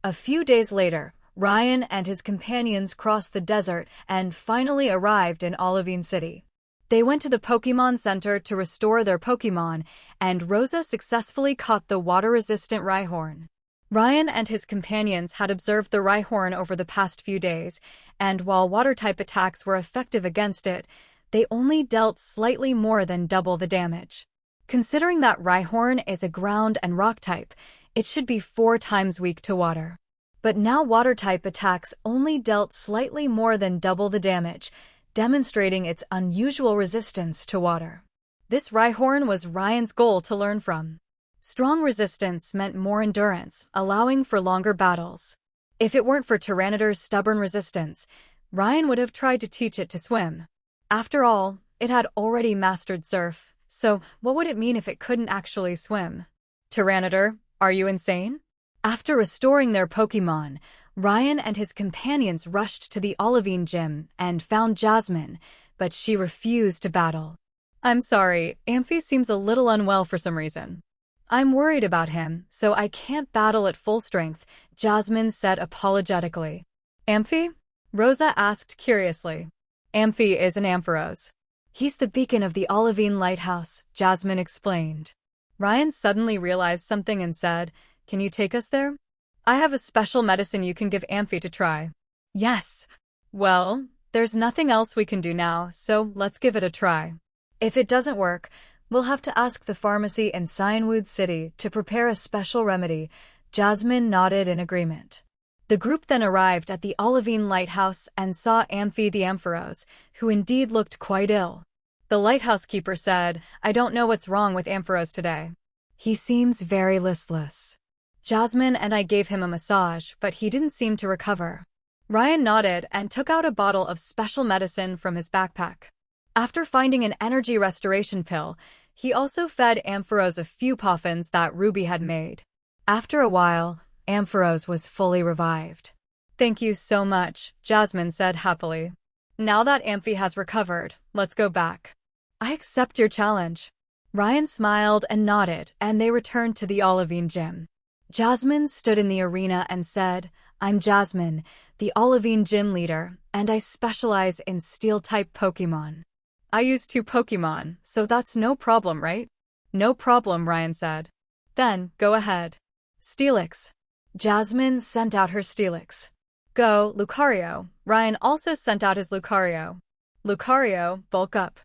A few days later, Ryan and his companions crossed the desert and finally arrived in Olivine City. They went to the Pokémon Center to restore their Pokémon, and Rosa successfully caught the water-resistant Rhyhorn. Ryan and his companions had observed the Rhyhorn over the past few days, and while water-type attacks were effective against it, they only dealt slightly more than double the damage. Considering that Rhyhorn is a ground and rock type, it should be 4 times weak to water. But now water-type attacks only dealt slightly more than double the damage, demonstrating its unusual resistance to water. This Rhyhorn was Ryan's goal to learn from. Strong resistance meant more endurance, allowing for longer battles. If it weren't for Tyranitar's stubborn resistance, Ryan would have tried to teach it to swim. After all, it had already mastered surf, so what would it mean if it couldn't actually swim? Tyranitar, are you insane? After restoring their Pokémon, Ryan and his companions rushed to the Olivine gym and found Jasmine, but she refused to battle. I'm sorry, Amphi seems a little unwell for some reason. I'm worried about him, so I can't battle at full strength, Jasmine said apologetically. Amphi? Rosa asked curiously. Amphi is an Ampharos. He's the beacon of the Olivine Lighthouse, Jasmine explained. Ryan suddenly realized something and said, Can you take us there? I have a special medicine you can give Amphi to try. Yes. Well, there's nothing else we can do now, so let's give it a try. If it doesn't work, we'll have to ask the pharmacy in Cyanwood City to prepare a special remedy. Jasmine nodded in agreement. The group then arrived at the Olivine Lighthouse and saw Amphi the Ampharos, who indeed looked quite ill. The lighthouse keeper said, I don't know what's wrong with Ampharos today. He seems very listless. Jasmine and I gave him a massage, but he didn't seem to recover. Ryan nodded and took out a bottle of special medicine from his backpack. After finding an energy restoration pill, he also fed Ampharos a few poffins that Ruby had made. After a while, Ampharos was fully revived. Thank you so much, Jasmine said happily. Now that Amphi has recovered, let's go back. I accept your challenge. Ryan smiled and nodded, and they returned to the Olivine gym. Jasmine stood in the arena and said, I'm Jasmine, the Olivine gym leader, and I specialize in steel-type Pokémon. I use 2 Pokémon, so that's no problem, right? No problem, Ryan said. Then, go ahead. Steelix. Jasmine sent out her Steelix. Go, Lucario. Ryan also sent out his Lucario. Lucario, bulk up.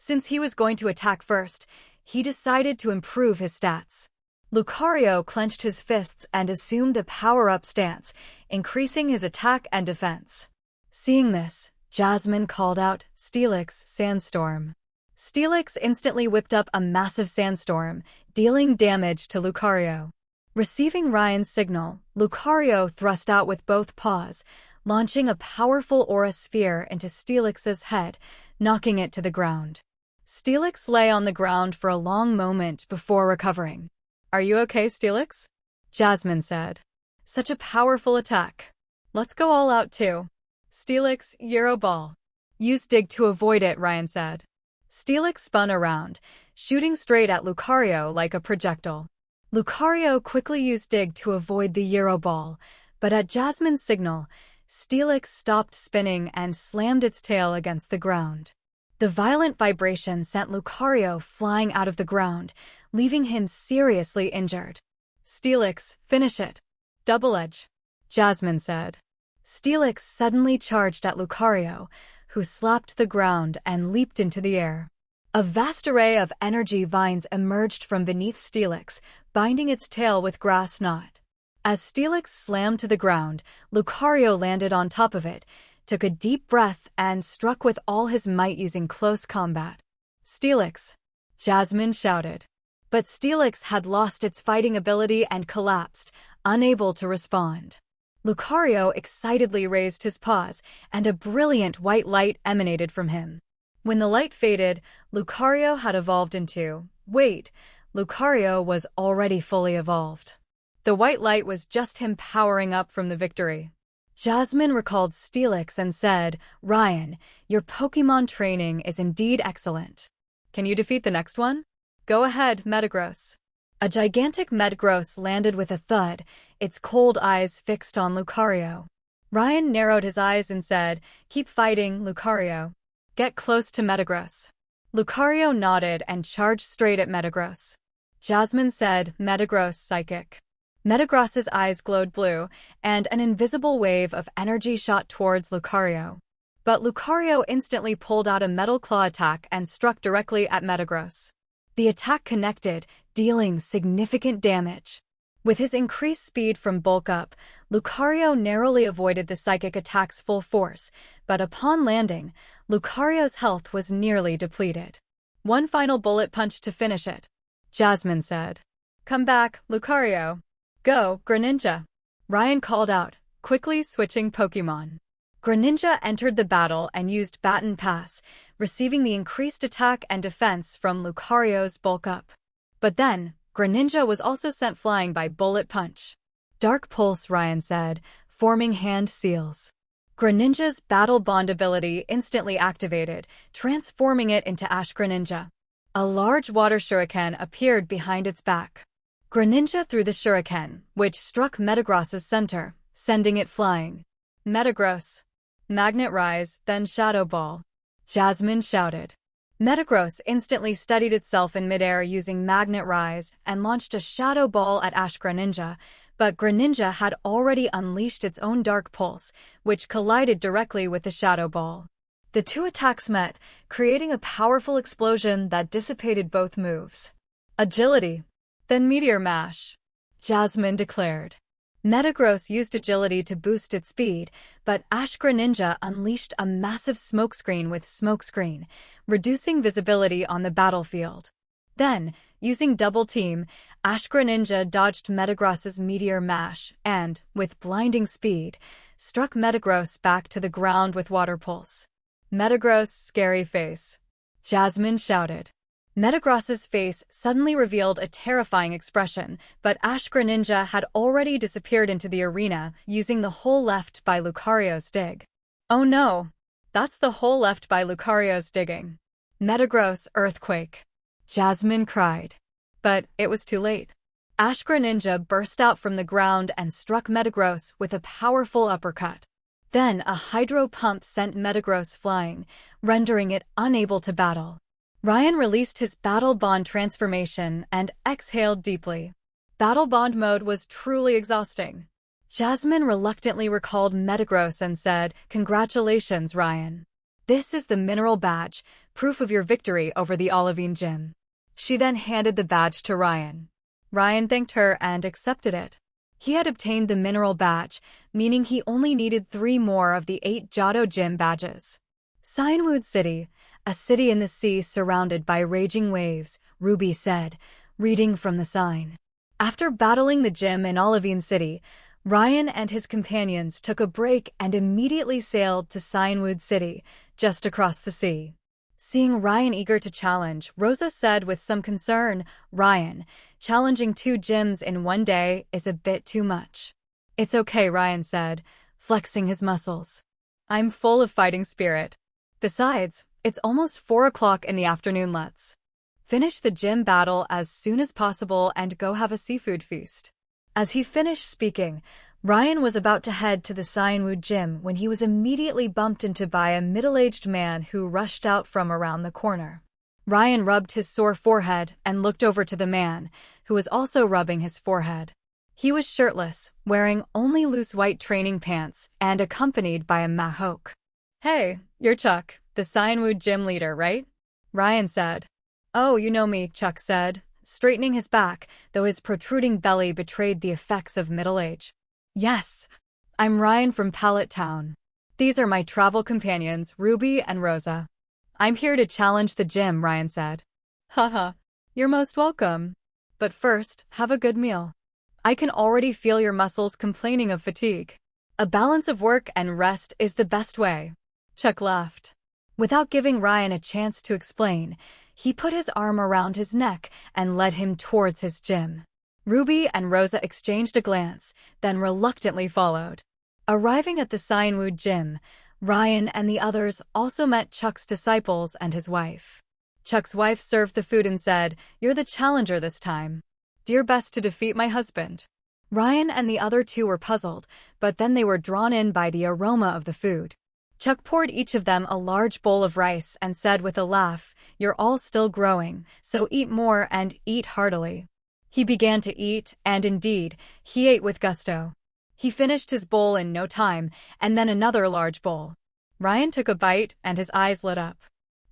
Since he was going to attack first, he decided to improve his stats. Lucario clenched his fists and assumed a power-up stance, increasing his attack and defense. Seeing this, Jasmine called out, Steelix, Sandstorm. Steelix instantly whipped up a massive sandstorm, dealing damage to Lucario. Receiving Ryan's signal, Lucario thrust out with both paws, launching a powerful aura sphere into Steelix's head, knocking it to the ground. Steelix lay on the ground for a long moment before recovering. Are you okay, Steelix? Jasmine said. Such a powerful attack. Let's go all out too. Steelix, Euro Ball. Use Dig to avoid it, Ryan said. Steelix spun around, shooting straight at Lucario like a projectile. Lucario quickly used Dig to avoid the Euro Ball, but at Jasmine's signal, Steelix stopped spinning and slammed its tail against the ground. The violent vibration sent Lucario flying out of the ground, leaving him seriously injured. Steelix, finish it. Double Edge, Jasmine said. Steelix suddenly charged at Lucario, who slapped the ground and leaped into the air. A vast array of energy vines emerged from beneath Steelix, binding its tail with grass knot. As Steelix slammed to the ground, Lucario landed on top of it, took a deep breath, and struck with all his might using close combat. Steelix, Jasmine shouted. But Steelix had lost its fighting ability and collapsed, unable to respond. Lucario excitedly raised his paws, and a brilliant white light emanated from him. When the light faded, Lucario had evolved into... Wait, Lucario was already fully evolved. The white light was just him powering up from the victory. Jasmine recalled Steelix and said, Ryan, your Pokémon training is indeed excellent. Can you defeat the next one? Go ahead, Metagross. A gigantic Metagross landed with a thud, its cold eyes fixed on Lucario. Ryan narrowed his eyes and said, "Keep fighting, Lucario. Get close to Metagross." Lucario nodded and charged straight at Metagross. Jasmine said, "Metagross, psychic." Metagross's eyes glowed blue, and an invisible wave of energy shot towards Lucario. But Lucario instantly pulled out a metal claw attack and struck directly at Metagross. The attack connected, dealing significant damage. With his increased speed from bulk up, Lucario narrowly avoided the psychic attack's full force, but upon landing, Lucario's health was nearly depleted. "One final bullet punch to finish it," Jasmine said. "Come back, Lucario. Go, Greninja," Ryan called out, quickly switching Pokémon. Greninja entered the battle and used Baton Pass, receiving the increased attack and defense from Lucario's bulk up. But then, Greninja was also sent flying by Bullet Punch. "Dark Pulse," Ryan said, forming hand seals. Greninja's Battle Bond ability instantly activated, transforming it into Ash Greninja. A large water shuriken appeared behind its back. Greninja threw the shuriken, which struck Metagross's center, sending it flying. "Metagross. Magnet Rise, then Shadow Ball," Jasmine shouted. Metagross instantly steadied itself in midair using Magnet Rise and launched a Shadow Ball at Ash Greninja, but Greninja had already unleashed its own Dark Pulse, which collided directly with the Shadow Ball. The two attacks met, creating a powerful explosion that dissipated both moves. "Agility. Then Meteor Mash," Jasmine declared. Metagross used agility to boost its speed, but Ash Greninja unleashed a massive smokescreen with Smokescreen, reducing visibility on the battlefield. Then, using Double Team, Ash Greninja dodged Metagross's Meteor Mash and, with blinding speed, struck Metagross back to the ground with Water Pulse. "Metagross, scary face," Jasmine shouted. Metagross's face suddenly revealed a terrifying expression, but Ash Greninja had already disappeared into the arena, using the hole left by Lucario's dig. "Oh no! That's the hole left by Lucario's digging." "Metagross, Earthquake," Jasmine cried. But it was too late. Ash Greninja burst out from the ground and struck Metagross with a powerful uppercut. Then a hydro pump sent Metagross flying, rendering it unable to battle. Ryan released his Battle Bond transformation and exhaled deeply. Battle Bond mode was truly exhausting. Jasmine reluctantly recalled Metagross and said, "Congratulations, Ryan. This is the Mineral Badge, proof of your victory over the Olivine Gym." She then handed the badge to Ryan. Ryan thanked her and accepted it. He had obtained the Mineral Badge, meaning he only needed 3 more of the 8 Johto Gym badges. Cianwood City, a city in the sea surrounded by raging waves, Ruby said, reading from the sign. After battling the gym in Olivine City, Ryan and his companions took a break and immediately sailed to Cianwood City, just across the sea. Seeing Ryan eager to challenge, Rosa said with some concern, "Ryan, challenging 2 gyms in one day is a bit too much." "It's okay," Ryan said, flexing his muscles. "I'm full of fighting spirit. Besides, it's almost 4 o'clock in the afternoon. Let's finish the gym battle as soon as possible and go have a seafood feast." As he finished speaking, Ryan was about to head to the Cianwood Gym when he was immediately bumped into by a middle-aged man who rushed out from around the corner. Ryan rubbed his sore forehead and looked over to the man, who was also rubbing his forehead. He was shirtless, wearing only loose white training pants and accompanied by a Mahoke. "Hey, you're Chuck, the Cianwood Gym leader, right?" Ryan said. "Oh, you know me," Chuck said, straightening his back, though his protruding belly betrayed the effects of middle age. "Yes, I'm Ryan from Pallet Town. These are my travel companions, Ruby and Rosa. I'm here to challenge the gym," Ryan said. "Haha, you're most welcome. But first, have a good meal. I can already feel your muscles complaining of fatigue. A balance of work and rest is the best way." Chuck laughed. Without giving Ryan a chance to explain, he put his arm around his neck and led him towards his gym. Ruby and Rosa exchanged a glance, then reluctantly followed. Arriving at the Cianwood Gym, Ryan and the others also met Chuck's disciples and his wife. Chuck's wife served the food and said, "You're the challenger this time. Do your best to defeat my husband." Ryan and the other two were puzzled, but then they were drawn in by the aroma of the food. Chuck poured each of them a large bowl of rice and said with a laugh, "You're all still growing, so eat more and eat heartily." He began to eat, and indeed, he ate with gusto. He finished his bowl in no time, and then another large bowl. Ryan took a bite, and his eyes lit up.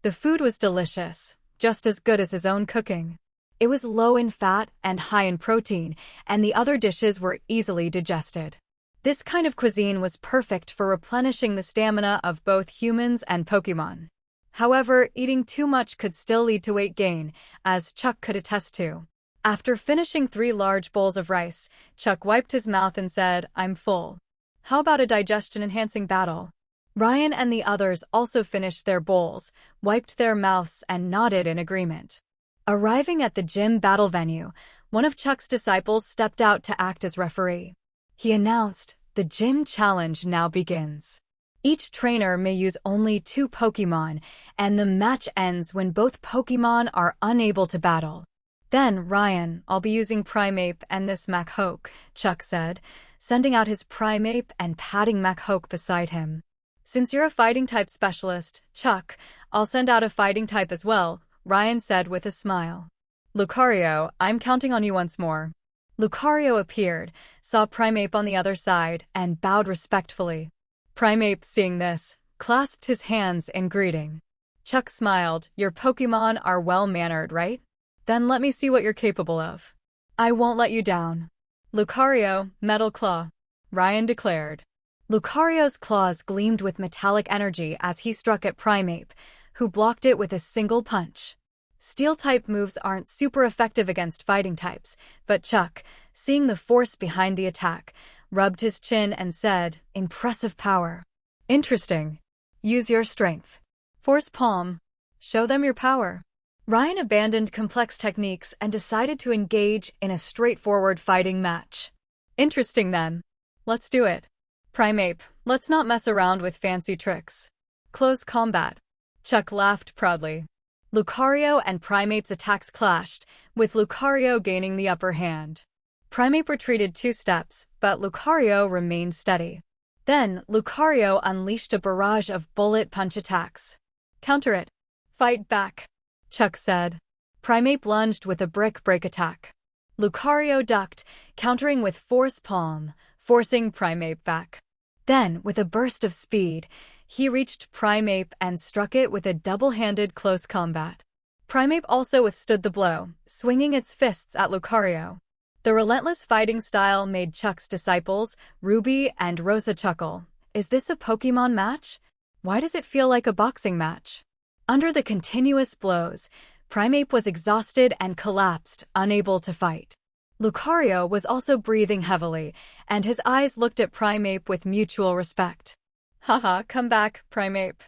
The food was delicious, just as good as his own cooking. It was low in fat and high in protein, and the other dishes were easily digested. This kind of cuisine was perfect for replenishing the stamina of both humans and Pokémon. However, eating too much could still lead to weight gain, as Chuck could attest to. After finishing 3 large bowls of rice, Chuck wiped his mouth and said, "I'm full. How about a digestion-enhancing battle?" Ryan and the others also finished their bowls, wiped their mouths, and nodded in agreement. Arriving at the gym battle venue, one of Chuck's disciples stepped out to act as referee. He announced, "The gym challenge now begins. Each trainer may use only 2 Pokémon, and the match ends when both Pokémon are unable to battle." "Then, Ryan, I'll be using Primeape and this Machoke," Chuck said, sending out his Primeape and patting Machoke beside him. "Since you're a fighting-type specialist, Chuck, I'll send out a fighting type as well," Ryan said with a smile. "Lucario, I'm counting on you once more." Lucario appeared, saw Primeape on the other side, and bowed respectfully. Primeape, seeing this, clasped his hands in greeting. Chuck smiled. "Your Pokémon are well-mannered, right? Then let me see what you're capable of. I won't let you down." "Lucario, Metal Claw," Ryan declared. Lucario's claws gleamed with metallic energy as he struck at Primeape, who blocked it with a single punch. Steel-type moves aren't super effective against fighting types, but Chuck, seeing the force behind the attack, rubbed his chin and said, "Impressive power. Interesting. Use your strength. Force Palm. Show them your power." Ryan abandoned complex techniques and decided to engage in a straightforward fighting match. "Interesting then. Let's do it. Primeape, let's not mess around with fancy tricks. Close combat." Chuck laughed proudly. Lucario and Primeape's attacks clashed, with Lucario gaining the upper hand. Primeape retreated 2 steps, but Lucario remained steady. Then, Lucario unleashed a barrage of bullet punch attacks. "Counter it. Fight back," Chuck said. Primeape lunged with a brick break attack. Lucario ducked, countering with Force Palm, forcing Primeape back. Then, with a burst of speed, he reached Primeape and struck it with a double-handed close combat. Primeape also withstood the blow, swinging its fists at Lucario. The relentless fighting style made Chuck's disciples, Ruby and Rosa, chuckle. "Is this a Pokémon match? Why does it feel like a boxing match?" Under the continuous blows, Primeape was exhausted and collapsed, unable to fight. Lucario was also breathing heavily, and his eyes looked at Primeape with mutual respect. "Haha, come back, Primeape.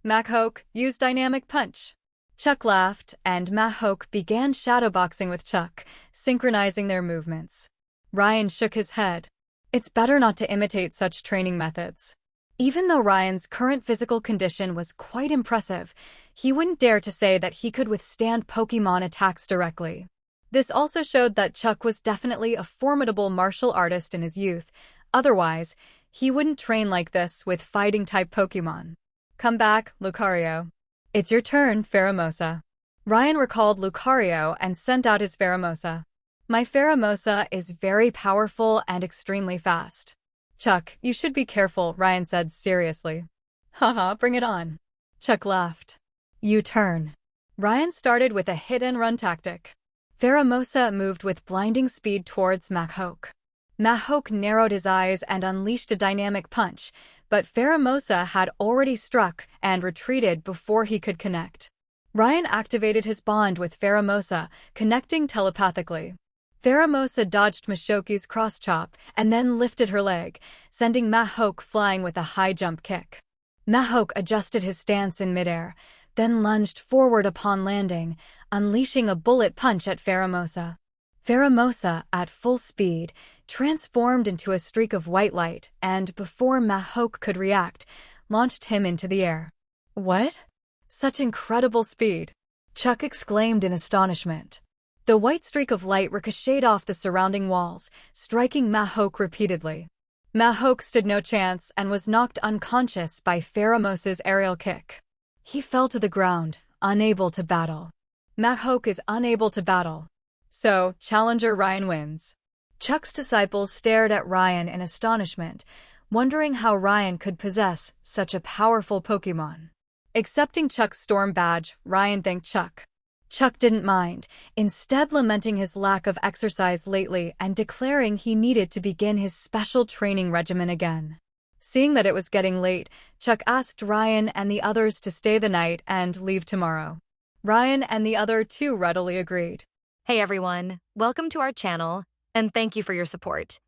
Machoke, use Dynamic Punch." Chuck laughed, and Machoke began shadowboxing with Chuck, synchronizing their movements. Ryan shook his head. It's better not to imitate such training methods. Even though Ryan's current physical condition was quite impressive, he wouldn't dare to say that he could withstand Pokémon attacks directly. This also showed that Chuck was definitely a formidable martial artist in his youth. Otherwise, he wouldn't train like this with fighting-type Pokémon. "Come back, Lucario. It's your turn, Pheromosa." Ryan recalled Lucario and sent out his Pheromosa. "My Pheromosa is very powerful and extremely fast." "Chuck, you should be careful," Ryan said seriously. "Haha, bring it on." Chuck laughed. U-turn. Ryan started with a hit-and-run tactic. Pheromosa moved with blinding speed towards Machoke. Machoke narrowed his eyes and unleashed a dynamic punch, but Pheromosa had already struck and retreated before he could connect. Ryan activated his bond with Pheromosa, connecting telepathically. Pheromosa dodged Machoke's cross-chop and then lifted her leg, sending Machoke flying with a high jump kick. Machoke adjusted his stance in midair, then lunged forward upon landing, unleashing a bullet punch at Pheromosa. Pheromosa, at full speed, transformed into a streak of white light and, before Machoke could react, launched him into the air. "What? Such incredible speed!" Chuck exclaimed in astonishment. The white streak of light ricocheted off the surrounding walls, striking Mahoke repeatedly. Mahoke stood no chance and was knocked unconscious by Pheromose's aerial kick. He fell to the ground, unable to battle. Mahoke is unable to battle. So, challenger Ryan wins. Chuck's disciples stared at Ryan in astonishment, wondering how Ryan could possess such a powerful Pokémon. Accepting Chuck's storm badge, Ryan thanked Chuck. Chuck didn't mind, instead lamenting his lack of exercise lately and declaring he needed to begin his special training regimen again. Seeing that it was getting late, Chuck asked Ryan and the others to stay the night and leave tomorrow. Ryan and the other two readily agreed. Hey everyone, welcome to our channel, and thank you for your support.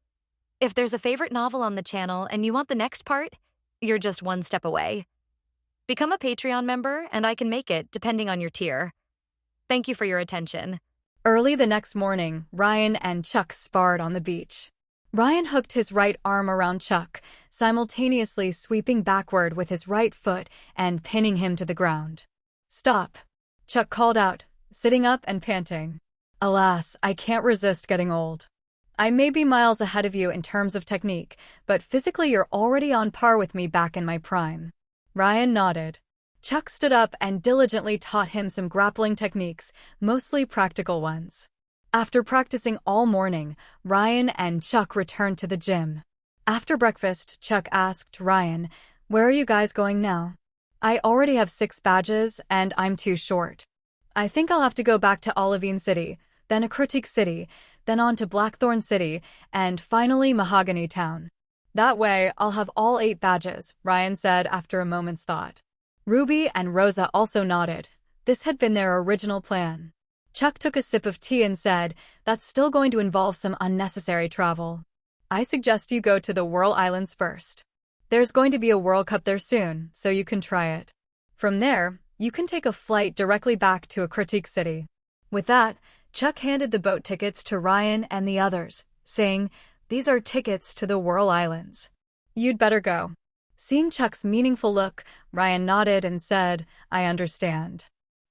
If there's a favorite novel on the channel and you want the next part, you're just one step away. Become a Patreon member and I can make it depending on your tier. Thank you for your attention. Early the next morning, Ryan and Chuck sparred on the beach. Ryan hooked his right arm around Chuck, simultaneously sweeping backward with his right foot and pinning him to the ground. "Stop," Chuck called out, sitting up and panting. "Alas, I can't resist getting old. I may be miles ahead of you in terms of technique, but physically you're already on par with me back in my prime." Ryan nodded. Chuck stood up and diligently taught him some grappling techniques, mostly practical ones. After practicing all morning, Ryan and Chuck returned to the gym. After breakfast, Chuck asked Ryan, "Where are you guys going now?" "I already have 6 badges, and I'm too short. I think I'll have to go back to Olivine City, then Acritic City, then on to Blackthorn City, and finally Mahogany Town. That way, I'll have all 8 badges," Ryan said after a moment's thought. Ruby and Rosa also nodded. This had been their original plan. Chuck took a sip of tea and said, "That's still going to involve some unnecessary travel. I suggest you go to the Whirl Islands first. There's going to be a World Cup there soon, so you can try it. From there, you can take a flight directly back to Acritic City." With that, Chuck handed the boat tickets to Ryan and the others, saying, "These are tickets to the Whirl Islands. You'd better go." Seeing Chuck's meaningful look, Ryan nodded and said, "I understand.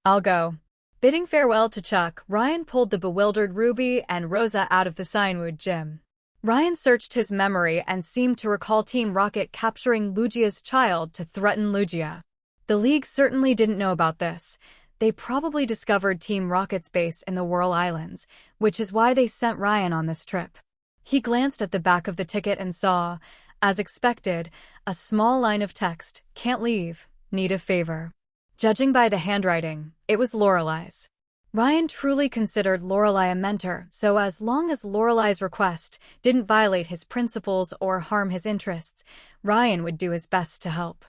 I'll go." Bidding farewell to Chuck, Ryan pulled the bewildered Ruby and Rosa out of the Cinewood gym. Ryan searched his memory and seemed to recall Team Rocket capturing Lugia's child to threaten Lugia. The League certainly didn't know about this. They probably discovered Team Rocket's base in the Whirl Islands, which is why they sent Ryan on this trip. He glanced at the back of the ticket and saw, as expected, a small line of text, "Can't leave, need a favor." Judging by the handwriting, it was Lorelai's. Ryan truly considered Lorelai a mentor, so as long as Lorelai's request didn't violate his principles or harm his interests, Ryan would do his best to help.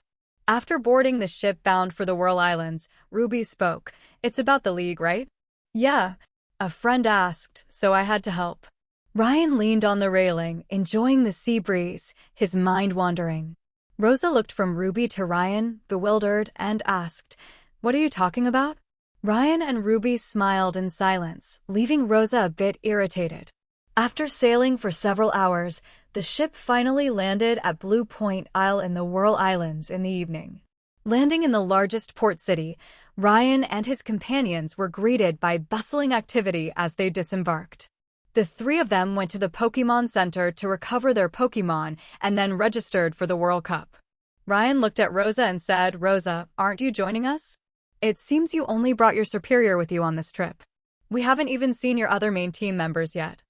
After boarding the ship bound for the Whirl Islands, Ruby spoke. "It's about the League, right?" "Yeah," a friend asked, "so I had to help." Ryan leaned on the railing, enjoying the sea breeze, his mind wandering. Rosa looked from Ruby to Ryan, bewildered, and asked, "What are you talking about?" Ryan and Ruby smiled in silence, leaving Rosa a bit irritated. After sailing for several hours, the ship finally landed at Blue Point Isle in the Whirl Islands in the evening. Landing in the largest port city, Ryan and his companions were greeted by bustling activity as they disembarked. The 3 of them went to the Pokémon Center to recover their Pokémon and then registered for the World Cup. Ryan looked at Rosa and said, "Rosa, aren't you joining us? It seems you only brought your superior with you on this trip. We haven't even seen your other main team members yet."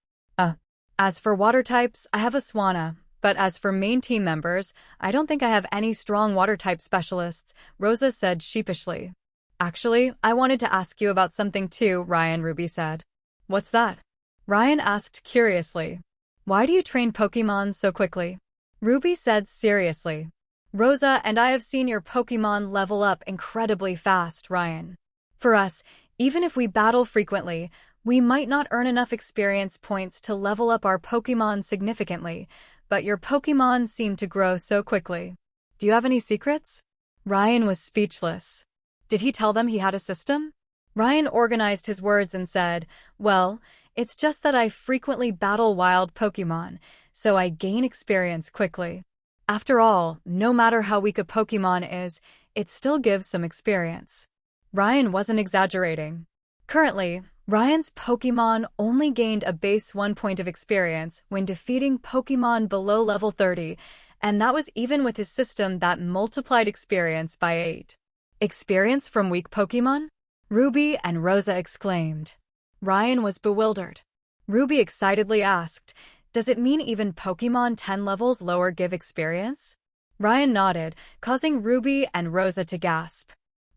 As for water types, I have a Swanna, but as for main team members, I don't think I have any strong water type specialists," Rosa said sheepishly. "Actually, I wanted to ask you about something too," Ruby said. "What's that?" Ryan asked curiously. "Why do you train Pokémon so quickly?" Ruby said seriously. "Rosa and I have seen your Pokémon level up incredibly fast, Ryan. For us, even if we battle frequently, we might not earn enough experience points to level up our Pokémon significantly, but your Pokémon seem to grow so quickly. Do you have any secrets?" Ryan was speechless. Did he tell them he had a system? Ryan organized his words and said, "Well, it's just that I frequently battle wild Pokémon, so I gain experience quickly. After all, no matter how weak a Pokémon is, it still gives some experience." Ryan wasn't exaggerating. Currently, Ryan's Pokémon only gained a base 1 point of experience when defeating Pokémon below level 30, and that was even with his system that multiplied experience by 8. Experience from weak Pokémon? Ruby and Rosa exclaimed. Ryan was bewildered. Ruby excitedly asked, "Does it mean even Pokémon 10 levels lower give experience?" Ryan nodded, causing Ruby and Rosa to gasp.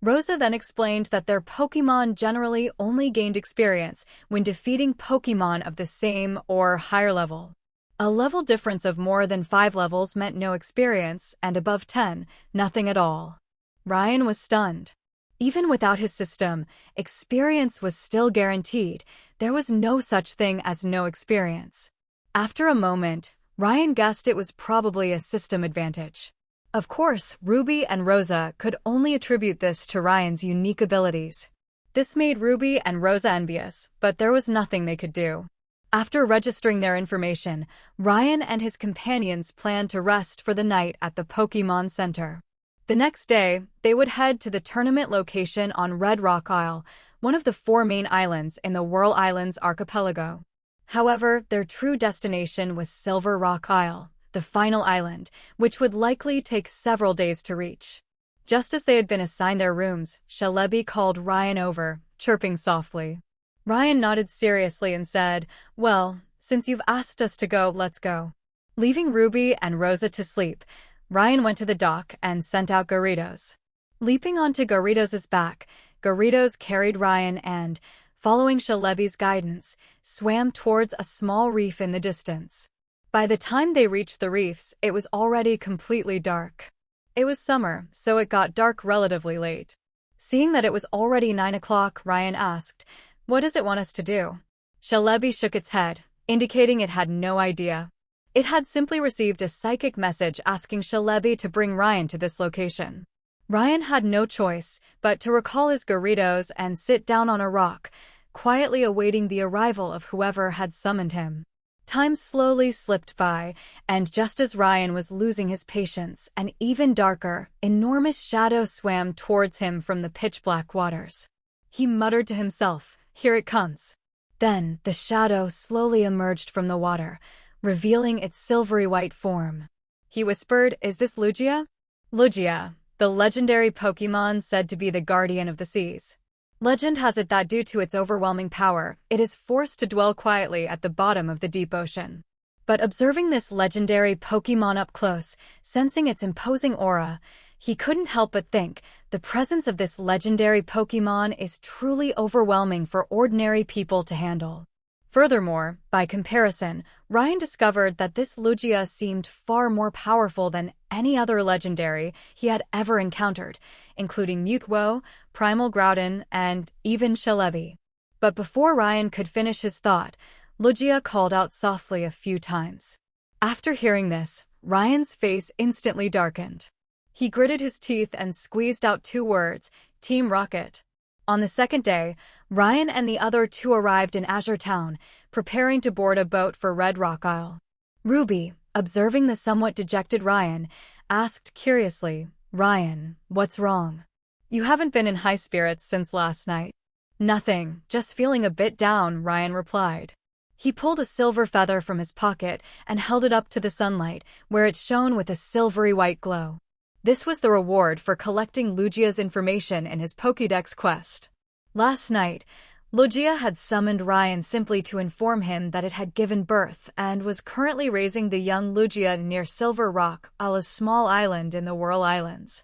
Rosa then explained that their Pokémon generally only gained experience when defeating Pokémon of the same or higher level. A level difference of more than 5 levels meant no experience, and above 10, nothing at all. Ryan was stunned. Even without his system, experience was still guaranteed. There was no such thing as no experience. After a moment, Ryan guessed it was probably a system advantage. Of course, Ruby and Rosa could only attribute this to Ryan's unique abilities. This made Ruby and Rosa envious, but there was nothing they could do. After registering their information, Ryan and his companions planned to rest for the night at the Pokémon Center. The next day, they would head to the tournament location on Red Rock Isle, one of the 4 main islands in the Whirl Islands archipelago. However, their true destination was Silver Rock Isle, the final island, which would likely take several days to reach. Just as they had been assigned their rooms, Celebi called Ryan over, chirping softly. Ryan nodded seriously and said, "Well, since you've asked us to go, let's go." Leaving Ruby and Rosa to sleep, Ryan went to the dock and sent out Gyarados. Leaping onto Gyarados' back, Gyarados carried Ryan and, following Celebi's guidance, swam towards a small reef in the distance. By the time they reached the reefs, it was already completely dark. It was summer, so it got dark relatively late. Seeing that it was already 9 o'clock, Ryan asked, "What does it want us to do?" Celebi shook its head, indicating it had no idea. It had simply received a psychic message asking Celebi to bring Ryan to this location. Ryan had no choice but to recall his Gyarados and sit down on a rock, quietly awaiting the arrival of whoever had summoned him. Time slowly slipped by, and just as Ryan was losing his patience, an even darker, enormous shadow swam towards him from the pitch-black waters. He muttered to himself, "Here it comes." Then the shadow slowly emerged from the water, revealing its silvery white form. He whispered, "Is this Lugia?" Lugia, the legendary Pokémon said to be the guardian of the seas. Legend has it that due to its overwhelming power, it is forced to dwell quietly at the bottom of the deep ocean. But observing this legendary Pokémon up close, sensing its imposing aura, he couldn't help but think, the presence of this legendary Pokémon is truly overwhelming for ordinary people to handle. Furthermore, by comparison, Ryan discovered that this Lugia seemed far more powerful than any other legendary he had ever encountered, including Mukwo, Primal Groudon, and even Celebi. But before Ryan could finish his thought, Lugia called out softly a few times. After hearing this, Ryan's face instantly darkened. He gritted his teeth and squeezed out 2 words, "Team Rocket." On the second day, Ryan and the other 2 arrived in Azure Town, preparing to board a boat for Red Rock Isle. Ruby, observing the somewhat dejected Ryan, asked curiously, "Ryan, what's wrong? You haven't been in high spirits since last night." "Nothing, just feeling a bit down," Ryan replied. He pulled a silver feather from his pocket and held it up to the sunlight, where it shone with a silvery white glow. This was the reward for collecting Lugia's information in his Pokédex quest. Last night, Lugia had summoned Ryan simply to inform him that it had given birth and was currently raising the young Lugia near Silver Rock, a small island in the Whirl Islands.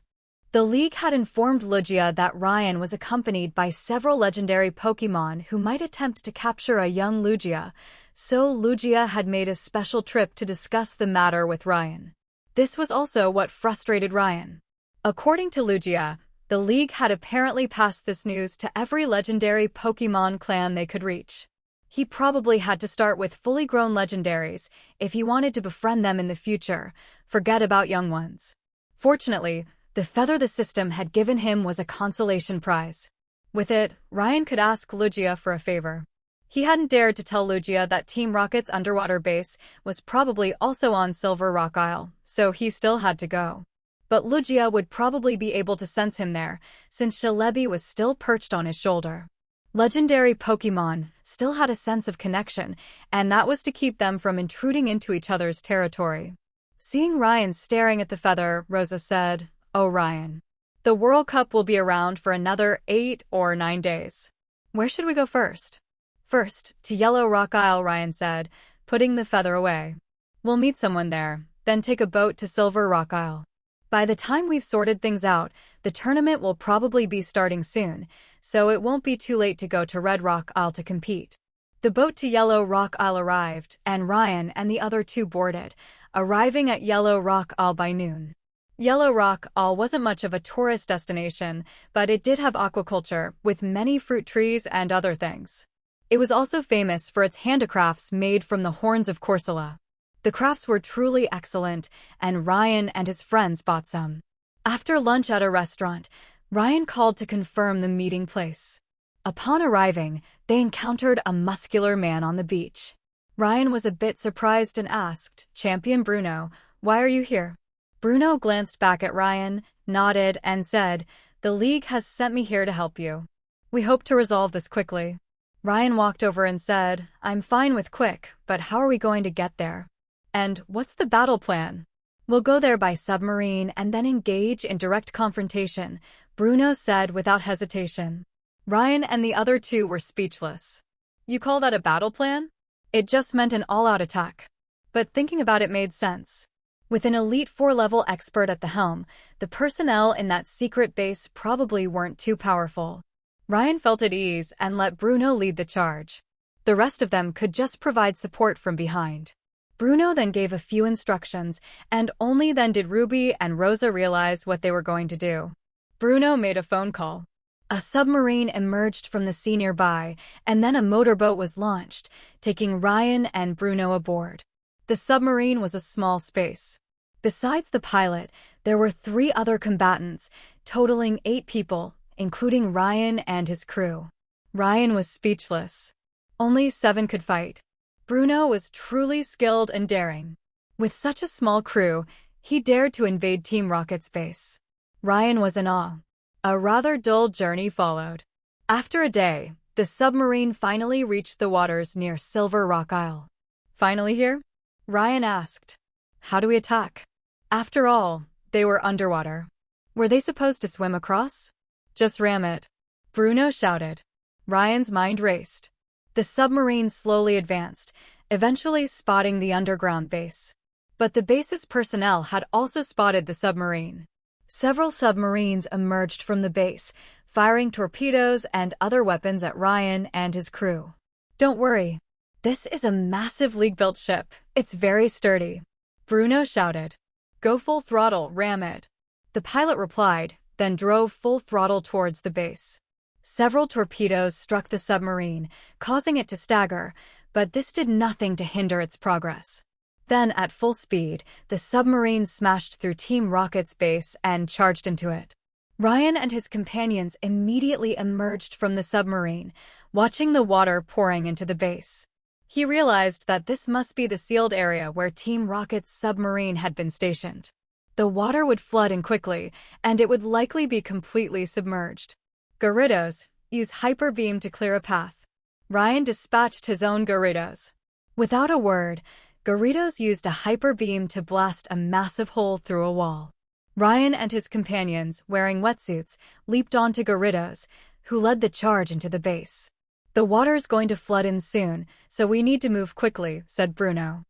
The League had informed Lugia that Ryan was accompanied by several legendary Pokémon who might attempt to capture a young Lugia, so Lugia had made a special trip to discuss the matter with Ryan. This was also what frustrated Ryan. According to Lugia, the League had apparently passed this news to every legendary Pokémon clan they could reach. He probably had to start with fully grown legendaries if he wanted to befriend them in the future, forget about young ones. Fortunately, the feather the system had given him was a consolation prize. With it, Ryan could ask Lugia for a favor. He hadn't dared to tell Lugia that Team Rocket's underwater base was probably also on Silver Rock Isle, so he still had to go. But Lugia would probably be able to sense him there, since Celebi was still perched on his shoulder. Legendary Pokémon still had a sense of connection, and that was to keep them from intruding into each other's territory. Seeing Ryan staring at the feather, Rosa said, "Oh, Ryan. The World Cup will be around for another 8 or 9 days. Where should we go first?" "First, to Yellow Rock Isle," Ryan said, putting the feather away. "We'll meet someone there, then take a boat to Silver Rock Isle. By the time we've sorted things out, the tournament will probably be starting soon, so it won't be too late to go to Red Rock Isle to compete." The boat to Yellow Rock Isle arrived, and Ryan and the other two boarded, arriving at Yellow Rock Isle by noon. Yellow Rock Isle wasn't much of a tourist destination, but it did have aquaculture, with many fruit trees and other things. It was also famous for its handicrafts made from the horns of Corsola. The crafts were truly excellent, and Ryan and his friends bought some. After lunch at a restaurant, Ryan called to confirm the meeting place. Upon arriving, they encountered a muscular man on the beach. Ryan was a bit surprised and asked, "Champion Bruno, why are you here?" Bruno glanced back at Ryan, nodded, and said, "The league has sent me here to help you. We hope to resolve this quickly." Ryan walked over and said, "I'm fine with quick, but how are we going to get there? And what's the battle plan?" "We'll go there by submarine and then engage in direct confrontation," Bruno said without hesitation. Ryan and the other two were speechless. "You call that a battle plan?" It just meant an all-out attack. But thinking about it made sense. With an Elite 4-level expert at the helm, the personnel in that secret base probably weren't too powerful. Ryan felt at ease and let Bruno lead the charge. The rest of them could just provide support from behind. Bruno then gave a few instructions, and only then did Ruby and Rosa realize what they were going to do. Bruno made a phone call. A submarine emerged from the sea nearby, and then a motorboat was launched, taking Ryan and Bruno aboard. The submarine was a small space. Besides the pilot, there were 3 other combatants, totaling 8 people, including Ryan and his crew. Ryan was speechless. Only 7 could fight. Bruno was truly skilled and daring. With such a small crew, he dared to invade Team Rocket's base. Ryan was in awe. A rather dull journey followed. After a day, the submarine finally reached the waters near Silver Rock Isle. "Finally here?" Ryan asked. "How do we attack?" After all, they were underwater. Were they supposed to swim across? "Just ram it," Bruno shouted. Ryan's mind raced. The submarine slowly advanced, eventually spotting the underground base. But the base's personnel had also spotted the submarine. Several submarines emerged from the base, firing torpedoes and other weapons at Ryan and his crew. "Don't worry. This is a massive League-built ship. It's very sturdy," Bruno shouted. "Go full throttle, ram it." The pilot replied, then drove full throttle towards the base. Several torpedoes struck the submarine, causing it to stagger, but this did nothing to hinder its progress. Then, at full speed, the submarine smashed through Team Rocket's base and charged into it. Ryan and his companions immediately emerged from the submarine, watching the water pouring into the base. He realized that this must be the sealed area where Team Rocket's submarine had been stationed. The water would flood in quickly, and it would likely be completely submerged. "Gyarados, use Hyper Beam to clear a path." Ryan dispatched his own Gyarados. Without a word, Gyarados used a Hyper Beam to blast a massive hole through a wall. Ryan and his companions, wearing wetsuits, leaped onto Gyarados, who led the charge into the base. "The water's going to flood in soon, so we need to move quickly," said Bruno.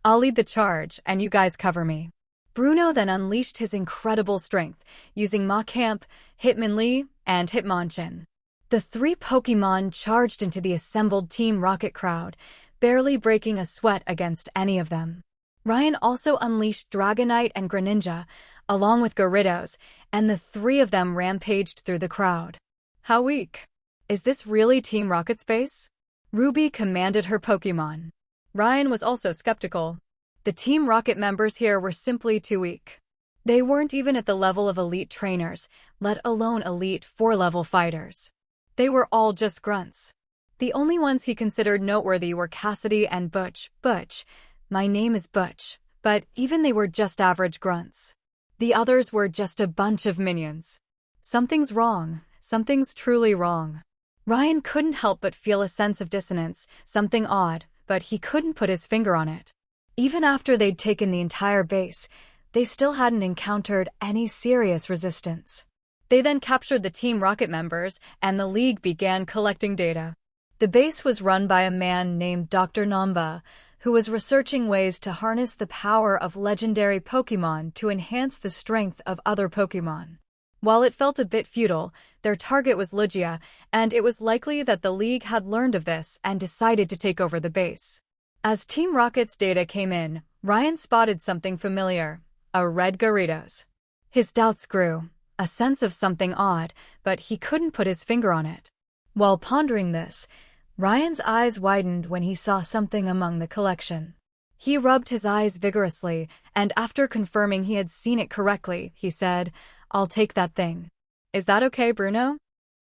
"I'll lead the charge, and you guys cover me." Bruno then unleashed his incredible strength, using Machamp, Hitmonlee, and Hitmonchan. The 3 Pokémon charged into the assembled Team Rocket crowd, barely breaking a sweat against any of them. Ryan also unleashed Dragonite and Greninja, along with Gyarados, and the 3 of them rampaged through the crowd. "How weak. Is this really Team Rocket's base?" Ruby commanded her Pokémon. Ryan was also skeptical. The Team Rocket members here were simply too weak. They weren't even at the level of elite trainers, let alone elite 4-level fighters. They were all just grunts. The only ones he considered noteworthy were Cassidy and Butch. "Butch, my name is Butch," but even they were just average grunts. The others were just a bunch of minions. Something's wrong. Something's truly wrong. Ryan couldn't help but feel a sense of dissonance, something odd, but he couldn't put his finger on it. Even after they'd taken the entire base, they still hadn't encountered any serious resistance. They then captured the Team Rocket members, and the League began collecting data. The base was run by a man named Dr. Namba, who was researching ways to harness the power of legendary Pokémon to enhance the strength of other Pokémon. While it felt a bit futile, their target was Lugia, and it was likely that the League had learned of this and decided to take over the base. As Team Rocket's data came in, Ryan spotted something familiar: a red Gyarados. His doubts grew, a sense of something odd, but he couldn't put his finger on it. While pondering this, Ryan's eyes widened when he saw something among the collection. He rubbed his eyes vigorously, and after confirming he had seen it correctly, he said, "I'll take that thing." "Is that okay, Bruno?"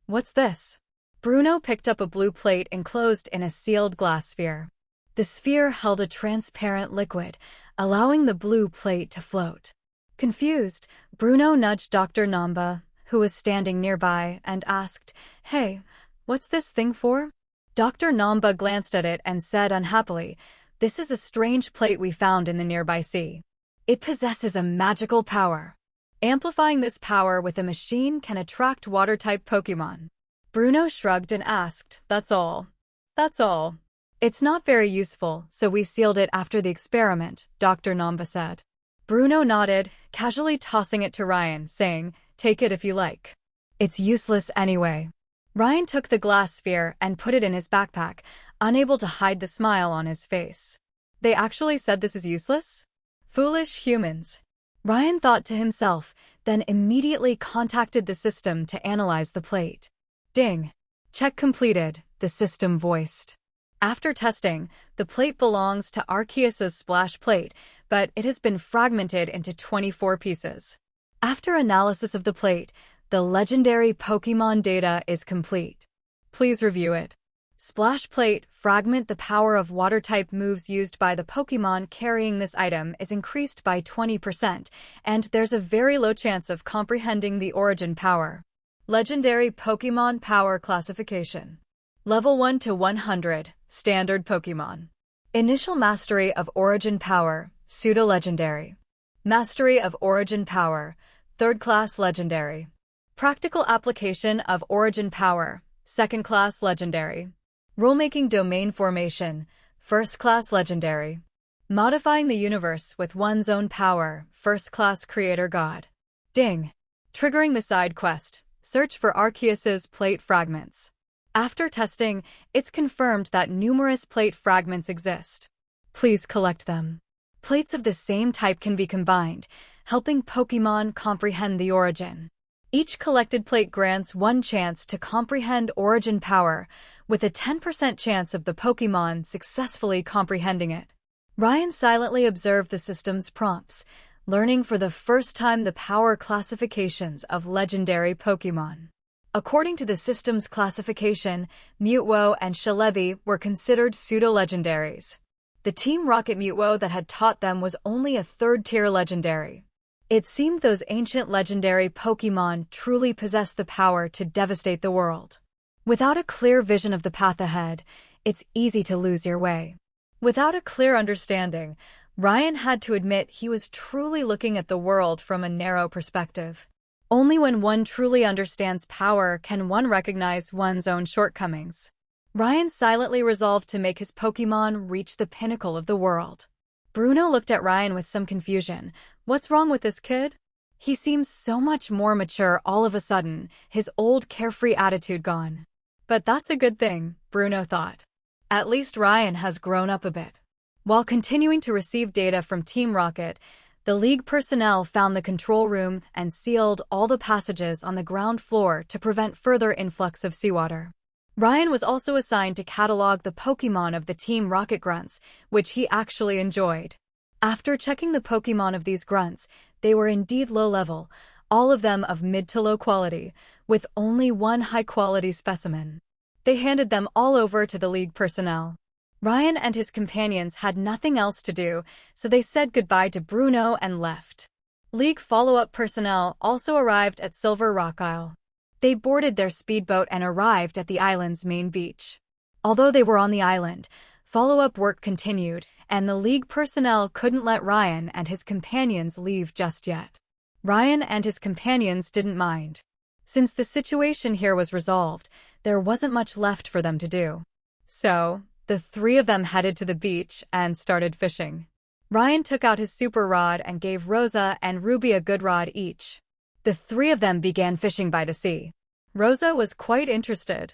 "What's this?" Bruno picked up a blue plate enclosed in a sealed glass sphere. The sphere held a transparent liquid, allowing the blue plate to float. Confused, Bruno nudged Dr. Namba, who was standing nearby, and asked, "Hey, what's this thing for?" Dr. Namba glanced at it and said unhappily, "This is a strange plate we found in the nearby sea. It possesses a magical power. Amplifying this power with a machine can attract water-type Pokémon." Bruno shrugged and asked, "That's all?" "That's all. It's not very useful, so we sealed it after the experiment," Dr. Namba said. Bruno nodded, casually tossing it to Ryan, saying, "Take it if you like. It's useless anyway." Ryan took the glass sphere and put it in his backpack, unable to hide the smile on his face. They actually said this is useless? Foolish humans. Ryan thought to himself, then immediately contacted the system to analyze the plate. Ding. Check completed, the system voiced. After testing, the plate belongs to Arceus's splash plate, but it has been fragmented into 24 pieces. After analysis of the plate, the legendary Pokémon data is complete. Please review it. Splash Plate fragment. The power of water-type moves used by the Pokémon carrying this item is increased by 20%, and there's a very low chance of comprehending the origin power. Legendary Pokémon Power Classification. Level 1 to 100, Standard Pokémon. Initial Mastery of Origin Power, Pseudo-Legendary. Mastery of Origin Power, Third Class Legendary. Practical Application of Origin Power, Second Class Legendary. Rulemaking Domain Formation, First Class Legendary. Modifying the Universe with One's Own Power, First Class Creator God. Ding. Triggering the side quest, Search for Arceus's plate fragments. After testing, it's confirmed that numerous plate fragments exist. Please collect them. Plates of the same type can be combined, helping Pokémon comprehend the origin. Each collected plate grants one chance to comprehend origin power, with a 10% chance of the Pokémon successfully comprehending it. Ryan silently observed the system's prompts, learning for the first time the power classifications of legendary Pokémon. According to the system's classification, Mutwo and Shalevi were considered pseudo-legendaries. The Team Rocket Mutwo that had taught them was only a third-tier legendary. It seemed those ancient legendary Pokémon truly possessed the power to devastate the world. Without a clear vision of the path ahead, it's easy to lose your way. Without a clear understanding, Ryan had to admit he was truly looking at the world from a narrow perspective. Only when one truly understands power can one recognize one's own shortcomings. Ryan silently resolved to make his Pokémon reach the pinnacle of the world. Bruno looked at Ryan with some confusion. What's wrong with this kid? He seems so much more mature all of a sudden, his old carefree attitude gone. But that's a good thing, Bruno thought. At least Ryan has grown up a bit. While continuing to receive data from Team Rocket, the League personnel found the control room and sealed all the passages on the ground floor to prevent further influx of seawater. Ryan was also assigned to catalog the Pokémon of the Team Rocket grunts, which he actually enjoyed. After checking the Pokémon of these grunts, they were indeed low-level, all of them of mid to low quality, with only one high-quality specimen. They handed them all over to the League personnel. Ryan and his companions had nothing else to do, so they said goodbye to Bruno and left. League follow-up personnel also arrived at Silver Rock Isle. They boarded their speedboat and arrived at the island's main beach. Although they were on the island, follow-up work continued, and the League personnel couldn't let Ryan and his companions leave just yet. Ryan and his companions didn't mind. Since the situation here was resolved, there wasn't much left for them to do. So, the three of them headed to the beach and started fishing. Ryan took out his super rod and gave Rosa and Ruby a good rod each. The three of them began fishing by the sea. Rosa was quite interested.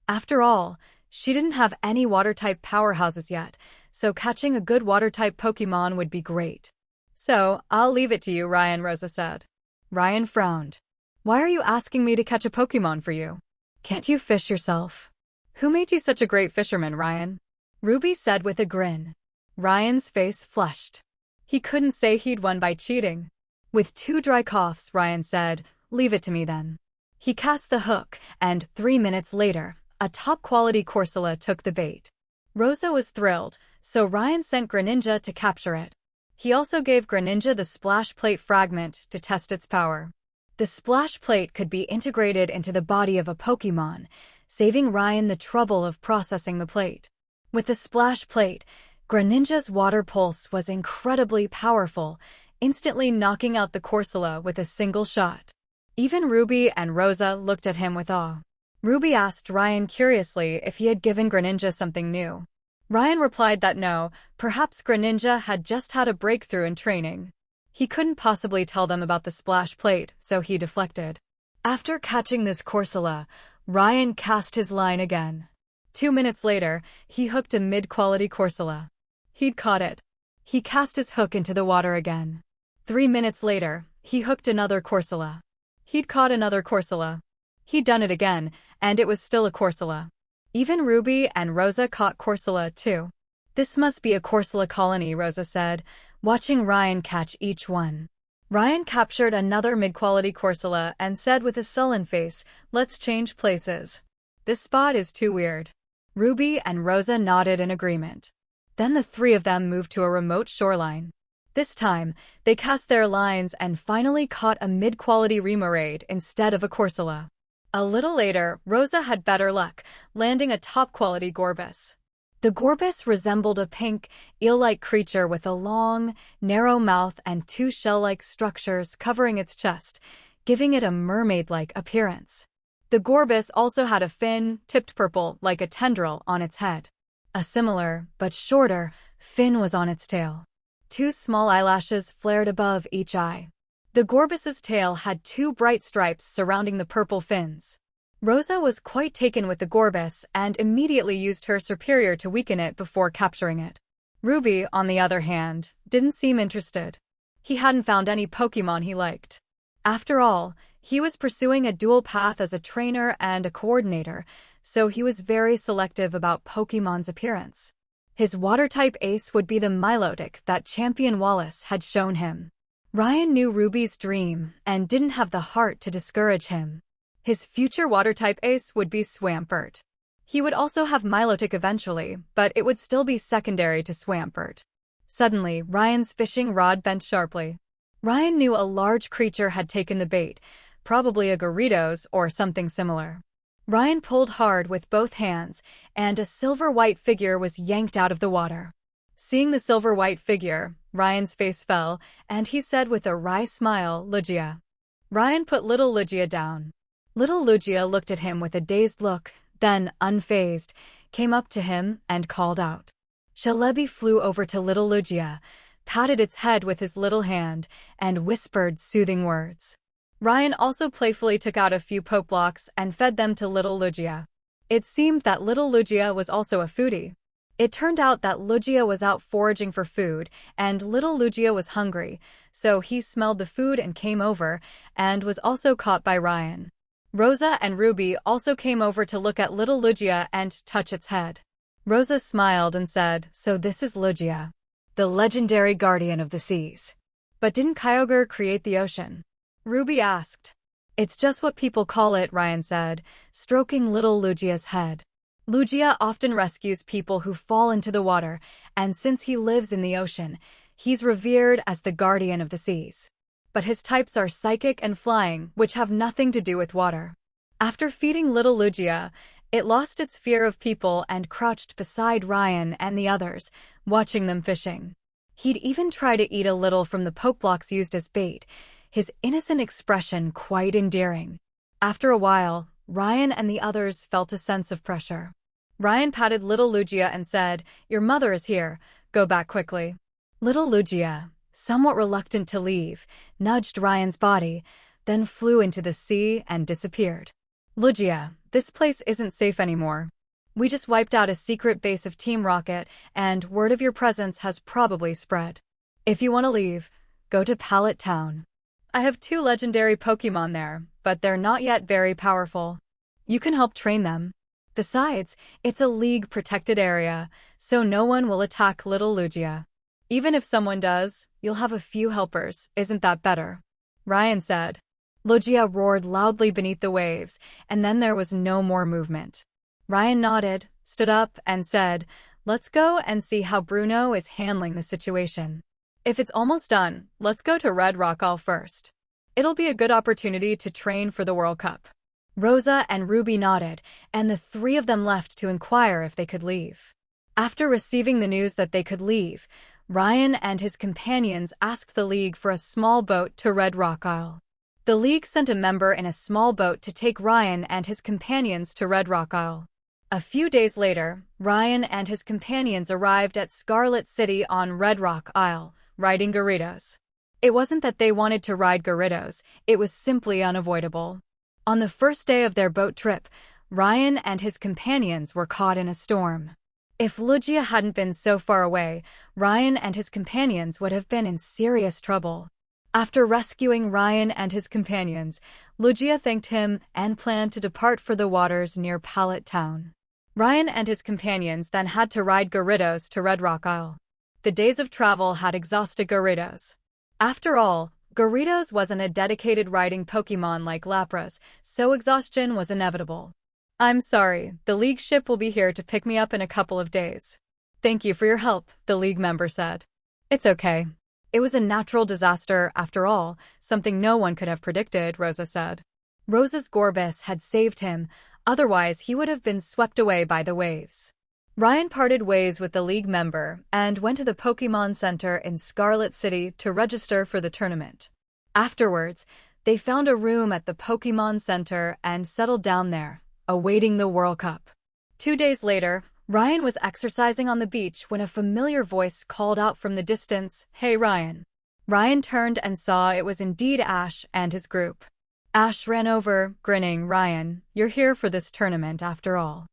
After all, she didn't have any water-type powerhouses yet, so catching a good water-type Pokémon would be great. So, I'll leave it to you, Ryan, Rosa said. Ryan frowned. Why are you asking me to catch a Pokémon for you? Can't you fish yourself? Who made you such a great fisherman, Ryan? Ruby said with a grin. Ryan's face flushed. He couldn't say he'd won by cheating. With 2 dry coughs, Ryan said, leave it to me then. He cast the hook, and 3 minutes later, a top-quality Corsola took the bait. Rosa was thrilled, so Ryan sent Greninja to capture it. He also gave Greninja the Splash Plate fragment to test its power. The Splash Plate could be integrated into the body of a Pokémon, saving Ryan the trouble of processing the plate. With the Splash Plate, Greninja's water pulse was incredibly powerful, instantly knocking out the Corsola with a single shot. Even Ruby and Rosa looked at him with awe. Ruby asked Ryan curiously if he had given Greninja something new. Ryan replied that no, perhaps Greninja had just had a breakthrough in training. He couldn't possibly tell them about the Splash Plate, so he deflected. After catching this Corsola, Ryan cast his line again. 2 minutes later, he hooked a mid-quality Corsola. He'd caught it. He cast his hook into the water again. 3 minutes later, he hooked another Corsola. He'd caught another Corsola. He'd done it again, and it was still a Corsola. Even Ruby and Rosa caught Corsola too. This must be a Corsola colony, Rosa said, watching Ryan catch each one. Ryan captured another mid-quality Corsola and said with a sullen face, let's change places. This spot is too weird. Ruby and Rosa nodded in agreement. Then the three of them moved to a remote shoreline. This time, they cast their lines and finally caught a mid-quality Remoraid instead of a Corsola. A little later, Rosa had better luck, landing a top-quality Gorbis. The Gorbis resembled a pink, eel-like creature with a long, narrow mouth and 2 shell-like structures covering its chest, giving it a mermaid-like appearance. The Gorbis also had a fin, tipped purple, like a tendril, on its head. A similar, but shorter, fin was on its tail. 2 small eyelashes flared above each eye. The Gorbis's tail had 2 bright stripes surrounding the purple fins. Rosa was quite taken with the Gorbis and immediately used her superior to weaken it before capturing it. Ruby, on the other hand, didn't seem interested. He hadn't found any Pokémon he liked. After all, he was pursuing a dual path as a trainer and a coordinator, so he was very selective about Pokémon's appearance. His water-type ace would be the Milotic that Champion Wallace had shown him. Ryan knew Ruby's dream and didn't have the heart to discourage him. His future water-type ace would be Swampert. He would also have Milotic eventually, but it would still be secondary to Swampert. Suddenly, Ryan's fishing rod bent sharply. Ryan knew a large creature had taken the bait, probably a Gyarados or something similar. Ryan pulled hard with both hands, and a silver-white figure was yanked out of the water. Seeing the silver-white figure, Ryan's face fell, and he said with a wry smile, Lugia. Ryan put little Lugia down. Little Lugia looked at him with a dazed look, then, unfazed, came up to him and called out. Celebi flew over to little Lugia, patted its head with his little hand, and whispered soothing words. Ryan also playfully took out a few poke blocks and fed them to little Lugia. It seemed that little Lugia was also a foodie. It turned out that Lugia was out foraging for food, and little Lugia was hungry, so he smelled the food and came over, and was also caught by Ryan. Rosa and Ruby also came over to look at little Lugia and touch its head. Rosa smiled and said, so this is Lugia, the legendary guardian of the seas. But didn't Kyogre create the ocean? Ruby asked. It's just what people call it, Ryan said, stroking little Lugia's head. Lugia often rescues people who fall into the water, and since he lives in the ocean, he's revered as the guardian of the seas. But his types are psychic and flying, which have nothing to do with water. After feeding little Lugia, it lost its fear of people and crouched beside Ryan and the others, watching them fishing. He'd even try to eat a little from the poke blocks used as bait, his innocent expression quite endearing. After a while, Ryan and the others felt a sense of pressure. Ryan patted little Lugia and said, "Your mother is here. Go back quickly." Little Lugia, somewhat reluctant to leave, nudged Ryan's body, then flew into the sea and disappeared. "Lugia, this place isn't safe anymore. We just wiped out a secret base of Team Rocket, and word of your presence has probably spread. If you want to leave, go to Pallet Town. I have 2 legendary Pokémon there, but they're not yet very powerful. You can help train them. Besides, it's a League-protected area, so no one will attack little Lugia. Even if someone does, you'll have a few helpers, isn't that better?" Ryan said. Lugia roared loudly beneath the waves, and then there was no more movement. Ryan nodded, stood up, and said, "Let's go and see how Bruno is handling the situation. If it's almost done, let's go to Red Rock All first. It'll be a good opportunity to train for the World Cup." Rosa and Ruby nodded, and the 3 of them left to inquire if they could leave. After receiving the news that they could leave, Ryan and his companions asked the League for a small boat to Red Rock Isle. The League sent a member in a small boat to take Ryan and his companions to Red Rock Isle. A few days later, Ryan and his companions arrived at Scarlet City on Red Rock Isle, riding Gyarados. It wasn't that they wanted to ride Gyarados, it was simply unavoidable. On the first day of their boat trip, Ryan and his companions were caught in a storm. If Lugia hadn't been so far away, Ryan and his companions would have been in serious trouble. After rescuing Ryan and his companions, Lugia thanked him and planned to depart for the waters near Pallet Town. Ryan and his companions then had to ride Gyarados to Red Rock Isle. The days of travel had exhausted Gyarados. After all, Gyarados wasn't a dedicated riding Pokémon like Lapras, so exhaustion was inevitable. "I'm sorry, the League ship will be here to pick me up in a couple of days. Thank you for your help," the League member said. "It's okay. It was a natural disaster, after all, something no one could have predicted," Rosa said. Rosa's Gorbis had saved him, otherwise he would have been swept away by the waves. Ryan parted ways with the League member and went to the Pokémon Center in Scarlet City to register for the tournament. Afterwards, they found a room at the Pokémon Center and settled down there, awaiting the World Cup. 2 days later, Ryan was exercising on the beach when a familiar voice called out from the distance, "Hey, Ryan." Ryan turned and saw it was indeed Ash and his group. Ash ran over, grinning. "Ryan, you're here for this tournament after all.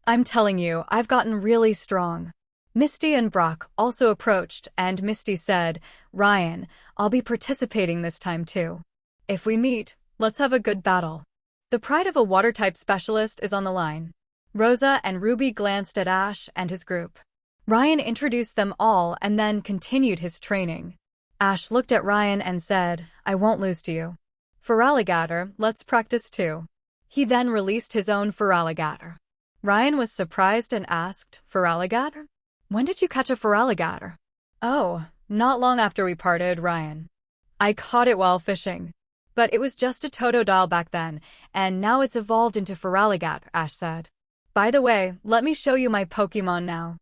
I'm telling you, I've gotten really strong." Misty and Brock also approached, and Misty said, "Ryan, I'll be participating this time too. If we meet, let's have a good battle." The pride of a water-type specialist is on the line. Rosa and Ruby glanced at Ash and his group. Ryan introduced them all and then continued his training. Ash looked at Ryan and said, "I won't lose to you. Feraligatr, let's practice too." He then released his own Feraligatr. Ryan was surprised and asked, "Feraligatr? When did you catch a Feraligatr?" "Oh, not long after we parted, Ryan. I caught it while fishing. But it was just a Totodile back then, and now it's evolved into Feraligatr," Ash said. "By the way, let me show you my Pokémon now.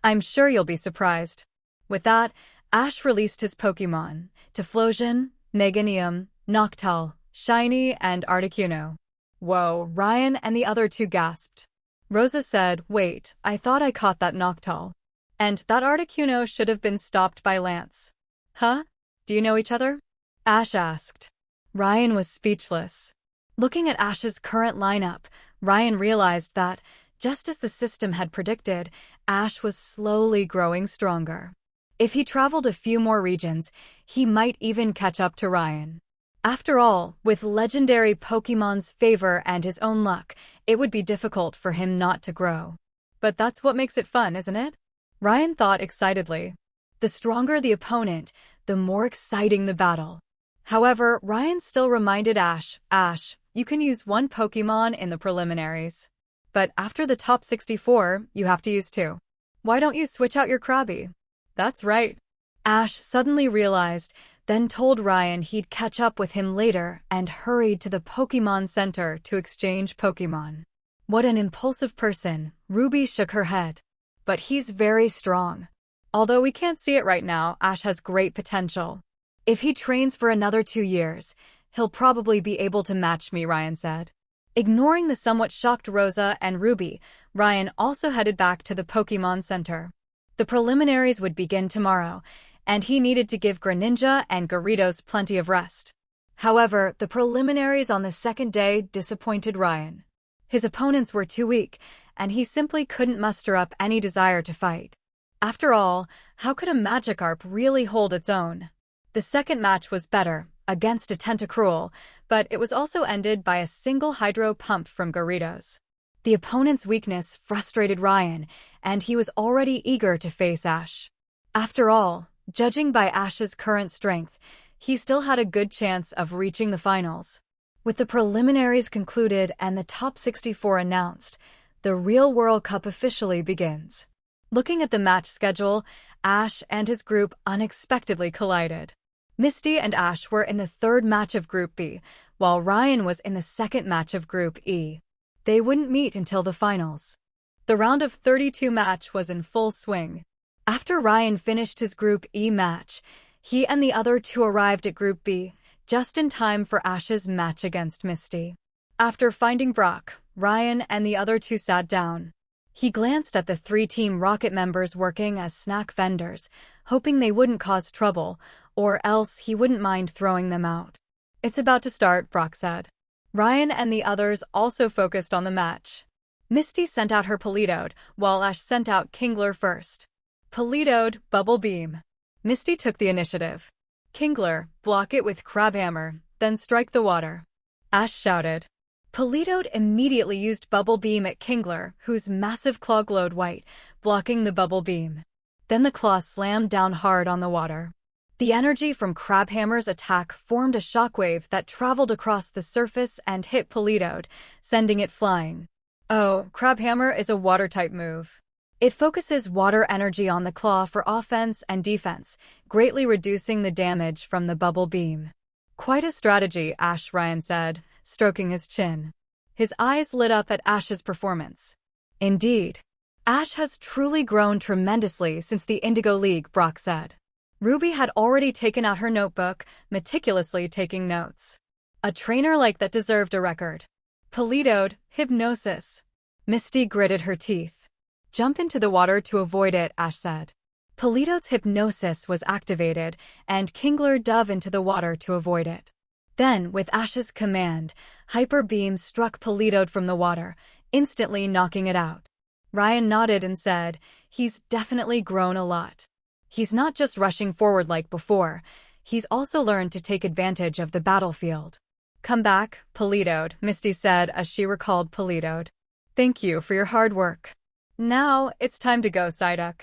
I'm sure you'll be surprised." With that, Ash released his Pokémon, Typhlosion, Meganium, Noctowl, Shiny, and Articuno. Whoa, Ryan and the other 2 gasped. Rosa said, "Wait, I thought I caught that Noctowl. And that Articuno should have been stopped by Lance." "Huh? Do you know each other?" Ash asked. Ryan was speechless. Looking at Ash's current lineup, Ryan realized that, just as the system had predicted, Ash was slowly growing stronger. If he traveled a few more regions, he might even catch up to Ryan. After all, with legendary Pokémon's favor and his own luck, it would be difficult for him not to grow. But that's what makes it fun, isn't it? Ryan thought excitedly. The stronger the opponent, the more exciting the battle. However, Ryan still reminded Ash, "Ash, you can use 1 Pokémon in the preliminaries. But after the top 64, you have to use 2. Why don't you switch out your Krabby?" "That's right." Ash suddenly realized then told Ryan he'd catch up with him later and hurried to the Pokémon Center to exchange Pokémon. What an impulsive person, Ruby shook her head. But he's very strong. Although we can't see it right now, Ash has great potential. If he trains for another 2 years, he'll probably be able to match me, Ryan said. Ignoring the somewhat shocked Rosa and Ruby, Ryan also headed back to the Pokémon Center. The preliminaries would begin tomorrow, and he needed to give Greninja and Gyarados plenty of rest. However, the preliminaries on the second day disappointed Ryan. His opponents were too weak, and he simply couldn't muster up any desire to fight. After all, how could a Magikarp really hold its own? The second match was better, against a Tentacruel, but it was also ended by a single Hydro Pump from Gyarados. The opponent's weakness frustrated Ryan, and he was already eager to face Ash. After all, judging by Ash's current strength, he still had a good chance of reaching the finals. With the preliminaries concluded and the top 64 announced, the real World Cup officially begins. Looking at the match schedule, Ash and his group unexpectedly collided. Misty and Ash were in the third match of Group B, while Ryan was in the second match of Group E. They wouldn't meet until the finals. The round of 32 match was in full swing. After Ryan finished his Group E match, he and the other two arrived at Group B, just in time for Ash's match against Misty. After finding Brock, Ryan and the other two sat down. He glanced at the 3 Team Rocket members working as snack vendors, hoping they wouldn't cause trouble, or else he wouldn't mind throwing them out. "It's about to start," Brock said. Ryan and the others also focused on the match. Misty sent out her Politoed, while Ash sent out Kingler first. Politoed, Bubble Beam. Misty took the initiative. Kingler, block it with Crabhammer, then strike the water. Ash shouted. Politoed immediately used Bubble Beam at Kingler, whose massive claw glowed white, blocking the Bubble Beam. Then the claw slammed down hard on the water. The energy from Crabhammer's attack formed a shockwave that traveled across the surface and hit Politoed, sending it flying. Oh, Crabhammer is a water-type move. It focuses water energy on the claw for offense and defense, greatly reducing the damage from the Bubble Beam. Quite a strategy, Ash, Ryan said, stroking his chin. His eyes lit up at Ash's performance. Indeed. Ash has truly grown tremendously since the Indigo League, Brock said. Ruby had already taken out her notebook, meticulously taking notes. A trainer like that deserved a record. Politoed, hypnosis. Misty gritted her teeth. Jump into the water to avoid it, Ash said. Politoed's hypnosis was activated, and Kingler dove into the water to avoid it. Then, with Ash's command, Hyper Beam struck Politoed from the water, instantly knocking it out. Ryan nodded and said, "He's definitely grown a lot. He's not just rushing forward like before, he's also learned to take advantage of the battlefield." "Come back, Politoed," Misty said as she recalled Politoed. "Thank you for your hard work. Now, it's time to go, Psyduck."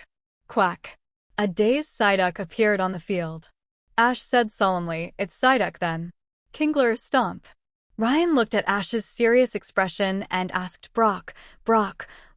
Quack. A dazed Psyduck appeared on the field. Ash said solemnly, "It's Psyduck then." Kingler, stomp. Ryan looked at Ash's serious expression and asked Brock,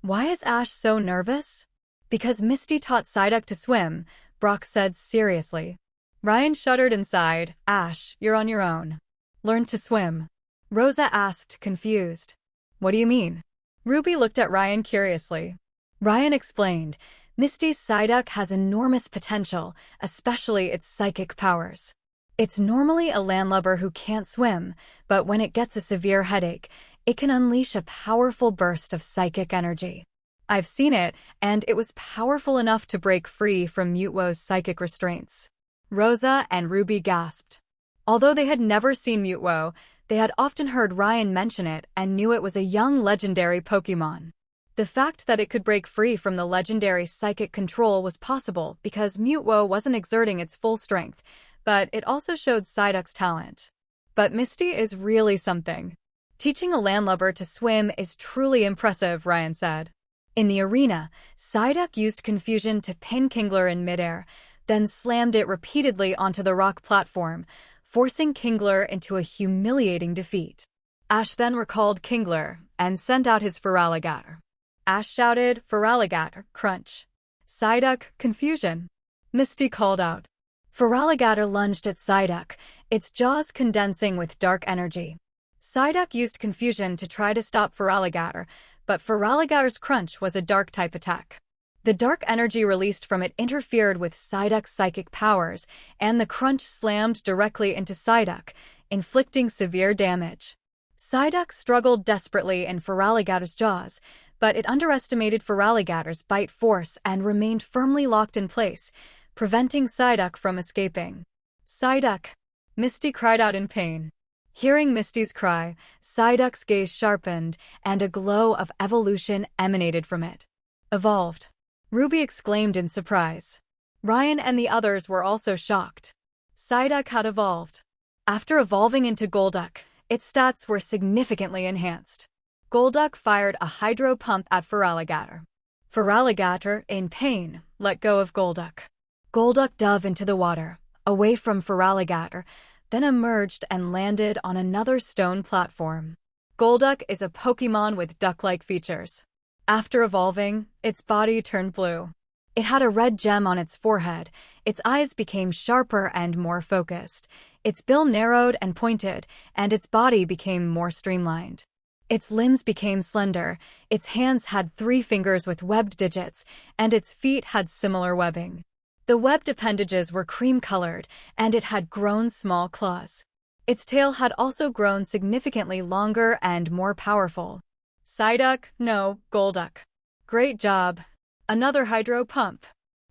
why is Ash so nervous? Because Misty taught Psyduck to swim, Brock said seriously. Ryan shuddered and sighed. Ash, you're on your own. Learn to swim. Rosa asked, confused. What do you mean? Ruby looked at Ryan curiously. Ryan explained, Misty's Psyduck has enormous potential, especially its psychic powers. It's normally a landlubber who can't swim, but when it gets a severe headache, it can unleash a powerful burst of psychic energy. I've seen it, and it was powerful enough to break free from Mutwo's psychic restraints. Rosa and Ruby gasped. Although they had never seen Mutwo, they had often heard Ryan mention it and knew it was a young legendary Pokémon. The fact that it could break free from the legendary psychic control was possible because Mutwo wasn't exerting its full strength, but it also showed Psyduck's talent. But Misty is really something. Teaching a landlubber to swim is truly impressive, Ryan said. In the arena, Psyduck used confusion to pin Kingler in midair, then slammed it repeatedly onto the rock platform, forcing Kingler into a humiliating defeat. Ash then recalled Kingler and sent out his Feraligatr. Ash shouted, Feraligatr, crunch. Psyduck, confusion. Misty called out. Feraligatr lunged at Psyduck, its jaws condensing with dark energy. Psyduck used confusion to try to stop Feraligatr, but Feraligatr's crunch was a dark-type attack. The dark energy released from it interfered with Psyduck's psychic powers, and the crunch slammed directly into Psyduck, inflicting severe damage. Psyduck struggled desperately in Feraligatr's jaws, but it underestimated Feraligatr's bite force and remained firmly locked in place, preventing Psyduck from escaping. Psyduck! Misty cried out in pain. Hearing Misty's cry, Psyduck's gaze sharpened, and a glow of evolution emanated from it. Evolved! Ruby exclaimed in surprise. Ryan and the others were also shocked. Psyduck had evolved. After evolving into Golduck, its stats were significantly enhanced. Golduck fired a hydro pump at Feraligatr. Feraligatr, in pain, let go of Golduck. Golduck dove into the water, away from Feraligatr, then emerged and landed on another stone platform. Golduck is a Pokémon with duck-like features. After evolving, its body turned blue. It had a red gem on its forehead, its eyes became sharper and more focused, its bill narrowed and pointed, and its body became more streamlined. Its limbs became slender, its hands had 3 fingers with webbed digits, and its feet had similar webbing. The webbed appendages were cream-colored, and it had grown small claws. Its tail had also grown significantly longer and more powerful. Psyduck, no, Golduck. Great job. Another hydro pump.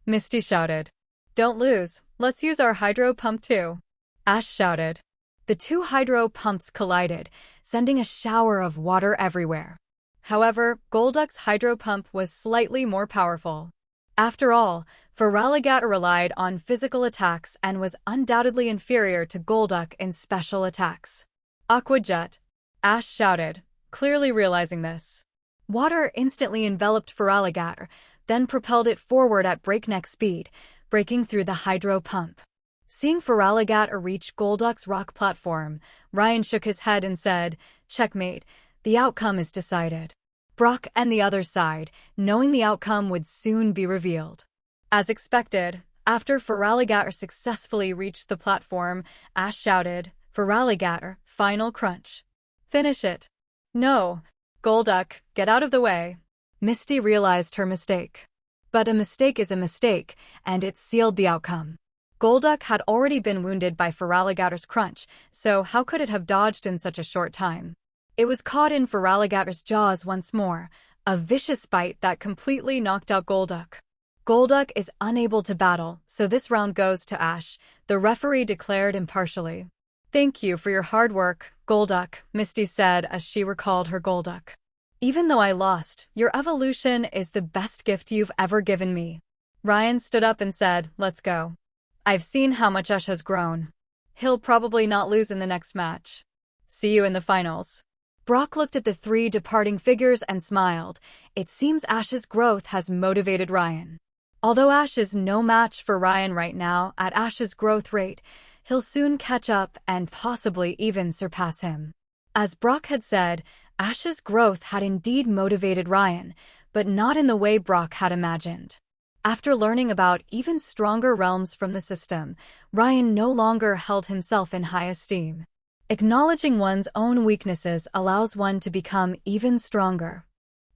Misty shouted. Don't lose, let's use our hydro pump too. Ash shouted. The 2 hydro pumps collided, sending a shower of water everywhere. However, Golduck's hydro pump was slightly more powerful. After all, Feraligatr relied on physical attacks and was undoubtedly inferior to Golduck in special attacks. Aqua Jet. Ash shouted, clearly realizing this. Water instantly enveloped Feraligatr, then propelled it forward at breakneck speed, breaking through the hydro pump. Seeing Feraligatr reach Golduck's rock platform, Ryan shook his head and said, "Checkmate, the outcome is decided." Brock and the others sighed, knowing the outcome would soon be revealed. As expected, after Feraligatr successfully reached the platform, Ash shouted, "Feraligatr, final crunch. Finish it." "No. Golduck, get out of the way." Misty realized her mistake. But a mistake is a mistake, and it sealed the outcome. Golduck had already been wounded by Feraligatr's crunch, so how could it have dodged in such a short time? It was caught in Feraligatr's jaws once more, a vicious bite that completely knocked out Golduck. Golduck is unable to battle, so this round goes to Ash, the referee declared impartially. "Thank you for your hard work, Golduck," Misty said as she recalled her Golduck. "Even though I lost, your evolution is the best gift you've ever given me." Ryan stood up and said, "Let's go. I've seen how much Ash has grown. He'll probably not lose in the next match. See you in the finals." Brock looked at the 3 departing figures and smiled. It seems Ash's growth has motivated Ryan. Although Ash is no match for Ryan right now at Ash's growth rate, he'll soon catch up and possibly even surpass him. As Brock had said, Ash's growth had indeed motivated Ryan, but not in the way Brock had imagined. After learning about even stronger realms from the system, Ryan no longer held himself in high esteem. Acknowledging one's own weaknesses allows one to become even stronger.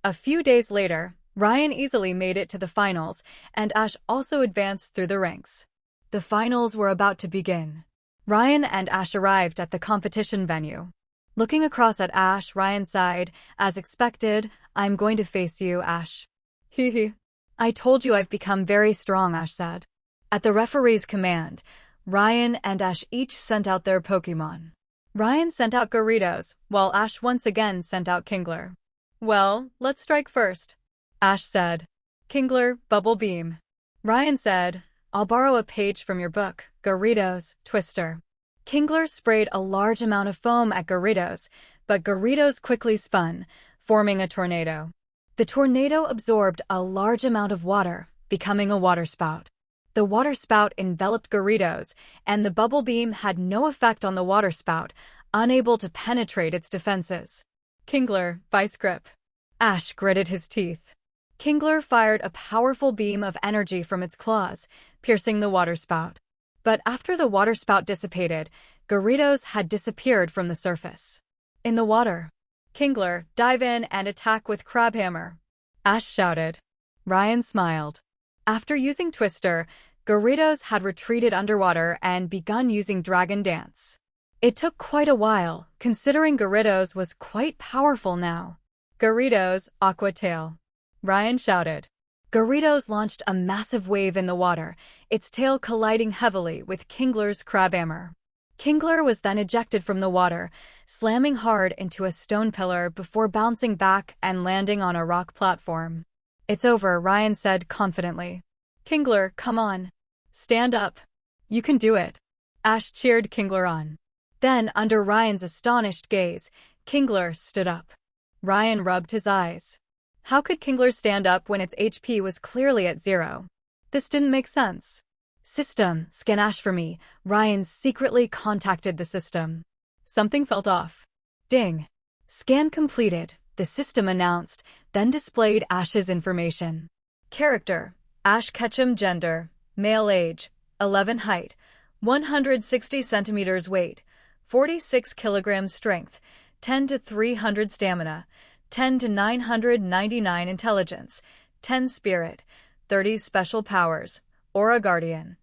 A few days later, Ryan easily made it to the finals, and Ash also advanced through the ranks. The finals were about to begin. Ryan and Ash arrived at the competition venue. Looking across at Ash, Ryan sighed. As expected, "I'm going to face you, Ash." "Hee. I told you I've become very strong," Ash said. At the referee's command, Ryan and Ash each sent out their Pokémon. Ryan sent out Gyarados, while Ash once again sent out Kingler. "Well, let's strike first," Ash said. "Kingler, Bubble Beam." Ryan said, "I'll borrow a page from your book, Gyarados, Twister." Kingler sprayed a large amount of foam at Gyarados, but Gyarados quickly spun, forming a tornado. The tornado absorbed a large amount of water, becoming a waterspout. The waterspout enveloped Gyarados, and the bubble beam had no effect on the waterspout, unable to penetrate its defenses. "Kingler, Vice Grip." Ash gritted his teeth. Kingler fired a powerful beam of energy from its claws, piercing the waterspout. But after the waterspout dissipated, Gyarados had disappeared from the surface. In the water. Kingler, dive in and attack with Crabhammer. Ash shouted. Ryan smiled. After using Twister, Gyarados had retreated underwater and begun using Dragon Dance. It took quite a while, considering Gyarados was quite powerful now. Gyarados, Aqua Tail. Ryan shouted. Gyarados launched a massive wave in the water, its tail colliding heavily with Kingler's Crabhammer. Kingler was then ejected from the water, slamming hard into a stone pillar before bouncing back and landing on a rock platform. It's over, Ryan said confidently. Kingler, come on. Stand up. You can do it. Ash cheered Kingler on. Then, under Ryan's astonished gaze, Kingler stood up. Ryan rubbed his eyes. How could Kingler stand up when its HP was clearly at 0? This didn't make sense. System, scan Ash for me. Ryan secretly contacted the system. Something felt off. Ding. Scan completed, the system announced, then displayed Ash's information. Character: Ash Ketchum. Gender: male. Age: 11. Height: 160 centimeters. Weight: 46 kilograms. Strength: 10 to 300. Stamina: 10 to 999. Intelligence: 10. Spirit: 30. Special powers: Aura Guardian.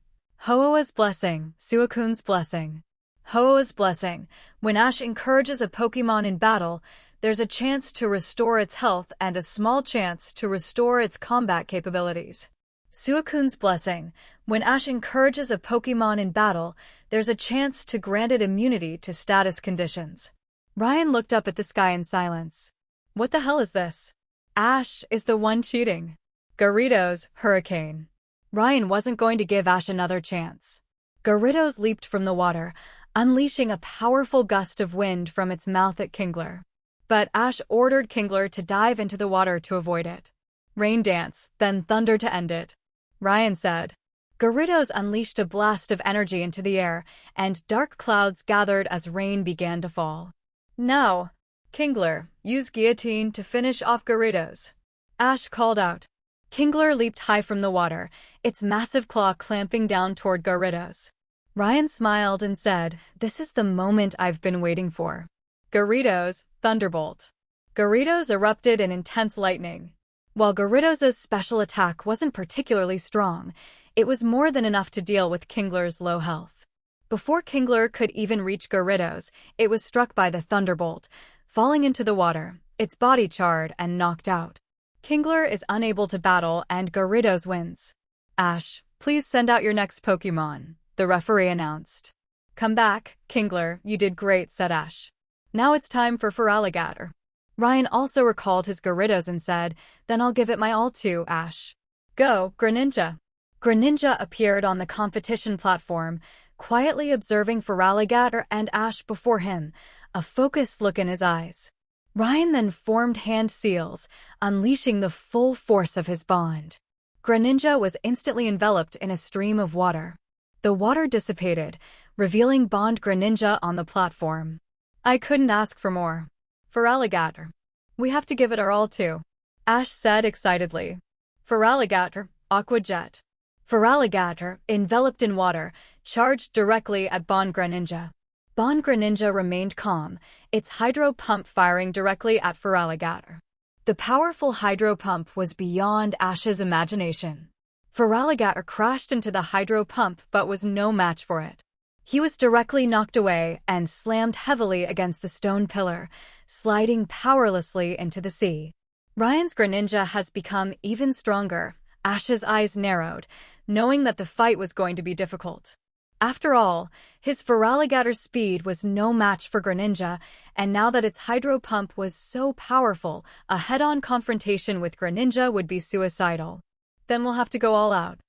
Hoa's Blessing, Suicune's Blessing. Hoa's Blessing. When Ash encourages a Pokémon in battle, there's a chance to restore its health and a small chance to restore its combat capabilities. Suicune's Blessing. When Ash encourages a Pokémon in battle, there's a chance to grant it immunity to status conditions. Ryan looked up at the sky in silence. What the hell is this? Ash is the one cheating. Gyarados, Hurricane. Ryan wasn't going to give Ash another chance. Gyarados leaped from the water, unleashing a powerful gust of wind from its mouth at Kingler. But Ash ordered Kingler to dive into the water to avoid it. Rain Dance, then Thunder to end it. Ryan said. Gyarados unleashed a blast of energy into the air, and dark clouds gathered as rain began to fall. Now, Kingler, use Guillotine to finish off Gyarados. Ash called out. Kingler leaped high from the water, its massive claw clamping down toward Gyarados. Ryan smiled and said, "This is the moment I've been waiting for." Gyarados, Thunderbolt. Gyarados erupted in intense lightning. While Gyarados' special attack wasn't particularly strong, it was more than enough to deal with Kingler's low health. Before Kingler could even reach Gyarados, it was struck by the Thunderbolt, falling into the water, its body charred and knocked out. Kingler is unable to battle and Gyarados wins. Ash, please send out your next Pokémon, the referee announced. Come back, Kingler, you did great, said Ash. Now it's time for Feraligatr. Ryan also recalled his Gyarados and said, then I'll give it my all to Ash. Go, Greninja. Greninja appeared on the competition platform, quietly observing Feraligatr and Ash before him, a focused look in his eyes. Ryan then formed hand seals, unleashing the full force of his bond. Greninja was instantly enveloped in a stream of water. The water dissipated, revealing Bond Greninja on the platform. I couldn't ask for more. Feraligatr. We have to give it our all to. Ash said excitedly. Feraligatr, Aqua Jet. Feraligatr, enveloped in water, charged directly at Bond Greninja. Bond Greninja remained calm, its hydro pump firing directly at Feraligatr. The powerful hydro pump was beyond Ash's imagination. Feraligatr crashed into the hydro pump but was no match for it. He was directly knocked away and slammed heavily against the stone pillar, sliding powerlessly into the sea. Ryan's Greninja has become even stronger. Ash's eyes narrowed, knowing that the fight was going to be difficult. After all, his Feraligatr's speed was no match for Greninja, and now that its hydro pump was so powerful, a head-on confrontation with Greninja would be suicidal. Then we'll have to go all out.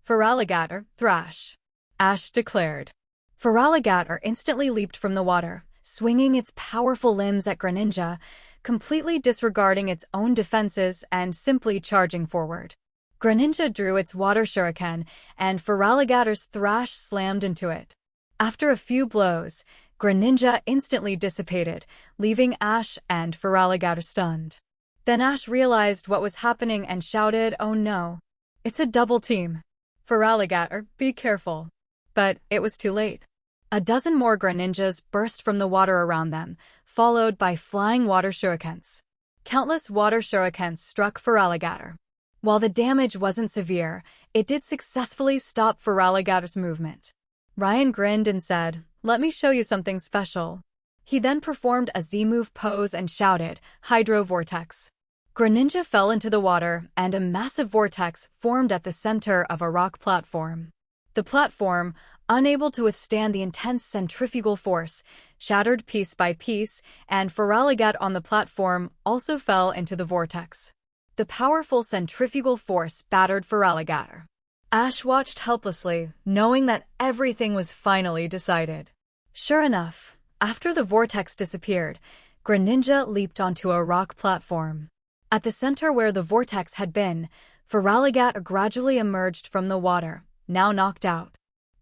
Feraligatr, thrash. Ash declared. Feraligatr instantly leaped from the water, swinging its powerful limbs at Greninja, completely disregarding its own defenses and simply charging forward. Greninja drew its water shuriken, and Feraligatr's thrash slammed into it. After a few blows, Greninja instantly dissipated, leaving Ash and Feraligatr stunned. Then Ash realized what was happening and shouted, "Oh no! It's a double team! Feraligatr, be careful!" But it was too late. A dozen more Greninjas burst from the water around them, followed by flying water shurikens. Countless water shurikens struck Feraligatr. While the damage wasn't severe, it did successfully stop Feraligatr's movement. Ryan grinned and said, "Let me show you something special." He then performed a Z-move pose and shouted, "Hydro Vortex." Greninja fell into the water, and a massive vortex formed at the center of a rock platform. The platform, unable to withstand the intense centrifugal force, shattered piece by piece, and Feraligatr on the platform also fell into the vortex. The powerful centrifugal force battered Feraligatr. Ash watched helplessly, knowing that everything was finally decided. Sure enough, after the vortex disappeared, Greninja leaped onto a rock platform. At the center where the vortex had been, Feraligatr gradually emerged from the water, now knocked out.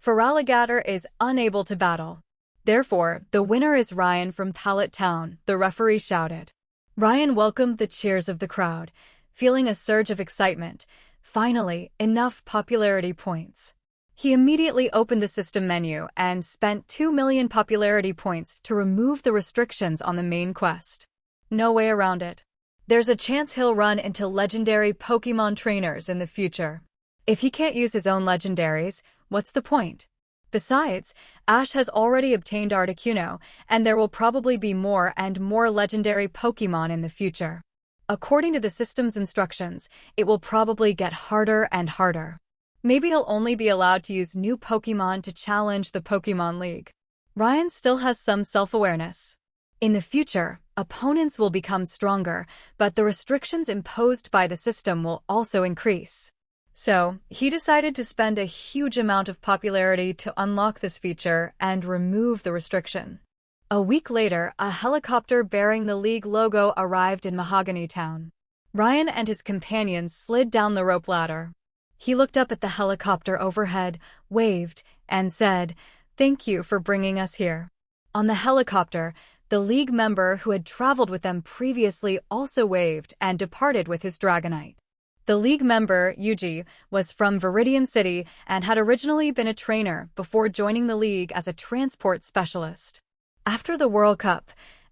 Feraligatr is unable to battle. Therefore, the winner is Ryan from Pallet Town, the referee shouted. Ryan welcomed the cheers of the crowd, feeling a surge of excitement. Finally, enough popularity points. He immediately opened the system menu and spent 2 million popularity points to remove the restrictions on the main quest. No way around it. There's a chance he'll run into legendary Pokémon trainers in the future. If he can't use his own legendaries, what's the point? Besides, Ash has already obtained Articuno, and there will probably be more and more legendary Pokémon in the future. According to the system's instructions, it will probably get harder and harder. Maybe he'll only be allowed to use new Pokémon to challenge the Pokémon League. Ryan still has some self-awareness. In the future, opponents will become stronger, but the restrictions imposed by the system will also increase. So, he decided to spend a huge amount of popularity to unlock this feature and remove the restriction. A week later, a helicopter bearing the League logo arrived in Mahogany Town. Ryan and his companions slid down the rope ladder. He looked up at the helicopter overhead, waved, and said, "Thank you for bringing us here." On the helicopter, the League member who had traveled with them previously also waved and departed with his Dragonite. The League member, Yuji, was from Viridian City and had originally been a trainer before joining the League as a transport specialist. After the World Cup,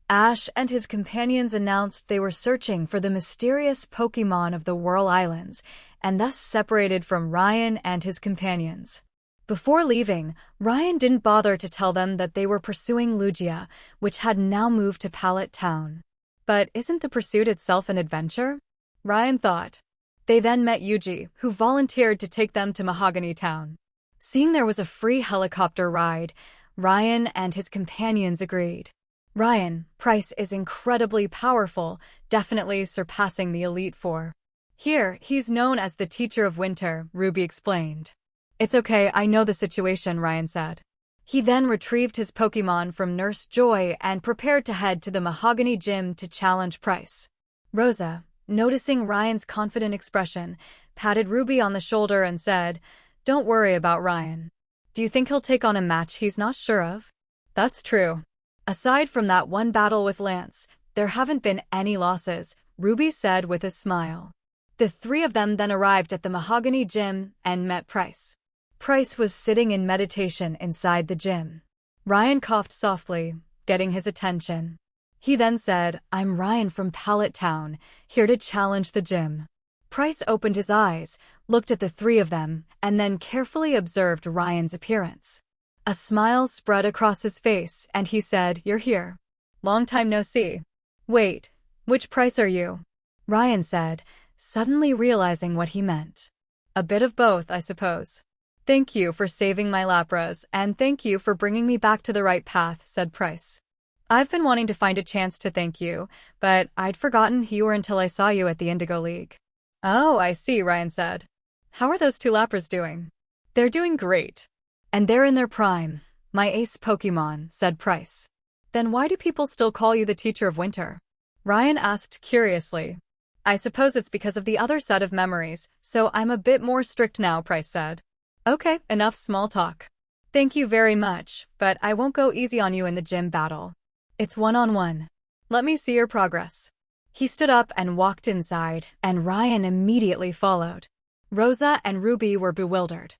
Ash and his companions announced they were searching for the mysterious Pokémon of the Whirl Islands, and thus separated from Ryan and his companions. Before leaving, Ryan didn't bother to tell them that they were pursuing Lugia, which had now moved to Pallet Town. But isn't the pursuit itself an adventure? Ryan thought. They then met Yuji, who volunteered to take them to Mahogany Town. Seeing there was a free helicopter ride, Ryan and his companions agreed. Ryan, Price is incredibly powerful, definitely surpassing the Elite Four. Here, he's known as the Teacher of Winter, Ruby explained. It's okay, I know the situation, Ryan said. He then retrieved his Pokémon from Nurse Joy and prepared to head to the Mahogany Gym to challenge Price. Rosa, noticing Ryan's confident expression, patted Ruby on the shoulder and said, "Don't worry about Ryan. Do you think he'll take on a match he's not sure of?" That's true. Aside from that one battle with Lance, there haven't been any losses, Ruby said with a smile. The three of them then arrived at the Mahogany Gym and met Price. Price was sitting in meditation inside the gym. Ryan coughed softly, getting his attention. He then said, "I'm Ryan from Pallet Town, here to challenge the gym." Price opened his eyes, looked at the three of them, and then carefully observed Ryan's appearance. A smile spread across his face, and he said, "You're here. Long time no see." "Wait, which Price are you?" Ryan said, suddenly realizing what he meant. "A bit of both, I suppose." "Thank you for saving my Lapras, and thank you for bringing me back to the right path," said Price. "I've been wanting to find a chance to thank you, but I'd forgotten who you were until I saw you at the Indigo League." "Oh, I see," Ryan said. "How are those two Lapras doing?" "They're doing great. And they're in their prime. My ace Pokémon," said Price. "Then why do people still call you the Teacher of Winter?" Ryan asked curiously. "I suppose it's because of the other set of memories, so I'm a bit more strict now," Price said. "Okay, enough small talk. Thank you very much, but I won't go easy on you in the gym battle. It's one-on-one. Let me see your progress." He stood up and walked inside, and Ryan immediately followed. Rosa and Ruby were bewildered.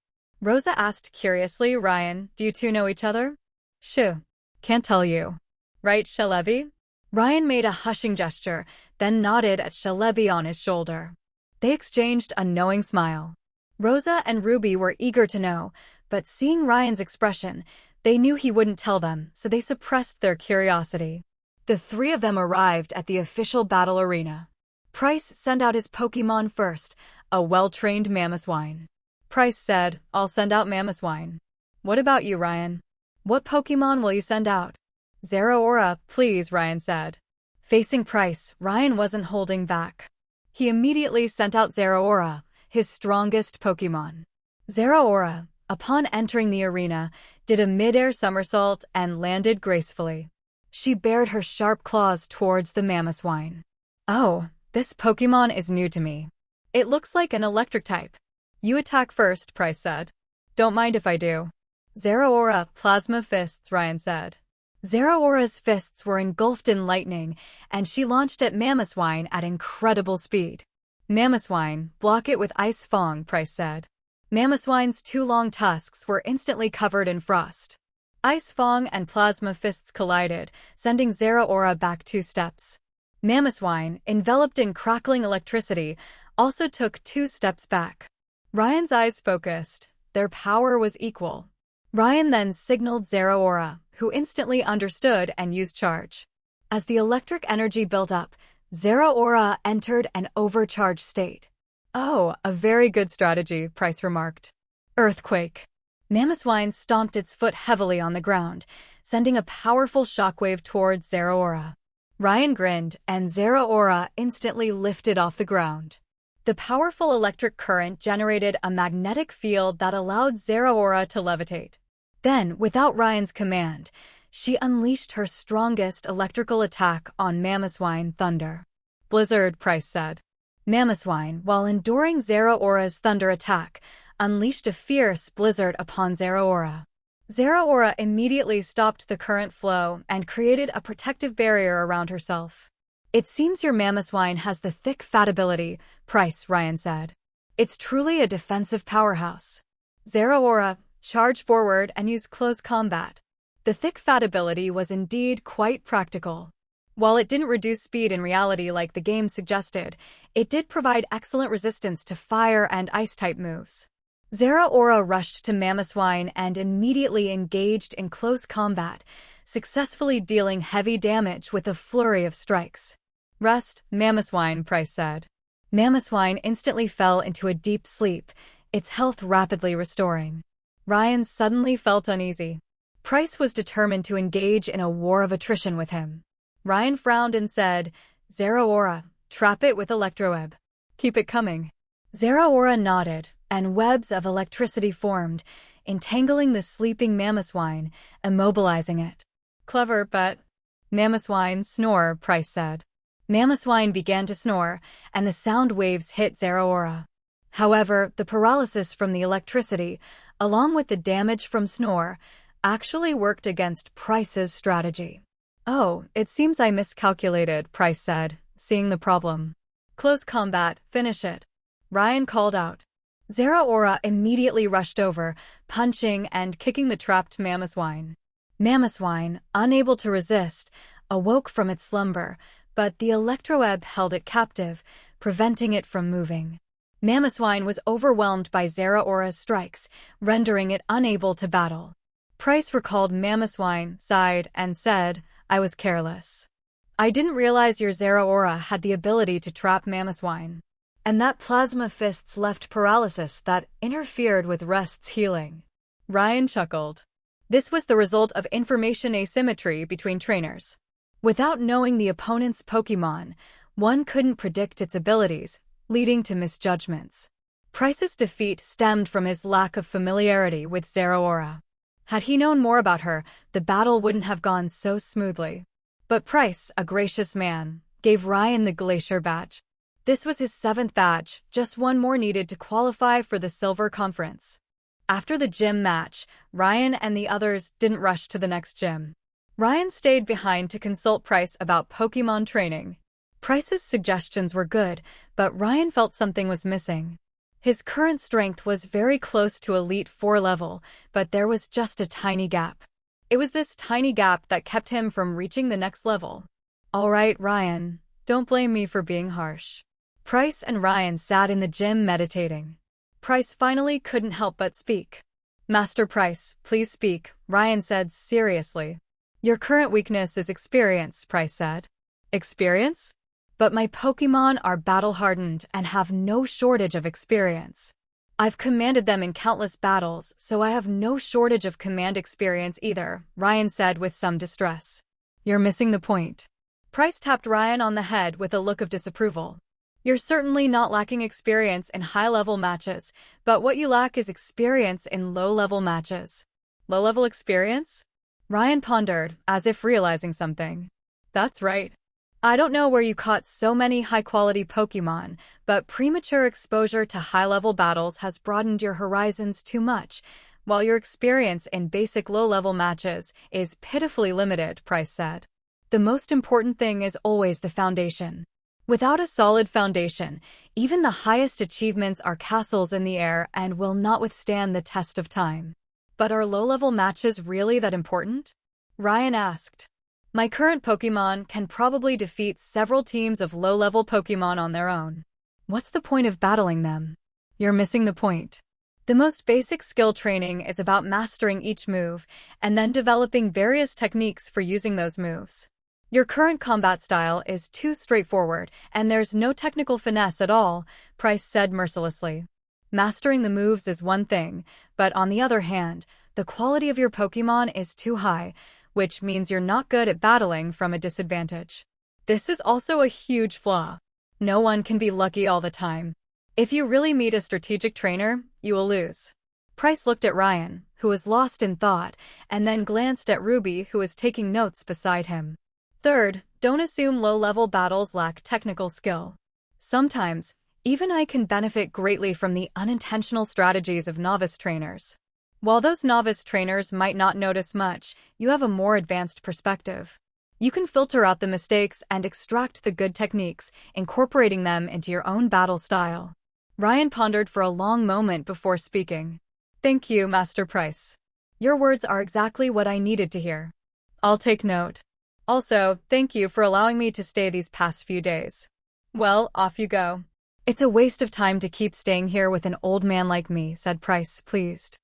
Rosa asked curiously. Ryan, do you two know each other? Shoo. Can't tell you. Right, Shalevi? Ryan made a hushing gesture, then nodded at Shalevi on his shoulder. They exchanged a knowing smile. Rosa and Ruby were eager to know, but seeing Ryan's expression, they knew he wouldn't tell them, so they suppressed their curiosity. The three of them arrived at the official battle arena. Price sent out his Pokémon first, a well-trained Mamoswine. Price said, I'll send out Mamoswine. What about you, Ryan? What Pokémon will you send out? Zeraora, please, Ryan said. Facing Price, Ryan wasn't holding back. He immediately sent out Zeraora, his strongest Pokémon. Zeraora, upon entering the arena, did a mid-air somersault and landed gracefully. She bared her sharp claws towards the Mamoswine. Oh, this Pokémon is new to me. It looks like an electric type. You attack first, Price said. Don't mind if I do. Zeraora, plasma fists, Ryan said. Zeraora's fists were engulfed in lightning, and she launched at Mamoswine at incredible speed. Mamoswine, block it with Ice Fang, Price said. Mamoswine's two long tusks were instantly covered in frost. Ice Fang and Plasma Fists collided, sending Zeraora back 2 steps. Mamoswine, enveloped in crackling electricity, also took 2 steps back. Ryan's eyes focused. Their power was equal. Ryan then signaled Zeraora, who instantly understood and used charge. As the electric energy built up, Zeraora entered an overcharged state. Oh, a very good strategy, Price remarked. Earthquake. Mamoswine stomped its foot heavily on the ground, sending a powerful shockwave towards Zeraora. Ryan grinned, and Zeraora instantly lifted off the ground. The powerful electric current generated a magnetic field that allowed Zeraora to levitate. Then, without Ryan's command, she unleashed her strongest electrical attack on Mamoswine, Thunder. Blizzard, Price said. Mamoswine, while enduring Zeraora's thunder attack, unleashed a fierce blizzard upon Zeraora. Zeraora immediately stopped the current flow and created a protective barrier around herself. It seems your Mamoswine has the thick fat ability, Price, Ryan said. It's truly a defensive powerhouse. Zeraora, charge forward and use close combat. The thick fat ability was indeed quite practical. While it didn't reduce speed in reality like the game suggested, it did provide excellent resistance to fire and ice-type moves. Zeraora rushed to Mamoswine and immediately engaged in close combat, successfully dealing heavy damage with a flurry of strikes. Rest, Mamoswine, Price said. Mamoswine instantly fell into a deep sleep, its health rapidly restoring. Ryan suddenly felt uneasy. Price was determined to engage in a war of attrition with him. Ryan frowned and said, Zeraora, trap it with Electroweb. Keep it coming. Zeraora nodded, and webs of electricity formed, entangling the sleeping Mamoswine, immobilizing it. Clever, but... Mamoswine, snore, Price said. Mamoswine began to snore, and the sound waves hit Zeraora. However, the paralysis from the electricity, along with the damage from snore, actually worked against Price's strategy. Oh, it seems I miscalculated, Price said, seeing the problem. Close combat, finish it. Ryan called out. Zeraora immediately rushed over, punching and kicking the trapped Mamoswine. Mamoswine, unable to resist, awoke from its slumber, but the Electroweb held it captive, preventing it from moving. Mamoswine was overwhelmed by Zeraora's strikes, rendering it unable to battle. Price recalled Mamoswine, sighed, and said, I was careless. I didn't realize your Zeraora had the ability to trap Mamoswine. And that Plasma Fists left paralysis that interfered with Rest's healing. Ryan chuckled. This was the result of information asymmetry between trainers. Without knowing the opponent's Pokémon, one couldn't predict its abilities, leading to misjudgments. Price's defeat stemmed from his lack of familiarity with Zeraora. Had he known more about her, the battle wouldn't have gone so smoothly. But Price, a gracious man, gave Ryan the Glacier Badge. This was his 7th badge, just one more needed to qualify for the Silver Conference. After the gym match, Ryan and the others didn't rush to the next gym. Ryan stayed behind to consult Price about Pokémon training. Price's suggestions were good, but Ryan felt something was missing. His current strength was very close to Elite 4 level, but there was just a tiny gap. It was this tiny gap that kept him from reaching the next level. All right, Ryan, don't blame me for being harsh. Price and Ryan sat in the gym meditating. Price finally couldn't help but speak. Master Price, please speak, Ryan said seriously. Your current weakness is experience, Price said. Experience? But my Pokémon are battle-hardened and have no shortage of experience. I've commanded them in countless battles, so I have no shortage of command experience either, Ryan said with some distress. You're missing the point. Price tapped Ryan on the head with a look of disapproval. You're certainly not lacking experience in high-level matches, but what you lack is experience in low-level matches. Low-level experience? Ryan pondered, as if realizing something. That's right. I don't know where you caught so many high-quality Pokémon, but premature exposure to high-level battles has broadened your horizons too much, while your experience in basic low-level matches is pitifully limited, Price said. The most important thing is always the foundation. Without a solid foundation, even the highest achievements are castles in the air and will not withstand the test of time. But are low-level matches really that important? Ryan asked. My current Pokémon can probably defeat several teams of low-level Pokémon on their own. What's the point of battling them? You're missing the point. The most basic skill training is about mastering each move and then developing various techniques for using those moves. Your current combat style is too straightforward and there's no technical finesse at all, Price said mercilessly. Mastering the moves is one thing, but on the other hand, the quality of your Pokémon is too high, which means you're not good at battling from a disadvantage. This is also a huge flaw. No one can be lucky all the time. If you really meet a strategic trainer, you will lose. Price looked at Ryan, who was lost in thought, and then glanced at Ruby, who was taking notes beside him. Third, don't assume low-level battles lack technical skill. Sometimes, even I can benefit greatly from the unintentional strategies of novice trainers. While those novice trainers might not notice much, you have a more advanced perspective. You can filter out the mistakes and extract the good techniques, incorporating them into your own battle style. Ryan pondered for a long moment before speaking. Thank you, Master Price. Your words are exactly what I needed to hear. I'll take note. Also, thank you for allowing me to stay these past few days. Well, off you go. It's a waste of time to keep staying here with an old man like me, said Price, pleased.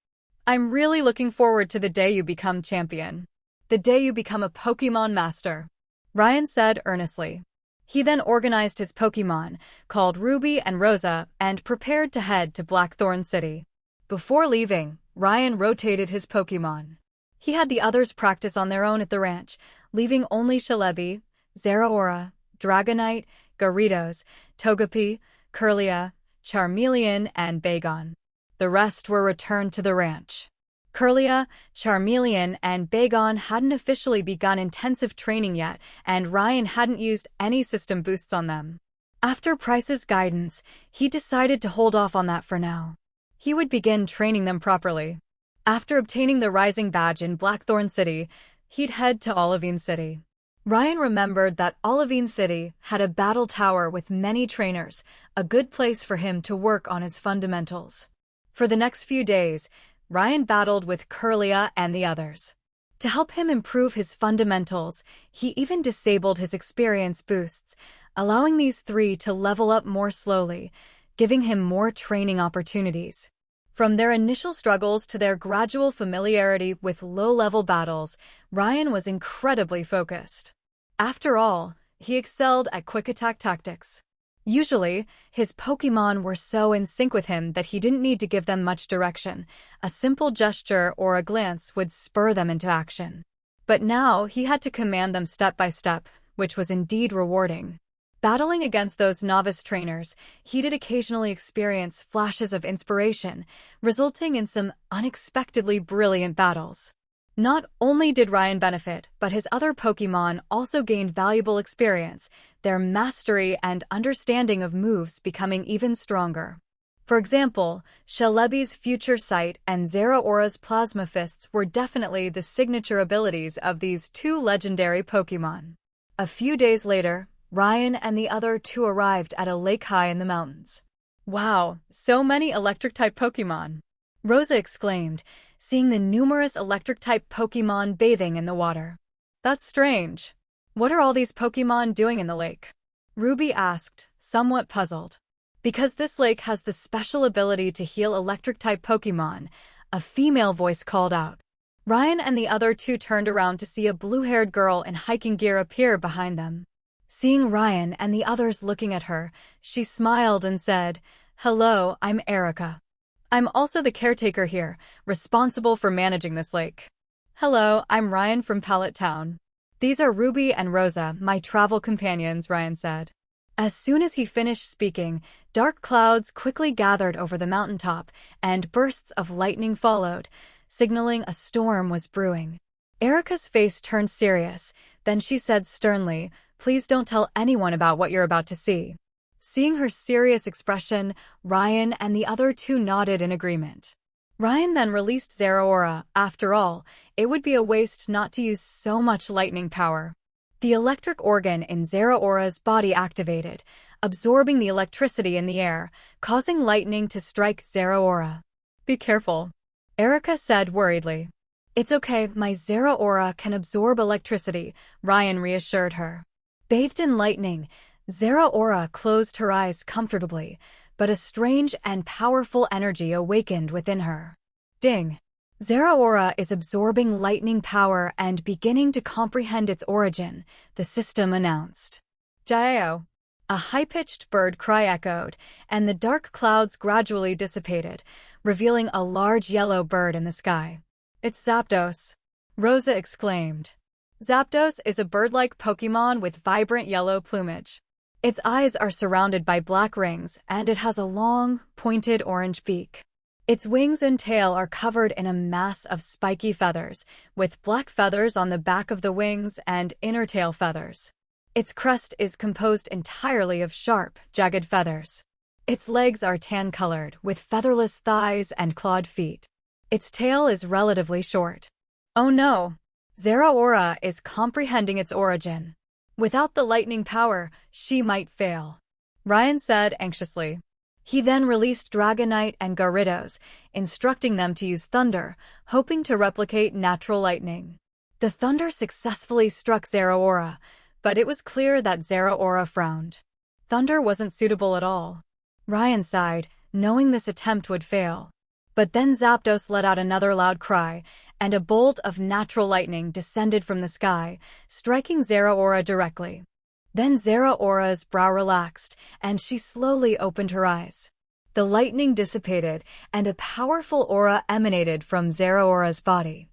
I'm really looking forward to the day you become champion. The day you become a Pokémon Master, Ryan said earnestly. He then organized his Pokémon, called Ruby and Rosa, and prepared to head to Blackthorn City. Before leaving, Ryan rotated his Pokémon. He had the others practice on their own at the ranch, leaving only Celebi, Zeraora, Dragonite, Gyarados, Togepi, Kirlia, Charmeleon, and Bagon. The rest were returned to the ranch. Kirlia, Charmeleon, and Bagon hadn't officially begun intensive training yet, and Ryan hadn't used any system boosts on them. After Price's guidance, he decided to hold off on that for now. He would begin training them properly. After obtaining the Rising Badge in Blackthorn City, he'd head to Olivine City. Ryan remembered that Olivine City had a battle tower with many trainers, a good place for him to work on his fundamentals. For the next few days, Ryan battled with Kirlia and the others. To help him improve his fundamentals, he even disabled his experience boosts, allowing these three to level up more slowly, giving him more training opportunities. From their initial struggles to their gradual familiarity with low-level battles, Ryan was incredibly focused. After all, he excelled at quick attack tactics. Usually, his Pokémon were so in sync with him that he didn't need to give them much direction. A simple gesture or a glance would spur them into action. But now he had to command them step by step, which was indeed rewarding. Battling against those novice trainers, he did occasionally experience flashes of inspiration, resulting in some unexpectedly brilliant battles. Not only did Ryan benefit, but his other Pokémon also gained valuable experience, their mastery and understanding of moves becoming even stronger. For example, Celebi's Future Sight and Zeraora's Plasma Fists were definitely the signature abilities of these two legendary Pokémon. A few days later, Ryan and the other two arrived at a lake high in the mountains. Wow, so many electric-type Pokémon! Rosa exclaimed, seeing the numerous electric-type Pokémon bathing in the water. That's strange. What are all these Pokémon doing in the lake? Ruby asked, somewhat puzzled. Because this lake has the special ability to heal electric-type Pokémon, a female voice called out. Ryan and the other two turned around to see a blue-haired girl in hiking gear appear behind them. Seeing Ryan and the others looking at her, she smiled and said, "Hello, I'm Erica. I'm also the caretaker here, responsible for managing this lake." "Hello, I'm Ryan from Pallet Town. These are Ruby and Rosa, my travel companions," Ryan said. As soon as he finished speaking, dark clouds quickly gathered over the mountaintop, and bursts of lightning followed, signaling a storm was brewing. Erica's face turned serious, then she said sternly, "Please don't tell anyone about what you're about to see." Seeing her serious expression, Ryan and the other two nodded in agreement. Ryan then released Zeraora. After all, it would be a waste not to use so much lightning power. The electric organ in Zeraora's body activated, absorbing the electricity in the air, causing lightning to strike Zeraora. "Be careful," Erica said worriedly. "It's okay, my Zeraora can absorb electricity," Ryan reassured her. Bathed in lightning, Zeraora closed her eyes comfortably, but a strange and powerful energy awakened within her. Ding! Zeraora is absorbing lightning power and beginning to comprehend its origin, the system announced. Jaeo! A high-pitched bird cry echoed, and the dark clouds gradually dissipated, revealing a large yellow bird in the sky. "It's Zapdos!" Rosa exclaimed. Zapdos is a bird-like Pokémon with vibrant yellow plumage. Its eyes are surrounded by black rings, and it has a long, pointed orange beak. Its wings and tail are covered in a mass of spiky feathers, with black feathers on the back of the wings and inner tail feathers. Its crest is composed entirely of sharp, jagged feathers. Its legs are tan-colored, with featherless thighs and clawed feet. Its tail is relatively short. Oh no! Zeraora is comprehending its origin. Without the lightning power, she might fail, Ryan said anxiously. He then released Dragonite and Gyarados, instructing them to use thunder, hoping to replicate natural lightning. The thunder successfully struck Zeraora, but it was clear that Zeraora frowned. Thunder wasn't suitable at all. Ryan sighed, knowing this attempt would fail. But then Zapdos let out another loud cry, and a bolt of natural lightning descended from the sky, striking Zeraora directly. Then Zeraora's brow relaxed, and she slowly opened her eyes. The lightning dissipated, and a powerful aura emanated from Zeraora's body.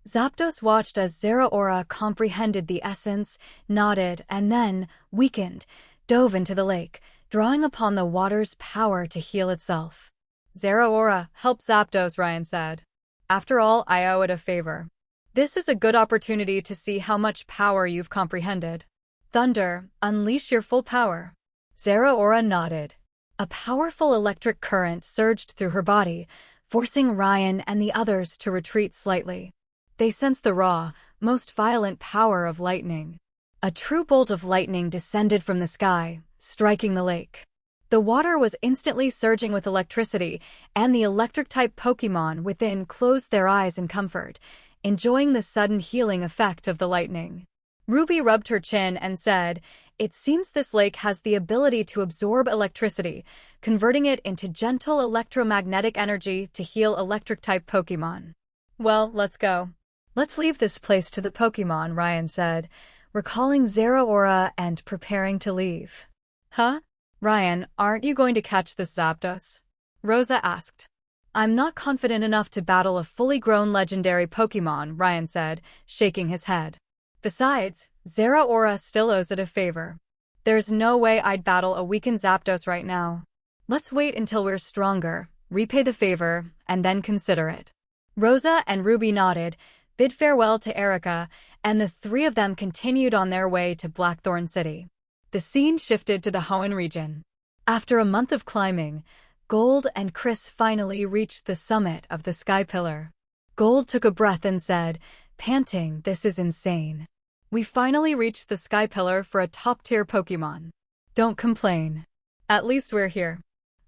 Zapdos watched as Zeraora comprehended the essence, nodded, and then, weakened, dove into the lake, drawing upon the water's power to heal itself. "Zeraora, help Zapdos," Ryan said. "After all, I owe it a favor. This is a good opportunity to see how much power you've comprehended. Thunder, unleash your full power." Zeraora nodded. A powerful electric current surged through her body, forcing Ryan and the others to retreat slightly. They sensed the raw, most violent power of lightning. A true bolt of lightning descended from the sky, striking the lake. The water was instantly surging with electricity, and the electric-type Pokémon within closed their eyes in comfort, enjoying the sudden healing effect of the lightning. Ruby rubbed her chin and said, "It seems this lake has the ability to absorb electricity, converting it into gentle electromagnetic energy to heal electric-type Pokémon." "Well, let's go. Let's leave this place to the Pokémon," Ryan said, recalling Zeraora and preparing to leave. "Huh? Ryan, aren't you going to catch this Zapdos?" Rosa asked. "I'm not confident enough to battle a fully grown legendary Pokémon," Ryan said, shaking his head. "Besides, Zeraora still owes it a favor. There's no way I'd battle a weakened Zapdos right now. Let's wait until we're stronger, repay the favor, and then consider it." Rosa and Ruby nodded, bid farewell to Erica, and the three of them continued on their way to Blackthorn City. The scene shifted to the Hoenn region. After a month of climbing, Gold and Chris finally reached the summit of the Sky Pillar. Gold took a breath and said, panting, "This is insane. We finally reached the Sky Pillar for a top-tier Pokémon. Don't complain. At least we're here."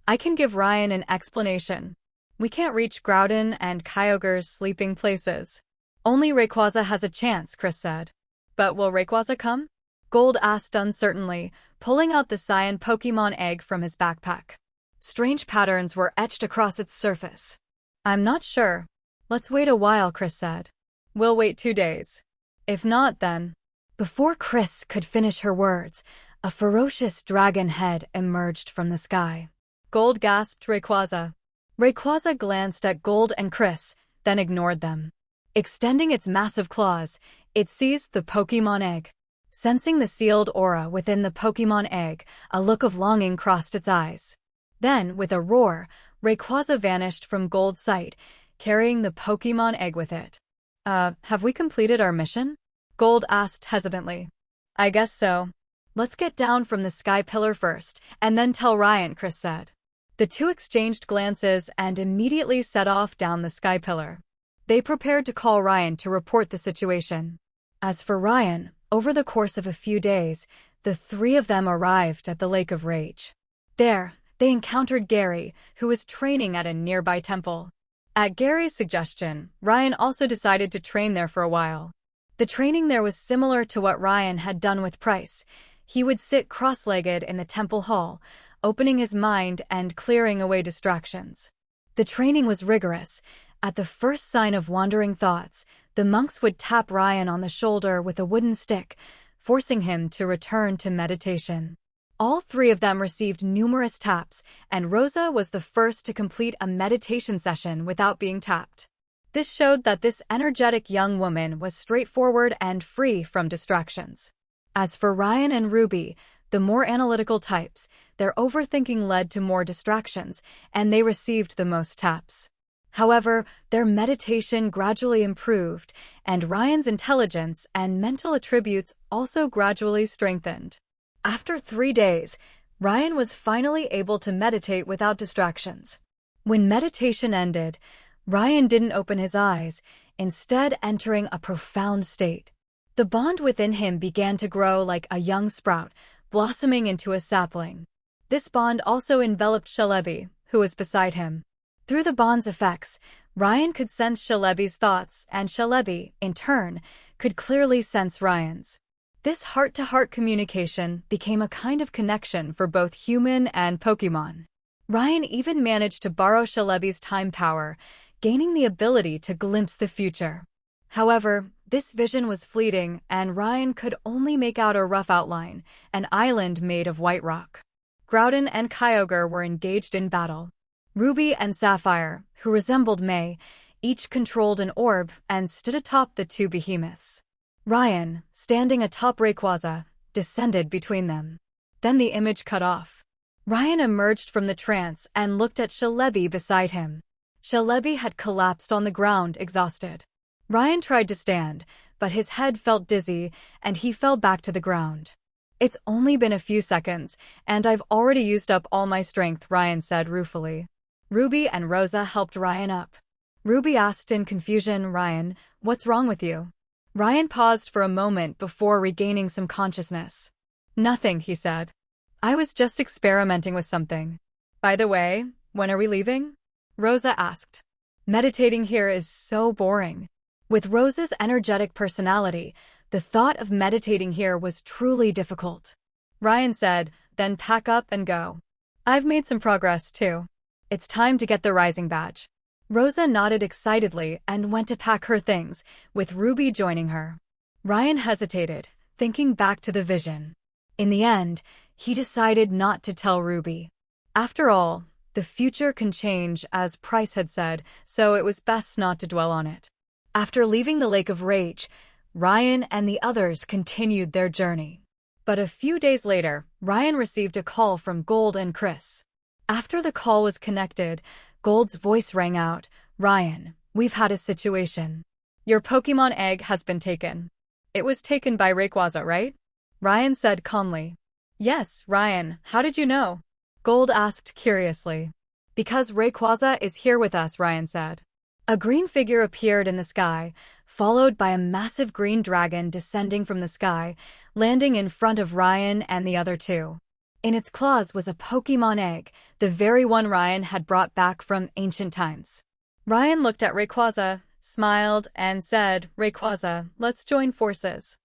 I can give Ryan an explanation. We can't reach Groudon and Kyogre's sleeping places. Only Rayquaza has a chance, Chris said. But will Rayquaza come? Gold asked uncertainly, pulling out the cyan Pokémon egg from his backpack. Strange patterns were etched across its surface. I'm not sure. Let's wait a while, Chris said. We'll wait 2 days. If not, then... Before Chris could finish her words, a ferocious dragon head emerged from the sky. Gold gasped Rayquaza. Rayquaza glanced at Gold and Chris, then ignored them. Extending its massive claws, it seized the Pokémon egg. Sensing the sealed aura within the Pokémon egg, a look of longing crossed its eyes. Then, with a roar, Rayquaza vanished from Gold's sight, carrying the Pokémon egg with it. Have we completed our mission? Gold asked hesitantly. I guess so. Let's get down from the sky pillar first, and then tell Ryan, Chris said. The two exchanged glances and immediately set off down the sky pillar. They prepared to call Ryan to report the situation. As for Ryan, over the course of a few days, the three of them arrived at the Lake of Rage. There, they encountered Gary, who was training at a nearby temple. At Gary's suggestion, Ryan also decided to train there for a while. The training there was similar to what Ryan had done with Price. He would sit cross-legged in the temple hall, opening his mind and clearing away distractions. The training was rigorous. At the first sign of wandering thoughts, the monks would tap Ryan on the shoulder with a wooden stick, forcing him to return to meditation. All three of them received numerous taps, and Rosa was the first to complete a meditation session without being tapped. This showed that this energetic young woman was straightforward and free from distractions. As for Ryan and Ruby, the more analytical types, their overthinking led to more distractions, and they received the most taps. However, their meditation gradually improved, and Ryan's intelligence and mental attributes also gradually strengthened. After 3 days, Ryan was finally able to meditate without distractions. When meditation ended, Ryan didn't open his eyes, instead entering a profound state. The bond within him began to grow like a young sprout, blossoming into a sapling. This bond also enveloped Celebi, who was beside him. Through the bond's effects, Ryan could sense Celebi's thoughts, and Celebi, in turn, could clearly sense Ryan's. This heart-to-heart communication became a kind of connection for both human and Pokémon. Ryan even managed to borrow Celebi's time power, gaining the ability to glimpse the future. However, this vision was fleeting, and Ryan could only make out a rough outline, an island made of white rock. Groudon and Kyogre were engaged in battle. Ruby and Sapphire, who resembled May, each controlled an orb and stood atop the two behemoths. Ryan, standing atop Rayquaza, descended between them. Then the image cut off. Ryan emerged from the trance and looked at Celebi beside him. Celebi had collapsed on the ground, exhausted. Ryan tried to stand, but his head felt dizzy, and he fell back to the ground. It's only been a few seconds, and I've already used up all my strength, Ryan said ruefully. Ruby and Rosa helped Ryan up. Ruby asked in confusion, Ryan, what's wrong with you? Ryan paused for a moment before regaining some consciousness. Nothing, he said. I was just experimenting with something. By the way, when are we leaving? Rosa asked. Meditating here is so boring. With Rosa's energetic personality, the thought of meditating here was truly difficult. Ryan said, then pack up and go. I've made some progress too. It's time to get the Rising Badge. Rosa nodded excitedly and went to pack her things, with Ruby joining her. Ryan hesitated, thinking back to the vision. In the end, he decided not to tell Ruby. After all, the future can change, as Price had said, so it was best not to dwell on it. After leaving the Lake of Rage, Ryan and the others continued their journey. But a few days later, Ryan received a call from Gold and Chris. After the call was connected, Gold's voice rang out, Ryan, we've had a situation. Your Pokémon egg has been taken. It was taken by Rayquaza, right? Ryan said calmly. Yes, Ryan, how did you know? Gold asked curiously. Because Rayquaza is here with us, Ryan said. A green figure appeared in the sky, followed by a massive green dragon descending from the sky, landing in front of Ryan and the other two. In its claws was a Pokémon egg, the very one Ryan had brought back from ancient times. Ryan looked at Rayquaza, smiled, and said, "Rayquaza, let's join forces."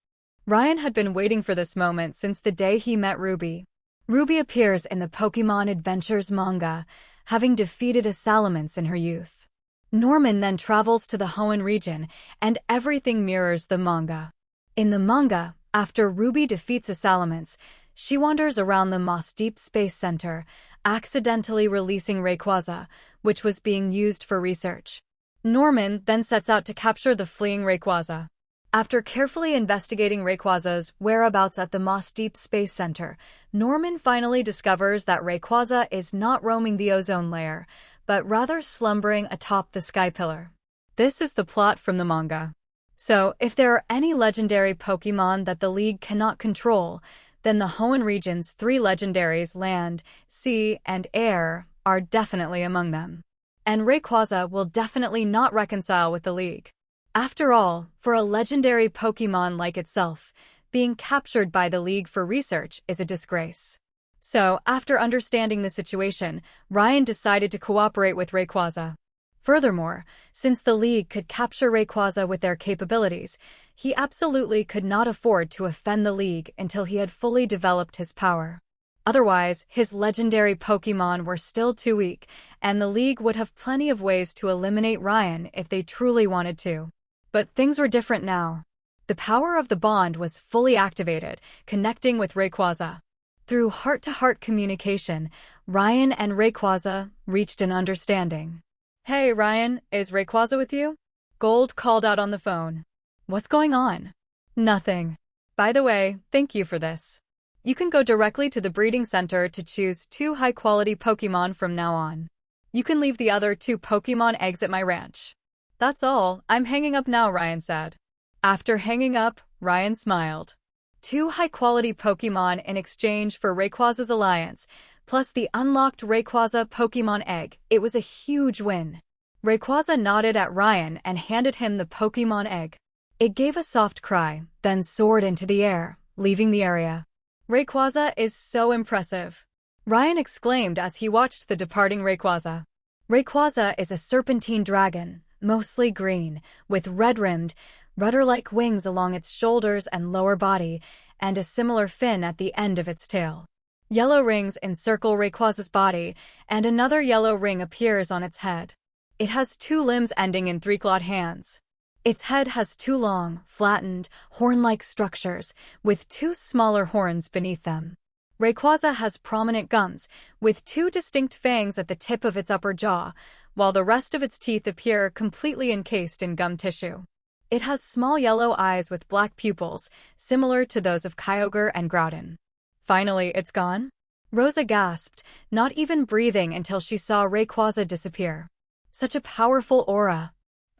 Ryan had been waiting for this moment since the day he met Ruby. Ruby appears in the Pokémon Adventures manga, having defeated a Salamence in her youth. Norman then travels to the Hoenn region, and everything mirrors the manga. In the manga, after Ruby defeats a Salamence, she wanders around the Moss Deep Space Center, accidentally releasing Rayquaza, which was being used for research. Norman then sets out to capture the fleeing Rayquaza. After carefully investigating Rayquaza's whereabouts at the Moss Deep Space Center, Norman finally discovers that Rayquaza is not roaming the ozone layer, but rather slumbering atop the sky pillar. This is the plot from the manga. So, if there are any legendary Pokémon that the League cannot control, then the Hoenn region's 3 legendaries, land, sea, and air, are definitely among them. And Rayquaza will definitely not reconcile with the League. After all, for a legendary Pokémon like itself, being captured by the League for research is a disgrace. So, after understanding the situation, Ryan decided to cooperate with Rayquaza. Furthermore, since the League could capture Rayquaza with their capabilities, he absolutely could not afford to offend the League until he had fully developed his power. Otherwise, his legendary Pokémon were still too weak, and the League would have plenty of ways to eliminate Ryan if they truly wanted to. But things were different now. The power of the bond was fully activated, connecting with Rayquaza. Through heart-to-heart communication, Ryan and Rayquaza reached an understanding. "Hey, Ryan, is Rayquaza with you?" Gold called out on the phone. "What's going on?" "Nothing. By the way, thank you for this. You can go directly to the breeding center to choose 2 high-quality Pokémon from now on. You can leave the other 2 Pokémon eggs at my ranch." "That's all, I'm hanging up now," Ryan said. After hanging up, Ryan smiled. 2 high-quality Pokémon in exchange for Rayquaza's alliance, plus the unlocked Rayquaza Pokémon egg. It was a huge win. Rayquaza nodded at Ryan and handed him the Pokémon egg. It gave a soft cry, then soared into the air, leaving the area. "Rayquaza is so impressive," Ryan exclaimed as he watched the departing Rayquaza. Rayquaza is a serpentine dragon, mostly green, with red-rimmed, rudder-like wings along its shoulders and lower body, and a similar fin at the end of its tail. Yellow rings encircle Rayquaza's body, and another yellow ring appears on its head. It has 2 limbs ending in 3-clawed hands. Its head has 2 long, flattened, horn-like structures, with 2 smaller horns beneath them. Rayquaza has prominent gums, with 2 distinct fangs at the tip of its upper jaw, while the rest of its teeth appear completely encased in gum tissue. It has small yellow eyes with black pupils, similar to those of Kyogre and Groudon. "Finally, it's gone?" Rosa gasped, not even breathing until she saw Rayquaza disappear. Such a powerful aura.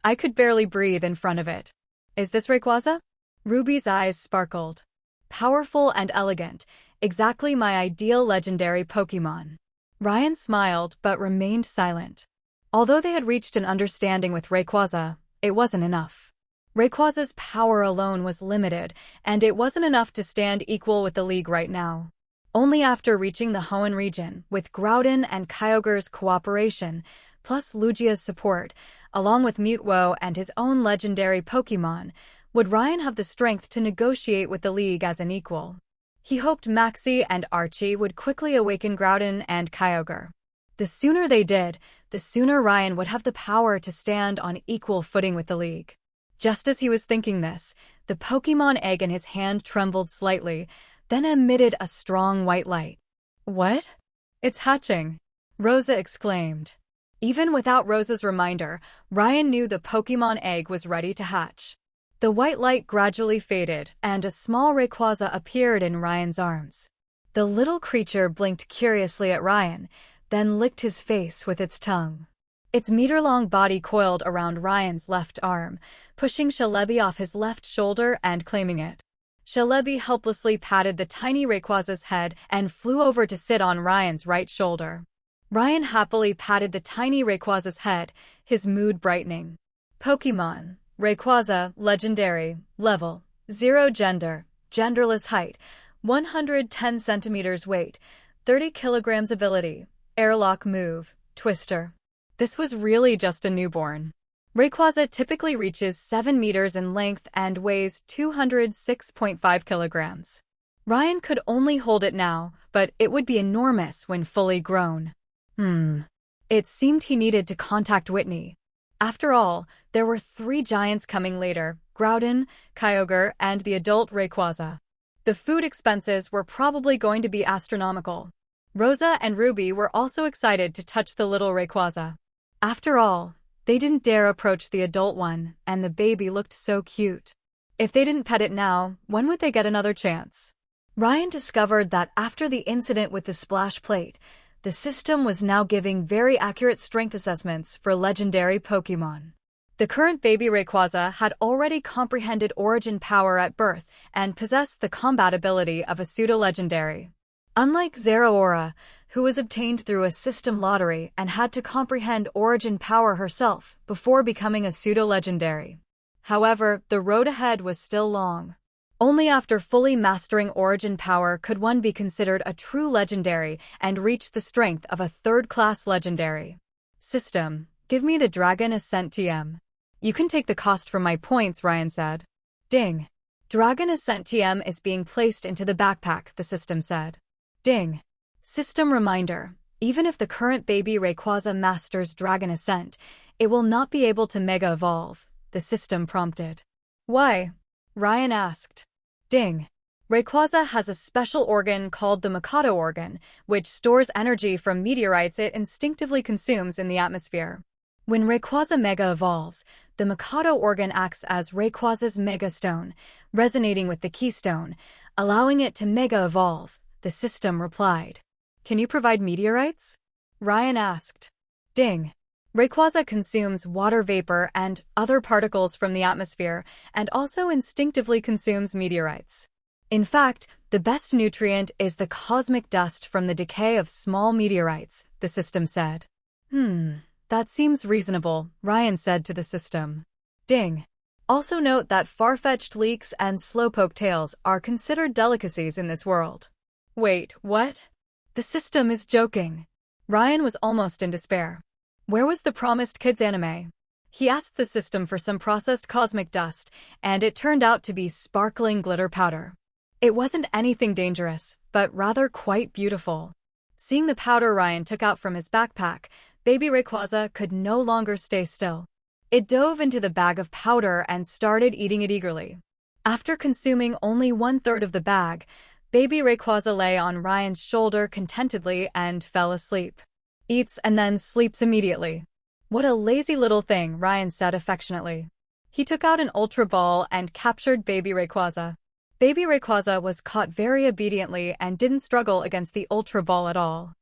I could barely breathe in front of it. "Is this Rayquaza?" Ruby's eyes sparkled. "Powerful and elegant, exactly my ideal legendary Pokémon." Ryan smiled but remained silent. Although they had reached an understanding with Rayquaza, it wasn't enough. Rayquaza's power alone was limited, and it wasn't enough to stand equal with the League right now. Only after reaching the Hoenn region, with Groudon and Kyogre's cooperation, plus Lugia's support, along with Mutwo and his own legendary Pokémon, would Ryan have the strength to negotiate with the League as an equal. He hoped Maxie and Archie would quickly awaken Groudon and Kyogre. The sooner they did, the sooner Ryan would have the power to stand on equal footing with the League. Just as he was thinking this, the Pokémon egg in his hand trembled slightly, then emitted a strong white light. "What?" "It's hatching," Rosa exclaimed. Even without Rosa's reminder, Ryan knew the Pokémon egg was ready to hatch. The white light gradually faded, and a small Rayquaza appeared in Ryan's arms. The little creature blinked curiously at Ryan, then licked his face with its tongue. Its meter-long body coiled around Ryan's left arm, pushing Celebi off his left shoulder and claiming it. Celebi helplessly patted the tiny Rayquaza's head and flew over to sit on Ryan's right shoulder. Ryan happily patted the tiny Rayquaza's head, his mood brightening. Pokémon Rayquaza, Legendary, Level 0 Gender, Genderless Height, 110 centimeters Weight, 30 kilograms ability, airlock move, twister. This was really just a newborn. Rayquaza typically reaches 7 meters in length and weighs 206.5 kilograms. Ryan could only hold it now, but it would be enormous when fully grown. It seemed he needed to contact Whitney. After all, there were 3 giants coming later: Groudon, Kyogre, and the adult Rayquaza. The food expenses were probably going to be astronomical. Rosa and Ruby were also excited to touch the little Rayquaza. After all, they didn't dare approach the adult one, and the baby looked so cute. If they didn't pet it now, when would they get another chance? Ryan discovered that after the incident with the splash plate, the system was now giving very accurate strength assessments for legendary Pokémon. The current baby Rayquaza had already comprehended origin power at birth and possessed the combat ability of a pseudo-legendary. Unlike Zeraora, who was obtained through a system lottery and had to comprehend origin power herself before becoming a pseudo-legendary. However, the road ahead was still long. Only after fully mastering origin power could one be considered a true legendary and reach the strength of a third-class legendary. System, give me the Dragon Ascent TM. You can take the cost from my points, Ryan said. Ding. Dragon Ascent TM is being placed into the backpack, the system said. Ding. System reminder, even if the current baby Rayquaza masters Dragon Ascent, it will not be able to Mega Evolve, the system prompted. Why? Ryan asked. Ding. Rayquaza has a special organ called the Mikado organ, which stores energy from meteorites it instinctively consumes in the atmosphere. When Rayquaza Mega Evolves, the Mikado organ acts as Rayquaza's Mega Stone, resonating with the Keystone, allowing it to Mega Evolve, the system replied. Can you provide meteorites? Ryan asked. Ding. Rayquaza consumes water vapor and other particles from the atmosphere and also instinctively consumes meteorites. In fact, the best nutrient is the cosmic dust from the decay of small meteorites, the system said. That seems reasonable, Ryan said to the system. Ding. Also note that far-fetched leeks and slowpoke tails are considered delicacies in this world. Wait, what? The system is joking. Ryan was almost in despair. Where was the promised kids anime? He asked the system for some processed cosmic dust, and it turned out to be sparkling glitter powder. It wasn't anything dangerous, but rather quite beautiful. Seeing the powder Ryan took out from his backpack, baby Rayquaza could no longer stay still. It dove into the bag of powder and started eating it eagerly. After consuming only 1/3 of the bag, baby Rayquaza lay on Ryan's shoulder contentedly and fell asleep. Eats and then sleeps immediately. What a lazy little thing, Ryan said affectionately. He took out an Ultra Ball and captured baby Rayquaza. Baby Rayquaza was caught very obediently and didn't struggle against the Ultra Ball at all.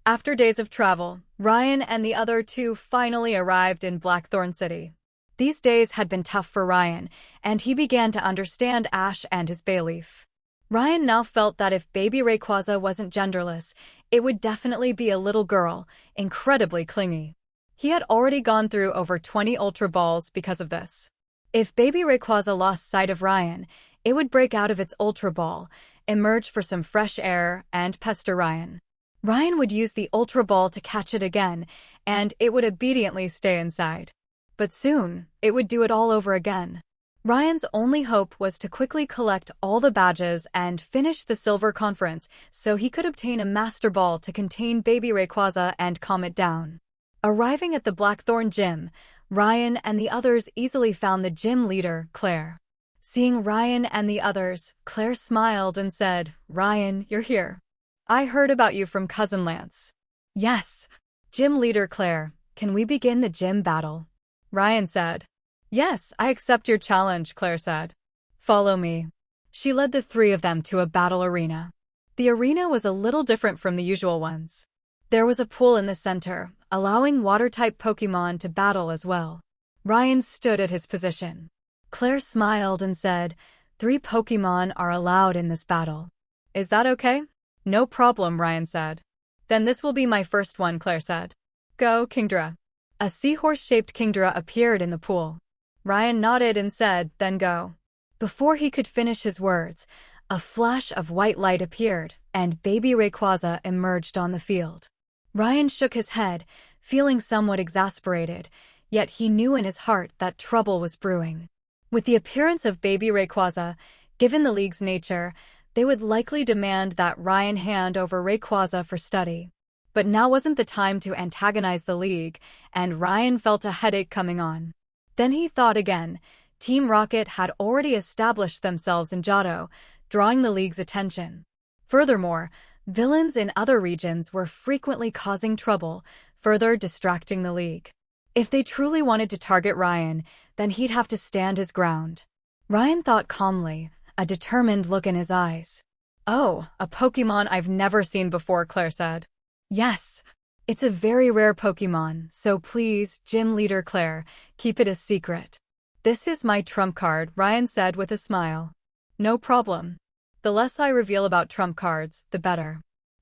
After days of travel, Ryan and the other 2 finally arrived in Blackthorn City. These days had been tough for Ryan, and he began to understand Ash and his Bayleaf. Ryan now felt that if baby Rayquaza wasn't genderless, it would definitely be a little girl, incredibly clingy. He had already gone through over 20 Ultra Balls because of this. If baby Rayquaza lost sight of Ryan, it would break out of its Ultra Ball, emerge for some fresh air, and pester Ryan. Ryan would use the Ultra Ball to catch it again, and it would obediently stay inside. But soon, it would do it all over again. Ryan's only hope was to quickly collect all the badges and finish the Silver Conference so he could obtain a Master Ball to contain baby Rayquaza and calm it down. Arriving at the Blackthorn Gym, Ryan and the others easily found the gym leader, Claire. Seeing Ryan and the others, Claire smiled and said, "Ryan, you're here. I heard about you from Cousin Lance." "Yes." Gym leader Claire, "Can we begin the gym battle?" Ryan said. "Yes, I accept your challenge," Claire said. "Follow me." She led the 3 of them to a battle arena. The arena was a little different from the usual ones. There was a pool in the center, allowing water-type Pokémon to battle as well. Ryan stood at his position. Claire smiled and said, "3 Pokémon are allowed in this battle. Is that okay?" "No problem," Ryan said. "Then this will be my first one," Claire said. "Go, Kingdra." A seahorse-shaped Kingdra appeared in the pool. Ryan nodded and said, "Then go." Before he could finish his words, a flash of white light appeared, and baby Rayquaza emerged on the field. Ryan shook his head, feeling somewhat exasperated, yet he knew in his heart that trouble was brewing. With the appearance of baby Rayquaza, given the league's nature, they would likely demand that Ryan hand over Rayquaza for study. But now wasn't the time to antagonize the league, and Ryan felt a headache coming on. Then he thought again. Team Rocket had already established themselves in Johto, drawing the league's attention. Furthermore, villains in other regions were frequently causing trouble, further distracting the league. If they truly wanted to target Ryan, then he'd have to stand his ground. Ryan thought calmly, a determined look in his eyes. "Oh, a Pokémon I've never seen before," Claire said. "Yes, it's a very rare Pokémon, so please, Gym Leader Claire, keep it a secret." "This is my trump card," Ryan said with a smile. "No problem. The less I reveal about trump cards, the better."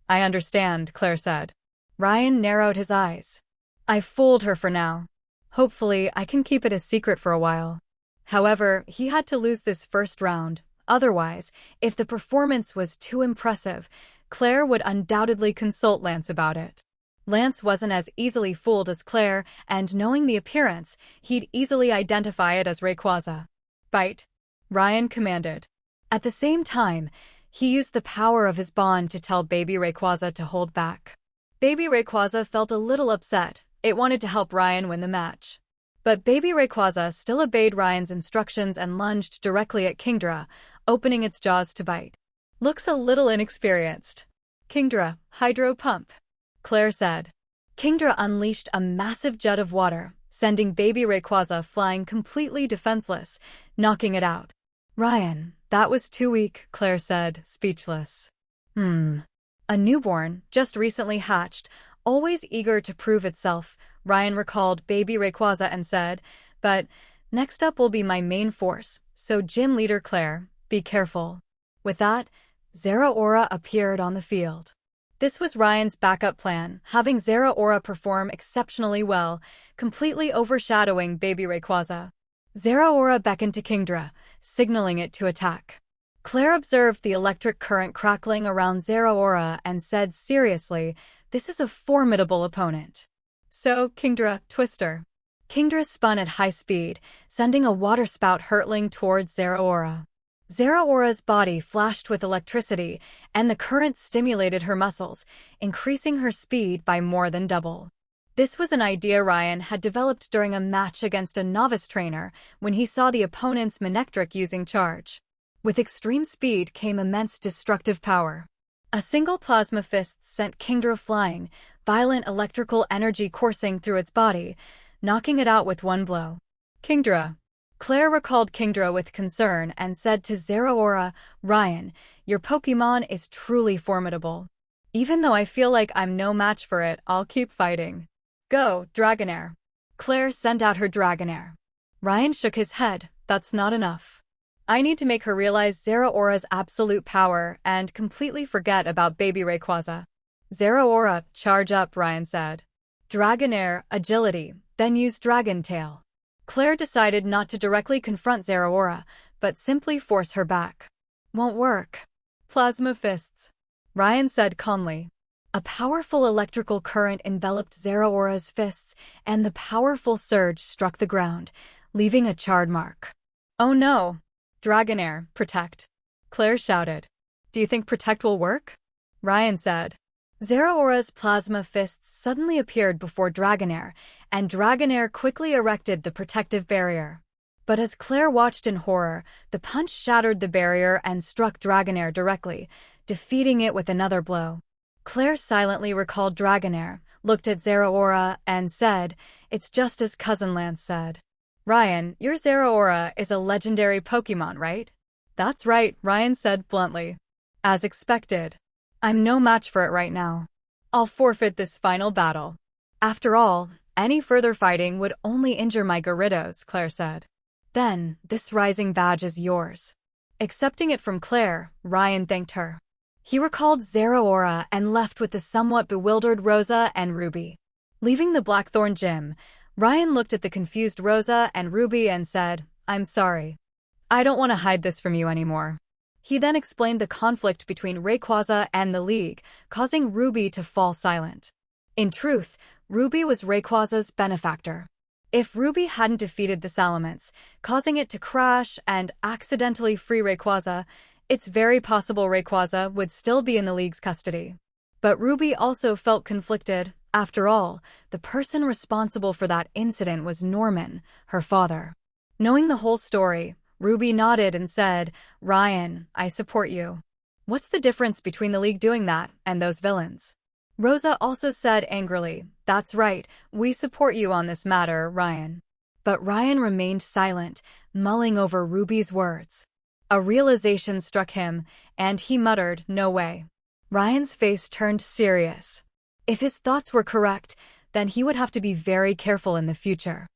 "I understand," Claire said. Ryan narrowed his eyes. "I fooled her for now. Hopefully, I can keep it a secret for a while." However, he had to lose this first round. Otherwise, if the performance was too impressive, Claire would undoubtedly consult Lance about it. Lance wasn't as easily fooled as Claire, and knowing the appearance, he'd easily identify it as Rayquaza. "Bite," Ryan commanded. At the same time, he used the power of his bond to tell baby Rayquaza to hold back. Baby Rayquaza felt a little upset. It wanted to help Ryan win the match. But baby Rayquaza still obeyed Ryan's instructions and lunged directly at Kingdra, opening its jaws to bite. "Looks a little inexperienced." "Kingdra, Hydro Pump," Claire said. Kingdra unleashed a massive jet of water, sending baby Rayquaza flying completely defenseless, knocking it out. "Ryan, that was too weak," Claire said, speechless. A newborn, just recently hatched, always eager to prove itself, Ryan recalled baby Rayquaza and said, "But next up will be my main force, so Gym Leader Claire, be careful." With that, Zeraora appeared on the field. This was Ryan's backup plan, having Zeraora perform exceptionally well, completely overshadowing baby Rayquaza. Zeraora beckoned to Kingdra, signaling it to attack. Claire observed the electric current crackling around Zeraora and said seriously, "This is a formidable opponent." "So, Kingdra, Twister." Kingdra spun at high speed, sending a waterspout hurtling towards Zeraora. Zeraora's body flashed with electricity, and the current stimulated her muscles, increasing her speed by more than double. This was an idea Ryan had developed during a match against a novice trainer when he saw the opponent's Manectric using charge. With extreme speed came immense destructive power. A single plasma fist sent Kingdra flying, violent electrical energy coursing through its body, knocking it out with one blow. "Kingdra." Claire recalled Kingdra with concern and said to Zeraora, "Ryan, your Pokémon is truly formidable. Even though I feel like I'm no match for it, I'll keep fighting." "Go, Dragonair." Claire sent out her Dragonair. Ryan shook his head. "That's not enough. I need to make her realize Zeraora's absolute power and completely forget about baby Rayquaza." "Zeraora, charge up," Ryan said. "Dragonair, agility, then use Dragon Tail." Claire decided not to directly confront Zeraora, but simply force her back. "Won't work." "Plasma fists," Ryan said calmly. A powerful electrical current enveloped Zeraora's fists, and the powerful surge struck the ground, leaving a charred mark. "Oh no! Dragonair, protect!" Claire shouted. "Do you think protect will work?" Ryan said. Zeraora's plasma fists suddenly appeared before Dragonair, and Dragonair quickly erected the protective barrier. But as Claire watched in horror, the punch shattered the barrier and struck Dragonair directly, defeating it with another blow. Claire silently recalled Dragonair, looked at Zeraora, and said, "It's just as Cousin Lance said." "Ryan, your Zeraora is a legendary Pokémon, right?" "That's right," Ryan said bluntly. "As expected. I'm no match for it right now. I'll forfeit this final battle." "After all, any further fighting would only injure my Gyarados," Claire said. "Then, this rising badge is yours." Accepting it from Claire, Ryan thanked her. He recalled Zeraora and left with the somewhat bewildered Rosa and Ruby. Leaving the Blackthorn gym, Ryan looked at the confused Rosa and Ruby and said, "I'm sorry. I don't want to hide this from you anymore." He then explained the conflict between Rayquaza and the League, causing Ruby to fall silent. In truth, Ruby was Rayquaza's benefactor. If Ruby hadn't defeated the Salamence, causing it to crash and accidentally free Rayquaza, it's very possible Rayquaza would still be in the League's custody. But Ruby also felt conflicted. After all, the person responsible for that incident was Norman, her father. Knowing the whole story, Ruby nodded and said, "Ryan, I support you." What's the difference between the League doing that and those villains? Rosa also said angrily, "That's right, we support you on this matter, Ryan." But Ryan remained silent, mulling over Ruby's words. A realization struck him, and he muttered, "No way." Ryan's face turned serious. If his thoughts were correct, then he would have to be very careful in the future.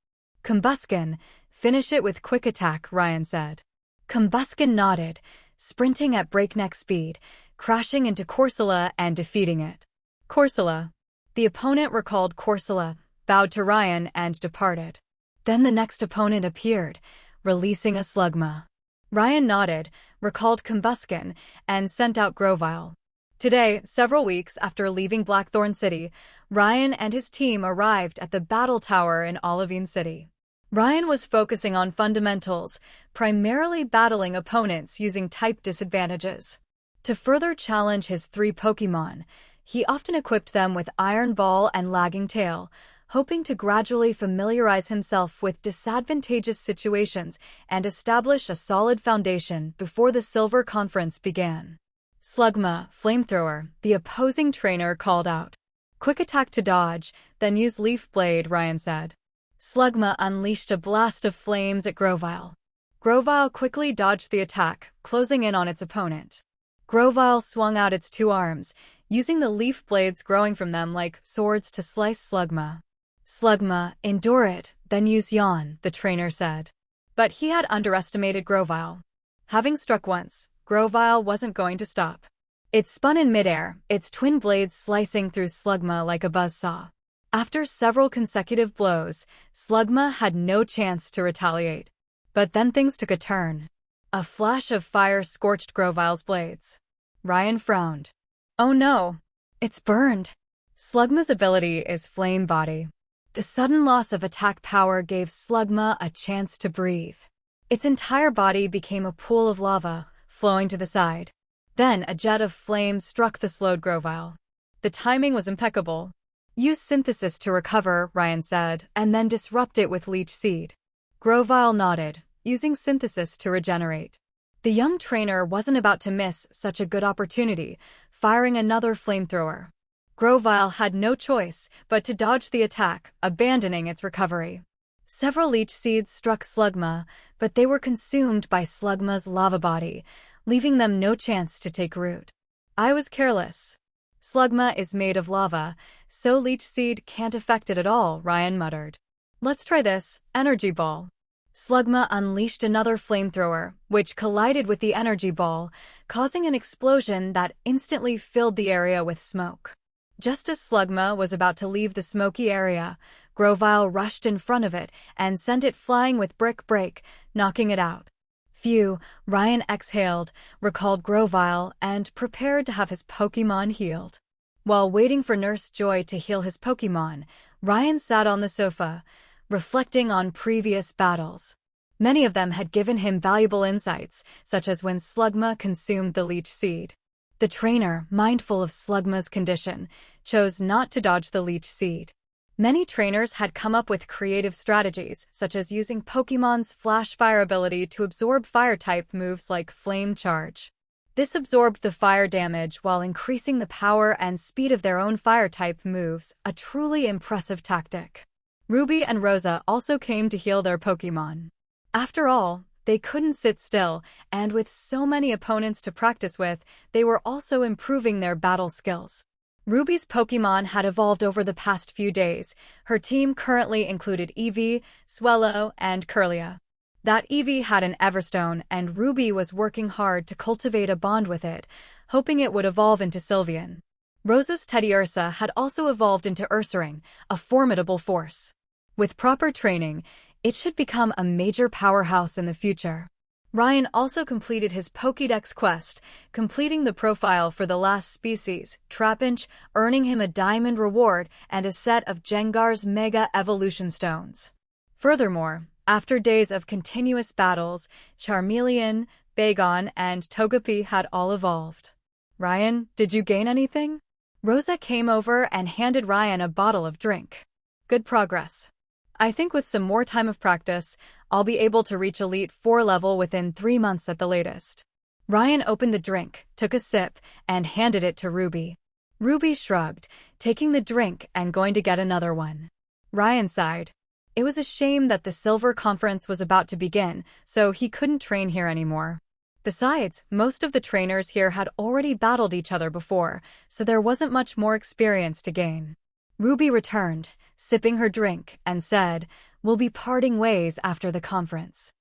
"Combuskin, finish it with quick attack," Ryan said. Combuskin nodded, sprinting at breakneck speed, crashing into Corsola and defeating it. Corsola. The opponent recalled Corsola, bowed to Ryan and departed. Then the next opponent appeared, releasing a Slugma. Ryan nodded, recalled Combuskin, and sent out Grovyle. Today, several weeks after leaving Blackthorn City, Ryan and his team arrived at the Battle Tower in Olivine City. Ryan was focusing on fundamentals, primarily battling opponents using type disadvantages. To further challenge his 3 Pokémon, he often equipped them with Iron Ball and Lagging Tail, hoping to gradually familiarize himself with disadvantageous situations and establish a solid foundation before the Silver Conference began. "Slugma, Flamethrower," the opposing trainer called out. "Quick attack to dodge, then use Leaf Blade," Ryan said. Slugma unleashed a blast of flames at Grovyle. Grovyle quickly dodged the attack, closing in on its opponent. Grovyle swung out its 2 arms, using the leaf blades growing from them like swords to slice Slugma. "Slugma, endure it, then use Yawn," the trainer said. But he had underestimated Grovyle. Having struck once, Grovyle wasn't going to stop. It spun in midair, its twin blades slicing through Slugma like a buzzsaw. After several consecutive blows, Slugma had no chance to retaliate. But then things took a turn. A flash of fire scorched Grovyle's blades. Ryan frowned. "Oh no, it's burned." Slugma's ability is Flame Body. The sudden loss of attack power gave Slugma a chance to breathe. Its entire body became a pool of lava, flowing to the side. Then a jet of flame struck the slowed Grovyle. The timing was impeccable. "Use Synthesis to recover," Ryan said, "and then disrupt it with Leech Seed." Grovyle nodded, using Synthesis to regenerate. The young trainer wasn't about to miss such a good opportunity, firing another flamethrower. Grovyle had no choice but to dodge the attack, abandoning its recovery. Several Leech Seeds struck Slugma, but they were consumed by Slugma's lava body, leaving them no chance to take root. "I was careless. Slugma is made of lava, so Leech Seed can't affect it at all," Ryan muttered. "Let's try this, Energy Ball." Slugma unleashed another flamethrower, which collided with the energy ball, causing an explosion that instantly filled the area with smoke. Just as Slugma was about to leave the smoky area, Grovyle rushed in front of it and sent it flying with Brick Break, knocking it out. Phew, Ryan exhaled, recalled Grovyle, and prepared to have his Pokémon healed. While waiting for Nurse Joy to heal his Pokémon, Ryan sat on the sofa, reflecting on previous battles. Many of them had given him valuable insights, such as when Slugma consumed the Leech Seed. The trainer, mindful of Slugma's condition, chose not to dodge the Leech Seed. Many trainers had come up with creative strategies, such as using Pokémon's Flash Fire ability to absorb Fire-type moves like Flame Charge. This absorbed the fire damage while increasing the power and speed of their own Fire-type moves, a truly impressive tactic. Ruby and Rosa also came to heal their Pokémon. After all, they couldn't sit still, and with so many opponents to practice with, they were also improving their battle skills. Ruby's Pokémon had evolved over the past few days. Her team currently included Eevee, Swellow, and Kirlia. That Eevee had an Everstone, and Ruby was working hard to cultivate a bond with it, hoping it would evolve into Sylveon. Rosa's Teddiursa had also evolved into Ursaring, a formidable force. With proper training, it should become a major powerhouse in the future. Ryan also completed his Pokédex quest, completing the profile for the last species, Trapinch, earning him a diamond reward and a set of Jengar's Mega Evolution Stones. Furthermore, after days of continuous battles, Charmeleon, Bagon, and Togepi had all evolved. Ryan, did you gain anything? Rosa came over and handed Ryan a bottle of drink. Good progress. I think with some more time of practice, I'll be able to reach Elite 4 level within 3 months at the latest. Ryan opened the drink, took a sip, and handed it to Ruby. Ruby shrugged, taking the drink and going to get another one. Ryan sighed. It was a shame that the Silver Conference was about to begin, so he couldn't train here anymore. Besides, most of the trainers here had already battled each other before, so there wasn't much more experience to gain. Ruby returned, sipping her drink, and said, "We'll be parting ways after the conference.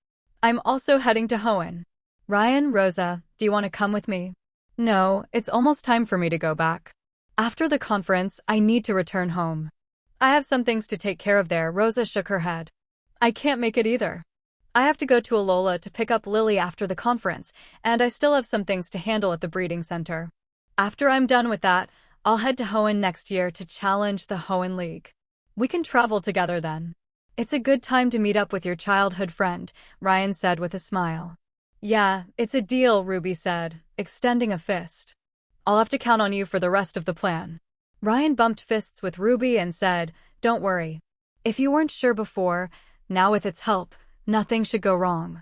I'm also heading to Hoenn. Ryan, Rosa, do you want to come with me?" "No, it's almost time for me to go back. After the conference, I need to return home." "I have some things to take care of there," Rosa shook her head. "I can't make it either. I have to go to Alola to pick up Lily after the conference, and I still have some things to handle at the breeding center. After I'm done with that, I'll head to Hoenn next year to challenge the Hoenn League. We can travel together then." "It's a good time to meet up with your childhood friend," Ryan said with a smile. "Yeah, it's a deal," Ruby said, extending a fist. "I'll have to count on you for the rest of the plan." Ryan bumped fists with Ruby and said, "Don't worry. If you weren't sure before, now with its help, nothing should go wrong."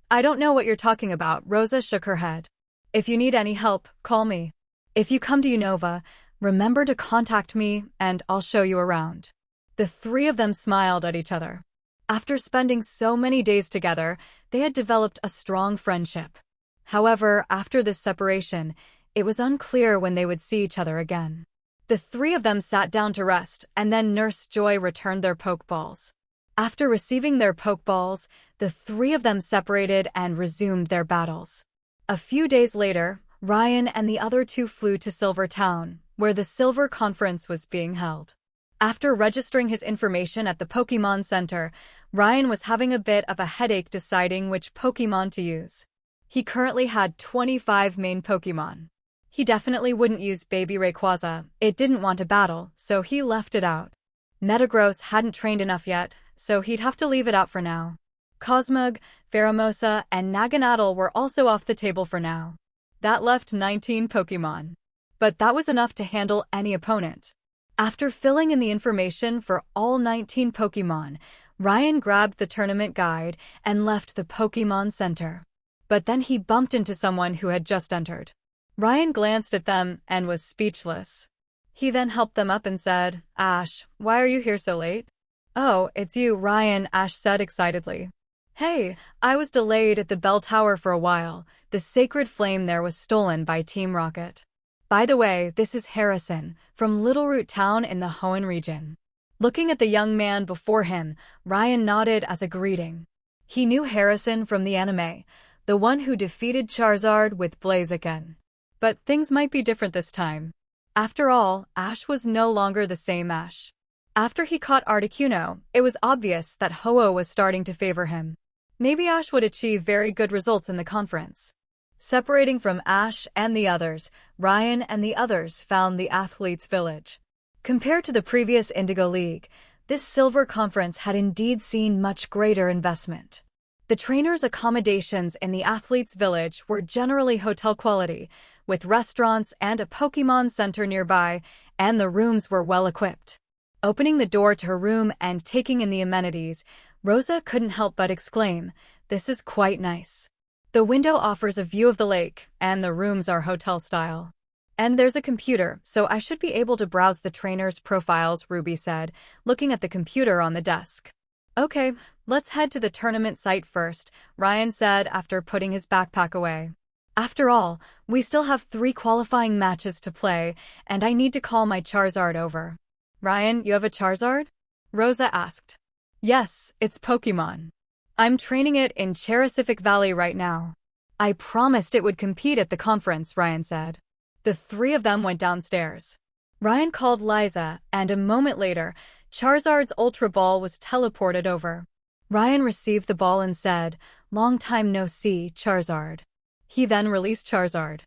"I don't know what you're talking about," Rosa shook her head. "If you need any help, call me. If you come to Unova, remember to contact me and I'll show you around." The three of them smiled at each other. After spending so many days together, they had developed a strong friendship. However, after this separation, it was unclear when they would see each other again. The three of them sat down to rest, and then Nurse Joy returned their Pokeballs. After receiving their Pokeballs, the three of them separated and resumed their battles. A few days later, Ryan and the other two flew to Silver Town, where the Silver Conference was being held. After registering his information at the Pokémon Center, Ryan was having a bit of a headache deciding which Pokémon to use. He currently had 25 main Pokémon. He definitely wouldn't use Baby Rayquaza, it didn't want to battle, so he left it out. Metagross hadn't trained enough yet, so he'd have to leave it out for now. Cosmog, Pheromosa, and Naganadel were also off the table for now. That left 19 Pokémon. But that was enough to handle any opponent. After filling in the information for all 19 Pokémon, Ryan grabbed the tournament guide and left the Pokémon Center. But then he bumped into someone who had just entered. Ryan glanced at them and was speechless. He then helped them up and said, "Ash, why are you here so late?" "Oh, it's you, Ryan," Ash said excitedly. "Hey, I was delayed at the bell tower for a while. The sacred flame there was stolen by Team Rocket. By the way, this is Harrison, from Littleroot Town in the Hoenn region." Looking at the young man before him, Ryan nodded as a greeting. He knew Harrison from the anime, the one who defeated Charizard with Blaziken. But things might be different this time. After all, Ash was no longer the same Ash. After he caught Articuno, it was obvious that Ho-Oh was starting to favor him. Maybe Ash would achieve very good results in the conference. Separating from Ash and the others, Ryan and the others found the Athletes' Village. Compared to the previous Indigo League, this Silver Conference had indeed seen much greater investment. The trainers' accommodations in the Athletes' Village were generally hotel quality, with restaurants and a Pokémon Center nearby, and the rooms were well equipped. Opening the door to her room and taking in the amenities, Rosa couldn't help but exclaim, "This is quite nice." The window offers a view of the lake, and the rooms are hotel-style. "And there's a computer, so I should be able to browse the trainers' profiles," Ruby said, looking at the computer on the desk. "Okay, let's head to the tournament site first," Ryan said after putting his backpack away. "After all, we still have 3 qualifying matches to play, and I need to call my Charizard over." "Ryan, you have a Charizard?" Rosa asked. "Yes, it's Pokémon. I'm training it in Cherisific Valley right now. I promised it would compete at the conference," Ryan said. The three of them went downstairs. Ryan called Liza, and a moment later, Charizard's Ultra Ball was teleported over. Ryan received the ball and said, "Long time no see, Charizard." He then released Charizard.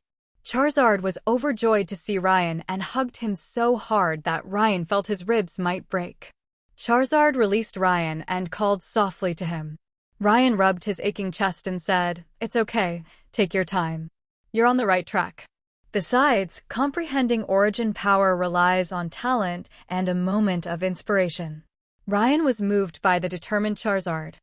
Charizard was overjoyed to see Ryan and hugged him so hard that Ryan felt his ribs might break. Charizard released Ryan and called softly to him. Ryan rubbed his aching chest and said, "It's okay, take your time. You're on the right track." Besides, comprehending origin power relies on talent and a moment of inspiration. Ryan was moved by the determined Charizard.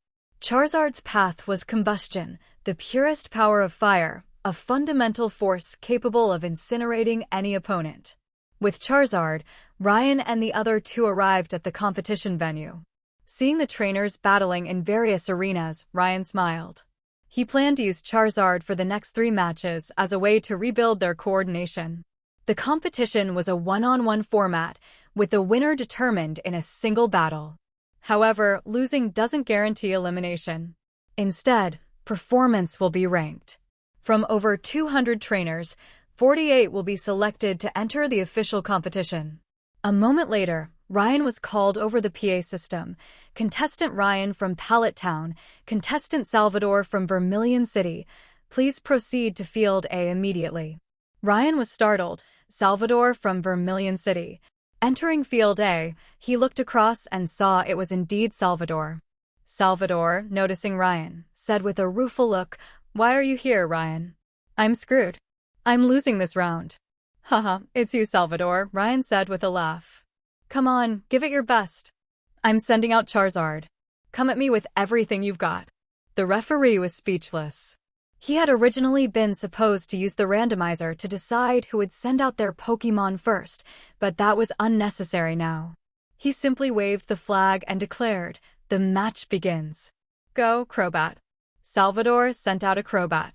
Charizard's path was combustion, the purest power of fire, a fundamental force capable of incinerating any opponent. With Charizard, Ryan and the other two arrived at the competition venue. Seeing the trainers battling in various arenas, Ryan smiled. He planned to use Charizard for the next 3 matches as a way to rebuild their coordination. The competition was a one-on-one format, with the winner determined in a single battle. However, losing doesn't guarantee elimination. Instead, performance will be ranked. From over 200 trainers, 48 will be selected to enter the official competition. A moment later, Ryan was called over the PA system. Contestant Ryan from Pallet Town, contestant Salvador from Vermilion City, please proceed to Field A immediately. Ryan was startled. Salvador from Vermilion City. Entering Field A, he looked across and saw it was indeed Salvador. Salvador, noticing Ryan, said with a rueful look, "Why are you here, Ryan?" "I'm screwed. I'm losing this round." "Haha, it's you, Salvador," Ryan said with a laugh. "Come on, give it your best. I'm sending out Charizard. Come at me with everything you've got." The referee was speechless. He had originally been supposed to use the randomizer to decide who would send out their Pokémon first, but that was unnecessary now. He simply waved the flag and declared, "The match begins. Go, Crobat." Salvador sent out a Crobat.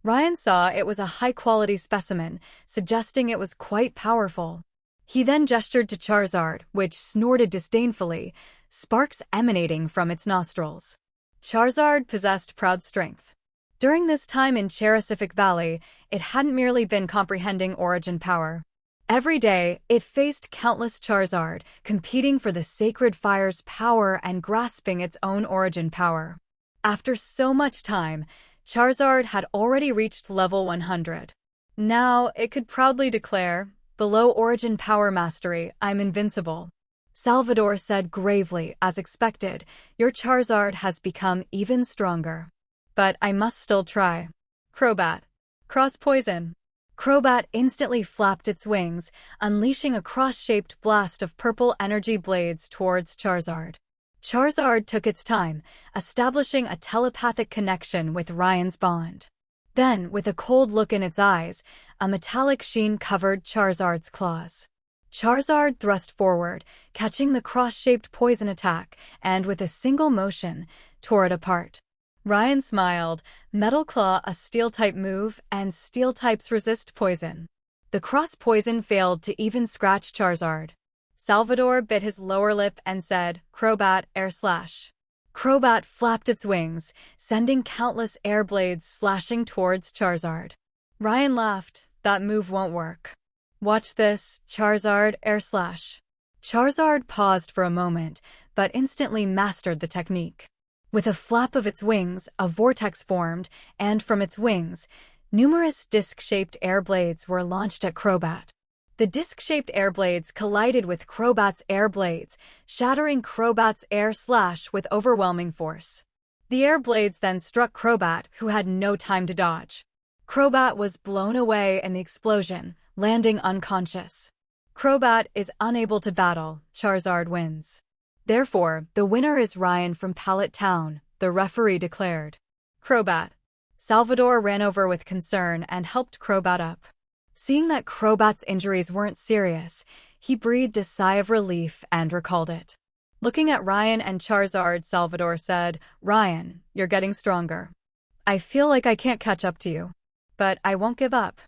Ryan saw it was a high-quality specimen, suggesting it was quite powerful. He then gestured to Charizard, which snorted disdainfully, sparks emanating from its nostrils. Charizard possessed proud strength. During this time in Cherisific Valley, it hadn't merely been comprehending origin power. Every day, it faced countless Charizard, competing for the sacred fire's power and grasping its own origin power. After so much time, Charizard had already reached level 100. Now, it could proudly declare, "Below origin power mastery, I'm invincible." Salvador said gravely, as expected, "Your Charizard has become even stronger. But I must still try." Crobat. Cross poison. Crobat instantly flapped its wings, unleashing a cross-shaped blast of purple energy blades towards Charizard. Charizard took its time, establishing a telepathic connection with Ryan's bond. Then, with a cold look in its eyes, a metallic sheen covered Charizard's claws. Charizard thrust forward, catching the cross-shaped poison attack, and with a single motion, tore it apart. Ryan smiled. Metal Claw, a Steel-type move, and Steel types resist poison. The cross-poison failed to even scratch Charizard. Salvador bit his lower lip and said, "Crobat, air slash." Crobat flapped its wings, sending countless air blades slashing towards Charizard. Ryan laughed. "That move won't work. Watch this, Charizard, air slash." Charizard paused for a moment, but instantly mastered the technique. With a flap of its wings, a vortex formed, and from its wings, numerous disc-shaped air blades were launched at Crobat. The disc-shaped air blades collided with Crobat's air blades, shattering Crobat's air slash with overwhelming force. The air blades then struck Crobat, who had no time to dodge. Crobat was blown away in the explosion, landing unconscious. Crobat is unable to battle. Charizard wins. Therefore, the winner is Ryan from Pallet Town, the referee declared. Crobat. Salvador ran over with concern and helped Crobat up. Seeing that Crobat's injuries weren't serious, he breathed a sigh of relief and recalled it. Looking at Ryan and Charizard, Salvador said, "Ryan, you're getting stronger. I feel like I can't catch up to you. But I won't give up.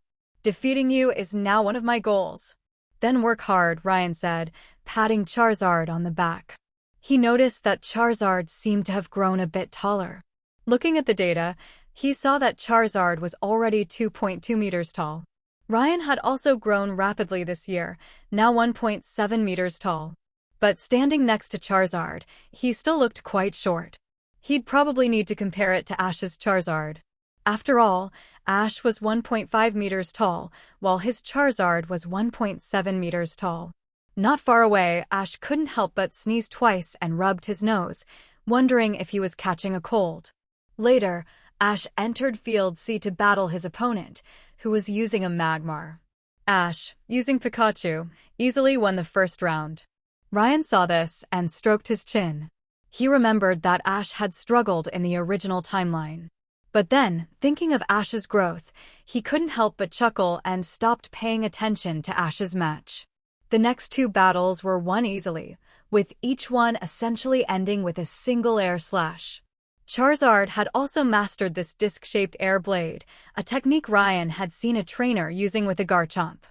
Defeating you is now one of my goals." "Then work hard," Ryan said, patting Charizard on the back. He noticed that Charizard seemed to have grown a bit taller. Looking at the data, he saw that Charizard was already 2.2 meters tall. Ryan had also grown rapidly this year, now 1.7 meters tall. But standing next to Charizard, he still looked quite short. He'd probably need to compare it to Ash's Charizard. After all, Ash was 1.5 meters tall, while his Charizard was 1.7 meters tall. Not far away, Ash couldn't help but sneeze twice and rubbed his nose, wondering if he was catching a cold. Later, Ash entered Field C to battle his opponent, who was using a Magmar. Ash, using Pikachu, easily won the first round. Ryan saw this and stroked his chin. He remembered that Ash had struggled in the original timeline. But then, thinking of Ash's growth, he couldn't help but chuckle and stopped paying attention to Ash's match. The next two battles were won easily, with each one essentially ending with a single air slash. Charizard had also mastered this disc-shaped air blade, a technique Ryan had seen a trainer using with a Garchomp.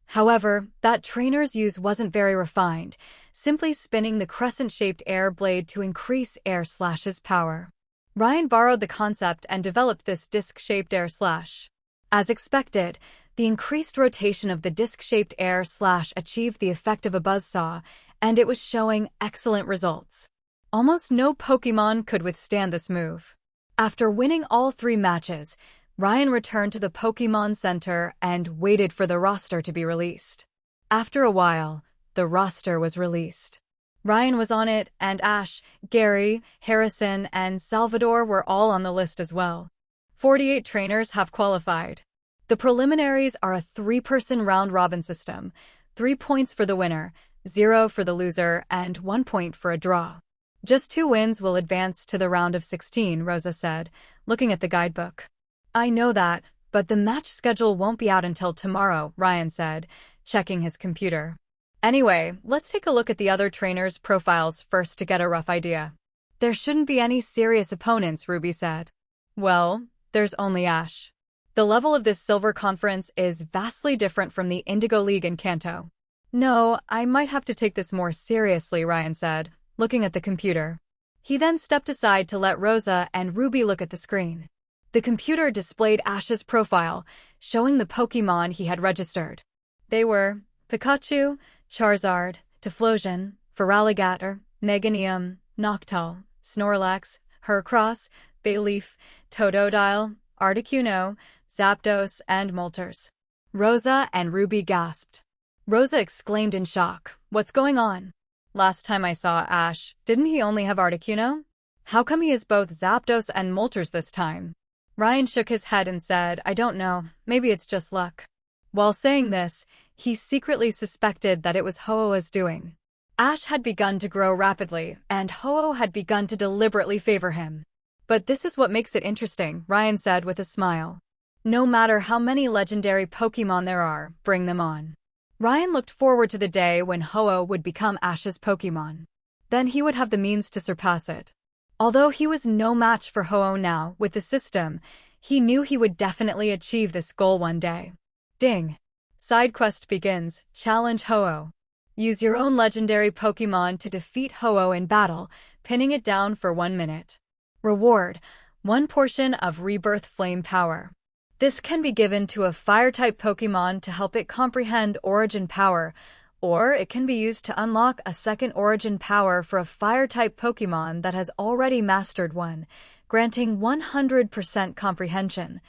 However, that trainer's use wasn't very refined, simply spinning the crescent-shaped air blade to increase air slash's power. Ryan borrowed the concept and developed this disc-shaped air slash. As expected, the increased rotation of the disc-shaped air slash achieved the effect of a buzzsaw, and it was showing excellent results. Almost no Pokémon could withstand this move. After winning all 3 matches, Ryan returned to the Pokémon Center and waited for the roster to be released. After a while, the roster was released. Ryan was on it, and Ash, Gary, Harrison, and Salvador were all on the list as well. 48 trainers have qualified. The preliminaries are a 3-person round-robin system, 3 points for the winner, 0 for the loser, and 1 point for a draw. Just 2 wins will advance to the round of 16, Rosa said, looking at the guidebook. I know that, but the match schedule won't be out until tomorrow, Ryan said, checking his computer. Anyway, let's take a look at the other trainers' profiles first to get a rough idea. There shouldn't be any serious opponents, Ruby said. Well, there's only Ash. The level of this Silver Conference is vastly different from the Indigo League in Kanto. No, I might have to take this more seriously, Ryan said, looking at the computer. He then stepped aside to let Rosa and Ruby look at the screen. The computer displayed Ash's profile, showing the Pokémon he had registered. They were Pikachu, Charizard, Typhlosion, Feraligatr, Meganium, Noctowl, Snorlax, Heracross, Bayleaf, Totodile, Articuno, Zapdos, and Moltres. Rosa and Ruby gasped. Rosa exclaimed in shock, "What's going on? Last time I saw Ash, didn't he only have Articuno? How come he has both Zapdos and Moltres this time?" Ryan shook his head and said, "I don't know, maybe it's just luck." While saying this, he secretly suspected that it was Ho-Oh's doing. Ash had begun to grow rapidly, and Ho-Oh had begun to deliberately favor him. But this is what makes it interesting, Ryan said with a smile. No matter how many legendary Pokémon there are, bring them on. Ryan looked forward to the day when Ho-Oh would become Ash's Pokémon. Then he would have the means to surpass it. Although he was no match for Ho-Oh now, with the system, he knew he would definitely achieve this goal one day. Ding! Side quest begins. Challenge Ho-Oh. Use your own legendary Pokémon to defeat Ho-Oh in battle, pinning it down for 1 minute. Reward: 1 portion of Rebirth Flame Power. This can be given to a Fire-type Pokémon to help it comprehend Origin Power, or it can be used to unlock a second Origin Power for a Fire-type Pokémon that has already mastered one, granting 100% comprehension,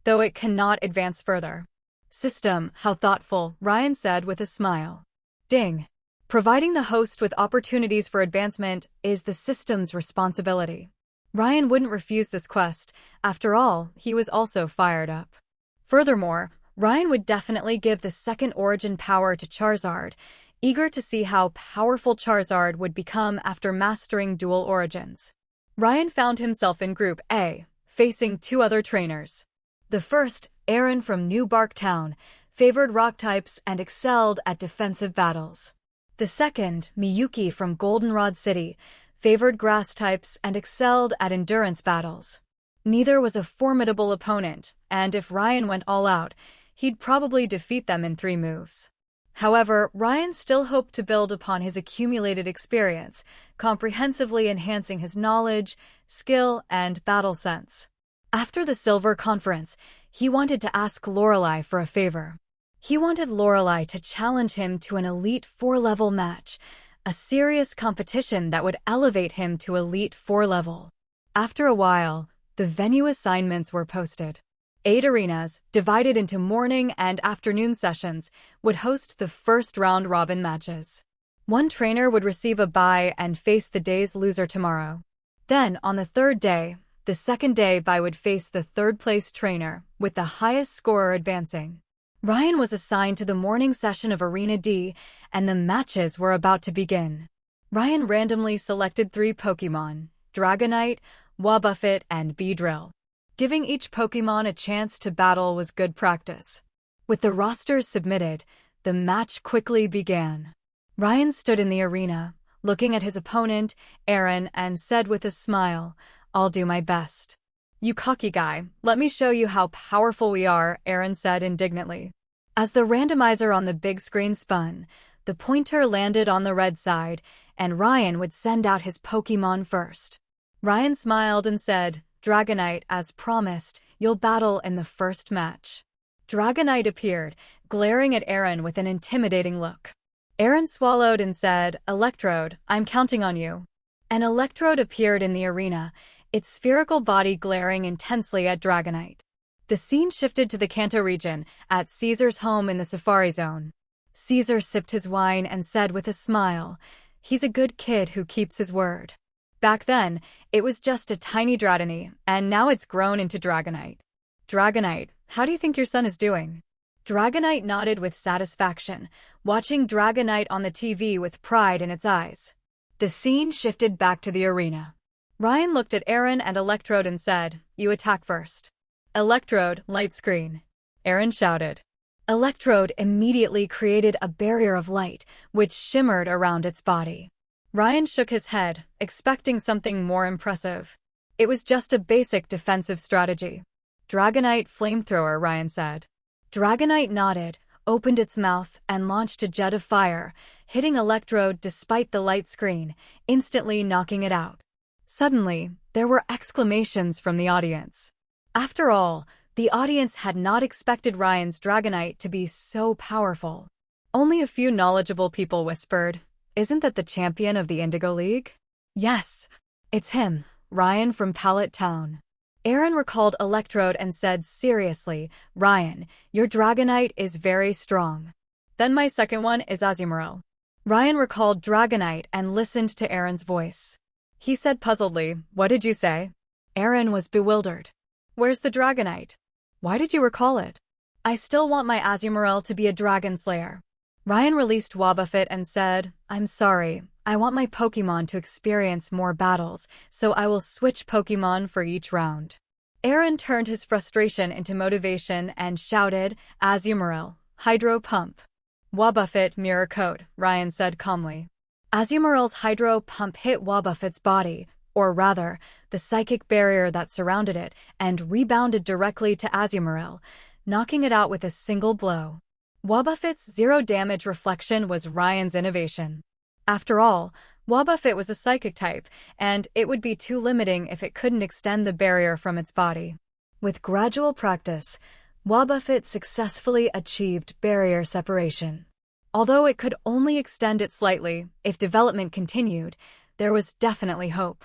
though it cannot advance further. System, how thoughtful, Ryan said with a smile. Ding. Providing the host with opportunities for advancement is the system's responsibility. Ryan wouldn't refuse this quest. After all, he was also fired up. Furthermore, Ryan would definitely give the second Origin Power to Charizard, eager to see how powerful Charizard would become after mastering dual origins. Ryan found himself in Group A, facing 2 other trainers. The first, Aaron from New Bark Town, favored rock types and excelled at defensive battles. The second, Miyuki from Goldenrod City, favored grass types and excelled at endurance battles. Neither was a formidable opponent, and if Ryan went all out, he'd probably defeat them in 3 moves. However, Ryan still hoped to build upon his accumulated experience, comprehensively enhancing his knowledge, skill, and battle sense. After the Silver Conference, he wanted to ask Lorelei for a favor. He wanted Lorelei to challenge him to an Elite 4-level match, a serious competition that would elevate him to Elite 4 level. After a while, the venue assignments were posted. 8 arenas, divided into morning and afternoon sessions, would host the first round-robin matches. One trainer would receive a bye and face the day's loser tomorrow. Then, on the third day, the second day bye would face the third-place trainer, with the highest scorer advancing. Ryan was assigned to the morning session of Arena D, and the matches were about to begin. Ryan randomly selected 3 Pokémon, Dragonite, Wobbuffet, and Beedrill. Giving each Pokémon a chance to battle was good practice. With the rosters submitted, the match quickly began. Ryan stood in the arena, looking at his opponent, Aaron, and said with a smile, "I'll do my best." "You cocky guy, let me show you how powerful we are," Aaron said indignantly. As the randomizer on the big screen spun, the pointer landed on the red side, and Ryan would send out his Pokémon first. Ryan smiled and said, "Dragonite, as promised, you'll battle in the first match." Dragonite appeared, glaring at Aaron with an intimidating look. Aaron swallowed and said, "Electrode, I'm counting on you." An Electrode appeared in the arena, its spherical body glaring intensely at Dragonite. The scene shifted to the Kanto region, at Caesar's home in the Safari Zone. Caesar sipped his wine and said with a smile, "He's a good kid who keeps his word." Back then, it was just a tiny Dratini, and now it's grown into Dragonite. "Dragonite, how do you think your son is doing?" Dragonite nodded with satisfaction, watching Dragonite on the TV with pride in its eyes. The scene shifted back to the arena. Ryan looked at Aaron and Electrode and said, "You attack first." "Electrode, light screen," Aaron shouted. Electrode immediately created a barrier of light, which shimmered around its body. Ryan shook his head, expecting something more impressive. It was just a basic defensive strategy. "Dragonite flamethrower," Ryan said. Dragonite nodded, opened its mouth, and launched a jet of fire, hitting Electrode despite the light screen, instantly knocking it out. Suddenly, there were exclamations from the audience. After all, the audience had not expected Ryan's Dragonite to be so powerful. Only a few knowledgeable people whispered, "Isn't that the champion of the Indigo League?" "Yes, it's him, Ryan from Pallet Town." Aaron recalled Electrode and said seriously, "Ryan, your Dragonite is very strong." "Then my second one is Azumarill." Ryan recalled Dragonite and listened to Aaron's voice. He said puzzledly, "What did you say?" Aaron was bewildered. "Where's the Dragonite? Why did you recall it?" "I still want my Azumarill to be a Dragon Slayer." Ryan released Wobbuffet and said, "I'm sorry, I want my Pokémon to experience more battles, so I will switch Pokémon for each round." Aaron turned his frustration into motivation and shouted, "Azumarill, Hydro Pump." "Wobbuffet, Mirror Coat," Ryan said calmly. Azumarill's Hydro Pump hit Wobbuffet's body, or rather, the psychic barrier that surrounded it, and rebounded directly to Azumarill, knocking it out with a single blow. Wobbuffet's zero-damage reflection was Ryan's innovation. After all, Wobbuffet was a psychic type, and it would be too limiting if it couldn't extend the barrier from its body. With gradual practice, Wobbuffet successfully achieved barrier separation. Although it could only extend it slightly, if development continued, there was definitely hope.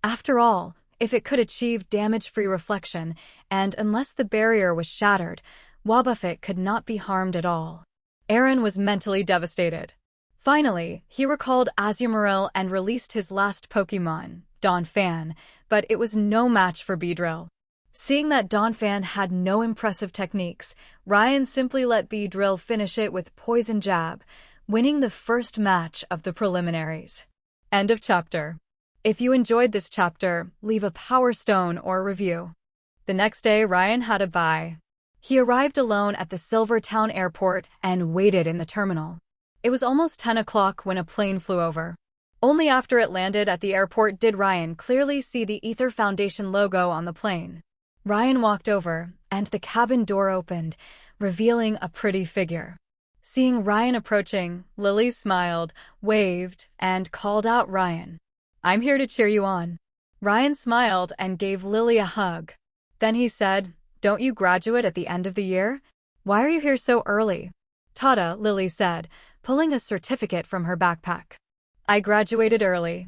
After all, if it could achieve damage-free reflection, and unless the barrier was shattered, Wobbuffet could not be harmed at all. Aaron was mentally devastated. Finally, he recalled Azumarill and released his last Pokémon, Donphan, but it was no match for Beedrill. Seeing that Donphan had no impressive techniques, Ryan simply let Beedrill finish it with Poison Jab, winning the first match of the preliminaries. End of chapter. If you enjoyed this chapter, leave a Power Stone or review. The next day, Ryan had a bye. He arrived alone at the Silvertown airport and waited in the terminal. It was almost 10 o'clock when a plane flew over. Only after it landed at the airport did Ryan clearly see the Ether Foundation logo on the plane. Ryan walked over, and the cabin door opened, revealing a pretty figure. Seeing Ryan approaching, Lily smiled, waved, and called out Ryan. "I'm here to cheer you on." Ryan smiled and gave Lily a hug. Then he said, "Don't you graduate at the end of the year? Why are you here so early?" "Tada," Lily said, pulling a certificate from her backpack. "I graduated early.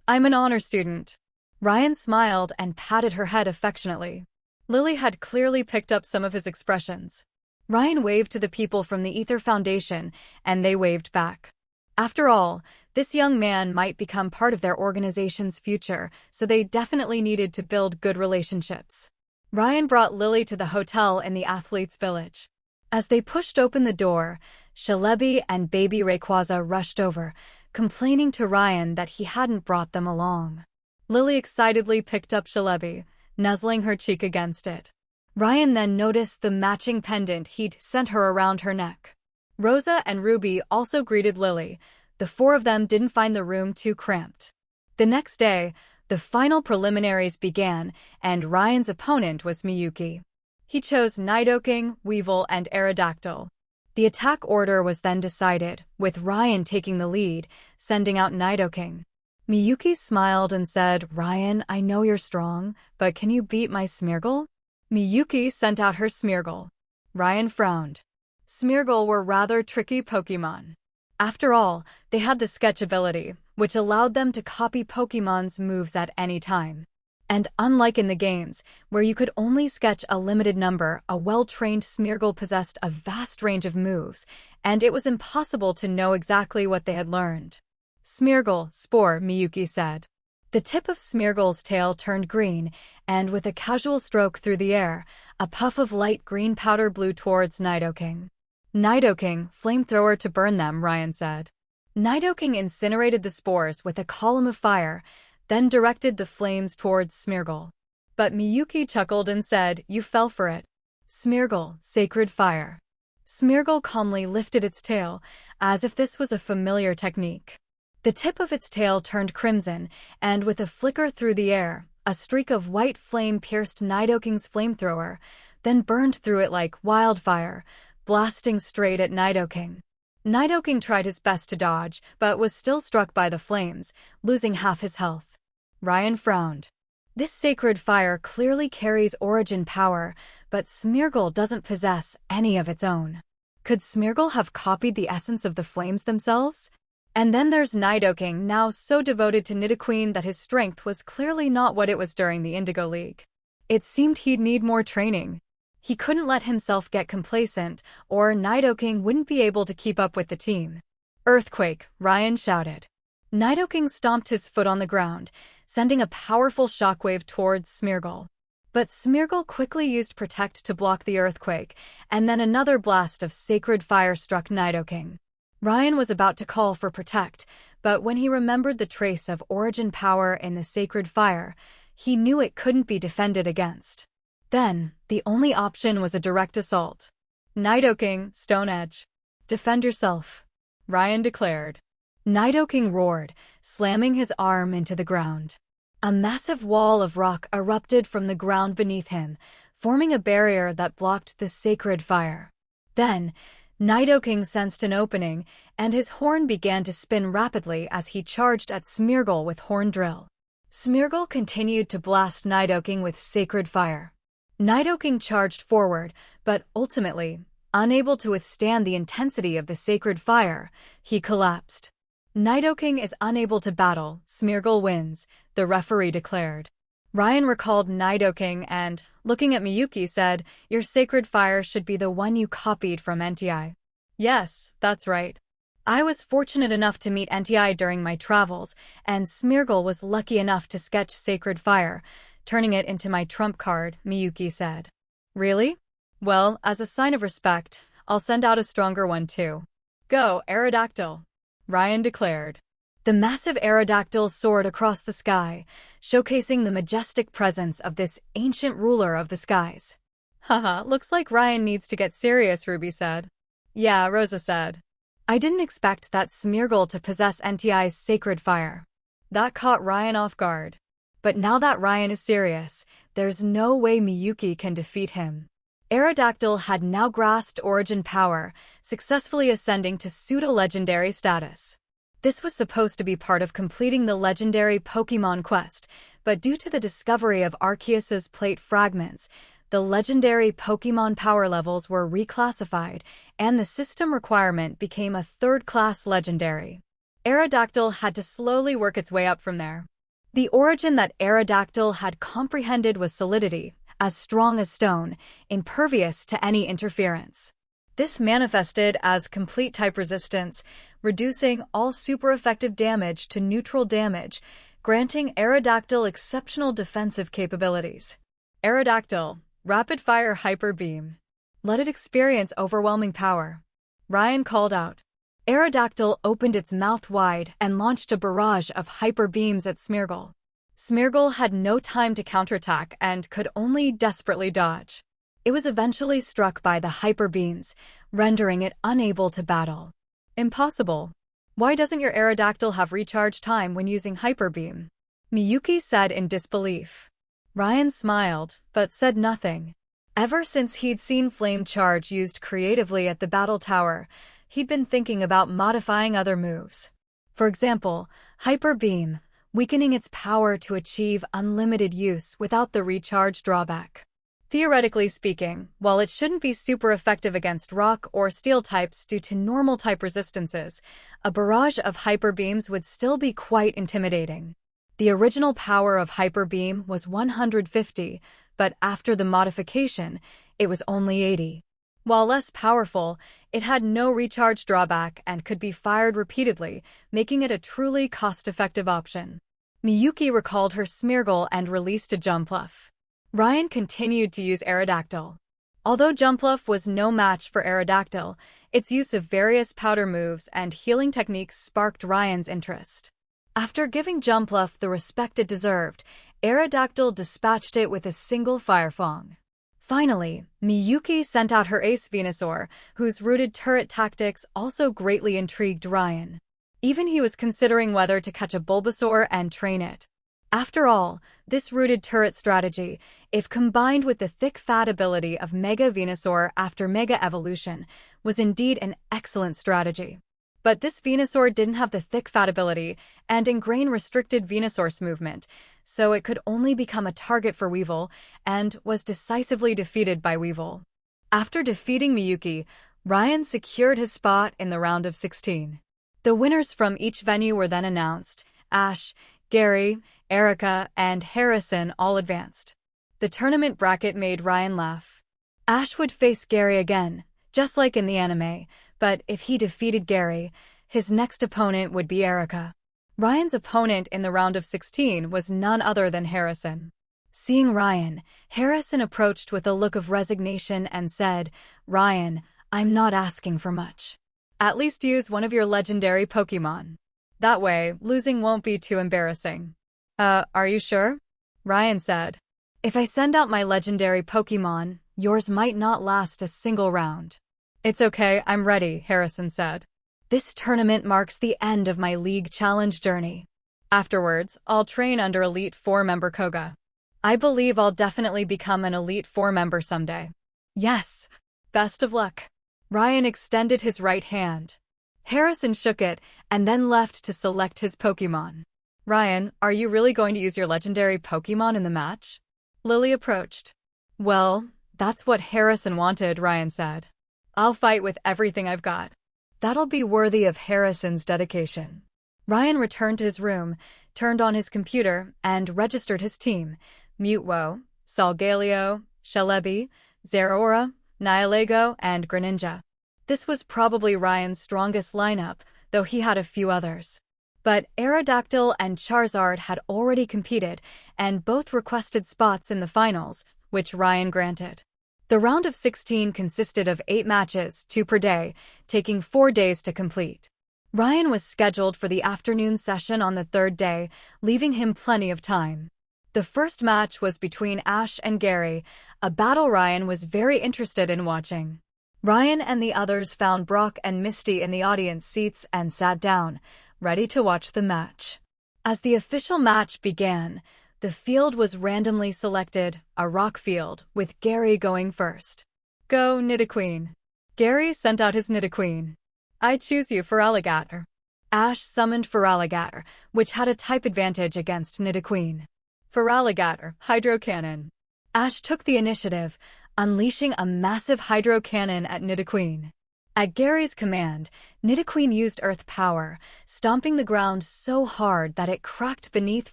I'm an honor student." Ryan smiled and patted her head affectionately. Lily had clearly picked up some of his expressions. Ryan waved to the people from the Ether Foundation, and they waved back. After all, this young man might become part of their organization's future, so they definitely needed to build good relationships. Ryan brought Lily to the hotel in the athletes' village. As they pushed open the door, Shalebi and baby Rayquaza rushed over, complaining to Ryan that he hadn't brought them along. Lily excitedly picked up Shalebi, nuzzling her cheek against it. Ryan then noticed the matching pendant he'd sent her around her neck. Rosa and Ruby also greeted Lily. The four of them didn't find the room too cramped. The next day, the final preliminaries began, and Ryan's opponent was Miyuki. He chose Nidoking, Weevil, and Aerodactyl. The attack order was then decided, with Ryan taking the lead, sending out Nidoking. Miyuki smiled and said, "Ryan, I know you're strong, but can you beat my Smeargle?" Miyuki sent out her Smeargle. Ryan frowned. Smeargle were rather tricky Pokémon. After all, they had the sketch ability, which allowed them to copy Pokémon's moves at any time. And unlike in the games, where you could only sketch a limited number, a well-trained Smeargle possessed a vast range of moves, and it was impossible to know exactly what they had learned. "Smeargle, Spore," Miyuki said. The tip of Smeargle's tail turned green, and with a casual stroke through the air, a puff of light green powder blew towards Nidoking. "Nidoking, flamethrower to burn them," Ryan said. Nidoking incinerated the spores with a column of fire, then directed the flames towards Smeargle. But Miyuki chuckled and said, "You fell for it. Smeargle, sacred fire." Smeargle calmly lifted its tail, as if this was a familiar technique. The tip of its tail turned crimson, and with a flicker through the air, a streak of white flame pierced Nidoking's flamethrower, then burned through it like wildfire, blasting straight at Nidoking. Nidoking tried his best to dodge, but was still struck by the flames, losing half his health. Ryan frowned. This sacred fire clearly carries origin power, but Smeargle doesn't possess any of its own. Could Smeargle have copied the essence of the flames themselves? And then there's Nidoking, now so devoted to Nidoqueen that his strength was clearly not what it was during the Indigo League. It seemed he'd need more training. He couldn't let himself get complacent, or Nidoking wouldn't be able to keep up with the team. "Earthquake," Ryan shouted. Nidoking stomped his foot on the ground, sending a powerful shockwave towards Smeargle. But Smeargle quickly used Protect to block the earthquake, and then another blast of sacred fire struck Nidoking. Ryan was about to call for Protect, but when he remembered the trace of origin power in the sacred fire, he knew it couldn't be defended against. Then, the only option was a direct assault. "Nidoking, Stone Edge. Defend yourself," Ryan declared. Nidoking roared, slamming his arm into the ground. A massive wall of rock erupted from the ground beneath him, forming a barrier that blocked the sacred fire. Then, Nidoking sensed an opening, and his horn began to spin rapidly as he charged at Smeargle with Horn Drill. Smeargle continued to blast Nidoking with sacred fire. Nidoking charged forward, but ultimately, unable to withstand the intensity of the sacred fire, he collapsed. "Nidoking is unable to battle, Smeargle wins," the referee declared. Ryan recalled Nidoking and, looking at Miyuki, said, "Your sacred fire should be the one you copied from NTI." "Yes, that's right. I was fortunate enough to meet NTI during my travels, and Smeargle was lucky enough to sketch sacred fire, turning it into my trump card," Miyuki said. "Really? Well, as a sign of respect, I'll send out a stronger one too." "Go, Aerodactyl," Ryan declared. The massive Aerodactyl soared across the sky, showcasing the majestic presence of this ancient ruler of the skies. "Haha, looks like Ryan needs to get serious," Ruby said. "Yeah," Rosa said. "I didn't expect that Smeargle to possess NTI's sacred fire." That caught Ryan off guard. But now that Ryan is serious, there's no way Miyuki can defeat him. Aerodactyl had now grasped origin power, successfully ascending to pseudo-legendary status. This was supposed to be part of completing the legendary Pokémon quest, but due to the discovery of Arceus's plate fragments, the legendary Pokémon power levels were reclassified, and the system requirement became a third-class legendary. Aerodactyl had to slowly work its way up from there. The origin that Aerodactyl had comprehended was solidity, as strong as stone, impervious to any interference. This manifested as complete type resistance, reducing all super-effective damage to neutral damage, granting Aerodactyl exceptional defensive capabilities. Aerodactyl, rapid-fire hyper beam. Let it experience overwhelming power. Ryan called out. Aerodactyl opened its mouth wide and launched a barrage of hyper beams at Smeargle. Smeargle had no time to counterattack and could only desperately dodge. It was eventually struck by the hyper beams, rendering it unable to battle. Impossible. Why doesn't your Aerodactyl have recharge time when using hyper beam? Miyuki said in disbelief. Ryan smiled, but said nothing. Ever since he'd seen Flame Charge used creatively at the Battle Tower, he'd been thinking about modifying other moves. For example, Hyper Beam, weakening its power to achieve unlimited use without the recharge drawback. Theoretically speaking, while it shouldn't be super effective against rock or steel types due to normal type resistances, a barrage of Hyper Beams would still be quite intimidating. The original power of Hyper Beam was 150, but after the modification, it was only 80. While less powerful, it had no recharge drawback and could be fired repeatedly, making it a truly cost-effective option. Miyuki recalled her Smeargle and released a Jumpluff. Ryan continued to use Aerodactyl. Although Jumpluff was no match for Aerodactyl, its use of various powder moves and healing techniques sparked Ryan's interest. After giving Jumpluff the respect it deserved, Aerodactyl dispatched it with a single Fire Fang. Finally, Miyuki sent out her ace Venusaur, whose rooted turret tactics also greatly intrigued Ryan. Even he was considering whether to catch a Bulbasaur and train it. After all, this rooted turret strategy, if combined with the thick fat ability of Mega Venusaur after Mega Evolution, was indeed an excellent strategy. But this Venusaur didn't have the thick fat ability and ingrain restricted Venusaur's movement, so it could only become a target for Weevil and was decisively defeated by Weevil. After defeating Miyuki, Ryan secured his spot in the round of 16. The winners from each venue were then announced. Ash, Gary, Erica, and Harrison all advanced. The tournament bracket made Ryan laugh. Ash would face Gary again, just like in the anime, but if he defeated Gary, his next opponent would be Erica. Ryan's opponent in the round of 16 was none other than Harrison. Seeing Ryan, Harrison approached with a look of resignation and said, "Ryan, I'm not asking for much. At least use one of your legendary Pokémon. That way, losing won't be too embarrassing." Are you sure?" Ryan said. "If I send out my legendary Pokémon, yours might not last a single round." "It's okay, I'm ready," Harrison said. "This tournament marks the end of my League Challenge journey. Afterwards, I'll train under Elite 4 member Koga. I believe I'll definitely become an Elite 4 member someday." "Yes. Best of luck." Ryan extended his right hand. Harrison shook it and then left to select his Pokémon. "Ryan, are you really going to use your legendary Pokémon in the match?" Lily approached. "Well, that's what Harrison wanted," Ryan said. "I'll fight with everything I've got." "That'll be worthy of Harrison's dedication." Ryan returned to his room, turned on his computer, and registered his team: Mutwo, Solgaleo, Celebi, Zeraora, Nihilego, and Greninja. This was probably Ryan's strongest lineup, though he had a few others. But Aerodactyl and Charizard had already competed, and both requested spots in the finals, which Ryan granted. The round of 16 consisted of 8 matches, 2 per day, taking 4 days to complete. Ryan was scheduled for the afternoon session on the 3rd day, leaving him plenty of time. The first match was between Ash and Gary, a battle Ryan was very interested in watching. Ryan and the others found Brock and Misty in the audience seats and sat down, ready to watch the match. As the official match began, the field was randomly selected, a rock field, with Gary going first. "Go, Nidoqueen." Gary sent out his Nidoqueen. "I choose you, Feraligatr." Ash summoned Feraligatr, which had a type advantage against Nidoqueen. "Feraligatr, Hydro Cannon." Ash took the initiative, unleashing a massive Hydro Cannon at Nidoqueen. At Gary's command, Nidoqueen used earth power, stomping the ground so hard that it cracked beneath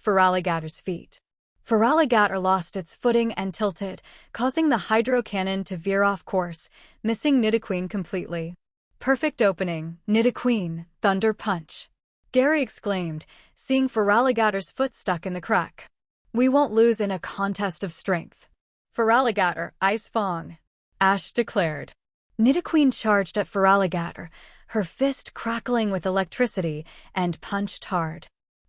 Feraligatr's feet. Feraligatr lost its footing and tilted, causing the hydro cannon to veer off course, missing Nidoqueen completely. Perfect opening, Nidoqueen, Thunder Punch. Gary exclaimed, seeing Feraligatr's foot stuck in the crack. We won't lose in a contest of strength. Feraligatr, Ice Fong, Ash declared. Nidoqueen charged at Feraligatr, her fist crackling with electricity, and punched hard.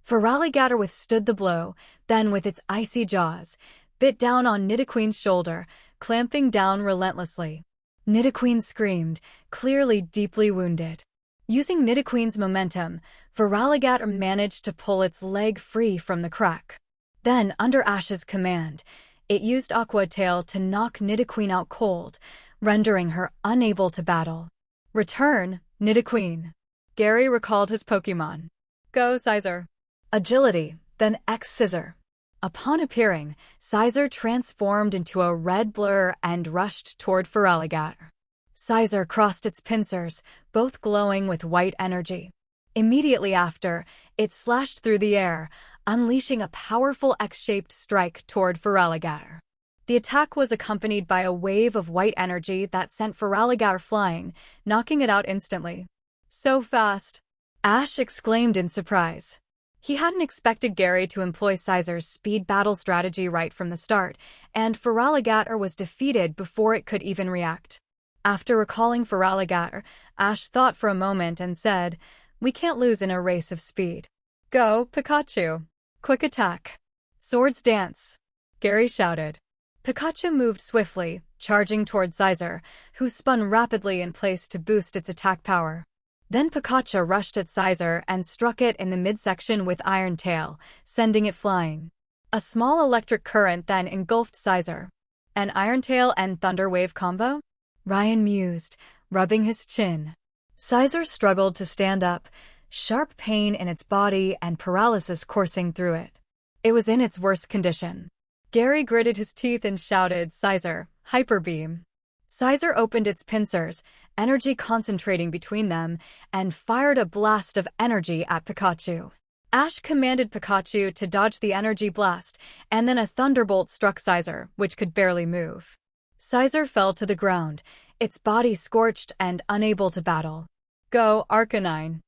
Feraligatr withstood the blow, then with its icy jaws, bit down on Nidoqueen's shoulder, clamping down relentlessly. Nidoqueen screamed, clearly deeply wounded. Using Nidoqueen's momentum, Feraligatr managed to pull its leg free from the crack. Then, under Ash's command, it used Aqua Tail to knock Nidoqueen out cold, rendering her unable to battle. Return, Nidoqueen. Gary recalled his Pokémon. Go, Scizor. Agility, then X-Scissor. Upon appearing, Scizor transformed into a red blur and rushed toward Feraligatr. Scizor crossed its pincers, both glowing with white energy. Immediately after, it slashed through the air, unleashing a powerful X-shaped strike toward Feraligatr. The attack was accompanied by a wave of white energy that sent Feraligatr flying, knocking it out instantly. So fast! Ash exclaimed in surprise. He hadn't expected Gary to employ Scizor's speed battle strategy right from the start, and Feraligatr was defeated before it could even react. After recalling Feraligatr, Ash thought for a moment and said, "We can't lose in a race of speed. Go, Pikachu! Quick attack! Swords dance!" Gary shouted. Pikachu moved swiftly, charging toward Scizor, who spun rapidly in place to boost its attack power. Then Pikachu rushed at Scizor and struck it in the midsection with Iron Tail, sending it flying. A small electric current then engulfed Scizor. An Iron Tail and Thunder Wave combo? Ryan mused, rubbing his chin. Scizor struggled to stand up, sharp pain in its body and paralysis coursing through it. It was in its worst condition. Gary gritted his teeth and shouted, "Scizor, Hyper Beam." Scizor opened its pincers, energy concentrating between them, and fired a blast of energy at Pikachu. Ash commanded Pikachu to dodge the energy blast, and then a thunderbolt struck Scizor, which could barely move. Scizor fell to the ground, its body scorched and unable to battle. Go, Arcanine.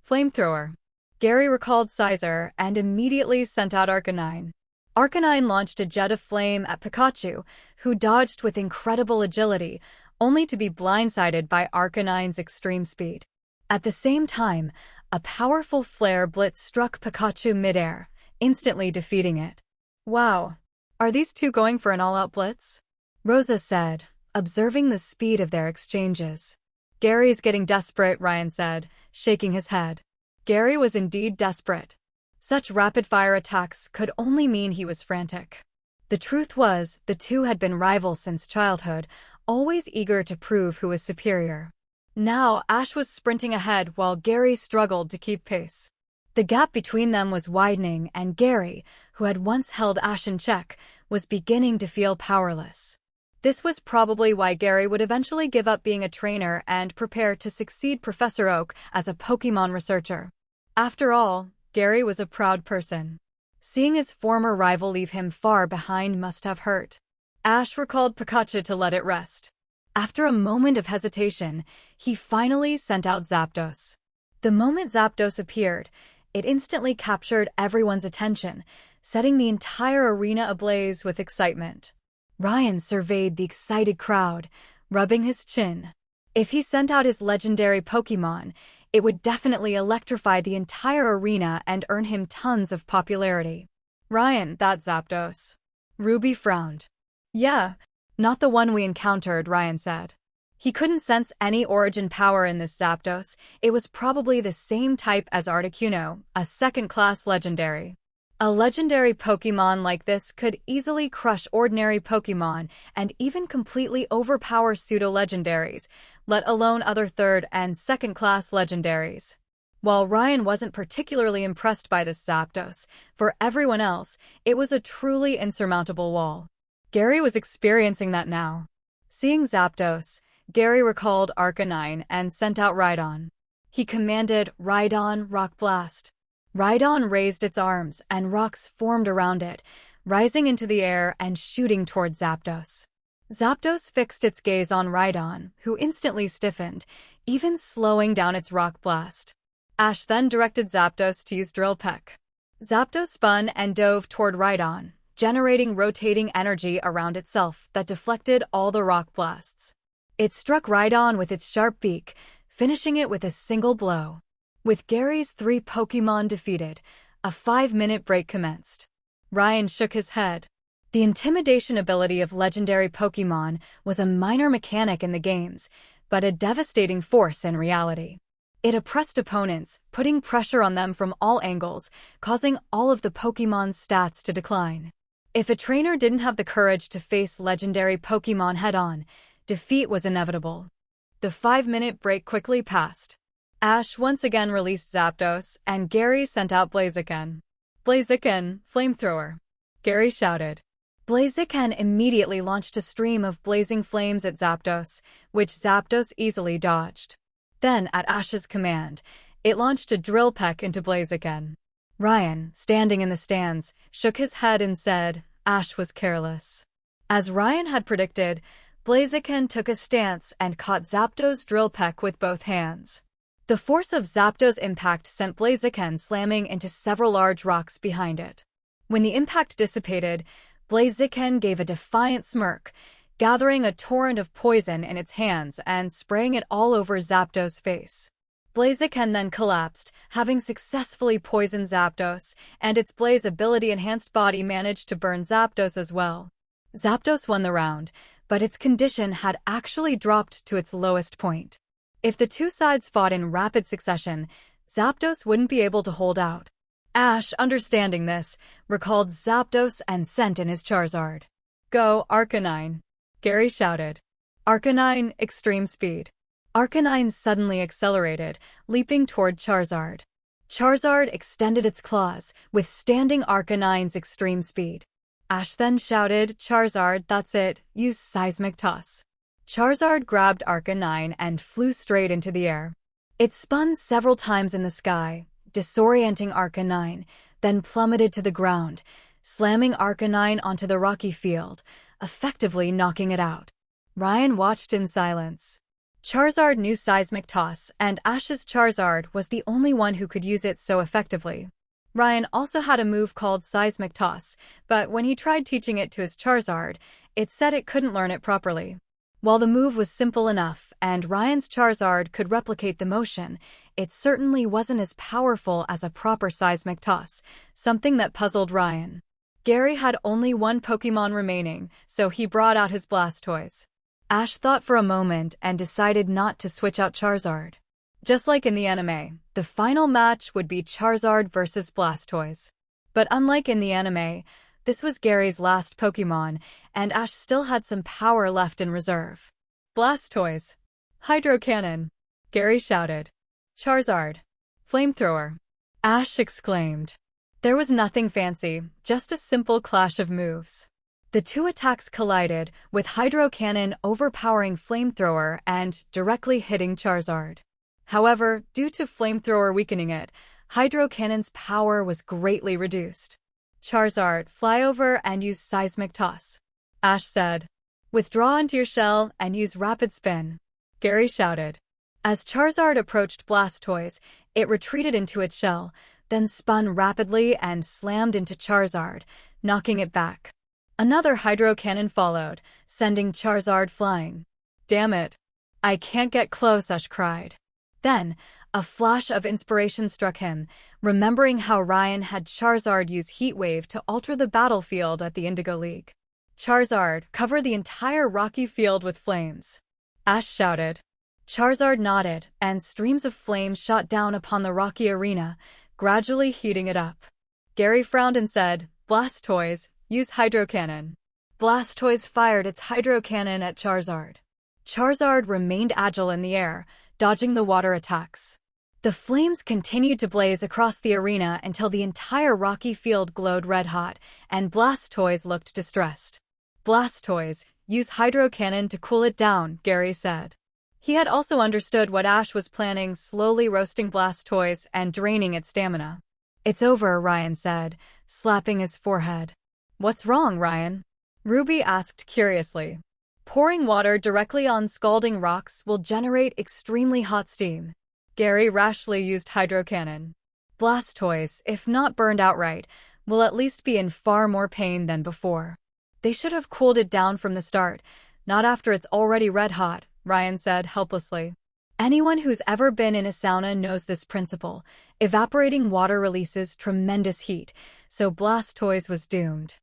Flamethrower. Gary recalled Scizor and immediately sent out Arcanine. Arcanine launched a jet of flame at Pikachu, who dodged with incredible agility, only to be blindsided by Arcanine's extreme speed. At the same time, a powerful flare blitz struck Pikachu midair, instantly defeating it. Wow, are these two going for an all-out blitz? Rosa said, observing the speed of their exchanges. Gary's getting desperate, Ryan said, shaking his head. Gary was indeed desperate. Such rapid-fire attacks could only mean he was frantic. The truth was, the two had been rivals since childhood, always eager to prove who was superior. Now, Ash was sprinting ahead while Gary struggled to keep pace. The gap between them was widening, and Gary, who had once held Ash in check, was beginning to feel powerless. This was probably why Gary would eventually give up being a trainer and prepare to succeed Professor Oak as a Pokémon researcher. After all, Gary was a proud person. Seeing his former rival leave him far behind must have hurt. Ash recalled Pikachu to let it rest. After a moment of hesitation, he finally sent out Zapdos. The moment Zapdos appeared, it instantly captured everyone's attention, setting the entire arena ablaze with excitement. Ryan surveyed the excited crowd, rubbing his chin. If he sent out his legendary Pokémon, it would definitely electrify the entire arena and earn him tons of popularity. Ryan, that Zapdos. Ruby frowned. Yeah, not the one we encountered, Ryan said. He couldn't sense any origin power in this Zapdos. It was probably the same type as Articuno, a second-class legendary. A legendary Pokémon like this could easily crush ordinary Pokémon and even completely overpower pseudo-legendaries, let alone other third- and second-class legendaries. While Ryan wasn't particularly impressed by this Zapdos, for everyone else, it was a truly insurmountable wall. Gary was experiencing that now. Seeing Zapdos, Gary recalled Arcanine and sent out Rhydon. He commanded, "Rhydon, Rock Blast." Rhydon raised its arms, and rocks formed around it, rising into the air and shooting toward Zapdos. Zapdos fixed its gaze on Rhydon, who instantly stiffened, even slowing down its rock blast. Ash then directed Zapdos to use Drill Peck. Zapdos spun and dove toward Rhydon, generating rotating energy around itself that deflected all the rock blasts. It struck Rhydon with its sharp beak, finishing it with a single blow. With Gary's 3 Pokémon defeated, a 5-minute break commenced. Ryan shook his head. The intimidation ability of legendary Pokémon was a minor mechanic in the games, but a devastating force in reality. It oppressed opponents, putting pressure on them from all angles, causing all of the Pokémon's stats to decline. If a trainer didn't have the courage to face legendary Pokémon head-on, defeat was inevitable. The 5-minute break quickly passed. Ash once again released Zapdos, and Gary sent out Blaziken. "Blaziken, Flamethrower!" Gary shouted. Blaziken immediately launched a stream of blazing flames at Zapdos, which Zapdos easily dodged. Then, at Ash's command, it launched a Drill Peck into Blaziken. Ryan, standing in the stands, shook his head and said, "Ash was careless." As Ryan had predicted, Blaziken took a stance and caught Zapdos' Drill Peck with both hands. The force of Zapdos' impact sent Blaziken slamming into several large rocks behind it. When the impact dissipated, Blaziken gave a defiant smirk, gathering a torrent of poison in its hands and spraying it all over Zapdos' face. Blaziken then collapsed, having successfully poisoned Zapdos, and its Blaze ability-enhanced body managed to burn Zapdos as well. Zapdos won the round, but its condition had actually dropped to its lowest point. If the two sides fought in rapid succession, Zapdos wouldn't be able to hold out. Ash, understanding this, recalled Zapdos and sent in his Charizard. "Go, Arcanine!" Gary shouted. "Arcanine, Extreme Speed!" Arcanine suddenly accelerated, leaping toward Charizard. Charizard extended its claws, withstanding Arcanine's extreme speed. Ash then shouted, "Charizard, that's it, use Seismic Toss." Charizard grabbed Arcanine and flew straight into the air. It spun several times in the sky, disorienting Arcanine, then plummeted to the ground, slamming Arcanine onto the rocky field, effectively knocking it out. Ryan watched in silence. Charizard knew Seismic Toss, and Ash's Charizard was the only one who could use it so effectively. Ryan also had a move called Seismic Toss, but when he tried teaching it to his Charizard, it said it couldn't learn it properly. While the move was simple enough, and Ryan's Charizard could replicate the motion, it certainly wasn't as powerful as a proper Seismic Toss, something that puzzled Ryan. Gary had only one Pokémon remaining, so he brought out his Blastoise. Ash thought for a moment and decided not to switch out Charizard. Just like in the anime, the final match would be Charizard versus Blastoise. But unlike in the anime, this was Gary's last Pokémon, and Ash still had some power left in reserve. "Blastoise! Hydro Cannon!" Gary shouted. "Charizard! Flamethrower!" Ash exclaimed. There was nothing fancy, just a simple clash of moves. The two attacks collided, with Hydro Cannon overpowering Flamethrower and directly hitting Charizard. However, due to Flamethrower weakening it, Hydro Cannon's power was greatly reduced. "Charizard, fly over and use Seismic Toss," Ash said. "Withdraw into your shell and use Rapid Spin," Gary shouted. As Charizard approached Blastoise, it retreated into its shell, then spun rapidly and slammed into Charizard, knocking it back. Another Hydro Cannon followed, sending Charizard flying. "Damn it! I can't get close," Ash cried. Then, a flash of inspiration struck him, remembering how Ryan had Charizard use Heat Wave to alter the battlefield at the Indigo League. "Charizard, cover the entire rocky field with flames," Ash shouted. Charizard nodded, and streams of flames shot down upon the rocky arena, gradually heating it up. Gary frowned and said, "Blastoise, use Hydro Cannon." Blastoise fired its Hydro Cannon at Charizard. Charizard remained agile in the air, dodging the water attacks. The flames continued to blaze across the arena until the entire rocky field glowed red-hot, and Blastoise looked distressed. "Blastoise, Use hydro cannon to cool it down, Gary said. He had also understood what Ash was planning, slowly roasting Blastoise and draining its stamina. It's over, Ryan said, slapping his forehead. What's wrong, Ryan? Ruby asked curiously. Pouring water directly on scalding rocks will generate extremely hot steam. Gary rashly used hydro cannon. Blastoise, if not burned outright, will at least be in far more pain than before. They should have cooled it down from the start, not after it's already red hot, Ryan said helplessly. Anyone who's ever been in a sauna knows this principle. Evaporating water releases tremendous heat, so Blastoise was doomed.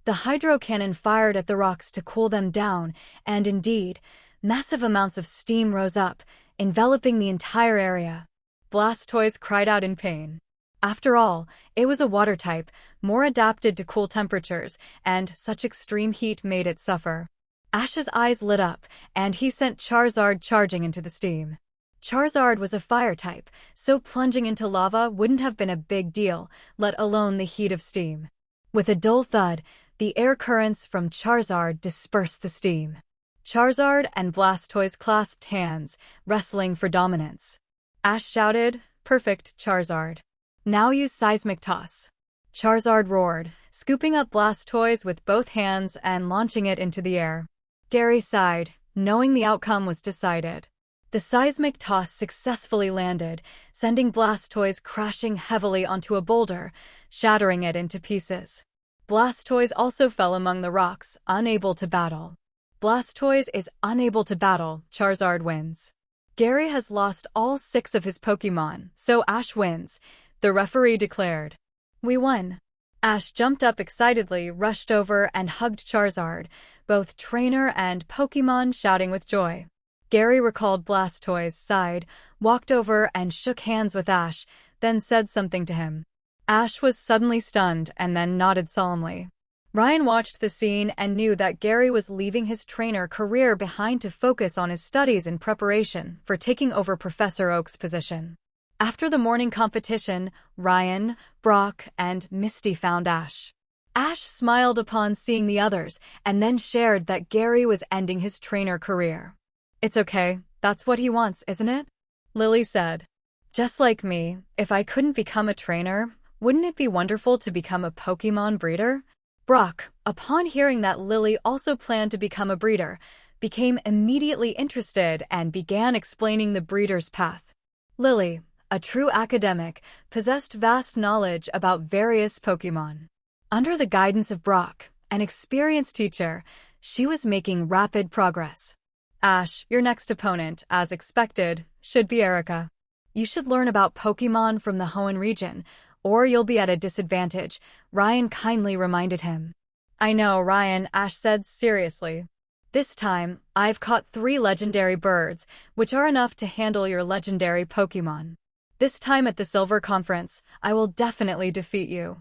The hydro cannon fired at the rocks to cool them down, and indeed, massive amounts of steam rose up, enveloping the entire area. Blastoise cried out in pain. After all, it was a water type, more adapted to cool temperatures, and such extreme heat made it suffer. Ash's eyes lit up, and he sent Charizard charging into the steam. Charizard was a fire type, so plunging into lava wouldn't have been a big deal, let alone the heat of steam. With a dull thud, the air currents from Charizard dispersed the steam. Charizard and Blastoise clasped hands, wrestling for dominance. Ash shouted, "Perfect, Charizard. Now use Seismic Toss." Charizard roared, scooping up Blastoise with both hands and launching it into the air. Gary sighed, knowing the outcome was decided. The Seismic Toss successfully landed, sending Blastoise crashing heavily onto a boulder, shattering it into pieces. Blastoise also fell among the rocks, unable to battle. Blastoise is unable to battle, Charizard wins. Gary has lost all 6 of his Pokémon, so Ash wins, the referee declared. We won. Ash jumped up excitedly, rushed over and hugged Charizard, both trainer and Pokémon shouting with joy. Gary recalled Blastoise, sighed, walked over and shook hands with Ash, then said something to him. Ash was suddenly stunned and then nodded solemnly. Ryan watched the scene and knew that Gary was leaving his trainer career behind to focus on his studies in preparation for taking over Professor Oak's position. After the morning competition, Ryan, Brock, and Misty found Ash. Ash smiled upon seeing the others and then shared that Gary was ending his trainer career. It's okay, that's what he wants, isn't it? Lily said. Just like me, if I couldn't become a trainer, wouldn't it be wonderful to become a Pokémon breeder? Brock, upon hearing that Lily also planned to become a breeder, became immediately interested and began explaining the breeder's path. Lily, a true academic, possessed vast knowledge about various Pokémon. Under the guidance of Brock, an experienced teacher, she was making rapid progress. Ash, your next opponent, as expected, should be Erica. You should learn about Pokémon from the Hoenn region, or you'll be at a disadvantage, Ryan kindly reminded him. I know, Ryan, Ash said seriously. This time, I've caught 3 legendary birds, which are enough to handle your legendary Pokémon. This time at the Silver Conference, I will definitely defeat you.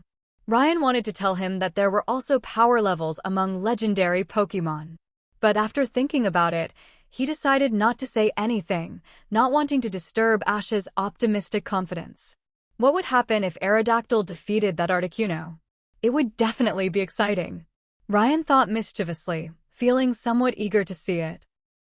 Ryan wanted to tell him that there were also power levels among legendary Pokémon. But after thinking about it, he decided not to say anything, not wanting to disturb Ash's optimistic confidence. What would happen if Aerodactyl defeated that Articuno? It would definitely be exciting. Ryan thought mischievously, feeling somewhat eager to see it.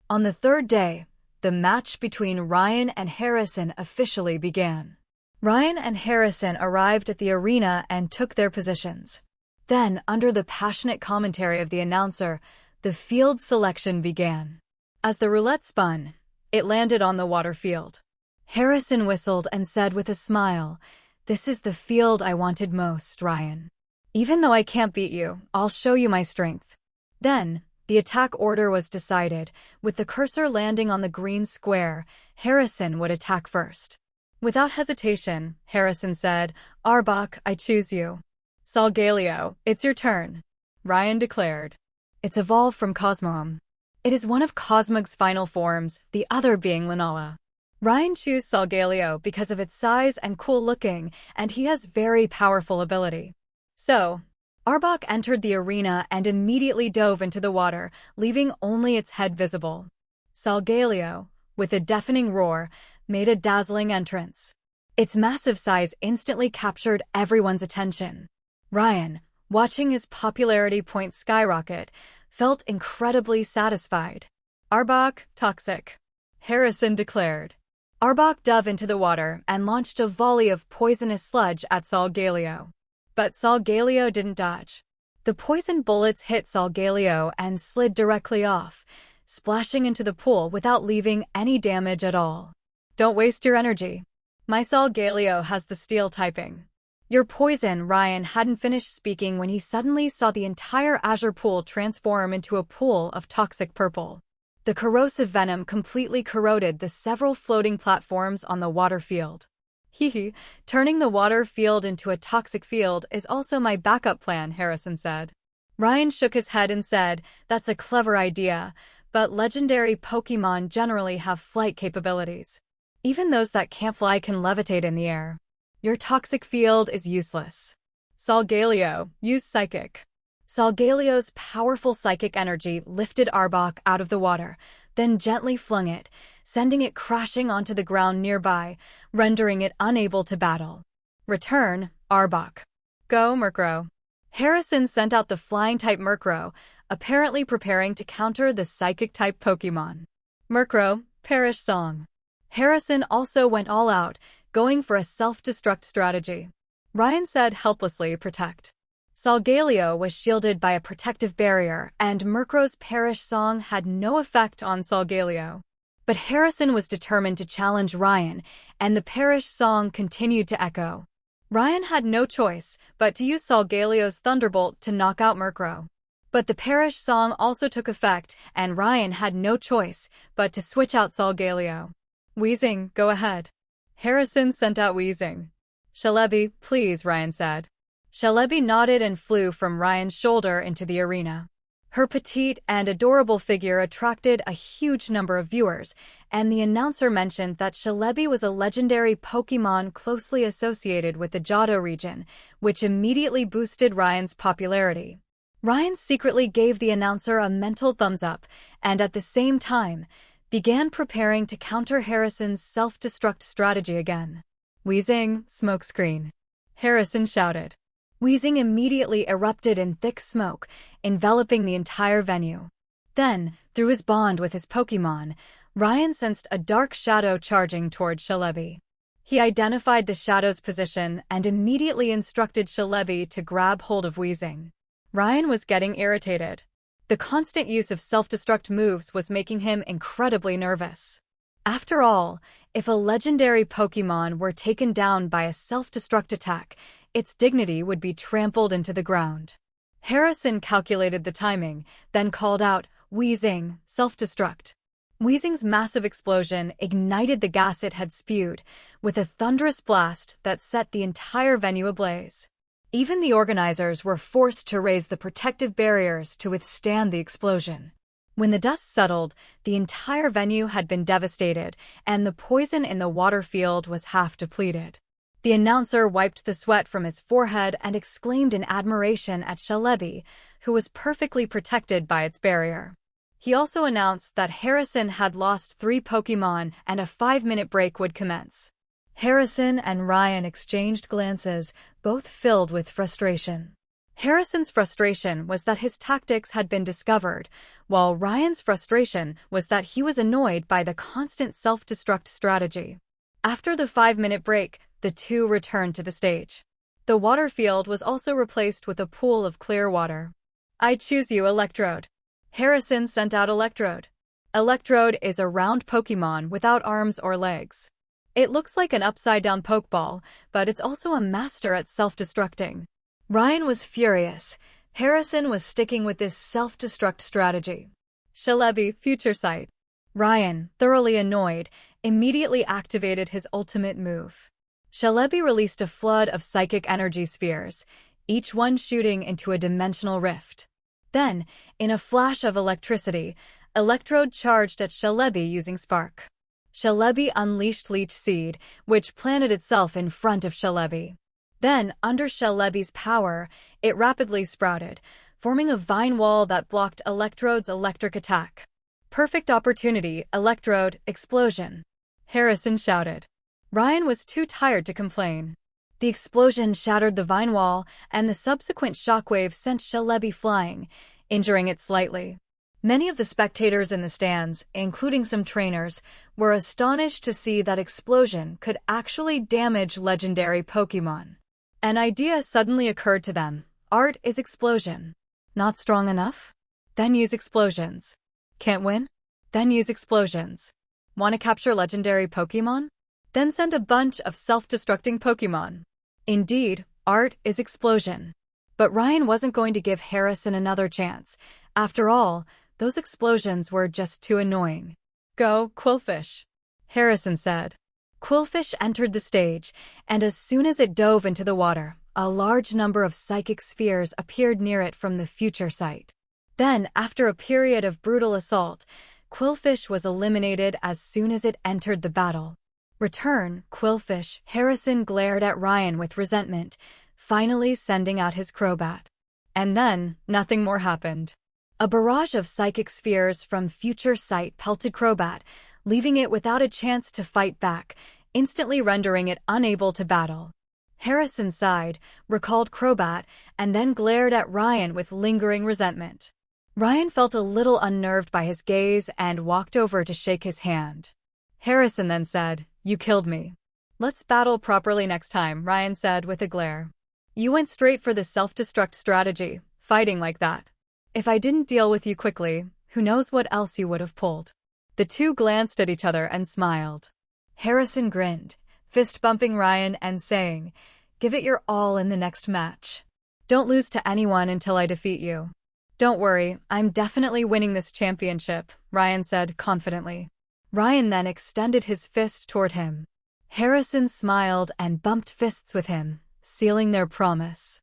On the 3rd day, the match between Ryan and Harrison officially began. Ryan and Harrison arrived at the arena and took their positions. Then, under the passionate commentary of the announcer, the field selection began. As the roulette spun, it landed on the water field. Harrison whistled and said with a smile, "This is the field I wanted most, Ryan. Even though I can't beat you, I'll show you my strength." Then, the attack order was decided. With the cursor landing on the green square, Harrison would attack first. Without hesitation, Harrison said, "Arbok, I choose you." "Solgaleo, it's your turn," Ryan declared. It's evolved from Cosmoem. It is one of Cosmog's final forms, the other being Lunala. Ryan chose Solgaleo because of its size and cool looking, and he has very powerful ability. So, Arbok entered the arena and immediately dove into the water, leaving only its head visible. Solgaleo, with a deafening roar, made a dazzling entrance. Its massive size instantly captured everyone's attention. Ryan, watching his popularity point skyrocket, felt incredibly satisfied. Arbok, toxic, Harrison declared. Arbok dove into the water and launched a volley of poisonous sludge at Solgaleo. But Solgaleo didn't dodge. The poison bullets hit Solgaleo and slid directly off, splashing into the pool without leaving any damage at all. Don't waste your energy. My Solgaleo has the steel typing. Your poison. Ryan hadn't finished speaking when he suddenly saw the entire azure pool transform into a pool of toxic purple. The corrosive venom completely corroded the several floating platforms on the water field. Hehe, turning the water field into a toxic field is also my backup plan, Harrison said. Ryan shook his head and said, that's a clever idea, but legendary Pokémon generally have flight capabilities. Even those that can't fly can levitate in the air. Your toxic field is useless. Solgaleo, use Psychic. Solgaleo's powerful psychic energy lifted Arbok out of the water, then gently flung it, sending it crashing onto the ground nearby, rendering it unable to battle. Return, Arbok. Go, Murkrow. Harrison sent out the flying-type Murkrow, apparently preparing to counter the psychic-type Pokémon. Murkrow, perish song. Harrison also went all out, going for a self-destruct strategy. Ryan said helplessly, protect. Solgaleo was shielded by a protective barrier, and Murkrow's perish song had no effect on Solgaleo. But Harrison was determined to challenge Ryan, and the perish song continued to echo. Ryan had no choice but to use Solgaleo's Thunderbolt to knock out Murkrow. But the perish song also took effect, and Ryan had no choice but to switch out Solgaleo. Wheezing, go ahead. Harrison sent out Wheezing. Celebi, please, Ryan said. Celebi nodded and flew from Ryan's shoulder into the arena. Her petite and adorable figure attracted a huge number of viewers, and the announcer mentioned that Celebi was a legendary Pokémon closely associated with the Johto region, which immediately boosted Ryan's popularity. Ryan secretly gave the announcer a mental thumbs up, and at the same time, began preparing to counter Harrison's self-destruct strategy again. Wheezing, smokescreen. Harrison shouted. Wheezing immediately erupted in thick smoke, enveloping the entire venue. Then, through his bond with his Pokémon, Ryan sensed a dark shadow charging toward Celebi. He identified the shadow's position and immediately instructed Celebi to grab hold of Wheezing. Ryan was getting irritated. The constant use of self-destruct moves was making him incredibly nervous. After all, if a legendary Pokémon were taken down by a self-destruct attack, its dignity would be trampled into the ground. Harrison calculated the timing, then called out, Wheezing, self-destruct. Wheezing's massive explosion ignited the gas it had spewed, with a thunderous blast that set the entire venue ablaze. Even the organizers were forced to raise the protective barriers to withstand the explosion. When the dust settled, the entire venue had been devastated, and the poison in the water field was half depleted. The announcer wiped the sweat from his forehead and exclaimed in admiration at Celebi, who was perfectly protected by its barrier. He also announced that Harrison had lost 3 Pokémon and a 5-minute break would commence. Harrison and Ryan exchanged glances, both filled with frustration. Harrison's frustration was that his tactics had been discovered, while Ryan's frustration was that he was annoyed by the constant self-destruct strategy. After the 5-minute break, the two returned to the stage. The water field was also replaced with a pool of clear water. I choose you, Electrode. Harrison sent out Electrode. Electrode is a round Pokémon without arms or legs. It looks like an upside-down Pokeball, but it's also a master at self-destructing. Ryan was furious. Harrison was sticking with this self-destruct strategy. Celebi, Future Sight. Ryan, thoroughly annoyed, immediately activated his ultimate move. Celebi released a flood of psychic energy spheres, each one shooting into a dimensional rift. Then, in a flash of electricity, Electrode charged at Celebi using Spark. Celebi unleashed Leech Seed, which planted itself in front of Celebi. Then, under Celebi's power, it rapidly sprouted, forming a vine wall that blocked Electrode's electric attack. Perfect opportunity, Electrode, explosion. Harrison shouted. Ryan was too tired to complain. The explosion shattered the vine wall, and the subsequent shockwave sent Celebi flying, injuring it slightly. Many of the spectators in the stands, including some trainers, were astonished to see that explosion could actually damage legendary Pokémon. An idea suddenly occurred to them. Art is explosion. Not strong enough? Then use explosions. Can't win? Then use explosions. Want to capture legendary Pokémon? Then send a bunch of self-destructing Pokémon. Indeed, art is explosion. But Ryan wasn't going to give Harrison another chance. After all, those explosions were just too annoying. Go, Qwilfish, Harrison said. Qwilfish entered the stage, and as soon as it dove into the water, a large number of psychic spheres appeared near it from the future site. Then, after a period of brutal assault, Qwilfish was eliminated as soon as it entered the battle. Return, Qwilfish, Harrison glared at Ryan with resentment, finally sending out his Crobat. And then, nothing more happened. A barrage of psychic spheres from future sight pelted Crobat, leaving it without a chance to fight back, instantly rendering it unable to battle. Harrison sighed, recalled Crobat, and then glared at Ryan with lingering resentment. Ryan felt a little unnerved by his gaze and walked over to shake his hand. Harrison then said, "You killed me. Let's battle properly next time," Ryan said with a glare. "You went straight for the self-destruct strategy, fighting like that. If I didn't deal with you quickly, who knows what else you would have pulled." The two glanced at each other and smiled. Harrison grinned, fist-bumping Ryan and saying, "Give it your all in the next match. Don't lose to anyone until I defeat you." "Don't worry, I'm definitely winning this championship," Ryan said confidently. Ryan then extended his fist toward him. Harrison smiled and bumped fists with him, sealing their promise.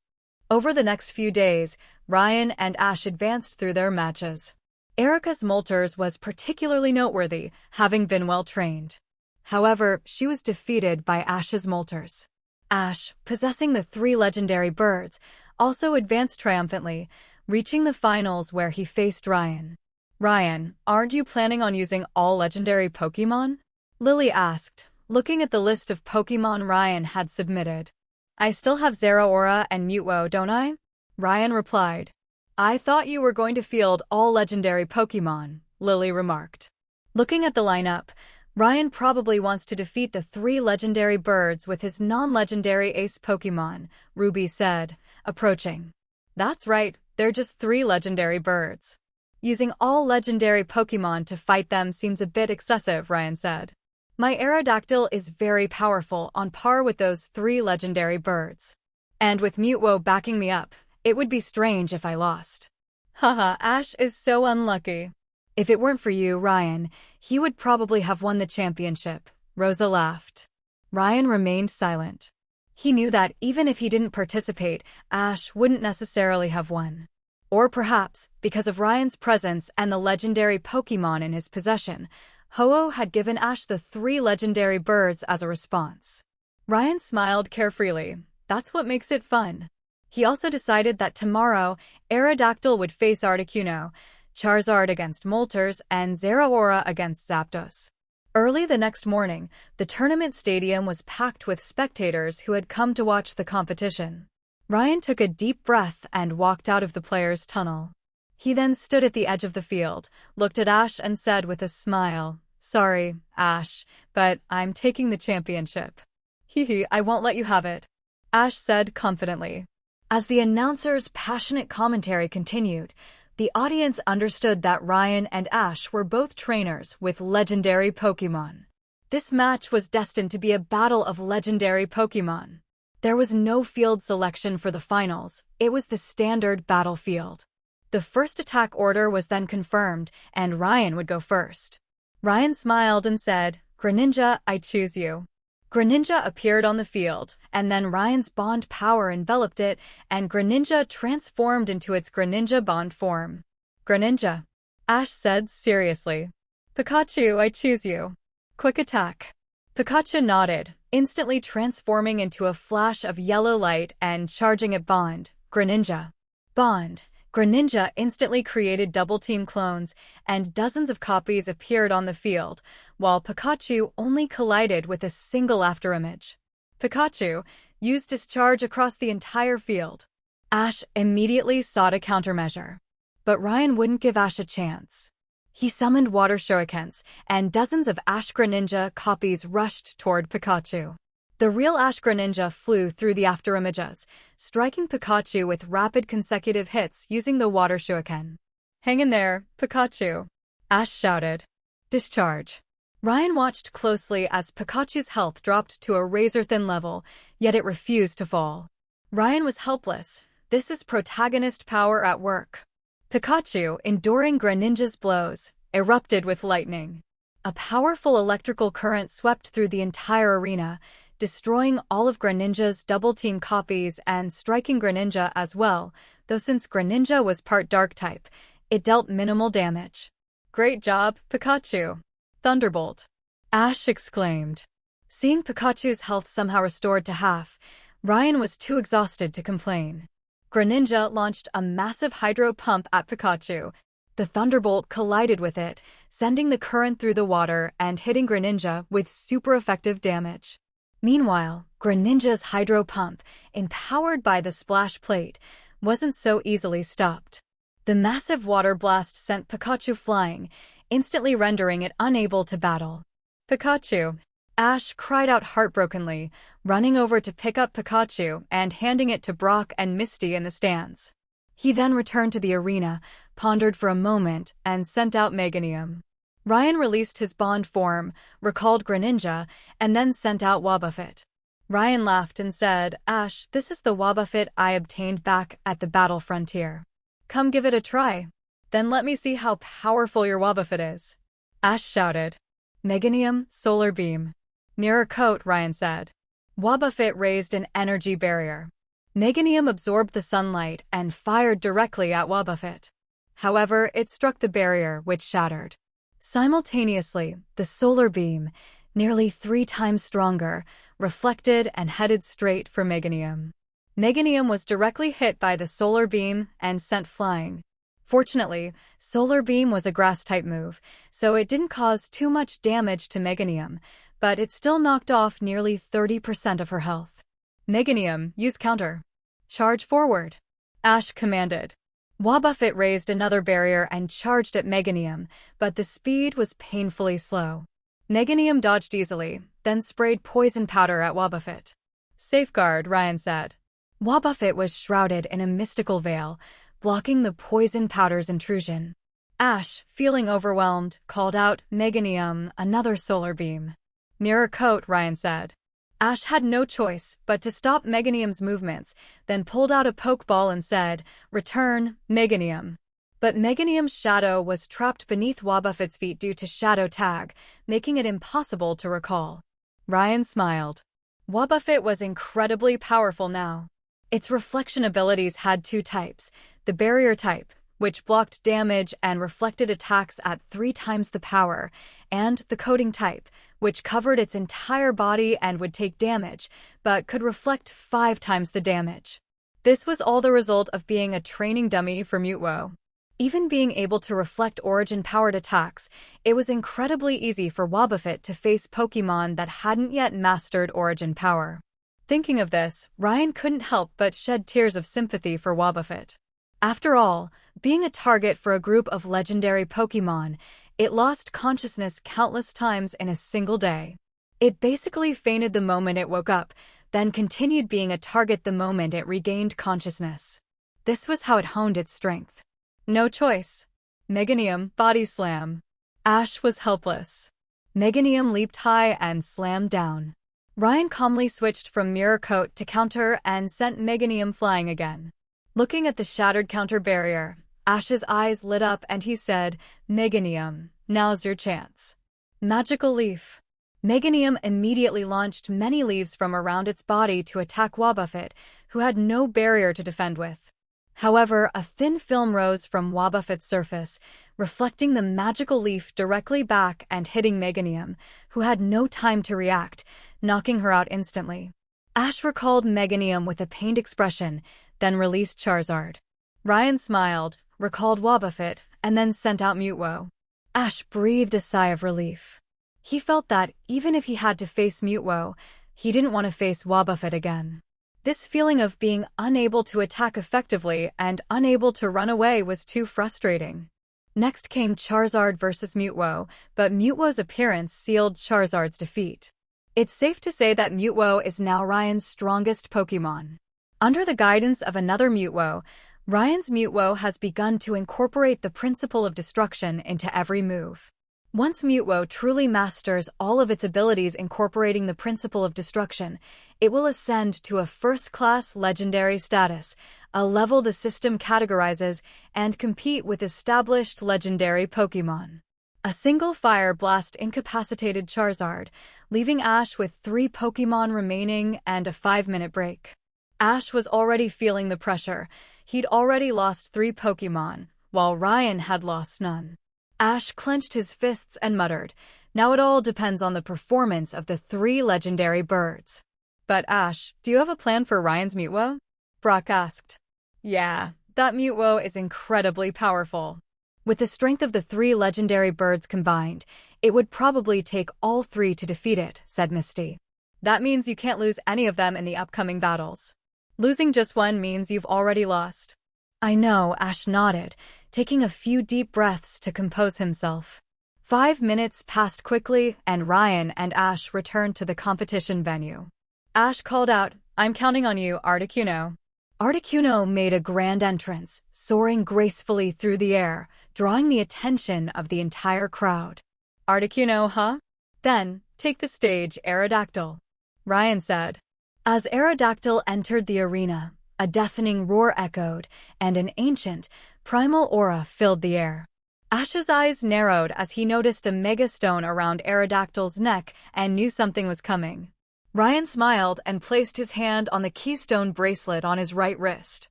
Over the next few days, Ryan and Ash advanced through their matches. Erica's Moltres was particularly noteworthy, having been well-trained. However, she was defeated by Ash's Moltres. Ash, possessing the 3 legendary birds, also advanced triumphantly, reaching the finals where he faced Ryan. "Ryan, aren't you planning on using all legendary Pokémon?" Lily asked, looking at the list of Pokémon Ryan had submitted. "I still have Zeraora and Mutwo, don't I?" Ryan replied. "I thought you were going to field all legendary Pokémon," Lily remarked. Looking at the lineup, Ryan probably wants to defeat the 3 legendary birds with his non-legendary ace Pokémon, Ruby said, approaching. "That's right, they're just 3 legendary birds. Using all legendary Pokémon to fight them seems a bit excessive," Ryan said. "My Aerodactyl is very powerful, on par with those 3 legendary birds. And with Mutwo backing me up, it would be strange if I lost." "Haha, Ash is so unlucky." "If it weren't for you, Ryan, he would probably have won the championship," Rosa laughed. Ryan remained silent. He knew that even if he didn't participate, Ash wouldn't necessarily have won. Or perhaps, because of Ryan's presence and the legendary Pokémon in his possession, Ho-Oh had given Ash the 3 legendary birds as a response. Ryan smiled carefreely. That's what makes it fun. He also decided that tomorrow, Aerodactyl would face Articuno, Charizard against Moltres, and Zeraora against Zapdos. Early the next morning, the tournament stadium was packed with spectators who had come to watch the competition. Ryan took a deep breath and walked out of the players' tunnel. He then stood at the edge of the field, looked at Ash and said with a smile, "Sorry, Ash, but I'm taking the championship." "Hee, I won't let you have it," Ash said confidently. As the announcer's passionate commentary continued, the audience understood that Ryan and Ash were both trainers with legendary Pokémon. This match was destined to be a battle of legendary Pokémon. There was no field selection for the finals, it was the standard battlefield. The first attack order was then confirmed, and Ryan would go first. Ryan smiled and said, "Greninja, I choose you." Greninja appeared on the field, and then Ryan's bond power enveloped it, and Greninja transformed into its Greninja bond form. "Greninja," Ash said seriously. "Pikachu, I choose you." Quick attack. Pikachu nodded, instantly transforming into a flash of yellow light and charging at Bond. Greninja. Bond. Greninja instantly created double-team clones, and dozens of copies appeared on the field, while Pikachu only collided with a single afterimage. Pikachu used Discharge across the entire field. Ash immediately sought a countermeasure. But Ryan wouldn't give Ash a chance. He summoned water shurikens, and dozens of Ash Greninja copies rushed toward Pikachu. The real Ash Greninja flew through the afterimages, striking Pikachu with rapid consecutive hits using the water shuriken. "Hang in there, Pikachu," Ash shouted. "Discharge." Ryan watched closely as Pikachu's health dropped to a razor-thin level, yet it refused to fall. Ryan was helpless. This is protagonist power at work. Pikachu, enduring Greninja's blows, erupted with lightning. A powerful electrical current swept through the entire arena, destroying all of Greninja's double-team copies and striking Greninja as well, though since Greninja was part Dark-type, it dealt minimal damage. "Great job, Pikachu." "Thunderbolt," Ash exclaimed. Seeing Pikachu's health somehow restored to half, Ryan was too exhausted to complain. Greninja launched a massive hydro pump at Pikachu. The Thunderbolt collided with it, sending the current through the water and hitting Greninja with super effective damage. Meanwhile, Greninja's hydro pump, empowered by the splash plate, wasn't so easily stopped. The massive water blast sent Pikachu flying, instantly rendering it unable to battle. "Pikachu!" Ash cried out heartbrokenly, running over to pick up Pikachu and handing it to Brock and Misty in the stands. He then returned to the arena, pondered for a moment, and sent out Meganium. Ryan released his bond form, recalled Greninja, and then sent out Wobbuffet. Ryan laughed and said, "Ash, this is the Wobbuffet I obtained back at the battle frontier. Come give it a try. Then let me see how powerful your Wobbuffet is." Ash shouted. "Meganium, Solar Beam." "Mirror Coat," Ryan said. Wobbuffet raised an energy barrier. Meganium absorbed the sunlight and fired directly at Wobbuffet. However, it struck the barrier, which shattered. Simultaneously, the solar beam, nearly 3 times stronger, reflected and headed straight for Meganium. Meganium was directly hit by the solar beam and sent flying. Fortunately, Solar Beam was a grass-type move, so it didn't cause too much damage to Meganium, but it still knocked off nearly 30% of her health. "Meganium, use counter. Charge forward," Ash commanded. Wobbuffet raised another barrier and charged at Meganium, but the speed was painfully slow. Meganium dodged easily, then sprayed poison powder at Wobbuffet. "Safeguard," Ryan said. Wobbuffet was shrouded in a mystical veil, blocking the poison powder's intrusion. Ash, feeling overwhelmed, called out, "Meganium, another solar beam." "Mirror Coat," Ryan said. Ash had no choice but to stop Meganium's movements, then pulled out a Pokeball and said, "Return, Meganium." But Meganium's shadow was trapped beneath Wobbuffet's feet due to Shadow Tag, making it impossible to recall. Ryan smiled. Wobbuffet was incredibly powerful now. Its reflection abilities had 2 types, the barrier type, which blocked damage and reflected attacks at 3 times the power, and the coating type, which covered its entire body and would take damage, but could reflect 5 times the damage. This was all the result of being a training dummy for Mutwo. Even being able to reflect Origin-powered attacks, it was incredibly easy for Wobbuffet to face Pokémon that hadn't yet mastered Origin power. Thinking of this, Ryan couldn't help but shed tears of sympathy for Wobbuffet. After all, being a target for a group of legendary Pokémon, it lost consciousness countless times in a single day. It basically fainted the moment it woke up, then continued being a target the moment it regained consciousness. This was how it honed its strength. No choice. Meganium, Body Slam. Ash was helpless. Meganium leaped high and slammed down. Ryan calmly switched from Mirror Coat to counter and sent Meganium flying again. Looking at the shattered counter barrier, Ash's eyes lit up and he said, "Meganium, now's your chance." Magical Leaf. Meganium immediately launched many leaves from around its body to attack Wobbuffet, who had no barrier to defend with. However, a thin film rose from Wobbuffet's surface, reflecting the magical leaf directly back and hitting Meganium, who had no time to react, knocking her out instantly. Ash recalled Meganium with a pained expression, then released Charizard. Ryan smiled, recalled Wobbuffet, and then sent out Mutwo. Ash breathed a sigh of relief. He felt that, even if he had to face Mutwo, he didn't want to face Wobbuffet again. This feeling of being unable to attack effectively and unable to run away was too frustrating. Next came Charizard versus Mutwo, but Mutwo's appearance sealed Charizard's defeat. It's safe to say that Mutwo is now Ryan's strongest Pokémon. Under the guidance of another Mutwo, Ryan's Mutwo has begun to incorporate the principle of destruction into every move. Once Mutwo truly masters all of its abilities incorporating the principle of destruction, it will ascend to a first-class legendary status, a level the system categorizes, and compete with established legendary Pokémon. A single fire blast incapacitated Charizard, leaving Ash with 3 Pokémon remaining and a 5-minute break. Ash was already feeling the pressure. He'd already lost 3 Pokémon, while Ryan had lost none. Ash clenched his fists and muttered, "Now it all depends on the performance of the 3 legendary birds." "But Ash, do you have a plan for Ryan's Mutwo?" Brock asked. "Yeah, that Mutwo is incredibly powerful. With the strength of the 3 legendary birds combined, it would probably take all 3 to defeat it," said Misty. "That means you can't lose any of them in the upcoming battles. Losing just one means you've already lost." "I know," Ash nodded, taking a few deep breaths to compose himself. 5 minutes passed quickly, and Ryan and Ash returned to the competition venue. Ash called out, "I'm counting on you, Articuno." Articuno made a grand entrance, soaring gracefully through the air, drawing the attention of the entire crowd. "Articuno, huh? Then, take the stage, Aerodactyl," Ryan said. As Aerodactyl entered the arena, a deafening roar echoed, and an ancient, primal aura filled the air. Ash's eyes narrowed as he noticed a megastone around Aerodactyl's neck and knew something was coming. Ryan smiled and placed his hand on the keystone bracelet on his right wrist.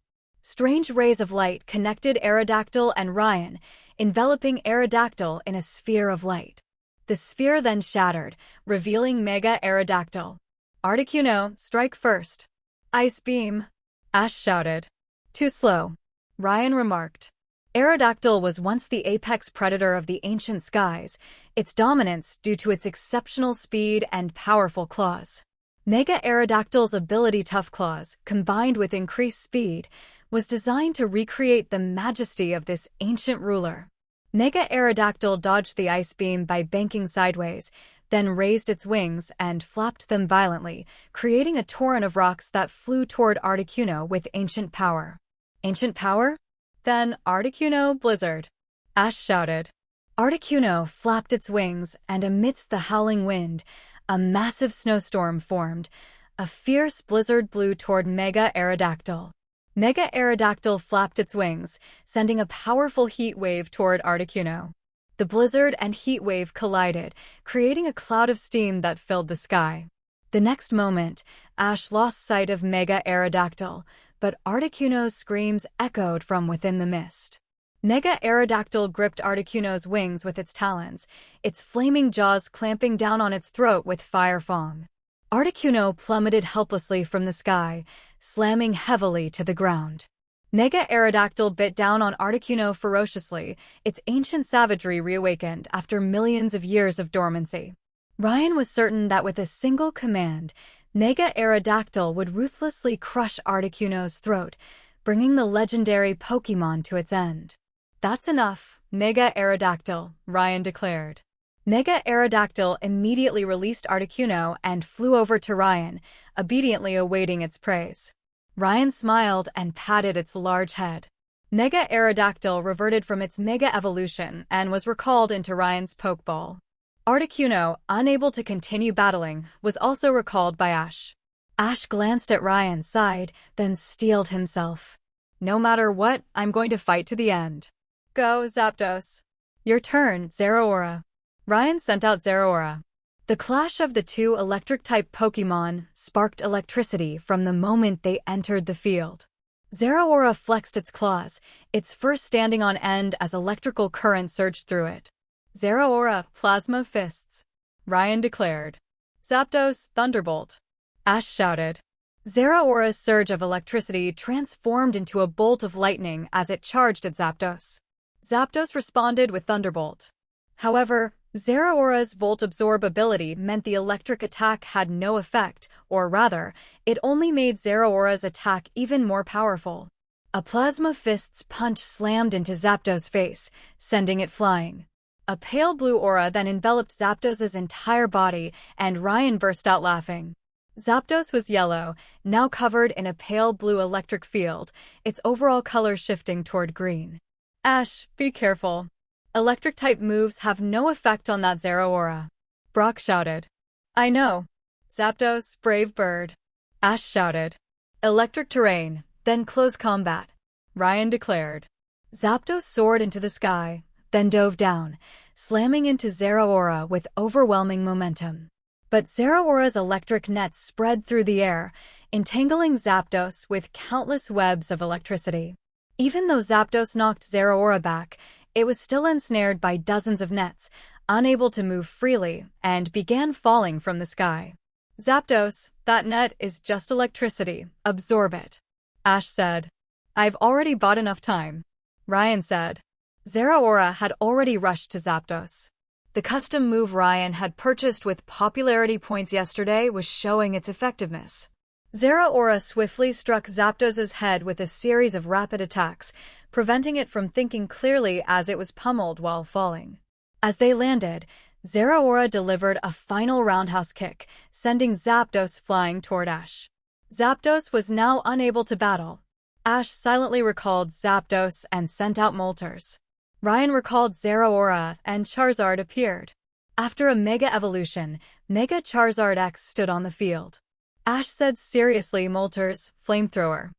Strange rays of light connected Aerodactyl and Ryan, enveloping Aerodactyl in a sphere of light. The sphere then shattered, revealing Mega Aerodactyl. "Articuno, strike first." "Ice Beam," Ash shouted. "Too slow," Ryan remarked. Aerodactyl was once the apex predator of the ancient skies, its dominance due to its exceptional speed and powerful claws. Mega Aerodactyl's ability Tough Claws, combined with increased speed, was designed to recreate the majesty of this ancient ruler. Mega Aerodactyl dodged the ice beam by banking sideways, then raised its wings and flapped them violently, creating a torrent of rocks that flew toward Articuno with ancient power. "Ancient power? Then Articuno Blizzard," Ash shouted. Articuno flapped its wings, and amidst the howling wind, a massive snowstorm formed. A fierce blizzard blew toward Mega Aerodactyl. Mega Aerodactyl flapped its wings, sending a powerful heat wave toward Articuno. The blizzard and heat wave collided, creating a cloud of steam that filled the sky. The next moment, Ash lost sight of Mega Aerodactyl, but Articuno's screams echoed from within the mist. Mega Aerodactyl gripped Articuno's wings with its talons, its flaming jaws clamping down on its throat with fire fang. Articuno plummeted helplessly from the sky, slamming heavily to the ground. Mega Aerodactyl bit down on Articuno ferociously, its ancient savagery reawakened after millions of years of dormancy. Ryan was certain that with a single command, Mega Aerodactyl would ruthlessly crush Articuno's throat, bringing the legendary Pokémon to its end. "That's enough, Mega Aerodactyl," Ryan declared. Mega Aerodactyl immediately released Articuno and flew over to Ryan, obediently awaiting its praise. Ryan smiled and patted its large head. Mega Aerodactyl reverted from its Mega Evolution and was recalled into Ryan's Pokeball. Articuno, unable to continue battling, was also recalled by Ash. Ash glanced at Ryan, sighed, then steeled himself. "No matter what, I'm going to fight to the end." "Go, Zapdos." "Your turn, Zeraora." Ryan sent out Zeraora. The clash of the 2 electric-type Pokémon sparked electricity from the moment they entered the field. Zeraora flexed its claws, its fur standing on end as electrical current surged through it. "Zeraora, Plasma Fists," Ryan declared. "Zapdos, Thunderbolt," Ash shouted. Zeraora's surge of electricity transformed into a bolt of lightning as it charged at Zapdos. Zapdos responded with Thunderbolt. However, Zeraora's Volt Absorb ability meant the electric attack had no effect, or rather, it only made Zeraora's attack even more powerful. A Plasma Fist's punch slammed into Zapdos' face, sending it flying. A pale blue aura then enveloped Zapdos' entire body, and Ryan burst out laughing. Zapdos was yellow, now covered in a pale blue electric field, its overall color shifting toward green. Ash, be careful. Electric-type moves have no effect on that Zeraora. Brock shouted. I know. Zapdos, brave bird. Ash shouted. Electric terrain, then close combat. Ryan declared. Zapdos soared into the sky, then dove down, slamming into Zeraora with overwhelming momentum. But Zeraora's electric nets spread through the air, entangling Zapdos with countless webs of electricity. Even though Zapdos knocked Zeraora back, it was still ensnared by dozens of nets, unable to move freely, and began falling from the sky. Zapdos, that net is just electricity. Absorb it. Ash said. I've already bought enough time. Ryan said. Zeraora had already rushed to Zapdos. The custom move Ryan had purchased with popularity points yesterday was showing its effectiveness. Zeraora swiftly struck Zapdos' head with a series of rapid attacks, preventing it from thinking clearly as it was pummeled while falling. As they landed, Zeraora delivered a final roundhouse kick, sending Zapdos flying toward Ash. Zapdos was now unable to battle. Ash silently recalled Zapdos and sent out Moltres. Ryan recalled Zeraora, and Charizard appeared. After a Mega Evolution, Mega Charizard X stood on the field. Ash said seriously, Moltres, Flamethrower.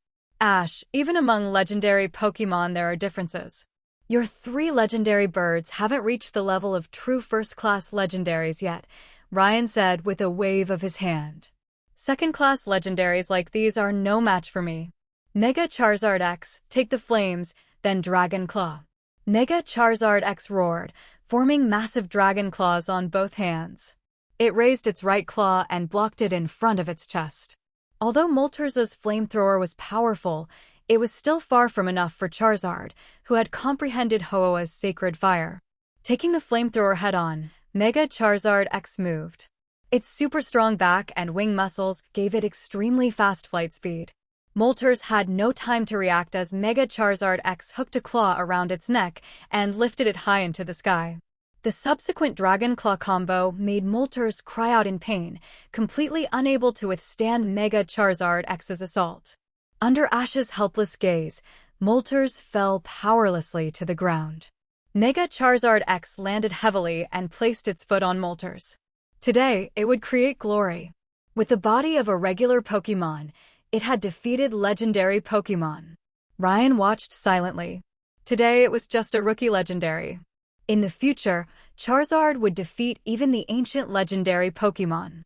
Ash, even among legendary Pokémon there are differences. Your 3 legendary birds haven't reached the level of true first-class legendaries yet, Ryan said with a wave of his hand. Second-class legendaries like these are no match for me. Mega Charizard X, take the flames, then Dragon Claw. Mega Charizard X roared, forming massive dragon claws on both hands. It raised its right claw and blocked it in front of its chest. Although Moltres' flamethrower was powerful, it was still far from enough for Charizard, who had comprehended Ho-Oh's sacred fire. Taking the flamethrower head-on, Mega Charizard X moved. Its super strong back and wing muscles gave it extremely fast flight speed. Moltres had no time to react as Mega Charizard X hooked a claw around its neck and lifted it high into the sky. The subsequent Dragon Claw combo made Moltres cry out in pain, completely unable to withstand Mega Charizard X's assault. Under Ash's helpless gaze, Moltres fell powerlessly to the ground. Mega Charizard X landed heavily and placed its foot on Moltres. Today, it would create glory. With the body of a regular Pokémon, it had defeated legendary Pokémon. Ryan watched silently. Today it was just a rookie legendary. In the future, Charizard would defeat even the ancient legendary Pokémon.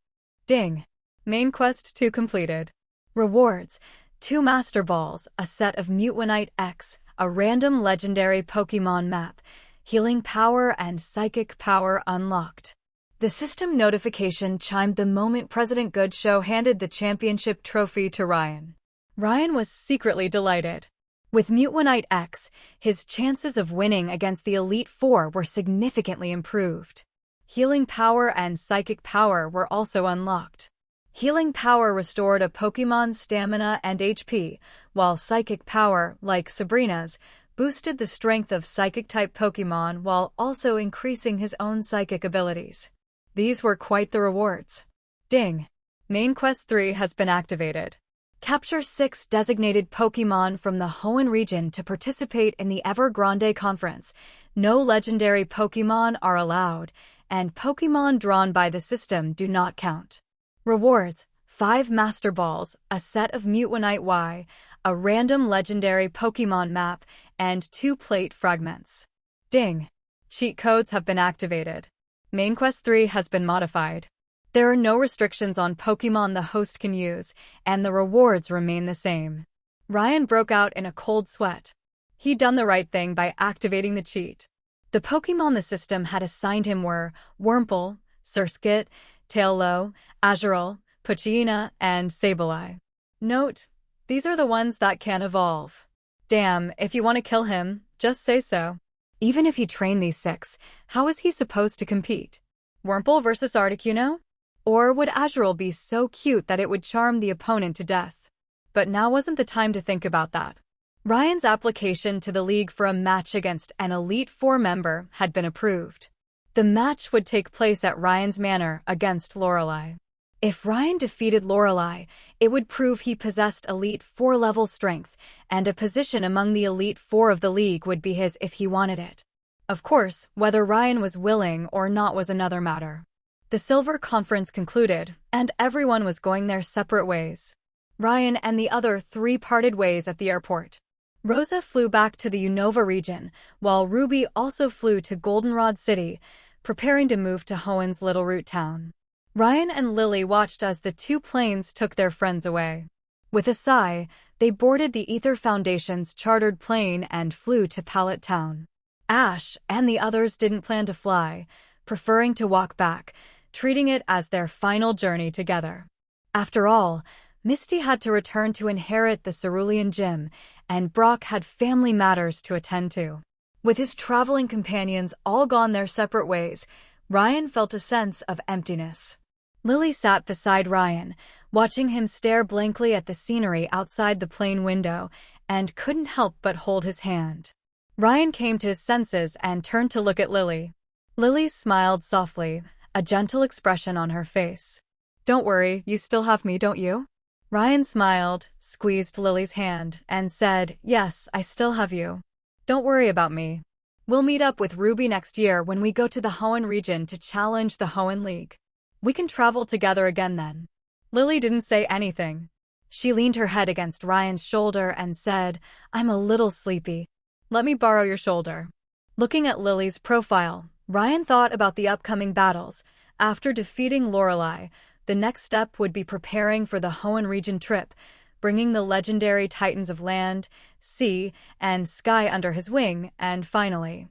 Ding! Main Quest 2 completed. Rewards: 2 Master Balls, a set of Mutwinite X, a random legendary Pokémon map, healing power and psychic power unlocked. The system notification chimed the moment President Goodshow handed the championship trophy to Ryan. Ryan was secretly delighted. With Mutwinite X, his chances of winning against the Elite Four were significantly improved. Healing power and psychic power were also unlocked. Healing power restored a Pokémon's stamina and HP, while psychic power, like Sabrina's, boosted the strength of psychic-type Pokémon while also increasing his own psychic abilities. These were quite the rewards. Ding! Main Quest 3 has been activated. Capture 6 designated Pokémon from the Hoenn region to participate in the Evergrande Conference. No legendary Pokémon are allowed, and Pokémon drawn by the system do not count. Rewards: 5 Master Balls, a set of Mutwinite Y, a random legendary Pokémon map, and 2 plate fragments. Ding! Cheat codes have been activated. Main Quest 3 has been modified. There are no restrictions on Pokémon the host can use, and the rewards remain the same. Ryan broke out in a cold sweat. He'd done the right thing by activating the cheat. The Pokémon the system had assigned him were Wurmple, Surskit, Taillow, Azurill, Poochyena, and Sableye. Note: these are the ones that can evolve. Damn, if you want to kill him, just say so. Even if he trained these 6, how was he supposed to compete? Wurmple versus Articuno? Or would Azurill be so cute that it would charm the opponent to death? But now wasn't the time to think about that. Ryan's application to the league for a match against an Elite Four member had been approved. The match would take place at Ryan's manor against Lorelei. If Ryan defeated Lorelei, it would prove he possessed Elite Four level strength, and a position among the Elite Four of the league would be his if he wanted it. Of course, whether Ryan was willing or not was another matter. The Silver Conference concluded, and everyone was going their separate ways. Ryan and the other 3 parted ways at the airport. Rosa flew back to the Unova region, while Ruby also flew to Goldenrod City, preparing to move to Hoenn's Little Root town. Ryan and Lily watched as the 2 planes took their friends away. With a sigh, they boarded the Ether Foundation's chartered plane and flew to Pallet Town. Ash and the others didn't plan to fly, preferring to walk back, treating it as their final journey together. After all, Misty had to return to inherit the Cerulean Gym, and Brock had family matters to attend to. With his traveling companions all gone their separate ways, Ryan felt a sense of emptiness. Lily sat beside Ryan, watching him stare blankly at the scenery outside the plane window, and couldn't help but hold his hand. Ryan came to his senses and turned to look at Lily. Lily smiled softly, a gentle expression on her face. "Don't worry, you still have me, don't you?" Ryan smiled, squeezed Lily's hand, and said, "Yes, I still have you. Don't worry about me. We'll meet up with Ruby next year when we go to the Hoenn region to challenge the Hoenn League. We can travel together again then." Lily didn't say anything. She leaned her head against Ryan's shoulder and said, "I'm a little sleepy. Let me borrow your shoulder." Looking at Lily's profile, Ryan thought about the upcoming battles. After defeating Lorelei, the next step would be preparing for the Hoenn region trip, bringing the legendary titans of land, sea, and sky under his wing, and finally,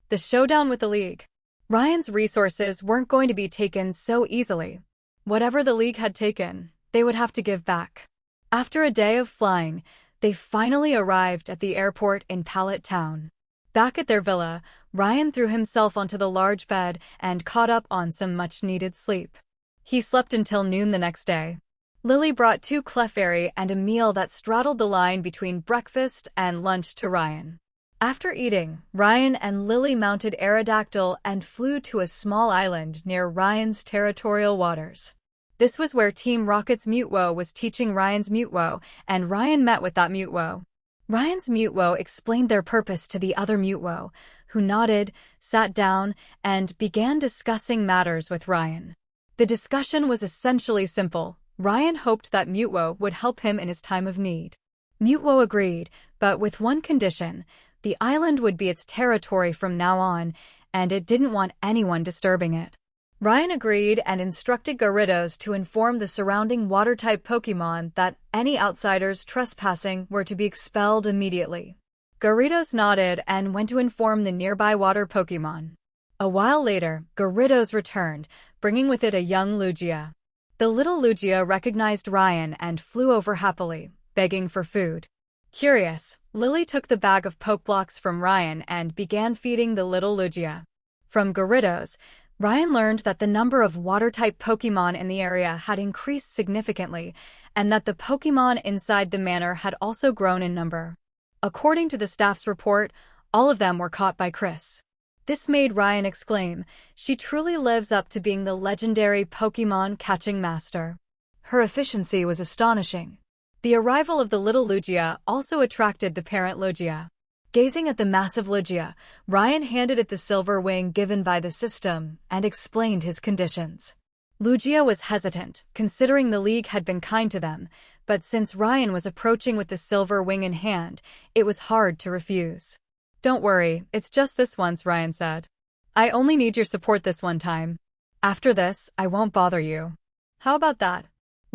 the showdown with the League. Ryan's resources weren't going to be taken so easily. Whatever the League had taken, they would have to give back. After a day of flying, they finally arrived at the airport in Pallet Town. Back at their villa, Ryan threw himself onto the large bed and caught up on some much-needed sleep. He slept until noon the next day. Lily brought 2 Clefairy and a meal that straddled the line between breakfast and lunch to Ryan. After eating, Ryan and Lily mounted Aerodactyl and flew to a small island near Ryan's territorial waters. This was where Team Rocket's Mutewo was teaching Ryan's Mutewo, and Ryan met with that Mutewo. Ryan's Mutewo explained their purpose to the other Mutewo, who nodded, sat down, and began discussing matters with Ryan. The discussion was essentially simple. Ryan hoped that Mutewo would help him in his time of need. Mutewo agreed, but with one condition: the island would be its territory from now on, and it didn't want anyone disturbing it. Ryan agreed and instructed Gyarados to inform the surrounding water-type Pokémon that any outsiders trespassing were to be expelled immediately. Gyarados nodded and went to inform the nearby water Pokémon. A while later, Gyarados returned, bringing with it a young Lugia. The little Lugia recognized Ryan and flew over happily, begging for food. Curious, Lily took the bag of Pokeblocks from Ryan and began feeding the little Lugia. From Gyarados, Ryan learned that the number of water-type Pokémon in the area had increased significantly, and that the Pokémon inside the manor had also grown in number. According to the staff's report, all of them were caught by Chris. This made Ryan exclaim, "She truly lives up to being the legendary Pokémon catching master." Her efficiency was astonishing. The arrival of the little Lugia also attracted the parent Lugia. Gazing at the massive Lugia, Ryan handed it the silver wing given by the system and explained his conditions. Lugia was hesitant, considering the League had been kind to them, but since Ryan was approaching with the silver wing in hand, it was hard to refuse. "Don't worry, it's just this once," Ryan said. "I only need your support this one time. After this, I won't bother you. How about that?"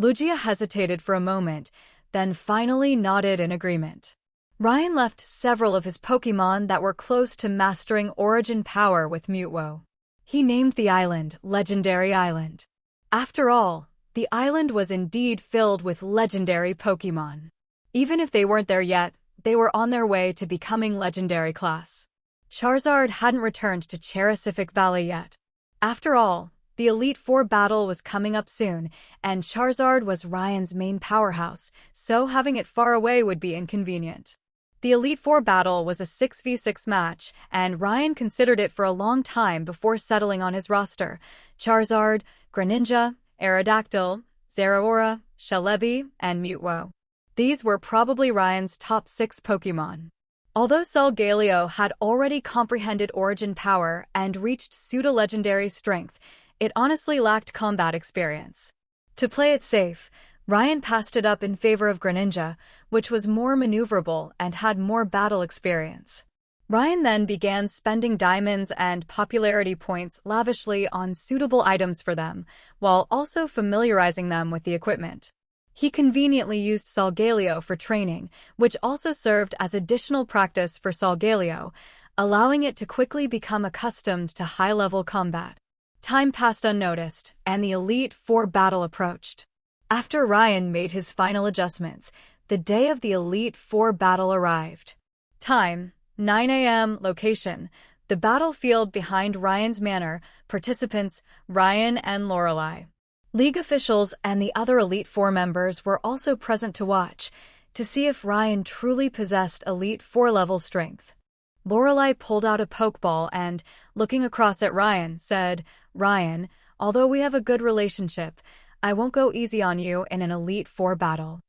Lugia hesitated for a moment, then finally nodded in agreement. Ryan left several of his Pokémon that were close to mastering Origin Power with Mutewo. He named the island Legendary Island. After all, the island was indeed filled with legendary Pokémon. Even if they weren't there yet, they were on their way to becoming legendary class. Charizard hadn't returned to Cherisific Valley yet. After all, the Elite Four battle was coming up soon, and Charizard was Ryan's main powerhouse, so having it far away would be inconvenient. The Elite Four battle was a 6v6 match, and Ryan considered it for a long time before settling on his roster: Charizard, Greninja, Aerodactyl, Zeraora, Celebi, and Mutwo. These were probably Ryan's top 6 Pokémon. Although Solgaleo had already comprehended Origin power and reached pseudo-legendary strength, it honestly lacked combat experience. To play it safe, Ryan passed it up in favor of Greninja, which was more maneuverable and had more battle experience. Ryan then began spending diamonds and popularity points lavishly on suitable items for them, while also familiarizing them with the equipment. He conveniently used Solgaleo for training, which also served as additional practice for Solgaleo, allowing it to quickly become accustomed to high-level combat. Time passed unnoticed, and the Elite Four battle approached. After Ryan made his final adjustments, the day of the Elite Four battle arrived. Time: 9 a.m. Location: the battlefield behind Ryan's manor. Participants: Ryan and Lorelei. League officials and the other Elite Four members were also present to watch, to see if Ryan truly possessed Elite Four level strength. Lorelei pulled out a Pokeball and, looking across at Ryan, said, "Ryan, although we have a good relationship, I won't go easy on you in an Elite Four battle."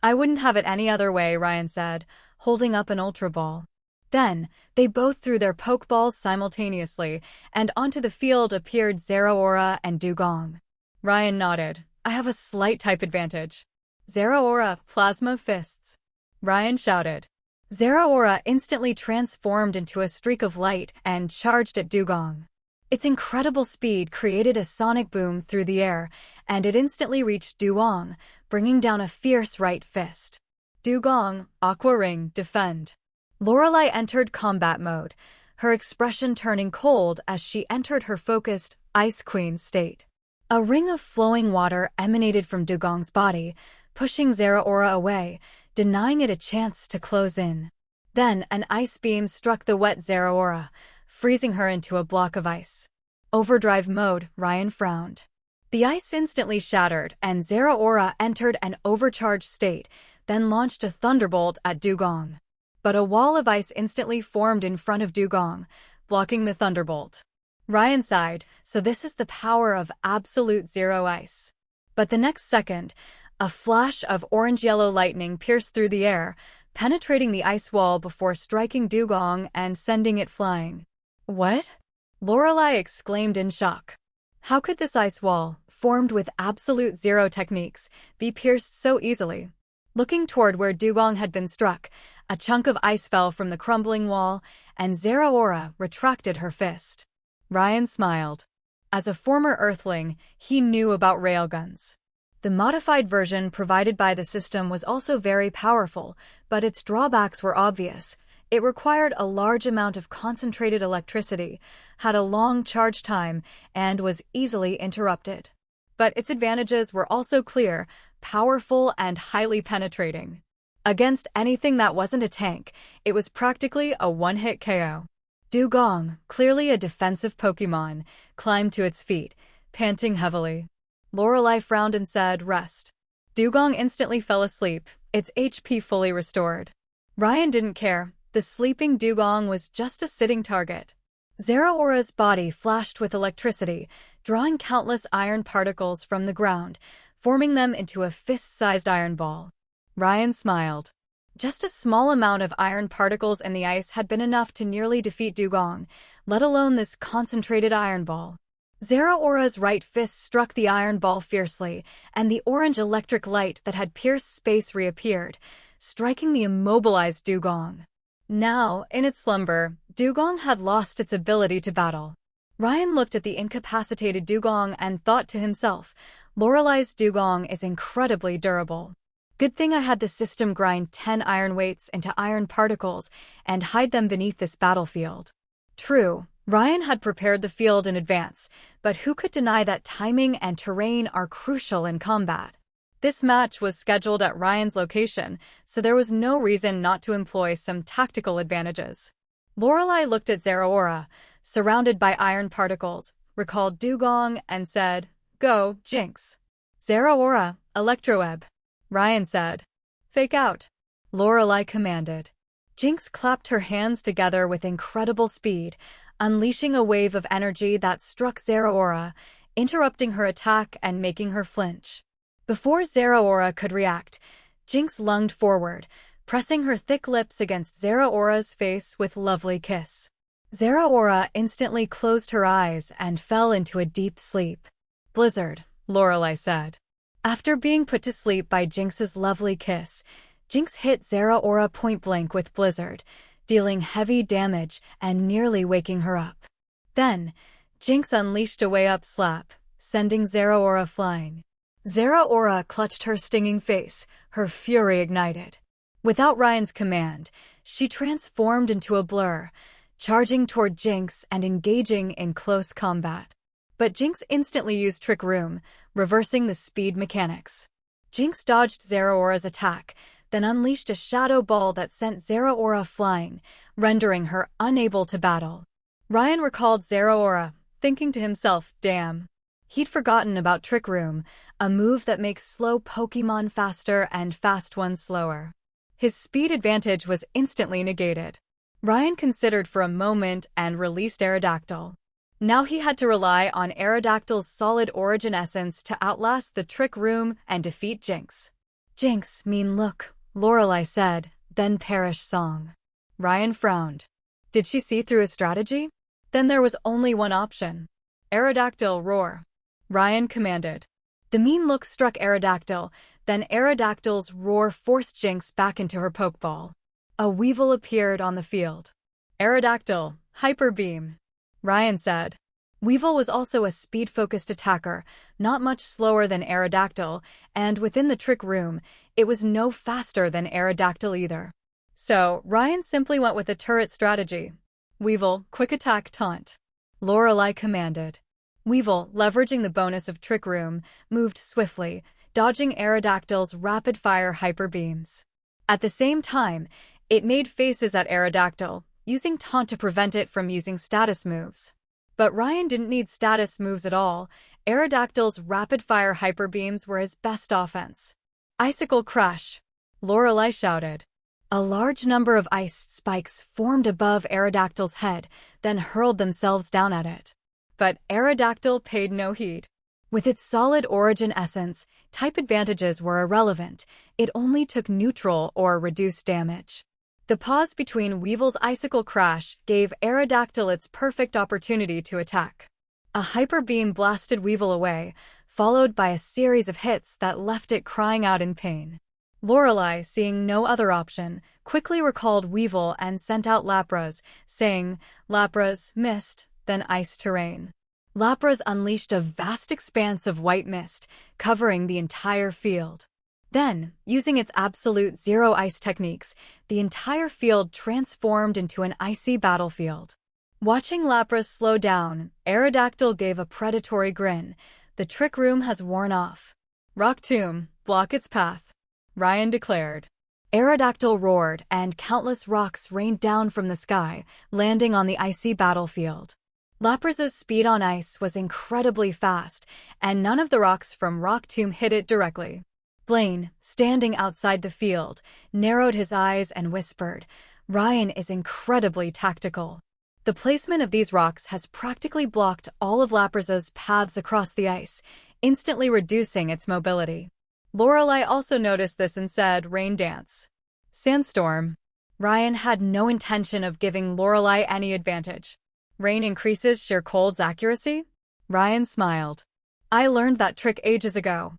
"I wouldn't have it any other way," Ryan said, holding up an Ultra Ball. Then, they both threw their Pokeballs simultaneously, and onto the field appeared Zeraora and Dugong. Ryan nodded. "I have a slight type advantage." "Zeraora, Plasma Fists!" Ryan shouted. Zeraora instantly transformed into a streak of light and charged at Dugong. Its incredible speed created a sonic boom through the air, and it instantly reached Dugong, bringing down a fierce right fist. Dugong, Aqua Ring, defend. Lorelei entered combat mode, her expression turning cold as she entered her focused Ice Queen state. A ring of flowing water emanated from Dugong's body, pushing Zeraora away, denying it a chance to close in. Then an ice beam struck the wet Zeraora, freezing her into a block of ice. Overdrive mode, Ryan frowned. The ice instantly shattered, and Zeraora entered an overcharged state, then launched a thunderbolt at Dugong. But a wall of ice instantly formed in front of Dugong, blocking the thunderbolt. Ryan sighed, so this is the power of absolute zero ice. But the next second, a flash of orange-yellow lightning pierced through the air, penetrating the ice wall before striking Dugong and sending it flying. "What?" Lorelei exclaimed in shock. How could this ice wall, formed with absolute zero techniques, be pierced so easily? Looking toward where Dugong had been struck, a chunk of ice fell from the crumbling wall, and Zeraora retracted her fist. Ryan smiled. As a former Earthling, he knew about railguns. The modified version provided by the system was also very powerful, but its drawbacks were obvious. It required a large amount of concentrated electricity, had a long charge time, and was easily interrupted. But its advantages were also clear: powerful and highly penetrating. Against anything that wasn't a tank, it was practically a one-hit KO. Dugong, clearly a defensive Pokémon, climbed to its feet, panting heavily. Lorelei frowned and said, "Rest." Dugong instantly fell asleep, its HP fully restored. Ryan didn't care. The sleeping Dugong was just a sitting target. Zeraora's body flashed with electricity, drawing countless iron particles from the ground, forming them into a fist-sized iron ball. Ryan smiled. Just a small amount of iron particles in the ice had been enough to nearly defeat Dugong, let alone this concentrated iron ball. Zeraora's right fist struck the iron ball fiercely, and the orange electric light that had pierced space reappeared, striking the immobilized Dugong. Now, in its slumber, Dugong had lost its ability to battle. Ryan looked at the incapacitated Dugong and thought to himself, Lorelei's Dugong is incredibly durable. Good thing I had the system grind 10 iron weights into iron particles and hide them beneath this battlefield. True, Ryan had prepared the field in advance, but who could deny that timing and terrain are crucial in combat? This match was scheduled at Ryan's location, so there was no reason not to employ some tactical advantages. Lorelei looked at Zeraora, surrounded by iron particles, recalled Dugong, and said, "Go, Jinx." "Zeraora, Electroweb," Ryan said. "Fake out," Lorelei commanded. Jinx clapped her hands together with incredible speed, unleashing a wave of energy that struck Zeraora, interrupting her attack and making her flinch. Before Zeraora could react, Jinx lunged forward, pressing her thick lips against Zeraora's face with lovely kiss. Zeraora instantly closed her eyes and fell into a deep sleep. "Blizzard," Lorelei said. After being put to sleep by Jinx's lovely kiss, Jinx hit Zeraora point-blank with Blizzard, dealing heavy damage and nearly waking her up. Then, Jinx unleashed a way-up slap, sending Zeraora flying. Zeraora clutched her stinging face, her fury ignited. Without Ryan's command, she transformed into a blur, charging toward Jinx and engaging in close combat. But Jinx instantly used Trick Room, reversing the speed mechanics. Jinx dodged Zeraora's attack, then unleashed a shadow ball that sent Zeraora flying, rendering her unable to battle. Ryan recalled Zeraora, thinking to himself, damn. He'd forgotten about Trick Room, a move that makes slow Pokémon faster and fast ones slower. His speed advantage was instantly negated. Ryan considered for a moment and released Aerodactyl. Now he had to rely on Aerodactyl's solid origin essence to outlast the Trick Room and defeat Jinx. "Jinx, mean look," Lorelei said, then perish song. Ryan frowned. Did she see through his strategy? Then there was only one option. Aerodactyl, roar, Ryan commanded. The mean look struck Aerodactyl, then Aerodactyl's roar forced Jinx back into her Pokeball. A Weevil appeared on the field. "Aerodactyl, Hyper Beam," Ryan said. Weevil was also a speed-focused attacker, not much slower than Aerodactyl, and within the Trick Room, it was no faster than Aerodactyl either. So, Ryan simply went with a turret strategy. "Weevil, quick attack taunt," Lorelei commanded. Weevil, leveraging the bonus of Trick Room, moved swiftly, dodging Aerodactyl's rapid-fire hyper beams. At the same time, it made faces at Aerodactyl, using taunt to prevent it from using status moves. But Ryan didn't need status moves at all. Aerodactyl's rapid-fire hyper beams were his best offense. "Icicle Crush," Lorelei shouted. A large number of ice spikes formed above Aerodactyl's head, then hurled themselves down at it. But Aerodactyl paid no heed. With its solid origin essence, type advantages were irrelevant. It only took neutral or reduced damage. The pause between Weevil's Icicle Crash gave Aerodactyl its perfect opportunity to attack. A hyper beam blasted Weevil away, followed by a series of hits that left it crying out in pain. Lorelei, seeing no other option, quickly recalled Weevil and sent out Lapras, saying, "Lapras, mist, then ice terrain." Lapras unleashed a vast expanse of white mist, covering the entire field. Then, using its absolute zero ice techniques, the entire field transformed into an icy battlefield. Watching Lapras slow down, Aerodactyl gave a predatory grin. The Trick Room has worn off. "Rock Tomb, block its path," Ryan declared. Aerodactyl roared, and countless rocks rained down from the sky, landing on the icy battlefield. Lapras's speed on ice was incredibly fast, and none of the rocks from Rock Tomb hit it directly. Blaine, standing outside the field, narrowed his eyes and whispered, "Ryan is incredibly tactical." The placement of these rocks has practically blocked all of Lapras's paths across the ice, instantly reducing its mobility. Lorelei also noticed this and said, "Rain dance." "Sandstorm." Ryan had no intention of giving Lorelei any advantage. "Rain increases sheer cold's accuracy?" Ryan smiled. "I learned that trick ages ago."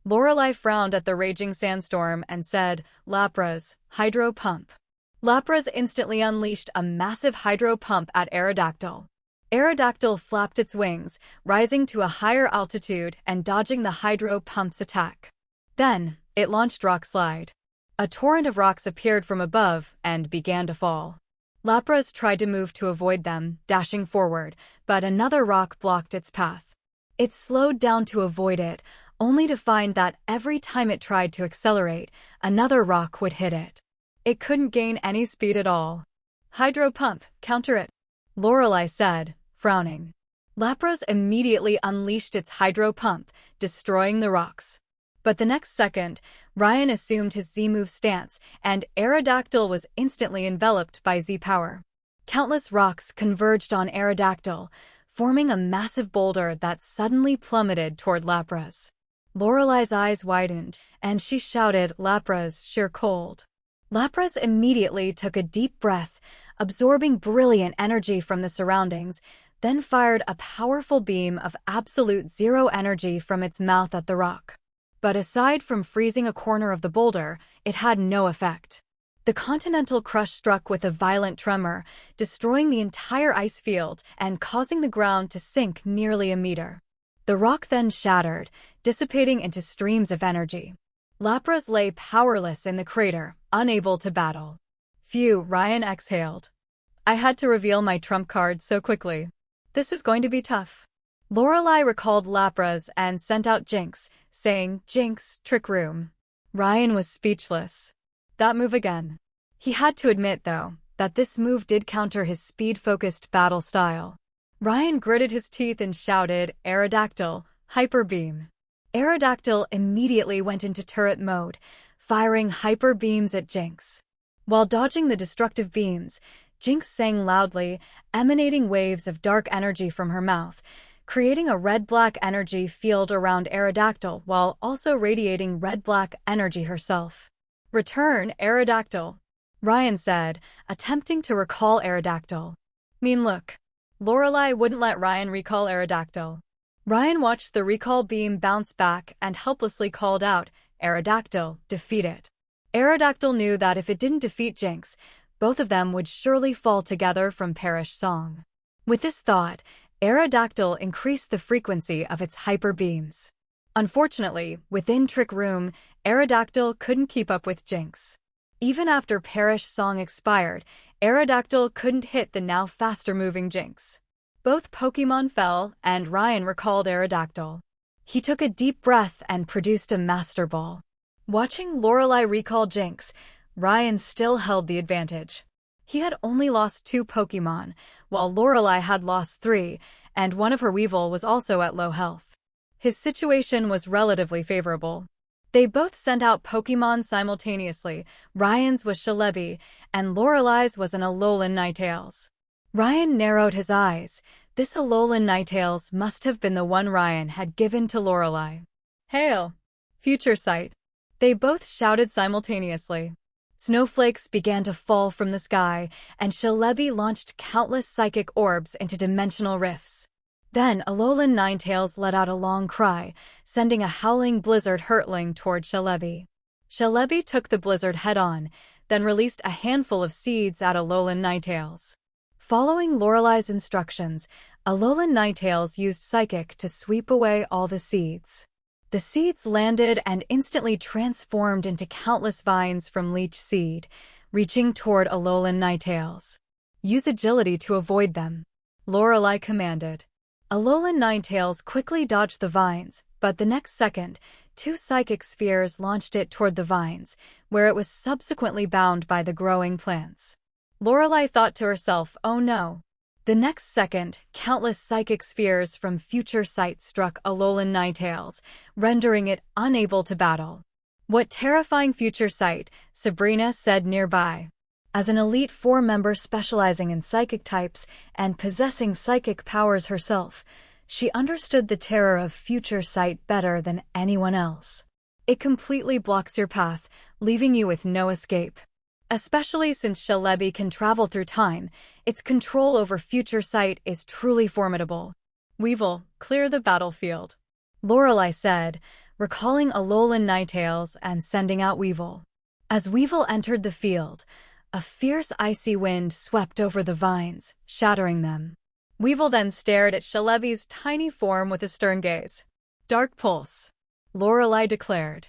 Lorelei frowned at the raging sandstorm and said, "Lapras, hydro pump." Lapras instantly unleashed a massive hydro pump at Aerodactyl. Aerodactyl flapped its wings, rising to a higher altitude and dodging the hydro pump's attack. Then, it launched Rock Slide. A torrent of rocks appeared from above and began to fall. Lapras tried to move to avoid them, dashing forward, but another rock blocked its path. It slowed down to avoid it, only to find that every time it tried to accelerate, another rock would hit it. It couldn't gain any speed at all. Hydro pump, counter it, Lorelei said, frowning. Lapras immediately unleashed its hydro pump, destroying the rocks. But the next second, Ryan assumed his Z-move stance, and Aerodactyl was instantly enveloped by Z-power. Countless rocks converged on Aerodactyl, forming a massive boulder that suddenly plummeted toward Lapras. Lorelei's eyes widened, and she shouted Lapras sheer cold. Lapras immediately took a deep breath, absorbing brilliant energy from the surroundings, then fired a powerful beam of absolute zero energy from its mouth at the rock. But aside from freezing a corner of the boulder, it had no effect. The continental crush struck with a violent tremor, destroying the entire ice field and causing the ground to sink nearly a meter. The rock then shattered, dissipating into streams of energy. Lapras lay powerless in the crater, unable to battle. Phew, Ryan exhaled. I had to reveal my trump card so quickly. This is going to be tough. Lorelei recalled Lapras and sent out Jinx, saying, Jinx, Trick Room. Ryan was speechless. That move again. He had to admit, though, that this move did counter his speed-focused battle style. Ryan gritted his teeth and shouted, Aerodactyl, Hyper Beam. Aerodactyl immediately went into turret mode, firing hyper beams at Jinx. While dodging the destructive beams, Jinx sang loudly, emanating waves of dark energy from her mouth, creating a red-black energy field around Aerodactyl while also radiating red-black energy herself. Return, Aerodactyl, Ryan said, attempting to recall Aerodactyl. Mean look. Lorelei wouldn't let Ryan recall Aerodactyl. Ryan watched the recall beam bounce back and helplessly called out, Aerodactyl, defeat it. Aerodactyl knew that if it didn't defeat Jinx, both of them would surely fall together from Perish Song. With this thought, Aerodactyl increased the frequency of its hyper beams. Unfortunately, within Trick Room, Aerodactyl couldn't keep up with Jinx. Even after Perish Song expired, Aerodactyl couldn't hit the now faster-moving Jinx. Both Pokémon fell, and Ryan recalled Aerodactyl. He took a deep breath and produced a Master Ball. Watching Lorelei recall Jinx, Ryan still held the advantage. He had only lost 2 Pokémon, while Lorelei had lost 3, and one of her Weevil was also at low health. His situation was relatively favorable. They both sent out Pokémon simultaneously. Ryan's was Celebi, and Lorelei's was an Alolan Ninetales. Ryan narrowed his eyes. This Alolan Ninetales must have been the one Ryan had given to Lorelei. Hail! Future Sight! They both shouted simultaneously. Snowflakes began to fall from the sky, and Celebi launched countless psychic orbs into dimensional rifts. Then Alolan Ninetales let out a long cry, sending a howling blizzard hurtling toward Celebi. Celebi took the blizzard head-on, then released a handful of seeds at Alolan Ninetales. Following Lorelei's instructions, Alolan Ninetales used Psychic to sweep away all the seeds. The seeds landed and instantly transformed into countless vines from Leech Seed, reaching toward Alolan Ninetales. Use agility to avoid them, Lorelei commanded. Alolan Ninetales quickly dodged the vines, but the next second, 2 psychic spheres launched it toward the vines, where it was subsequently bound by the growing plants. Lorelei thought to herself, oh no. The next second, countless psychic spheres from Future Sight struck Alolan Ninetales, rendering it unable to battle. What terrifying Future Sight, Sabrina said nearby. As an Elite 4 member specializing in psychic types and possessing psychic powers herself, she understood the terror of Future Sight better than anyone else. It completely blocks your path, leaving you with no escape. Especially since Celebi can travel through time, its control over Future Sight is truly formidable. Weevil, clear the battlefield, Lorelei said, recalling Alolan Ninetales and sending out Weevil. As Weevil entered the field, a fierce icy wind swept over the vines, shattering them. Weevil then stared at Celebi's tiny form with a stern gaze. Dark Pulse, Lorelei declared.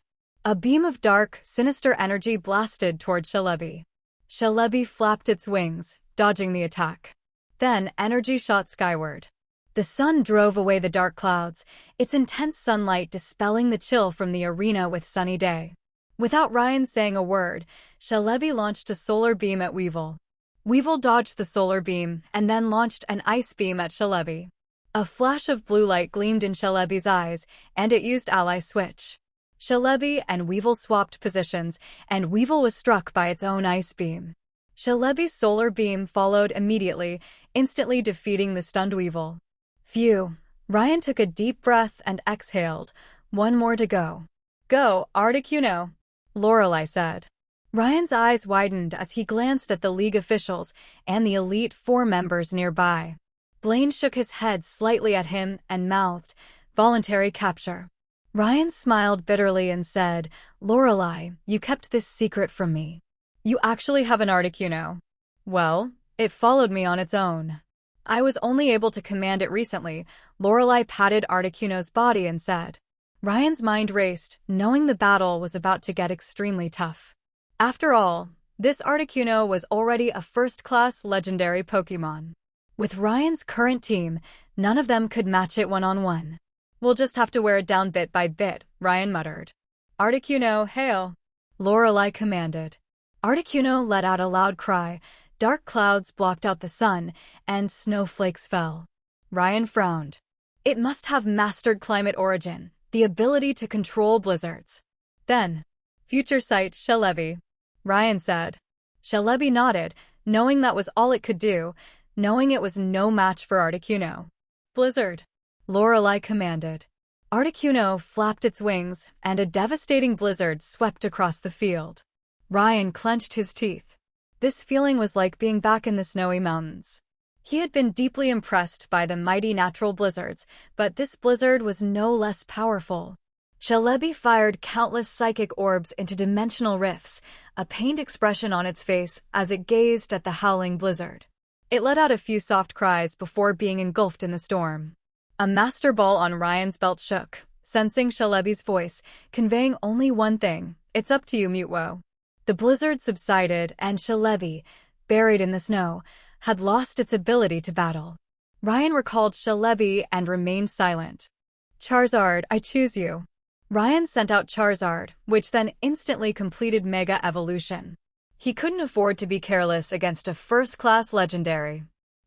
A beam of dark, sinister energy blasted toward Celebi. Celebi flapped its wings, dodging the attack. Then energy shot skyward. The sun drove away the dark clouds, its intense sunlight dispelling the chill from the arena with sunny day. Without Ryan saying a word, Celebi launched a solar beam at Weevil. Weevil dodged the solar beam and then launched an ice beam at Celebi. A flash of blue light gleamed in Celebi's eyes, and it used Ally Switch. Celebi and Weevil swapped positions, and Weevil was struck by its own ice beam. Celebi's solar beam followed immediately, instantly defeating the stunned Weevil. Phew. Ryan took a deep breath and exhaled. One more to go. Go, Articuno, Lorelei said. Ryan's eyes widened as he glanced at the League officials and the Elite Four members nearby. Blaine shook his head slightly at him and mouthed, "Voluntary capture." Ryan smiled bitterly and said, "Lorelei, you kept this secret from me. You actually have an Articuno." "Well, it followed me on its own. I was only able to command it recently." Lorelei patted Articuno's body and said. Ryan's mind raced, knowing the battle was about to get extremely tough. After all, this Articuno was already a first-class legendary Pokémon. With Ryan's current team, none of them could match it one-on-one. "We'll just have to wear it down bit by bit," Ryan muttered. "Articuno, hail!" Lorelei commanded. Articuno let out a loud cry, dark clouds blocked out the sun, and snowflakes fell. Ryan frowned. It must have mastered climate origin, the ability to control blizzards. Then, "Future sight, Celebi," Ryan said. Celebi nodded, knowing that was all it could do, knowing it was no match for Articuno. "Blizzard," Lorelei commanded. Articuno flapped its wings, and a devastating blizzard swept across the field. Ryan clenched his teeth. This feeling was like being back in the snowy mountains. He had been deeply impressed by the mighty natural blizzards, but this blizzard was no less powerful. Celebi fired countless psychic orbs into dimensional rifts, a pained expression on its face as it gazed at the howling blizzard. It let out a few soft cries before being engulfed in the storm. A master ball on Ryan's belt shook, sensing Celebi's voice, conveying only one thing: "It's up to you, Mutwo." The blizzard subsided, and Celebi, buried in the snow, had lost its ability to battle. Ryan recalled Celebi and remained silent. "Charizard, I choose you." Ryan sent out Charizard, which then instantly completed Mega Evolution. He couldn't afford to be careless against a first-class legendary.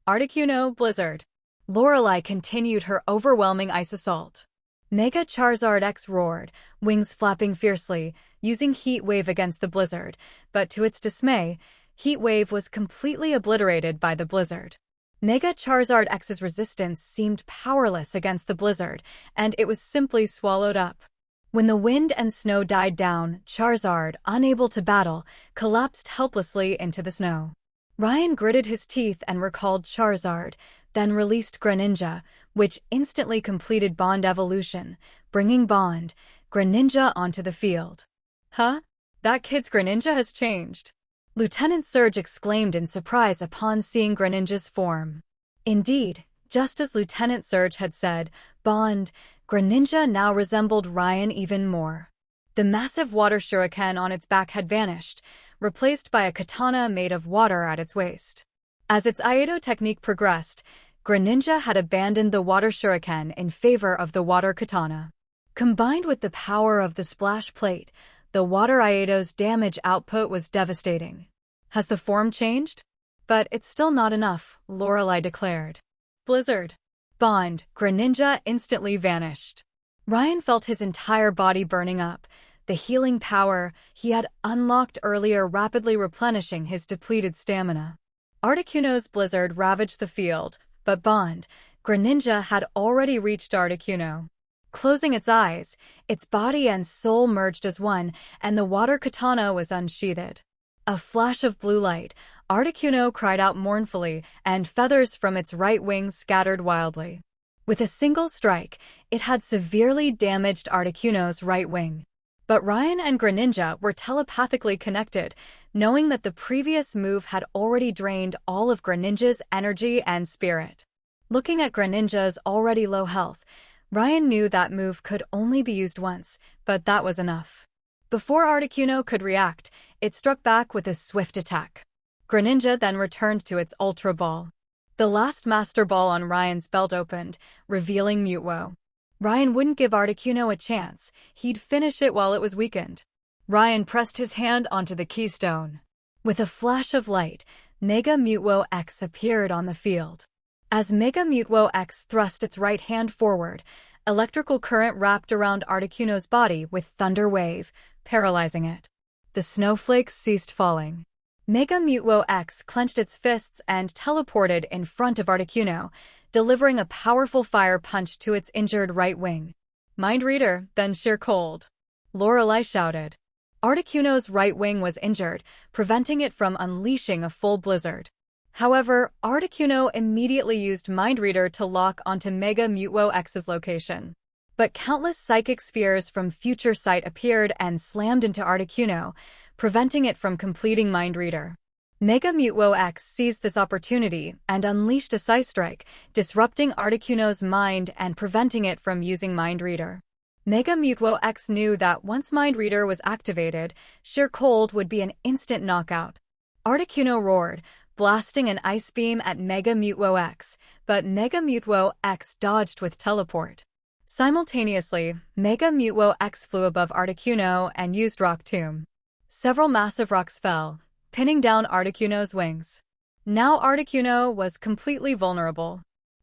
"Articuno, Blizzard." Lorelei continued her overwhelming ice assault. Mega Charizard X roared, wings flapping fiercely, using Heat Wave against the blizzard, but to its dismay, Heat Wave was completely obliterated by the blizzard. Mega Charizard X's resistance seemed powerless against the blizzard, and it was simply swallowed up. When the wind and snow died down, Charizard, unable to battle, collapsed helplessly into the snow. Ryan gritted his teeth and recalled Charizard, then released Greninja, which instantly completed Bond Evolution, bringing Bond, Greninja onto the field. "Huh? That kid's Greninja has changed," Lieutenant Surge exclaimed in surprise upon seeing Greninja's form. Indeed, just as Lieutenant Surge had said, Bond, Greninja now resembled Ryan even more. The massive water shuriken on its back had vanished, replaced by a katana made of water at its waist. As its Aido technique progressed, Greninja had abandoned the water shuriken in favor of the water katana. Combined with the power of the splash plate, the water Aido's damage output was devastating. "Has the form changed?" "But it's still not enough," Lorelei declared. "Blizzard." Bond, Greninja instantly vanished. Ryan felt his entire body burning up, the healing power he had unlocked earlier rapidly replenishing his depleted stamina. Articuno's blizzard ravaged the field, but Bond, Greninja had already reached Articuno. Closing its eyes, its body and soul merged as one, and the water katana was unsheathed. A flash of blue light, Articuno cried out mournfully, and feathers from its right wing scattered wildly. With a single strike, it had severely damaged Articuno's right wing. But Ryan and Greninja were telepathically connected, knowing that the previous move had already drained all of Greninja's energy and spirit. Looking at Greninja's already low health, Ryan knew that move could only be used once, but that was enough. Before Articuno could react, it struck back with a swift attack. Greninja then returned to its Ultra Ball. The last Master Ball on Ryan's belt opened, revealing Mutwo. Ryan wouldn't give Articuno a chance, he'd finish it while it was weakened. Ryan pressed his hand onto the keystone. With a flash of light, Mega Mutwo X appeared on the field. As Mega Mutwo X thrust its right hand forward, electrical current wrapped around Articuno's body with Thunder Wave, paralyzing it. The snowflakes ceased falling. Mega Mutwo X clenched its fists and teleported in front of Articuno, delivering a powerful fire punch to its injured right wing. Mind Reader, then sheer cold. Lorelei shouted. Articuno's right wing was injured, preventing it from unleashing a full blizzard. However, Articuno immediately used Mind Reader to lock onto Mega Mutwo X's location. But countless psychic spheres from Future Sight appeared and slammed into Articuno, preventing it from completing Mind Reader. Mega Mutwo X seized this opportunity and unleashed a Psy Strike, disrupting Articuno's mind and preventing it from using Mind Reader. Mega Mutwo X knew that once Mind Reader was activated, Sheer Cold would be an instant knockout. Articuno roared, blasting an ice beam at Mega Mutwo X, but Mega Mutwo X dodged with teleport. Simultaneously, Mega Mutwo X flew above Articuno and used Rock Tomb. Several massive rocks fell, pinning down Articuno's wings. Now Articuno was completely vulnerable.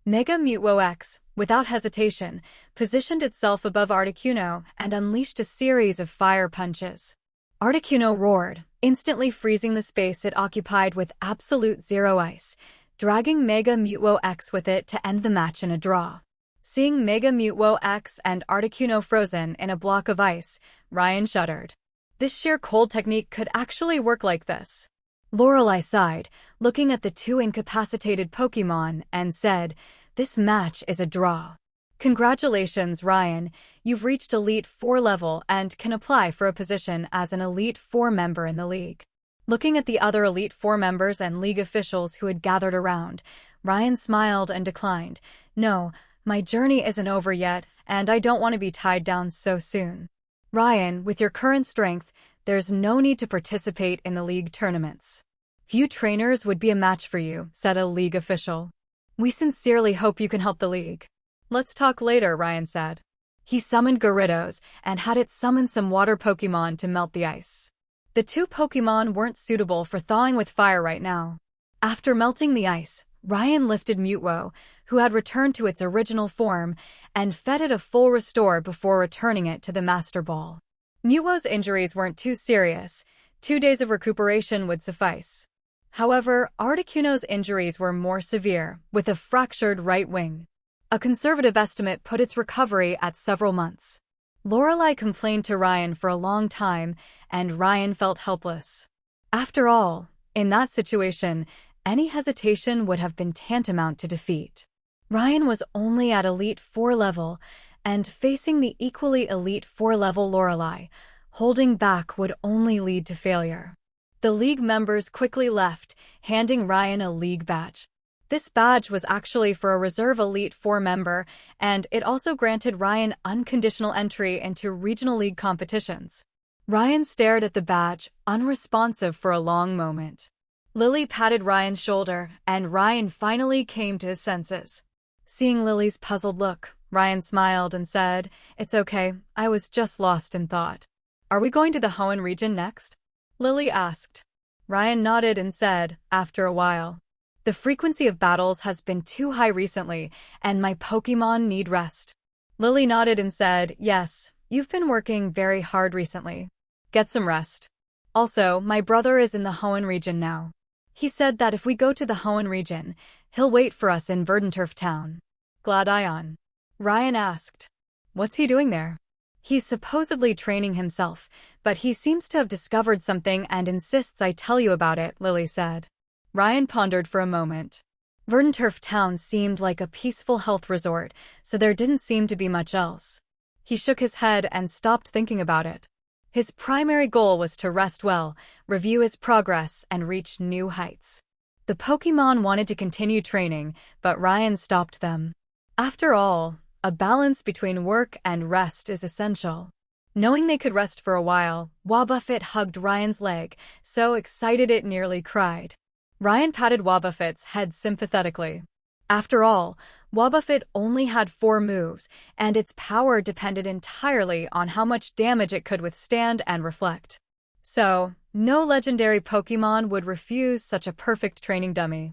Mega Mutwo X, without hesitation, positioned itself above Articuno and unleashed a series of fire punches. Articuno roared, instantly freezing the space it occupied with absolute zero ice, dragging Mega Mutwo X with it to end the match in a draw. Seeing Mega Mutwo X and Articuno frozen in a block of ice, Ryan shuddered. This sheer cold technique could actually work like this. Lorelei sighed, looking at the two incapacitated Pokémon, and said, "This match is a draw." Congratulations, Ryan. You've reached Elite 4 level and can apply for a position as an Elite 4 member in the league. Looking at the other Elite 4 members and league officials who had gathered around, Ryan smiled and declined. No, my journey isn't over yet, and I don't want to be tied down so soon. Ryan, with your current strength, there's no need to participate in the league tournaments. Few trainers would be a match for you, said a league official. We sincerely hope you can help the league. Let's talk later, Ryan said. He summoned Gyarados and had it summon some water Pokémon to melt the ice. The two Pokémon weren't suitable for thawing with fire right now. After melting the ice, Ryan lifted Mutwo, who had returned to its original form, and fed it a full restore before returning it to the Master Ball. Mutwo's injuries weren't too serious. 2 days of recuperation would suffice. However, Articuno's injuries were more severe, with a fractured right wing. A conservative estimate put its recovery at several months. Lorelei complained to Ryan for a long time, and Ryan felt helpless. After all, in that situation, any hesitation would have been tantamount to defeat. Ryan was only at Elite 4 level, and facing the equally Elite 4 level Lorelei, holding back would only lead to failure. The league members quickly left, handing Ryan a league badge. This badge was actually for a reserve Elite 4 member, and it also granted Ryan unconditional entry into regional league competitions. Ryan stared at the badge, unresponsive for a long moment. Lily patted Ryan's shoulder, and Ryan finally came to his senses. Seeing Lily's puzzled look, Ryan smiled and said, "It's okay, I was just lost in thought." "Are we going to the Hoenn region next?" Lily asked. Ryan nodded and said, after a while, "The frequency of battles has been too high recently, and my Pokémon need rest." Lily nodded and said, "Yes, you've been working very hard recently. Get some rest. Also, my brother is in the Hoenn region now. He said that if we go to the Hoenn region, he'll wait for us in Verdanturf town." Gladion. Ryan asked, "What's he doing there?" "He's supposedly training himself, but he seems to have discovered something and insists I tell you about it," Lily said. Ryan pondered for a moment. Verdanturf town seemed like a peaceful health resort, so there didn't seem to be much else. He shook his head and stopped thinking about it. His primary goal was to rest well, review his progress, and reach new heights. The Pokémon wanted to continue training, but Ryan stopped them. After all, a balance between work and rest is essential. Knowing they could rest for a while, Wobbuffet hugged Ryan's leg, so excited it nearly cried. Ryan patted Wobbuffet's head sympathetically. After all, Wobbuffet only had 4 moves, and its power depended entirely on how much damage it could withstand and reflect. So, no legendary Pokémon would refuse such a perfect training dummy.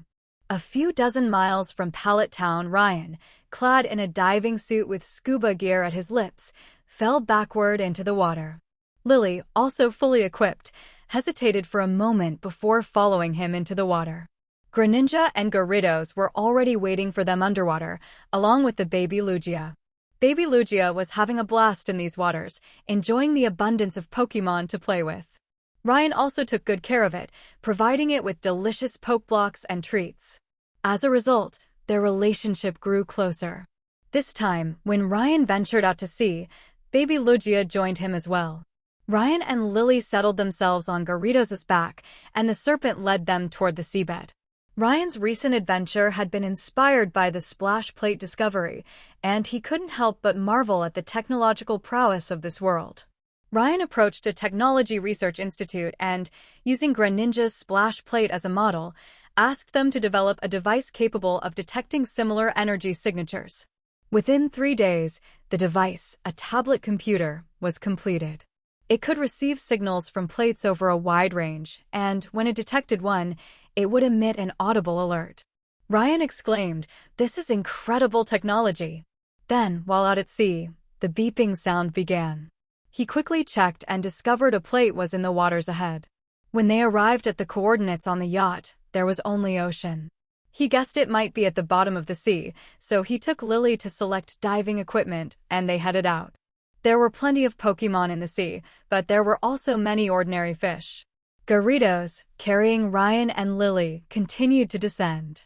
A few dozen miles from Pallet Town, Ryan, clad in a diving suit with scuba gear at his lips, fell backward into the water. Lily, also fully equipped, hesitated for a moment before following him into the water. Greninja and Gyarados were already waiting for them underwater, along with the baby Lugia. Baby Lugia was having a blast in these waters, enjoying the abundance of Pokémon to play with. Ryan also took good care of it, providing it with delicious poke blocks and treats. As a result, their relationship grew closer. This time, when Ryan ventured out to sea, baby Lugia joined him as well. Ryan and Lily settled themselves on Gyarados' back, and the serpent led them toward the seabed. Ryan's recent adventure had been inspired by the splash plate discovery, and he couldn't help but marvel at the technological prowess of this world. Ryan approached a technology research institute and, using Greninja's splash plate as a model, asked them to develop a device capable of detecting similar energy signatures. Within 3 days, the device, a tablet computer, was completed. It could receive signals from plates over a wide range, and when it detected one, it would emit an audible alert. Ryan exclaimed, "This is incredible technology." Then, while out at sea, the beeping sound began. He quickly checked and discovered a plate was in the waters ahead. When they arrived at the coordinates on the yacht, there was only ocean. He guessed it might be at the bottom of the sea, so he took Lily to select diving equipment, and they headed out. There were plenty of Pokémon in the sea, but there were also many ordinary fish. Gyarados, carrying Ryan and Lily, continued to descend.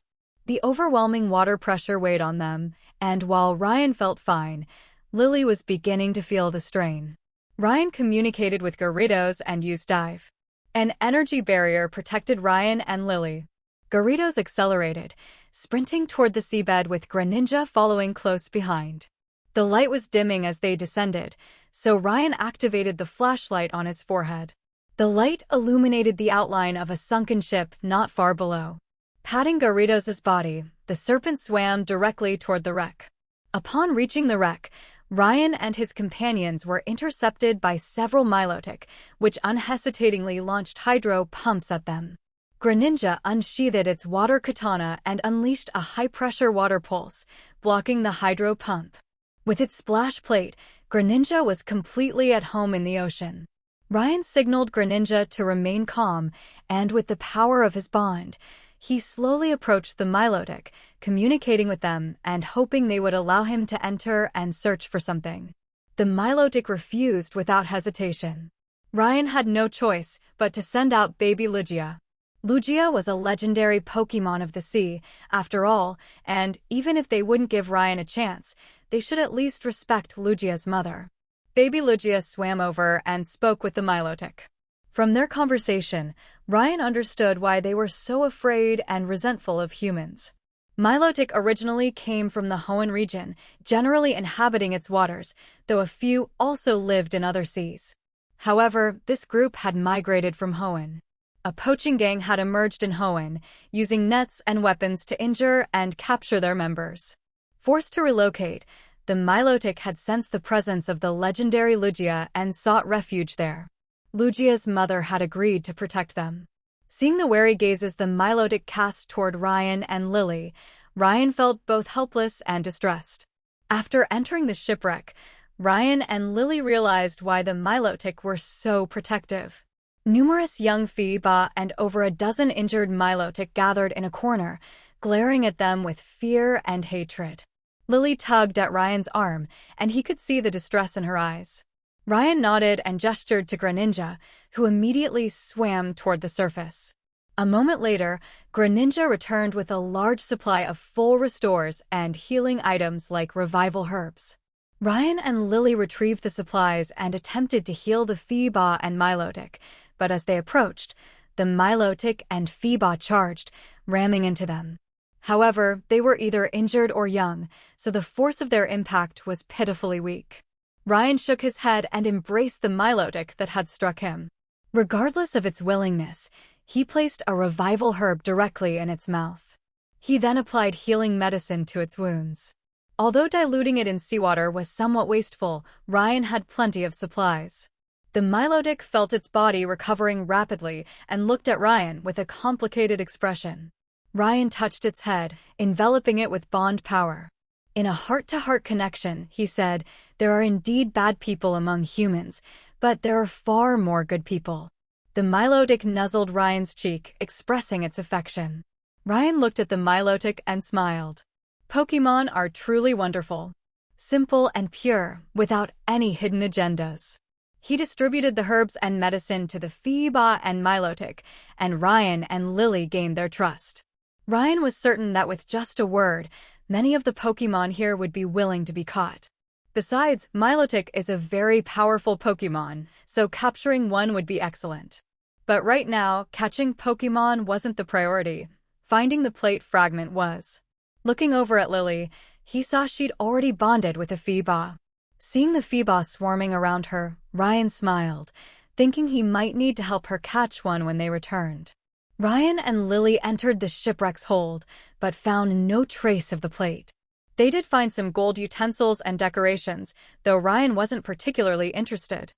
The overwhelming water pressure weighed on them, and while Ryan felt fine, Lily was beginning to feel the strain. Ryan communicated with Gyarados and used dive. An energy barrier protected Ryan and Lily. Gyarados accelerated, sprinting toward the seabed with Greninja following close behind. The light was dimming as they descended, so Ryan activated the flashlight on his forehead. The light illuminated the outline of a sunken ship not far below. Patting Gyarados' body, the serpent swam directly toward the wreck. Upon reaching the wreck, Ryan and his companions were intercepted by several Milotic, which unhesitatingly launched hydro pumps at them. Greninja unsheathed its water katana and unleashed a high-pressure water pulse, blocking the hydro pump. With its splash plate, Greninja was completely at home in the ocean. Ryan signaled Greninja to remain calm, and with the power of his bond, he slowly approached the Milotic, communicating with them and hoping they would allow him to enter and search for something. The Milotic refused without hesitation. Ryan had no choice but to send out baby Lugia. Lugia was a legendary Pokémon of the sea, after all, and even if they wouldn't give Ryan a chance, they should at least respect Lugia's mother. Baby Lugia swam over and spoke with the Milotic. From their conversation, Ryan understood why they were so afraid and resentful of humans. Milotic originally came from the Hoenn region, generally inhabiting its waters, though a few also lived in other seas. However, this group had migrated from Hoenn. A poaching gang had emerged in Hoenn, using nets and weapons to injure and capture their members. Forced to relocate, the Milotic had sensed the presence of the legendary Lugia and sought refuge there. Lugia's mother had agreed to protect them. Seeing the wary gazes the Milotic cast toward Ryan and Lily, Ryan felt both helpless and distressed. After entering the shipwreck, Ryan and Lily realized why the Milotic were so protective. Numerous young Phoeba and over a dozen injured Milotic gathered in a corner, glaring at them with fear and hatred. Lily tugged at Ryan's arm, and he could see the distress in her eyes. Ryan nodded and gestured to Greninja, who immediately swam toward the surface. A moment later, Greninja returned with a large supply of full restores and healing items like revival herbs. Ryan and Lily retrieved the supplies and attempted to heal the Phoeba and Milotic, but as they approached, the Milotic and Phoeba charged, ramming into them. However, they were either injured or young, so the force of their impact was pitifully weak. Ryan shook his head and embraced the Milotic that had struck him. Regardless of its willingness, he placed a revival herb directly in its mouth. He then applied healing medicine to its wounds. Although diluting it in seawater was somewhat wasteful, Ryan had plenty of supplies. The Milotic felt its body recovering rapidly and looked at Ryan with a complicated expression. Ryan touched its head, enveloping it with bond power. In a heart-to-heart connection, he said, "There are indeed bad people among humans, but there are far more good people." The Milotic nuzzled Ryan's cheek, expressing its affection. Ryan looked at the Milotic and smiled. Pokémon are truly wonderful. Simple and pure, without any hidden agendas. He distributed the herbs and medicine to the Phoeba and Milotic, and Ryan and Lily gained their trust. Ryan was certain that with just a word, many of the Pokémon here would be willing to be caught. Besides, Milotic is a very powerful Pokémon, so capturing one would be excellent. But right now, catching Pokémon wasn't the priority. Finding the plate fragment was. Looking over at Lily, he saw she'd already bonded with a Phoeba. Seeing the Phoeba swarming around her, Ryan smiled, thinking he might need to help her catch one when they returned. Ryan and Lily entered the shipwreck's hold, but found no trace of the plate. They did find some gold utensils and decorations, though Ryan wasn't particularly interested.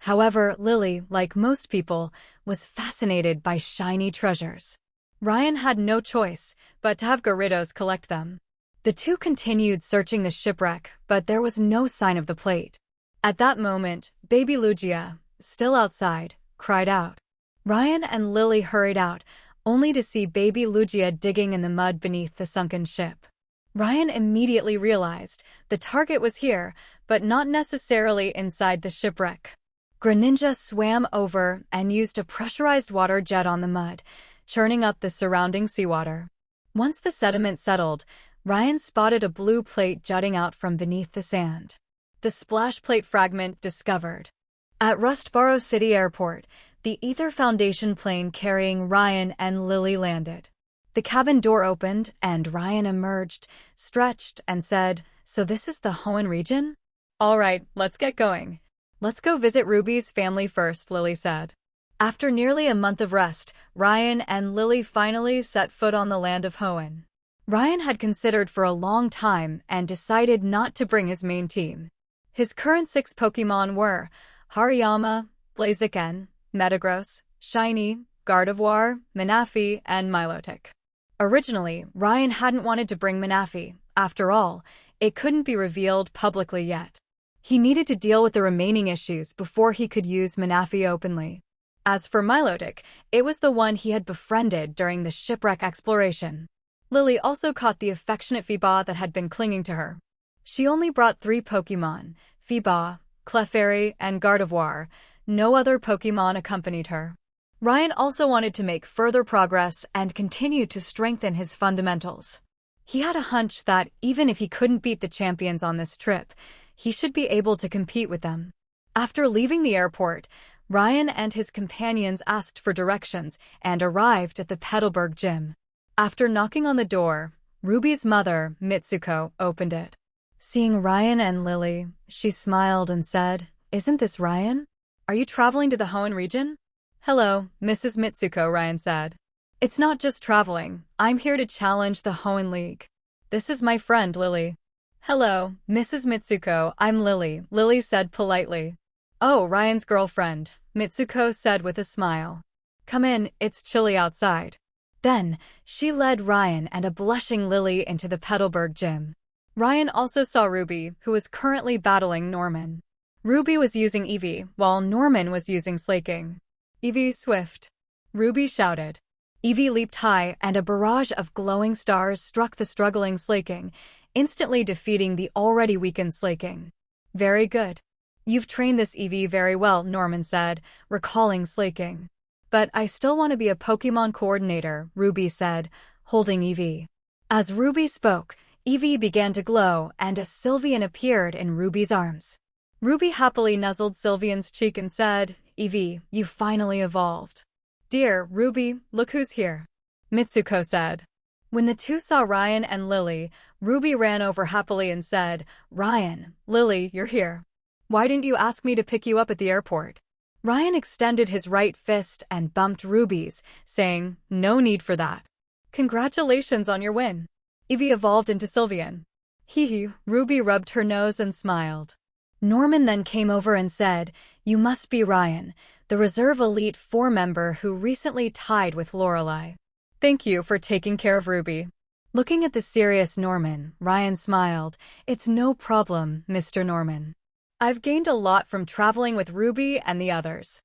However, Lily, like most people, was fascinated by shiny treasures. Ryan had no choice but to have Gyarados collect them. The two continued searching the shipwreck, but there was no sign of the plate. At that moment, baby Lugia, still outside, cried out. Ryan and Lily hurried out, only to see baby Lugia digging in the mud beneath the sunken ship. Ryan immediately realized the target was here, but not necessarily inside the shipwreck. Greninja swam over and used a pressurized water jet on the mud, churning up the surrounding seawater. Once the sediment settled, Ryan spotted a blue plate jutting out from beneath the sand. The splash plate fragment discovered. At Rustboro City Airport, the Ether Foundation plane carrying Ryan and Lily landed. The cabin door opened, and Ryan emerged, stretched, and said, "So this is the Hoenn region? All right, let's get going." "Let's go visit Ruby's family first," Lily said. After nearly a month of rest, Ryan and Lily finally set foot on the land of Hoenn. Ryan had considered for a long time and decided not to bring his main team. His current 6 Pokémon were Hariyama, Blaziken, Metagross, Shiny, Gardevoir, Manaphy, and Milotic. Originally, Ryan hadn't wanted to bring Manaphy. After all, it couldn't be revealed publicly yet. He needed to deal with the remaining issues before he could use Manaphy openly. As for Milotic, it was the one he had befriended during the shipwreck exploration. Lily also caught the affectionate Phoeba that had been clinging to her. She only brought 3 Pokémon, Phoeba, Clefairy, and Gardevoir. No other Pokémon accompanied her. Ryan also wanted to make further progress and continue to strengthen his fundamentals. He had a hunch that even if he couldn't beat the champions on this trip, he should be able to compete with them. After leaving the airport, Ryan and his companions asked for directions and arrived at the Petalburg gym. After knocking on the door, Ruby's mother, Mitsuko, opened it. Seeing Ryan and Lily, she smiled and said, "Isn't this Ryan? Are you traveling to the Hoenn region?" "Hello, Mrs. Mitsuko," Ryan said. "It's not just traveling. I'm here to challenge the Hoenn League. This is my friend, Lily." "Hello, Mrs. Mitsuko, I'm Lily," Lily said politely. "Oh, Ryan's girlfriend," Mitsuko said with a smile. "Come in, it's chilly outside." Then, she led Ryan and a blushing Lily into the Petalburg gym. Ryan also saw Ruby, who was currently battling Norman. Ruby was using Eevee, while Norman was using Slaking. "Eevee swift!" Ruby shouted. Eevee leaped high, and a barrage of glowing stars struck the struggling Slaking, instantly defeating the already weakened Slaking. "Very good. You've trained this Eevee very well," Norman said, recalling Slaking. "But I still want to be a Pokémon coordinator," Ruby said, holding Eevee. As Ruby spoke, Eevee began to glow, and a Sylveon appeared in Ruby's arms. Ruby happily nuzzled Sylveon's cheek and said, "Eevee, you finally evolved." "Dear Ruby, look who's here," Mitsuko said. When the two saw Ryan and Lily, Ruby ran over happily and said, "Ryan, Lily, you're here. Why didn't you ask me to pick you up at the airport?" Ryan extended his right fist and bumped Ruby's, saying, "No need for that. Congratulations on your win." Eevee evolved into Sylveon. Hee hee, Ruby rubbed her nose and smiled. Norman then came over and said, "You must be Ryan, the Reserve Elite 4 member who recently tied with Lorelei. Thank you for taking care of Ruby." Looking at the serious Norman, Ryan smiled. "It's no problem, Mr. Norman. I've gained a lot from traveling with Ruby and the others.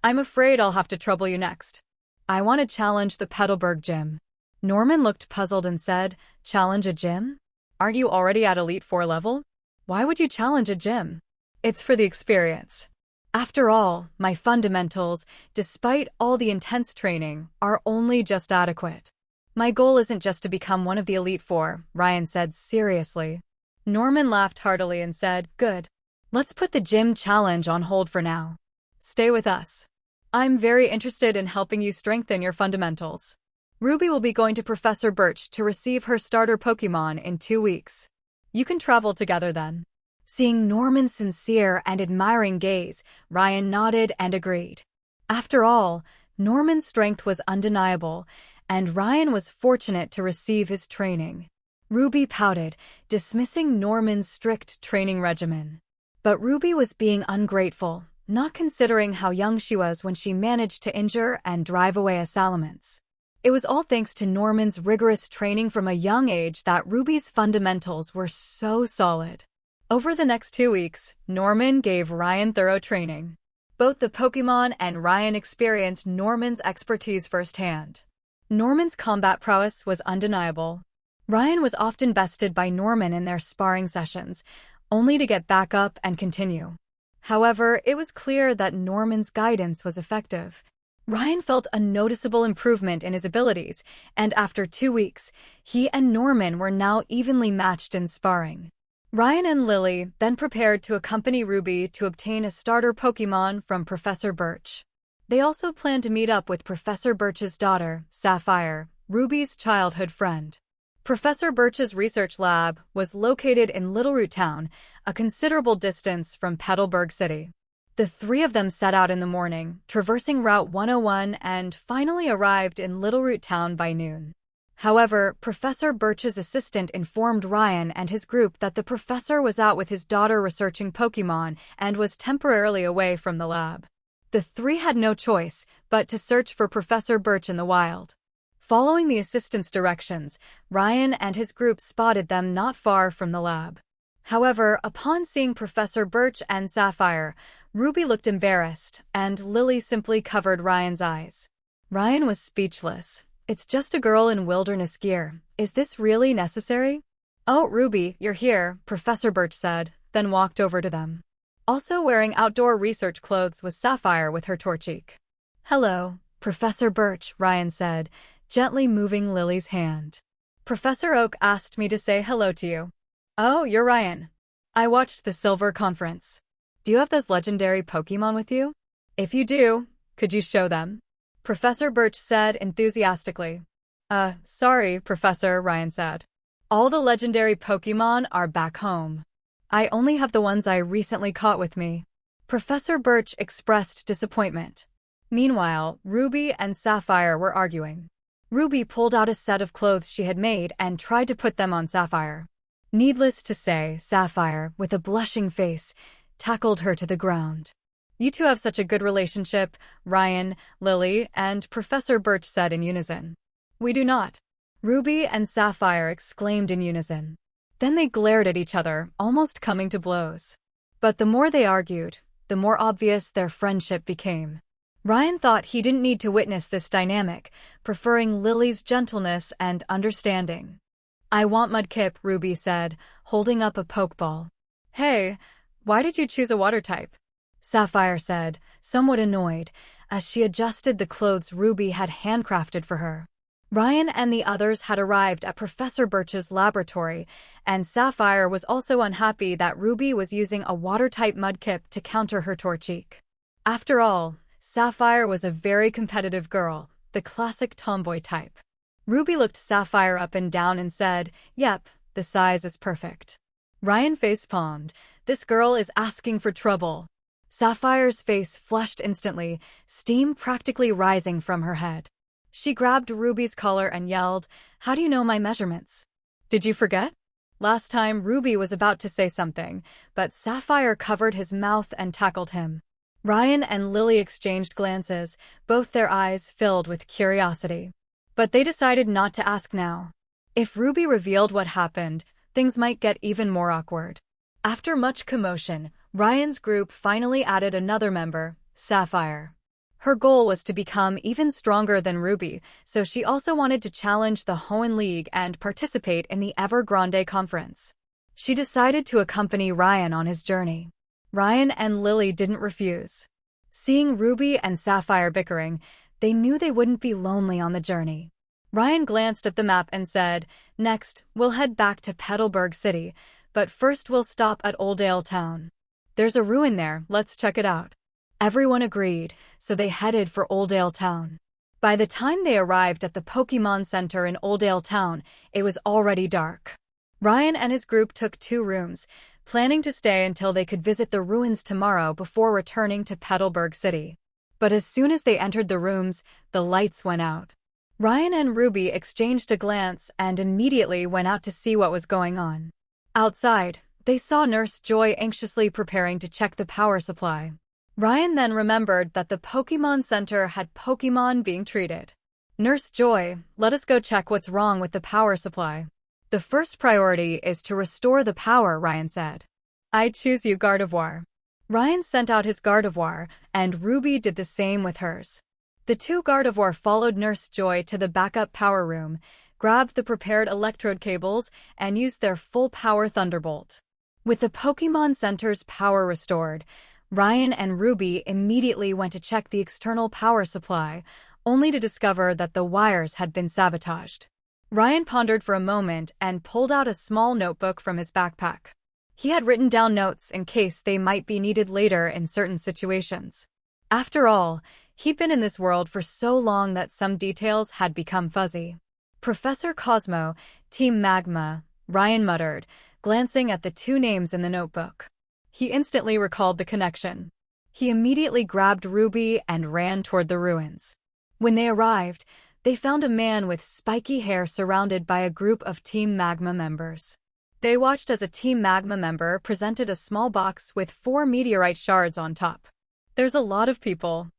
I'm afraid I'll have to trouble you next. I want to challenge the Petalburg gym." Norman looked puzzled and said, "Challenge a gym? Aren't you already at Elite 4 level? Why would you challenge a gym?" "It's for the experience. After all, my fundamentals, despite all the intense training, are only just adequate. My goal isn't just to become one of the Elite 4, Ryan said seriously. Norman laughed heartily and said, "Good. Let's put the gym challenge on hold for now. Stay with us. I'm very interested in helping you strengthen your fundamentals. Ruby will be going to Professor Birch to receive her starter Pokémon in 2 weeks. You can travel together then." Seeing Norman's sincere and admiring gaze, Ryan nodded and agreed. After all, Norman's strength was undeniable, and Ryan was fortunate to receive his training. Ruby pouted, dismissing Norman's strict training regimen. But Ruby was being ungrateful, not considering how young she was when she managed to injure and drive away a Salamence. It was all thanks to Norman's rigorous training from a young age that Ruby's fundamentals were so solid. Over the next 2 weeks, Norman gave Ryan thorough training. Both the Pokémon and Ryan experienced Norman's expertise firsthand. Norman's combat prowess was undeniable. Ryan was often bested by Norman in their sparring sessions, only to get back up and continue. However, it was clear that Norman's guidance was effective. Ryan felt a noticeable improvement in his abilities, and after 2 weeks, he and Norman were now evenly matched in sparring. Ryan and Lily then prepared to accompany Ruby to obtain a starter Pokémon from Professor Birch. They also planned to meet up with Professor Birch's daughter, Sapphire, Ruby's childhood friend. Professor Birch's research lab was located in Little Root Town, a considerable distance from Petalburg City. The three of them set out in the morning, traversing Route 101, and finally arrived in Little Root Town by noon. However, Professor Birch's assistant informed Ryan and his group that the professor was out with his daughter researching Pokémon and was temporarily away from the lab. The three had no choice but to search for Professor Birch in the wild. Following the assistant's directions, Ryan and his group spotted them not far from the lab. However, upon seeing Professor Birch and Sapphire, Ruby looked embarrassed, and Lily simply covered Ryan's eyes. Ryan was speechless. "It's just a girl in wilderness gear. Is this really necessary?" "Oh, Ruby, you're here," Professor Birch said, then walked over to them. Also wearing outdoor research clothes was Sapphire with her Torchic. "Hello, Professor Birch," Ryan said, gently moving Lily's hand. "Professor Oak asked me to say hello to you." "Oh, you're Ryan. I watched the Silver Conference. Do you have those legendary Pokémon with you? If you do, could you show them?" Professor Birch said enthusiastically. Sorry, Professor," Ryan said. "All the legendary Pokémon are back home. I only have the ones I recently caught with me." Professor Birch expressed disappointment. Meanwhile, Ruby and Sapphire were arguing. Ruby pulled out a set of clothes she had made and tried to put them on Sapphire. Needless to say, Sapphire, with a blushing face, tackled her to the ground. "You two have such a good relationship," Ryan, Lily, and Professor Birch said in unison. "We do not," Ruby and Sapphire exclaimed in unison. Then they glared at each other, almost coming to blows. But the more they argued, the more obvious their friendship became. Ryan thought he didn't need to witness this dynamic, preferring Lily's gentleness and understanding. "I want Mudkip," Ruby said, holding up a Pokeball. "Hey, why did you choose a water type?" Sapphire said, somewhat annoyed, as she adjusted the clothes Ruby had handcrafted for her. Ryan and the others had arrived at Professor Birch's laboratory, and Sapphire was also unhappy that Ruby was using a water-type Mudkip to counter her Torchic. After all, Sapphire was a very competitive girl, the classic tomboy type. Ruby looked Sapphire up and down and said, "Yep, the size is perfect." Ryan facepalmed. "This girl is asking for trouble." Sapphire's face flushed instantly, steam practically rising from her head. She grabbed Ruby's collar and yelled, "How do you know my measurements? Did you forget? Last time, Ruby was about to say something, but Sapphire covered his mouth and tackled him. Ryan and Lily exchanged glances, both their eyes filled with curiosity. But they decided not to ask now. If Ruby revealed what happened, things might get even more awkward. After much commotion, Ryan's group finally added another member, Sapphire. Her goal was to become even stronger than Ruby, so she also wanted to challenge the Hoenn League and participate in the Evergrande Conference. She decided to accompany Ryan on his journey. Ryan and Lily didn't refuse. Seeing Ruby and Sapphire bickering, they knew they wouldn't be lonely on the journey. Ryan glanced at the map and said, "Next, we'll head back to Petalburg City, but first we'll stop at Oldale Town. There's a ruin there, let's check it out." Everyone agreed, so they headed for Oldale Town. By the time they arrived at the Pokémon Center in Oldale Town, it was already dark. Ryan and his group took 2 rooms, planning to stay until they could visit the ruins tomorrow before returning to Petalburg City. But as soon as they entered the rooms, the lights went out. Ryan and Ruby exchanged a glance and immediately went out to see what was going on. Outside, they saw Nurse Joy anxiously preparing to check the power supply. Ryan then remembered that the Pokémon Center had Pokémon being treated. "Nurse Joy, let us go check what's wrong with the power supply." "The first priority is to restore the power," Ryan said. "I choose you, Gardevoir." Ryan sent out his Gardevoir, and Ruby did the same with hers. The 2 Gardevoir followed Nurse Joy to the backup power room, grabbed the prepared electrode cables, and used their full power Thunderbolt. With the Pokémon Center's power restored, Ryan and Ruby immediately went to check the external power supply, only to discover that the wires had been sabotaged. Ryan pondered for a moment and pulled out a small notebook from his backpack. He had written down notes in case they might be needed later in certain situations. After all, he'd been in this world for so long that some details had become fuzzy. "Professor Cosmo, Team Magma," Ryan muttered, glancing at the 2 names in the notebook. He instantly recalled the connection. He immediately grabbed Ruby and ran toward the ruins. When they arrived, they found a man with spiky hair surrounded by a group of Team Magma members. They watched as a Team Magma member presented a small box with 4 meteorite shards on top. "There's a lot of people.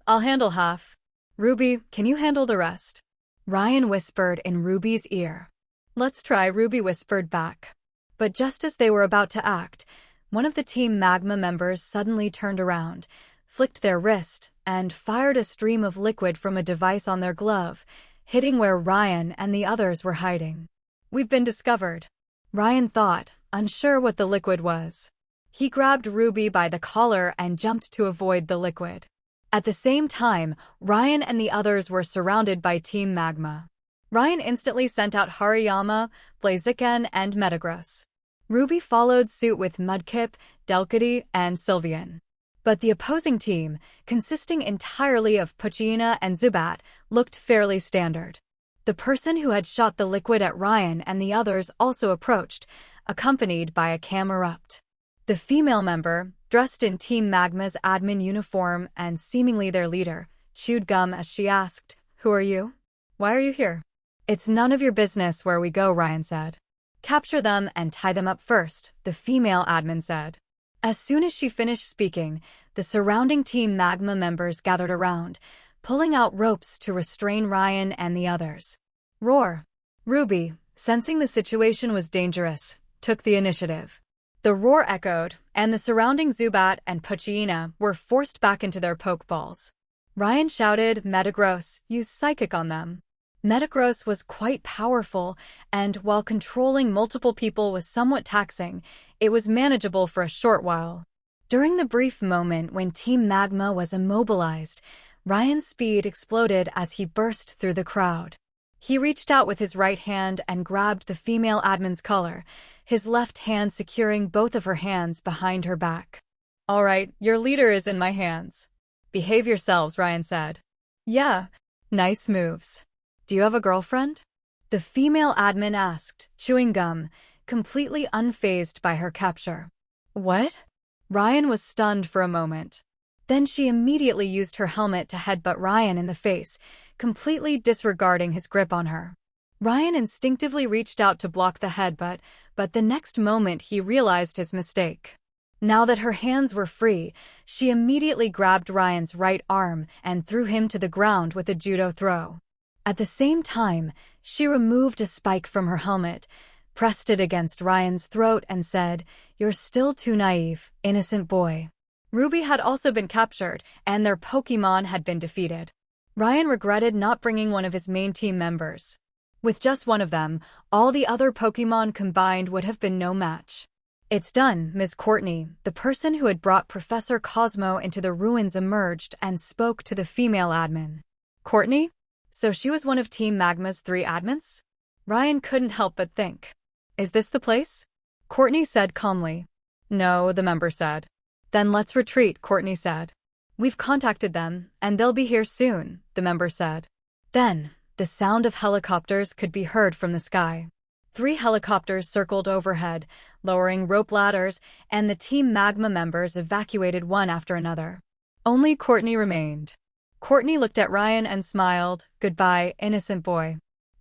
I'll handle half. Ruby, can you handle the rest?" Ryan whispered in Ruby's ear. "Let's try," Ruby whispered back. But just as they were about to act, one of the Team Magma members suddenly turned around, flicked their wrist, and fired a stream of liquid from a device on their glove, hitting where Ryan and the others were hiding. "We've been discovered," Ryan thought, unsure what the liquid was. He grabbed Ruby by the collar and jumped to avoid the liquid. At the same time, Ryan and the others were surrounded by Team Magma. Ryan instantly sent out Hariyama, Blaziken, and Metagross. Ruby followed suit with Mudkip, Delcatty, and Sylveon. But the opposing team, consisting entirely of Poochyena and Zubat, looked fairly standard. The person who had shot the liquid at Ryan and the others also approached, accompanied by a Camerupt. The female member, dressed in Team Magma's admin uniform and seemingly their leader, chewed gum as she asked, "Who are you? Why are you here?" "It's none of your business where we go," Ryan said. "Capture them and tie them up first," the female admin said. As soon as she finished speaking, the surrounding Team Magma members gathered around, pulling out ropes to restrain Ryan and the others. "Roar!" Ruby, sensing the situation was dangerous, took the initiative. The roar echoed, and the surrounding Zubat and Poochyena were forced back into their Pokeballs. Ryan shouted, "Metagross, use Psychic on them." Metagross was quite powerful, and while controlling multiple people was somewhat taxing, it was manageable for a short while. During the brief moment when Team Magma was immobilized, Ryan's speed exploded as he burst through the crowd. He reached out with his right hand and grabbed the female admin's collar, his left hand securing both of her hands behind her back. "All right, your leader is in my hands. Behave yourselves," Ryan said. "Yeah, nice moves. Do you have a girlfriend?" the female admin asked, chewing gum, completely unfazed by her capture. "What?" Ryan was stunned for a moment. Then she immediately used her helmet to headbutt Ryan in the face, completely disregarding his grip on her. Ryan instinctively reached out to block the headbutt, but the next moment he realized his mistake. Now that her hands were free, she immediately grabbed Ryan's right arm and threw him to the ground with a judo throw. At the same time, she removed a spike from her helmet, pressed it against Ryan's throat and said, "You're still too naive, innocent boy." Ruby had also been captured, and their Pokémon had been defeated. Ryan regretted not bringing one of his main team members. With just one of them, all the other Pokémon combined would have been no match. "It's done," Ms. Courtney, the person who had brought Professor Cosmo into the ruins, emerged and spoke to the female admin. Courtney? So she was one of Team Magma's 3 admins? Ryan couldn't help but think. "Is this the place?" Courtney said calmly. "No," the member said. "Then let's retreat," Courtney said. "We've contacted them, and they'll be here soon," the member said. Then, the sound of helicopters could be heard from the sky. 3 helicopters circled overhead, lowering rope ladders, and the Team Magma members evacuated one after another. Only Courtney remained. Courtney looked at Ryan and smiled. "Goodbye, innocent boy.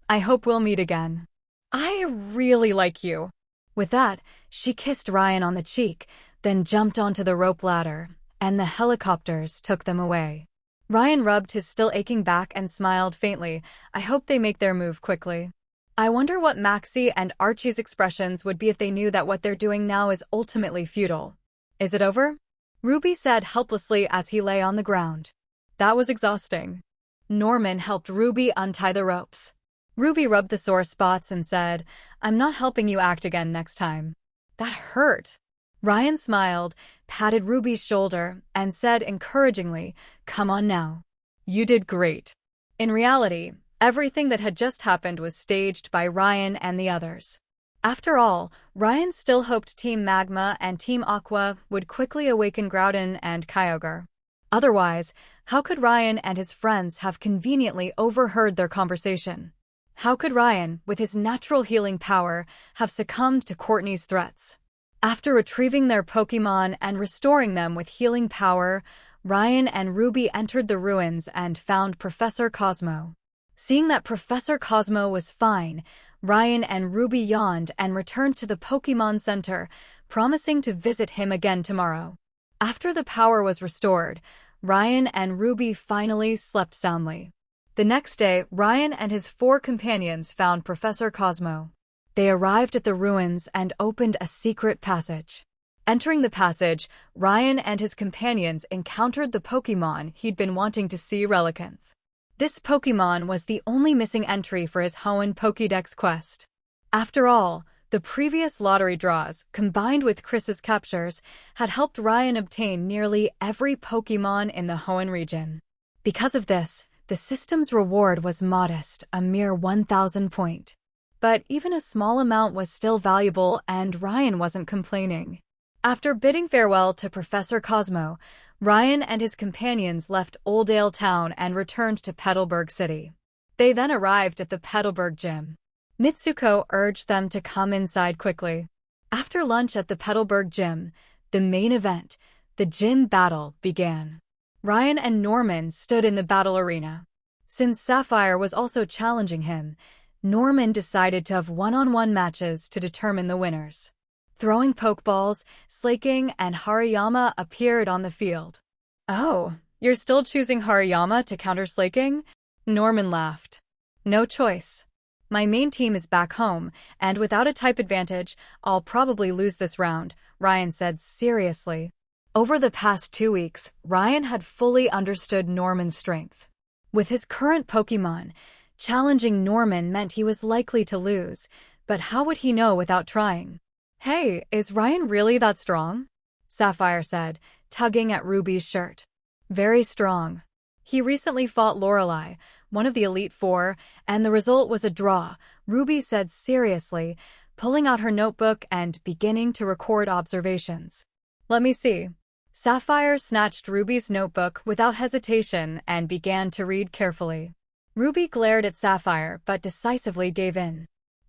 I hope we'll meet again. I really like you." With that, she kissed Ryan on the cheek, then jumped onto the rope ladder, and the helicopters took them away. Ryan rubbed his still aching back and smiled faintly. "I hope they make their move quickly. I wonder what Maxie and Archie's expressions would be if they knew that what they're doing now is ultimately futile." "Is it over?" Ruby said helplessly as he lay on the ground. "That was exhausting." Norman helped Ruby untie the ropes. Ruby rubbed the sore spots and said, "I'm not helping you act again next time." "That hurt." Ryan smiled, patted Ruby's shoulder, and said encouragingly, "Come on now. You did great." In reality, everything that had just happened was staged by Ryan and the others. After all, Ryan still hoped Team Magma and Team Aqua would quickly awaken Groudon and Kyogre. Otherwise, how could Ryan and his friends have conveniently overheard their conversation? How could Ryan, with his natural healing power, have succumbed to Courtney's threats? After retrieving their Pokémon and restoring them with healing power, Ryan and Ruby entered the ruins and found Professor Cosmo. Seeing that Professor Cosmo was fine, Ryan and Ruby yawned and returned to the Pokémon Center, promising to visit him again tomorrow. After the power was restored, Ryan and Ruby finally slept soundly. The next day, Ryan and his 4 companions found Professor Cosmo. They arrived at the ruins and opened a secret passage. Entering the passage, Ryan and his companions encountered the Pokémon he'd been wanting to see, Relicanth. This Pokémon was the only missing entry for his Hoenn Pokédex quest. After all, the previous lottery draws, combined with Chris's captures, had helped Ryan obtain nearly every Pokémon in the Hoenn region. Because of this, the system's reward was modest, a mere 1,000 point. But even a small amount was still valuable, and Ryan wasn't complaining. After bidding farewell to Professor Cosmo, Ryan and his companions left Oldale Town and returned to Petalburg City. They then arrived at the Petalburg Gym. Mitsuko urged them to come inside quickly. After lunch at the Petalburg Gym, the main event, the gym battle, began. Ryan and Norman stood in the battle arena. Since Sapphire was also challenging him, Norman decided to have one-on-one matches to determine the winners. Throwing Pokeballs, Slaking, and Hariyama appeared on the field. "Oh, you're still choosing Hariyama to counter Slaking?" Norman laughed. "No choice. My main team is back home, and without a type advantage, I'll probably lose this round," Ryan said seriously. Over the past 2 weeks, Ryan had fully understood Norman's strength. With his current Pokémon, challenging Norman meant he was likely to lose, but how would he know without trying? "Hey, is Ryan really that strong?" Sapphire said, tugging at Ruby's shirt. "Very strong. He recently fought Lorelei, one of the Elite Four, and the result was a draw," Ruby said seriously, pulling out her notebook and beginning to record observations. "Let me see." Sapphire snatched Ruby's notebook without hesitation and began to read carefully. Ruby glared at Sapphire but decisively gave in.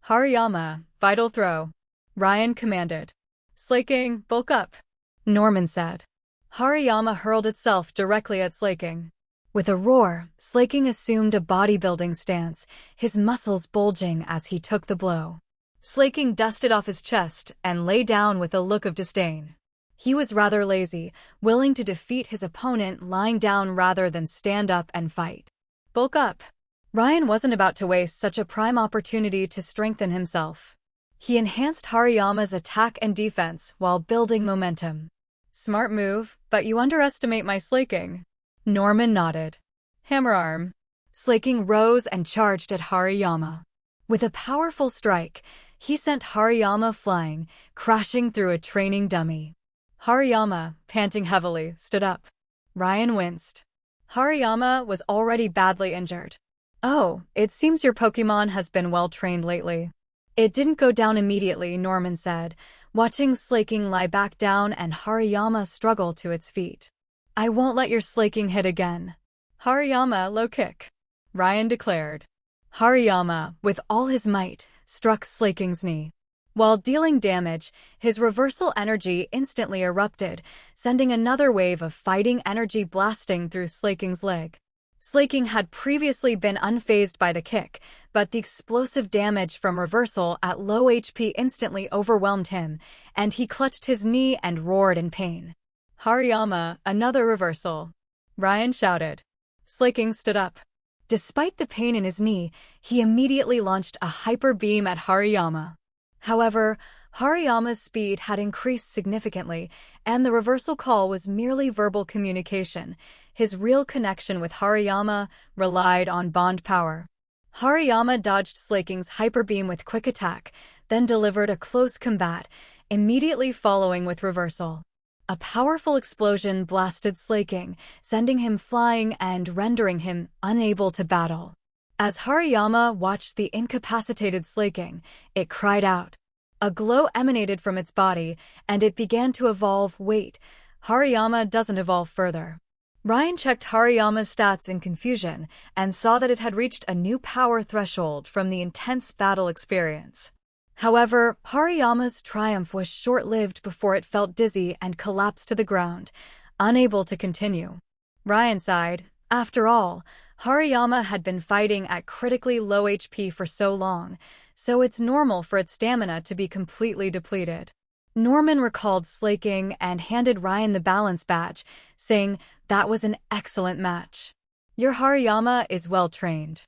"Hariyama, vital throw," Ryan commanded. "Slaking, bulk up," Norman said. Hariyama hurled itself directly at Slaking. With a roar, Slaking assumed a bodybuilding stance, his muscles bulging as he took the blow. Slaking dusted off his chest and lay down with a look of disdain. He was rather lazy, willing to defeat his opponent lying down rather than stand up and fight. Bulk up. Ryan wasn't about to waste such a prime opportunity to strengthen himself. He enhanced Hariyama's attack and defense while building momentum. Smart move, but you underestimate my Slaking. Norman nodded. Hammer arm. Slaking rose and charged at Hariyama. With a powerful strike, he sent Hariyama flying, crashing through a training dummy. Hariyama, panting heavily, stood up. Ryan winced. Hariyama was already badly injured. Oh, it seems your Pokémon has been well trained lately. It didn't go down immediately, Norman said, watching Slaking lie back down and Hariyama struggle to its feet. I won't let your Slaking hit again. Hariyama, low kick. Ryan declared. Hariyama, with all his might, struck Slaking's knee. While dealing damage, his reversal energy instantly erupted, sending another wave of fighting energy blasting through Slaking's leg. Slaking had previously been unfazed by the kick, but the explosive damage from reversal at low HP instantly overwhelmed him, and he clutched his knee and roared in pain. Hariyama, another reversal. Ryan shouted. Slaking stood up. Despite the pain in his knee, he immediately launched a hyper beam at Hariyama. However, Hariyama's speed had increased significantly, and the reversal call was merely verbal communication. His real connection with Hariyama relied on bond power. Hariyama dodged Slaking's hyper beam with quick attack, then delivered a close combat, immediately following with reversal. A powerful explosion blasted Slaking, sending him flying and rendering him unable to battle. As Hariyama watched the incapacitated Slaking, it cried out. A glow emanated from its body, and it began to evolve. Wait, Hariyama doesn't evolve further. Ryan checked Hariyama's stats in confusion and saw that it had reached a new power threshold from the intense battle experience. However, Hariyama's triumph was short-lived before it felt dizzy and collapsed to the ground, unable to continue. Ryan sighed. After all, Hariyama had been fighting at critically low HP for so long, so it's normal for its stamina to be completely depleted. Norman recalled Slaking and handed Ryan the balance badge, saying, "That was an excellent match. Your Hariyama is well trained.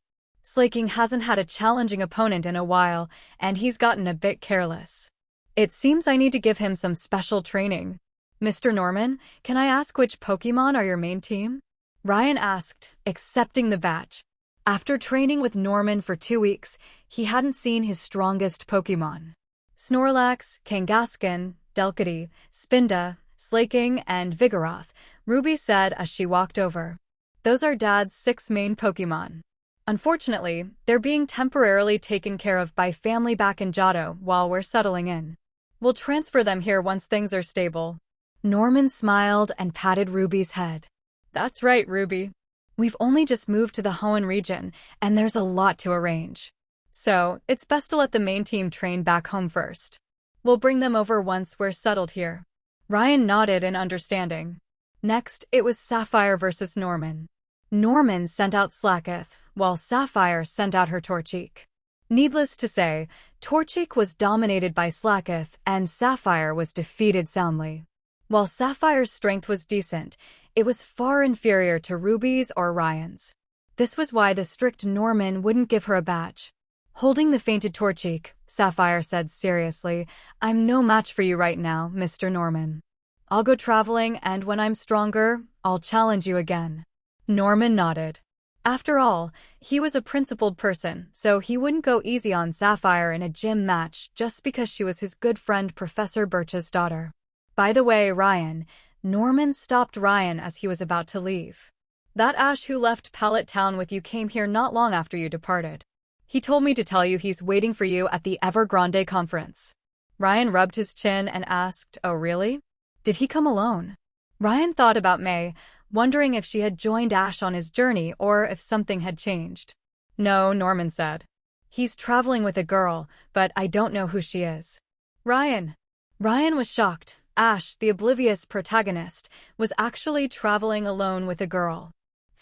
Slaking hasn't had a challenging opponent in a while, and he's gotten a bit careless. It seems I need to give him some special training. Mr. Norman, can I ask which Pokémon are your main team?" Ryan asked, accepting the badge. After training with Norman for 2 weeks, he hadn't seen his strongest Pokémon. Snorlax, Kangaskhan, Delcatty, Spinda, Slaking, and Vigoroth, Ruby said as she walked over. Those are Dad's 6 main Pokémon. Unfortunately, they're being temporarily taken care of by family back in Johto while we're settling in. We'll transfer them here once things are stable. Norman smiled and patted Ruby's head. That's right, Ruby. We've only just moved to the Hoenn region, and there's a lot to arrange. So, it's best to let the main team train back home first. We'll bring them over once we're settled here. Ryan nodded in understanding. Next, it was Sapphire versus Norman. Norman sent out Slakoth, while Sapphire sent out her Torchic. Needless to say, Torchic was dominated by Slakoth, and Sapphire was defeated soundly. While Sapphire's strength was decent, it was far inferior to Ruby's or Ryan's. This was why the strict Norman wouldn't give her a badge. Holding the fainted Torchic, Sapphire said seriously, "I'm no match for you right now, Mr. Norman. I'll go traveling, and when I'm stronger, I'll challenge you again." Norman nodded. After all, he was a principled person, so he wouldn't go easy on Sapphire in a gym match just because she was his good friend Professor Birch's daughter. By the way, Ryan, Norman stopped Ryan as he was about to leave. That Ash who left Pallet Town with you came here not long after you departed. He told me to tell you he's waiting for you at the Evergrande conference. Ryan rubbed his chin and asked, "Oh really? Did he come alone?" Ryan thought about May, wondering if she had joined Ash on his journey or if something had changed. "No," Norman said. "He's traveling with a girl, but I don't know who she is." Ryan was shocked. Ash, the oblivious protagonist, was actually traveling alone with a girl.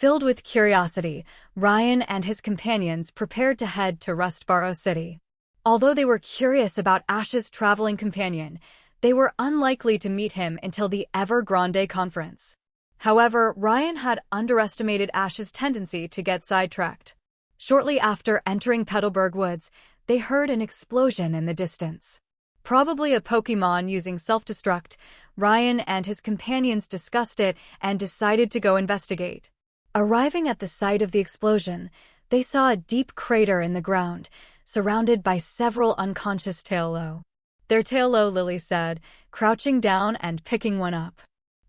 Filled with curiosity, Ryan and his companions prepared to head to Rustboro City. Although they were curious about Ash's traveling companion, they were unlikely to meet him until the Evergrande conference. However, Ryan had underestimated Ash's tendency to get sidetracked. Shortly after entering Petalburg Woods, they heard an explosion in the distance. Probably a Pokémon using self-destruct, Ryan and his companions discussed it and decided to go investigate. Arriving at the site of the explosion, they saw a deep crater in the ground, surrounded by several unconscious Taillow. "They're Taillow," Lily said, crouching down and picking one up.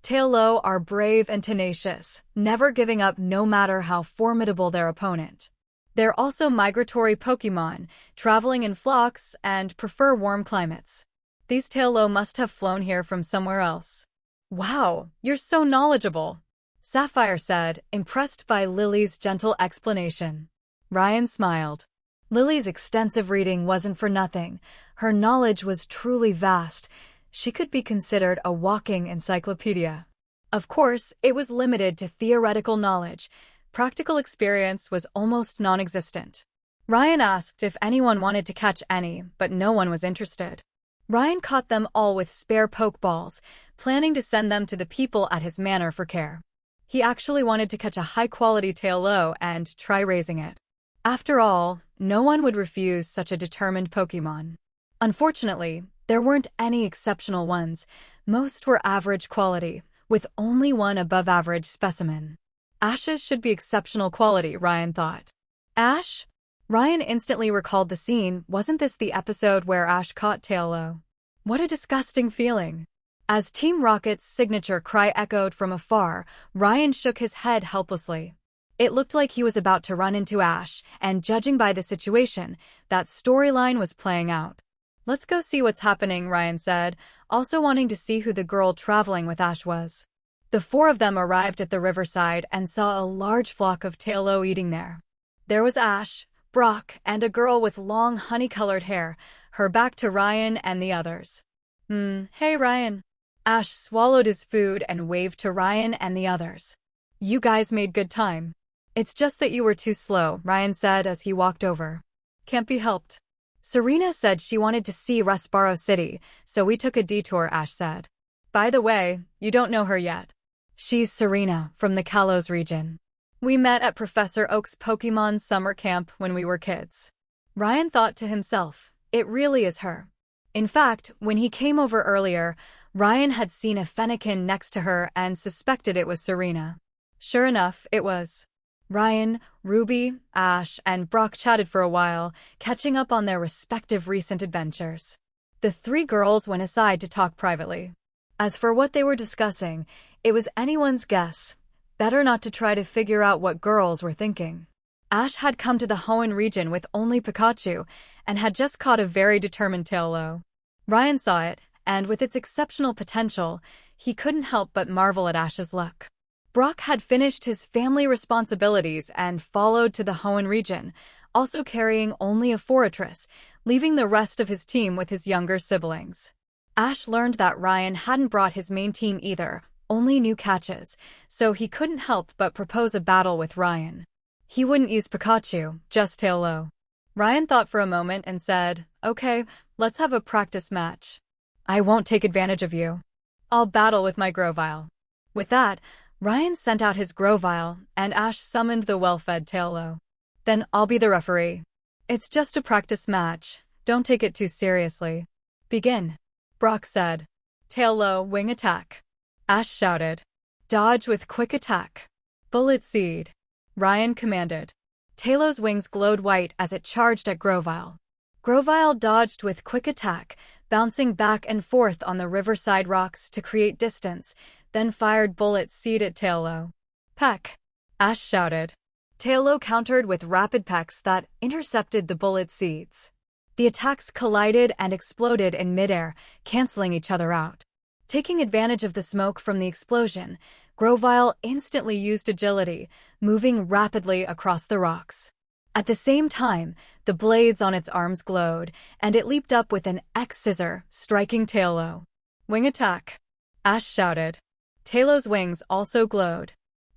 Taillow are brave and tenacious, never giving up no matter how formidable their opponent. They're also migratory Pokémon, traveling in flocks and prefer warm climates. These Taillow must have flown here from somewhere else. "Wow, you're so knowledgeable," Sapphire said, impressed by Lily's gentle explanation. Ryan smiled. Lily's extensive reading wasn't for nothing. Her knowledge was truly vast. She could be considered a walking encyclopedia. Of course, it was limited to theoretical knowledge. Practical experience was almost non-existent. Ryan asked if anyone wanted to catch any, but no one was interested. Ryan caught them all with spare Pokeballs, planning to send them to the people at his manor for care. He actually wanted to catch a high-quality Taillow and try raising it. After all, no one would refuse such a determined Pokémon. Unfortunately, there weren't any exceptional ones. Most were average quality, with only one above-average specimen. Ash's should be exceptional quality, Ryan thought. Ash? Ryan instantly recalled the scene. Wasn't this the episode where Ash caught Taillow? What a disgusting feeling. As Team Rocket's signature cry echoed from afar, Ryan shook his head helplessly. It looked like he was about to run into Ash, and judging by the situation, that storyline was playing out. "Let's go see what's happening," Ryan said, also wanting to see who the girl traveling with Ash was. The four of them arrived at the riverside and saw a large flock of Taillow eating there. There was Ash, Brock, and a girl with long honey-colored hair, her back to Ryan and the others. Hey Ryan." Ash swallowed his food and waved to Ryan and the others. "You guys made good time." "It's just that you were too slow," Ryan said as he walked over. "Can't be helped." "Serena said she wanted to see Rustboro City, so we took a detour," Ash said. "By the way, you don't know her yet. She's Serena, from the Kalos region. We met at Professor Oak's Pokémon summer camp when we were kids." Ryan thought to himself, it really is her. In fact, when he came over earlier, Ryan had seen a Fennekin next to her and suspected it was Serena. Sure enough, it was. Ryan, Ruby, Ash, and Brock chatted for a while, catching up on their respective recent adventures. The three girls went aside to talk privately. As for what they were discussing, it was anyone's guess. Better not to try to figure out what girls were thinking. Ash had come to the Hoenn region with only Pikachu, and had just caught a very determined Taillow. Ryan saw it, and with its exceptional potential, he couldn't help but marvel at Ash's luck. Brock had finished his family responsibilities and followed to the Hoenn region, also carrying only a Fortress, leaving the rest of his team with his younger siblings. Ash learned that Ryan hadn't brought his main team either, only new catches, so he couldn't help but propose a battle with Ryan. He wouldn't use Pikachu, just Taillow. Ryan thought for a moment and said, "Okay, let's have a practice match. I won't take advantage of you. I'll battle with my Grovyle." With that, Ryan sent out his Grovyle, and Ash summoned the well-fed Taillow. "Then I'll be the referee. It's just a practice match. Don't take it too seriously. Begin," Brock said. "Taillow, wing attack." Ash shouted. "Dodge with quick attack." "Bullet seed," Ryan commanded. Taillow's wings glowed white as it charged at Grovyle. Grovyle dodged with quick attack, bouncing back and forth on the riverside rocks to create distance, then fired Bullet Seed at Taillow. "Peck," Ash shouted. Taillow countered with rapid pecks that intercepted the Bullet Seeds. The attacks collided and exploded in midair, canceling each other out. Taking advantage of the smoke from the explosion, Grovyle instantly used agility, moving rapidly across the rocks. At the same time, the blades on its arms glowed, and it leaped up with an X-scissor, striking Taillow. "Wing attack," Ash shouted. Taillow's wings also glowed.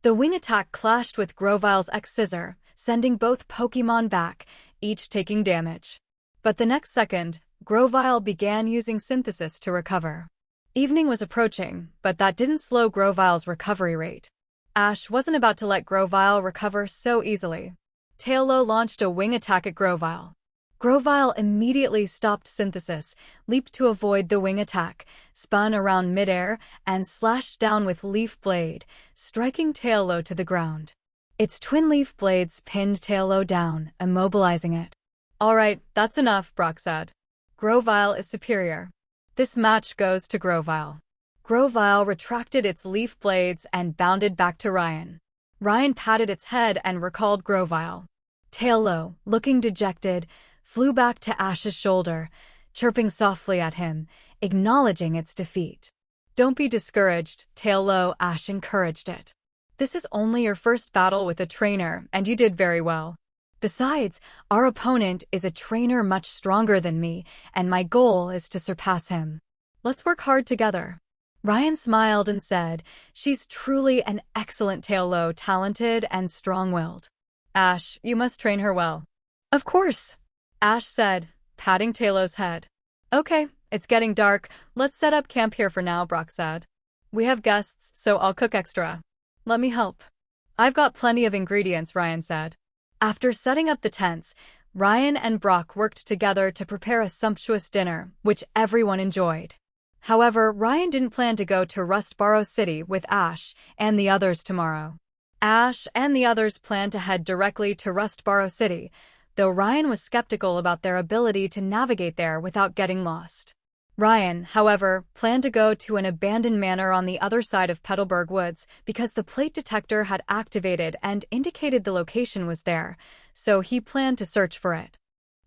The wing attack clashed with Grovile's X-Scissor, sending both Pokémon back, each taking damage. But the next second, Grovile began using Synthesis to recover. Evening was approaching, but that didn't slow Grovile's recovery rate. Ash wasn't about to let Grovile recover so easily. Taillow launched a wing attack at Grovile. Grovile immediately stopped Synthesis, leaped to avoid the wing attack, spun around midair, and slashed down with Leaf Blade, striking Taillow to the ground. Its twin leaf blades pinned Taillow down, immobilizing it. "Alright, that's enough," Brock said. "Grovile is superior. This match goes to Grovile." Grovile retracted its leaf blades and bounded back to Ryan. Ryan patted its head and recalled Grovile. Taillow, looking dejected, flew back to Ash's shoulder, chirping softly at him, acknowledging its defeat. "Don't be discouraged, Taillow," Ash encouraged it. "This is only your first battle with a trainer, and you did very well. Besides, our opponent is a trainer much stronger than me, and my goal is to surpass him. Let's work hard together." Ryan smiled and said, "She's truly an excellent Taillow, talented and strong-willed. Ash, you must train her well." "Of course," Ash said, patting Taillow's head. "Okay, it's getting dark. Let's set up camp here for now," Brock said. "We have guests, so I'll cook extra. Let me help." "I've got plenty of ingredients," Ryan said. After setting up the tents, Ryan and Brock worked together to prepare a sumptuous dinner, which everyone enjoyed. However, Ryan didn't plan to go to Rustboro City with Ash and the others tomorrow. Ash and the others planned to head directly to Rustboro City, though Ryan was skeptical about their ability to navigate there without getting lost. Ryan, however, planned to go to an abandoned manor on the other side of Petalburg Woods because the plate detector had activated and indicated the location was there, so he planned to search for it.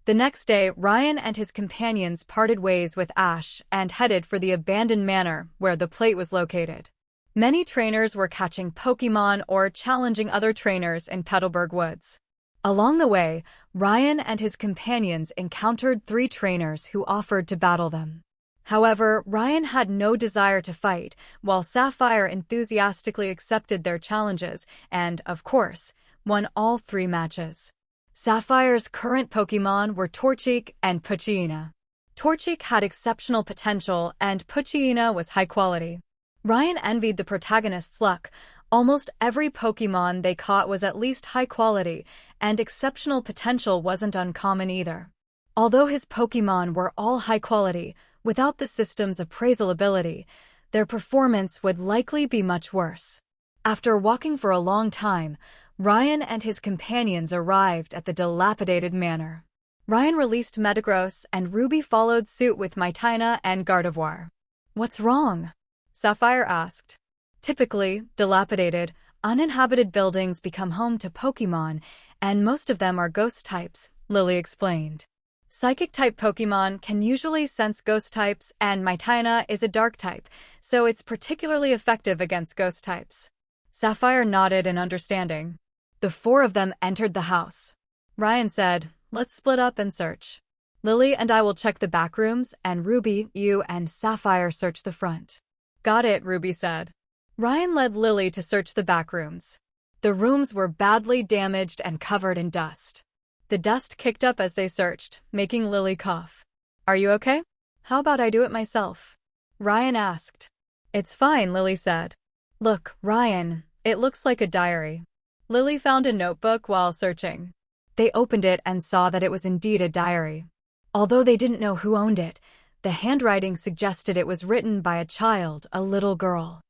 The next day, Ryan and his companions parted ways with Ash and headed for the abandoned manor where the plate was located. Many trainers were catching Pokémon or challenging other trainers in Petalburg Woods. Along the way, Ryan and his companions encountered 3 trainers who offered to battle them. However, Ryan had no desire to fight, while Sapphire enthusiastically accepted their challenges and, of course, won all 3 matches. Sapphire's current Pokémon were Torchic and Poochyena. Torchic had exceptional potential and Poochyena was high quality. Ryan envied the protagonist's luck. Almost every Pokémon they caught was at least high quality, and exceptional potential wasn't uncommon either. Although his Pokémon were all high quality, without the system's appraisal ability, their performance would likely be much worse. After walking for a long time, Ryan and his companions arrived at the dilapidated manor. Ryan released Metagross, and Ruby followed suit with Mitina and Gardevoir. "What's wrong?" Sapphire asked. Typically, dilapidated, uninhabited buildings become home to Pokémon, and most of them are ghost types, Lily explained. Psychic-type Pokémon can usually sense ghost types, and Mitina is a dark type, so it's particularly effective against ghost types. Sapphire nodded in understanding. The 4 of them entered the house. Ryan said, "Let's split up and search. Lily and I will check the back rooms, and Ruby, you and Sapphire search the front." "Got it," Ruby said. Ryan led Lily to search the back rooms. The rooms were badly damaged and covered in dust. The dust kicked up as they searched, making Lily cough. "Are you okay? How about I do it myself?" Ryan asked. "It's fine," Lily said. "Look, Ryan, it looks like a diary." Lily found a notebook while searching. They opened it and saw that it was indeed a diary. Although they didn't know who owned it, the handwriting suggested it was written by a child, a little girl.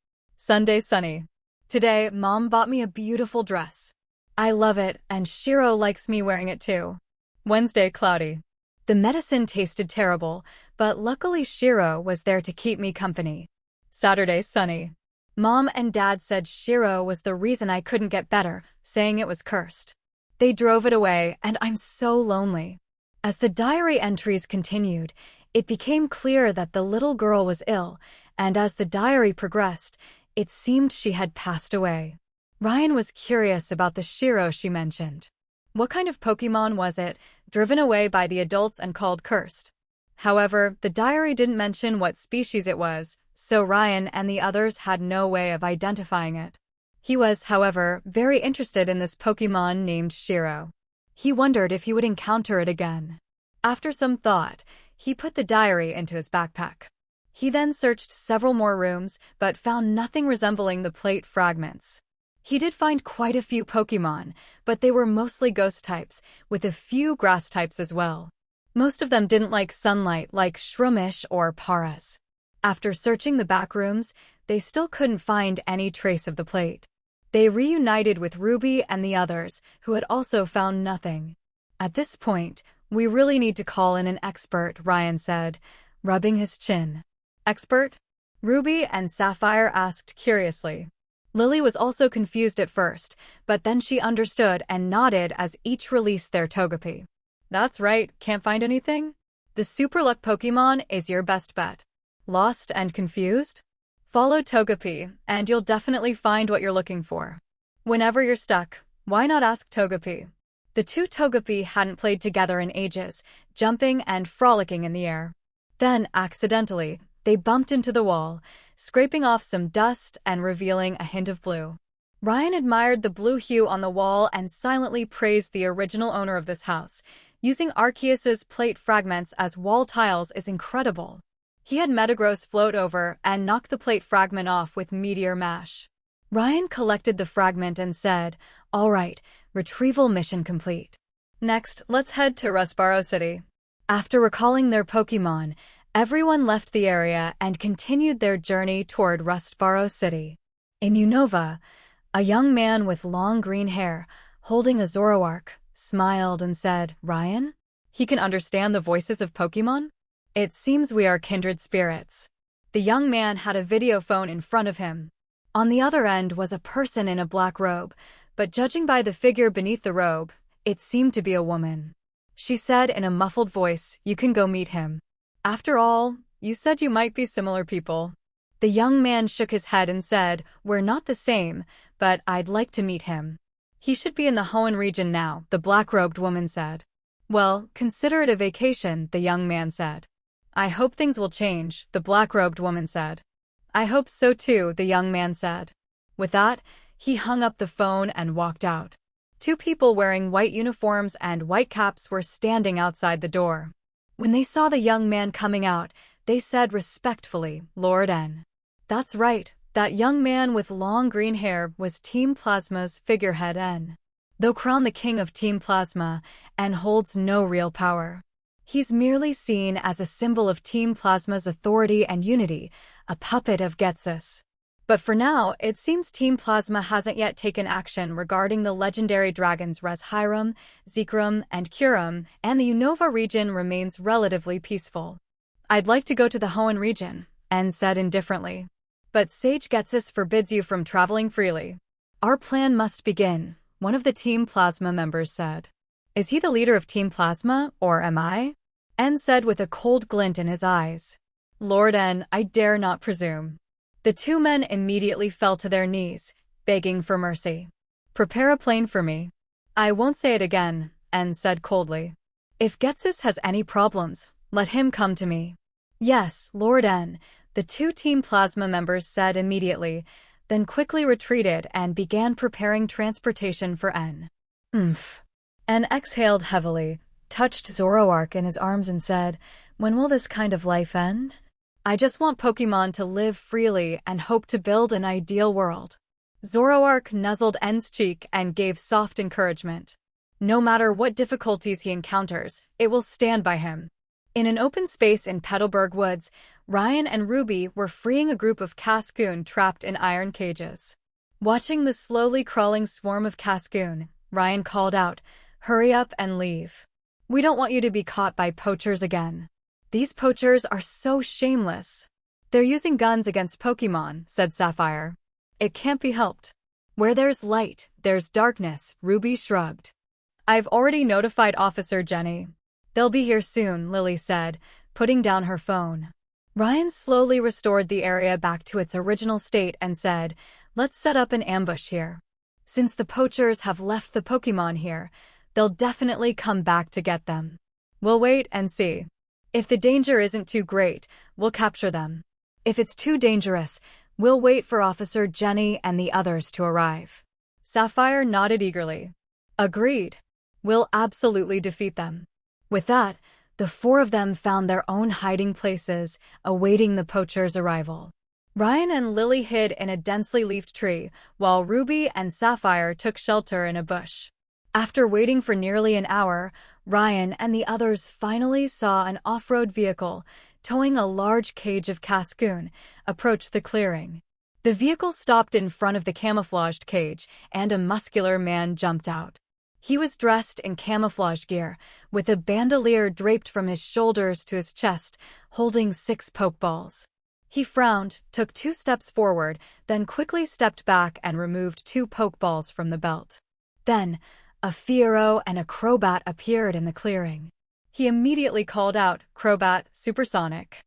Sunday, sunny. Today, Mom bought me a beautiful dress. I love it, and Shiro likes me wearing it too. Wednesday, cloudy. The medicine tasted terrible, but luckily Shiro was there to keep me company. Saturday, sunny. Mom and Dad said Shiro was the reason I couldn't get better, saying it was cursed. They drove it away, and I'm so lonely. As the diary entries continued, it became clear that the little girl was ill, and as the diary progressed, it seemed she had passed away. Ryan was curious about the Shiro she mentioned. What kind of Pokémon was it, driven away by the adults and called cursed? However, the diary didn't mention what species it was, so Ryan and the others had no way of identifying it. He was, however, very interested in this Pokémon named Shiro. He wondered if he would encounter it again. After some thought, he put the diary into his backpack. He then searched several more rooms, but found nothing resembling the plate fragments. He did find quite a few Pokémon, but they were mostly ghost types, with a few grass types as well. Most of them didn't like sunlight like Shroomish or Paras. After searching the back rooms, they still couldn't find any trace of the plate. They reunited with Ruby and the others, who had also found nothing. At this point, we really need to call in an expert, Ryan said, rubbing his chin. Expert? Ruby and Sapphire asked curiously. Lily was also confused at first, but then she understood and nodded as each released their Togepi. That's right, can't find anything? The Super Luck Pokémon is your best bet. Lost and confused? Follow Togepi, and you'll definitely find what you're looking for. Whenever you're stuck, why not ask Togepi? The two Togepi hadn't played together in ages, jumping and frolicking in the air. Then, accidentally, they bumped into the wall, scraping off some dust and revealing a hint of blue. Ryan admired the blue hue on the wall and silently praised the original owner of this house. Using Arceus's plate fragments as wall tiles is incredible. He had Metagross float over and knock the plate fragment off with Meteor Mash. Ryan collected the fragment and said, "All right, retrieval mission complete. Next, let's head to Rustboro City." After recalling their Pokémon, everyone left the area and continued their journey toward Rustboro City. In Unova, a young man with long green hair, holding a Zoroark, smiled and said, "Ryan? He can understand the voices of Pokémon? It seems we are kindred spirits." The young man had a video phone in front of him. On the other end was a person in a black robe, but judging by the figure beneath the robe, it seemed to be a woman. She said in a muffled voice, "You can go meet him. After all, you said you might be similar people." The young man shook his head and said, "We're not the same, but I'd like to meet him." "He should be in the Hoenn region now," the black-robed woman said. "Well, consider it a vacation," the young man said. "I hope things will change," the black-robed woman said. "I hope so too," the young man said. With that, he hung up the phone and walked out. Two people wearing white uniforms and white caps were standing outside the door. When they saw the young man coming out, they said respectfully, "Lord N." That's right, that young man with long green hair was Team Plasma's figurehead N. Though crowned the king of Team Plasma, N holds no real power. He's merely seen as a symbol of Team Plasma's authority and unity, a puppet of Ghetsis. But for now, it seems Team Plasma hasn't yet taken action regarding the legendary dragons Reshiram, Zekrom, and Kyurem, and the Unova region remains relatively peaceful. "I'd like to go to the Hoenn region," N said indifferently. "But Sage Ghetsis forbids you from traveling freely." "Our plan must begin," one of the Team Plasma members said. "Is he the leader of Team Plasma, or am I?" N said with a cold glint in his eyes. "Lord N, I dare not presume." The two men immediately fell to their knees, begging for mercy. "Prepare a plane for me." "I won't say it again," N said coldly. "If Ghetsis has any problems, let him come to me." "Yes, Lord N," the two Team Plasma members said immediately, then quickly retreated and began preparing transportation for N. "Oomph." N exhaled heavily, touched Zoroark in his arms and said, "When will this kind of life end? I just want Pokémon to live freely and hope to build an ideal world." Zoroark nuzzled N's cheek and gave soft encouragement. No matter what difficulties he encounters, it will stand by him. In an open space in Petalburg Woods, Ryan and Ruby were freeing a group of Cascoon trapped in iron cages. Watching the slowly crawling swarm of Cascoon, Ryan called out, "Hurry up and leave. We don't want you to be caught by poachers again. These poachers are so shameless." "They're using guns against Pokémon," said Sapphire. "It can't be helped. Where there's light, there's darkness," Ruby shrugged. "I've already notified Officer Jenny. They'll be here soon," Lily said, putting down her phone. Ryan slowly restored the area back to its original state and said, "Let's set up an ambush here. Since the poachers have left the Pokémon here, they'll definitely come back to get them. We'll wait and see. If the danger isn't too great, we'll capture them. If it's too dangerous, We'll wait for Officer Jenny and the others to arrive. Sapphire nodded eagerly. Agreed. We'll absolutely defeat them. With that, the four of them found their own hiding places, awaiting the poachers' arrival. Ryan and Lily hid in a densely leafed tree, while Ruby and Sapphire took shelter in a bush. After waiting for nearly an hour, Ryan and the others finally saw an off-road vehicle, towing a large cage of cascoon, approach the clearing. The vehicle stopped in front of the camouflaged cage, and a muscular man jumped out. He was dressed in camouflage gear, with a bandolier draped from his shoulders to his chest, holding 6 pokeballs. He frowned, took 2 steps forward, then quickly stepped back and removed 2 pokeballs from the belt. Then, a Fiero and a Crobat appeared in the clearing. He immediately called out, "Crobat, supersonic.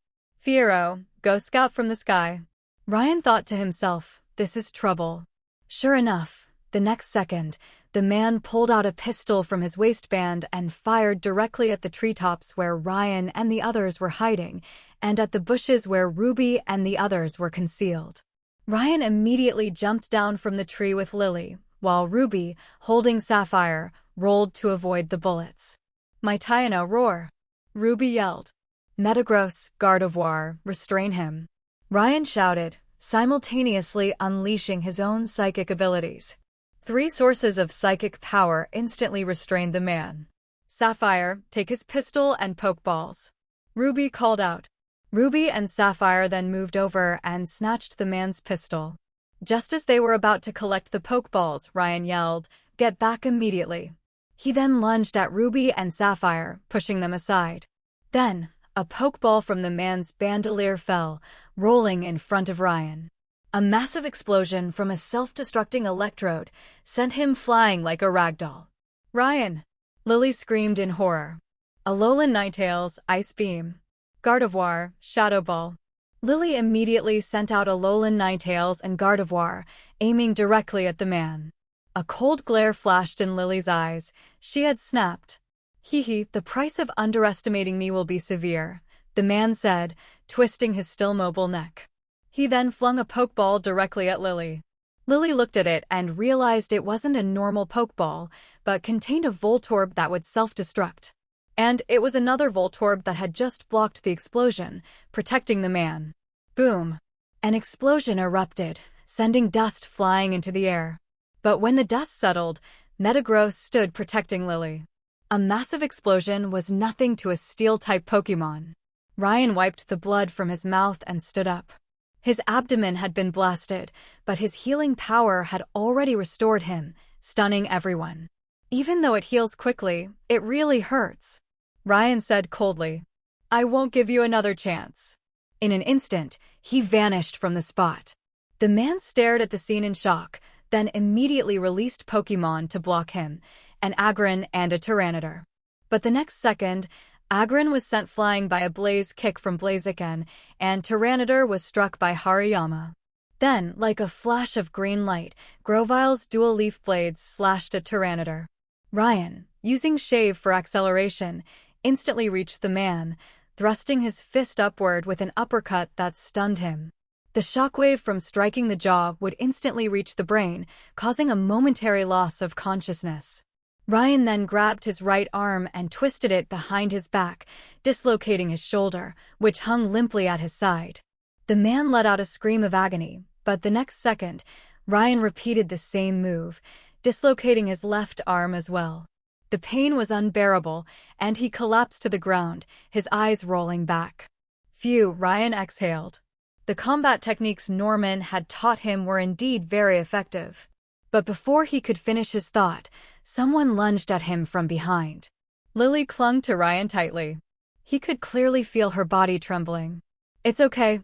Fiero, go scout from the sky." Ryan thought to himself, this is trouble. Sure enough, the next second, the man pulled out a pistol from his waistband and fired directly at the treetops where Ryan and the others were hiding, and at the bushes where Ruby and the others were concealed. Ryan immediately jumped down from the tree with Lily, while Ruby, holding Sapphire, rolled to avoid the bullets. "My Tyana, roar!" Ruby yelled. "Metagross, Gardevoir, restrain him!" Ryan shouted, simultaneously unleashing his own psychic abilities. 3 sources of psychic power instantly restrained the man. "Sapphire, take his pistol and pokeballs," Ruby called out. Ruby and Sapphire then moved over and snatched the man's pistol. Just as they were about to collect the pokeballs, Ryan yelled, "Get back immediately." He then lunged at Ruby and Sapphire, pushing them aside. Then, a pokeball from the man's bandolier fell, rolling in front of Ryan. A massive explosion from a self-destructing electrode sent him flying like a ragdoll. "Ryan!" Lily screamed in horror. Alolan Ninetales, Ice Beam. Gardevoir, Shadow Ball. Lily immediately sent out Alolan Ninetales and Gardevoir, aiming directly at the man. A cold glare flashed in Lily's eyes. She had snapped. "Hee, the price of underestimating me will be severe," the man said, twisting his still mobile neck. He then flung a pokeball directly at Lily. Lily looked at it and realized it wasn't a normal pokeball, but contained a Voltorb that would self-destruct. And it was another Voltorb that had just blocked the explosion, protecting the man. Boom! An explosion erupted, sending dust flying into the air. But when the dust settled, Metagross stood protecting Lily. A massive explosion was nothing to a Steel-type Pokémon. Ryan wiped the blood from his mouth and stood up. His abdomen had been blasted, but his healing power had already restored him, stunning everyone. "Even though it heals quickly, it really hurts," Ryan said coldly. "I won't give you another chance." In an instant, he vanished from the spot. The man stared at the scene in shock, then immediately released Pokémon to block him, an Aggron and a Tyranitar. But the next second, Aggron was sent flying by a Blaze Kick from Blaziken, and Tyranitar was struck by Hariyama. Then, like a flash of green light, Grovile's dual leaf blades slashed at Tyranitar. Ryan, using Shave for acceleration, instantly reached the man, thrusting his fist upward with an uppercut that stunned him. The shockwave from striking the jaw would instantly reach the brain, causing a momentary loss of consciousness. Ryan then grabbed his right arm and twisted it behind his back, dislocating his shoulder, which hung limply at his side. The man let out a scream of agony, but the next second, Ryan repeated the same move, dislocating his left arm as well. The pain was unbearable, and he collapsed to the ground, his eyes rolling back. Phew, Ryan exhaled. The combat techniques Norman had taught him were indeed very effective. But before he could finish his thought, someone lunged at him from behind. Lily clung to Ryan tightly. He could clearly feel her body trembling. It's okay,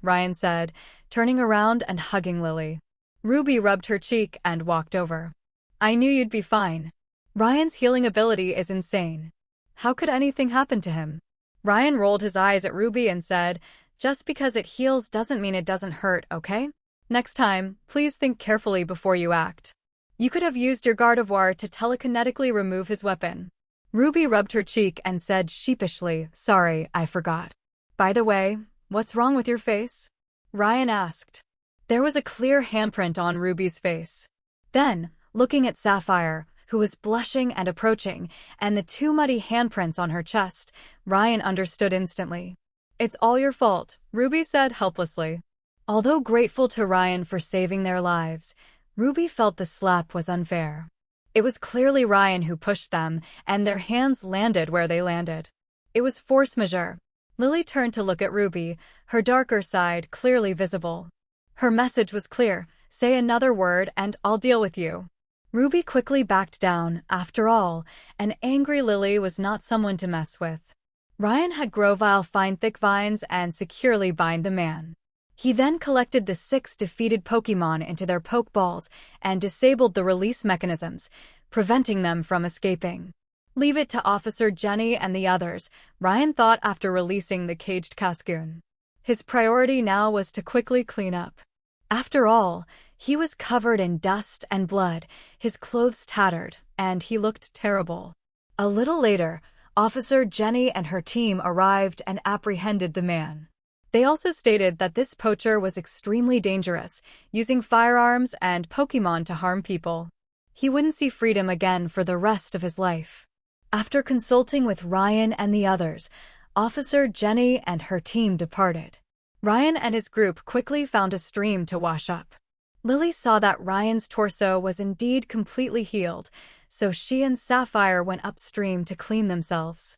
Ryan said, turning around and hugging Lily. Ruby rubbed her cheek and walked over. "I knew you'd be fine. Ryan's healing ability is insane. How could anything happen to him?" Ryan rolled his eyes at Ruby and said, "Just because it heals doesn't mean it doesn't hurt, okay? Next time, please think carefully before you act. You could have used your Gardevoir to telekinetically remove his weapon." Ruby rubbed her cheek and said sheepishly, "Sorry, I forgot. By the way, what's wrong with your face?" Ryan asked. There was a clear handprint on Ruby's face. Then, looking at Sapphire, who was blushing and approaching, and the two muddy handprints on her chest, Ryan understood instantly. It's all your fault, Ruby said helplessly. Although grateful to Ryan for saving their lives, Ruby felt the slap was unfair. It was clearly Ryan who pushed them, and their hands landed where they landed. It was force majeure. Lily turned to look at Ruby, her darker side clearly visible. Her message was clear: say another word and I'll deal with you. Ruby quickly backed down. After all, an angry Lily was not someone to mess with. Ryan had Grovyle find thick vines and securely bind the man. He then collected the 6 defeated Pokémon into their Pokeballs and disabled the release mechanisms, preventing them from escaping. Leave it to Officer Jenny and the others, Ryan thought after releasing the caged Cascoon. His priority now was to quickly clean up. After all, he was covered in dust and blood, his clothes tattered, and he looked terrible. A little later, Officer Jenny and her team arrived and apprehended the man. They also stated that this poacher was extremely dangerous, using firearms and Pokémon to harm people. He wouldn't see freedom again for the rest of his life. After consulting with Ryan and the others, Officer Jenny and her team departed. Ryan and his group quickly found a stream to wash up. Lily saw that Ryan's torso was indeed completely healed, so she and Sapphire went upstream to clean themselves.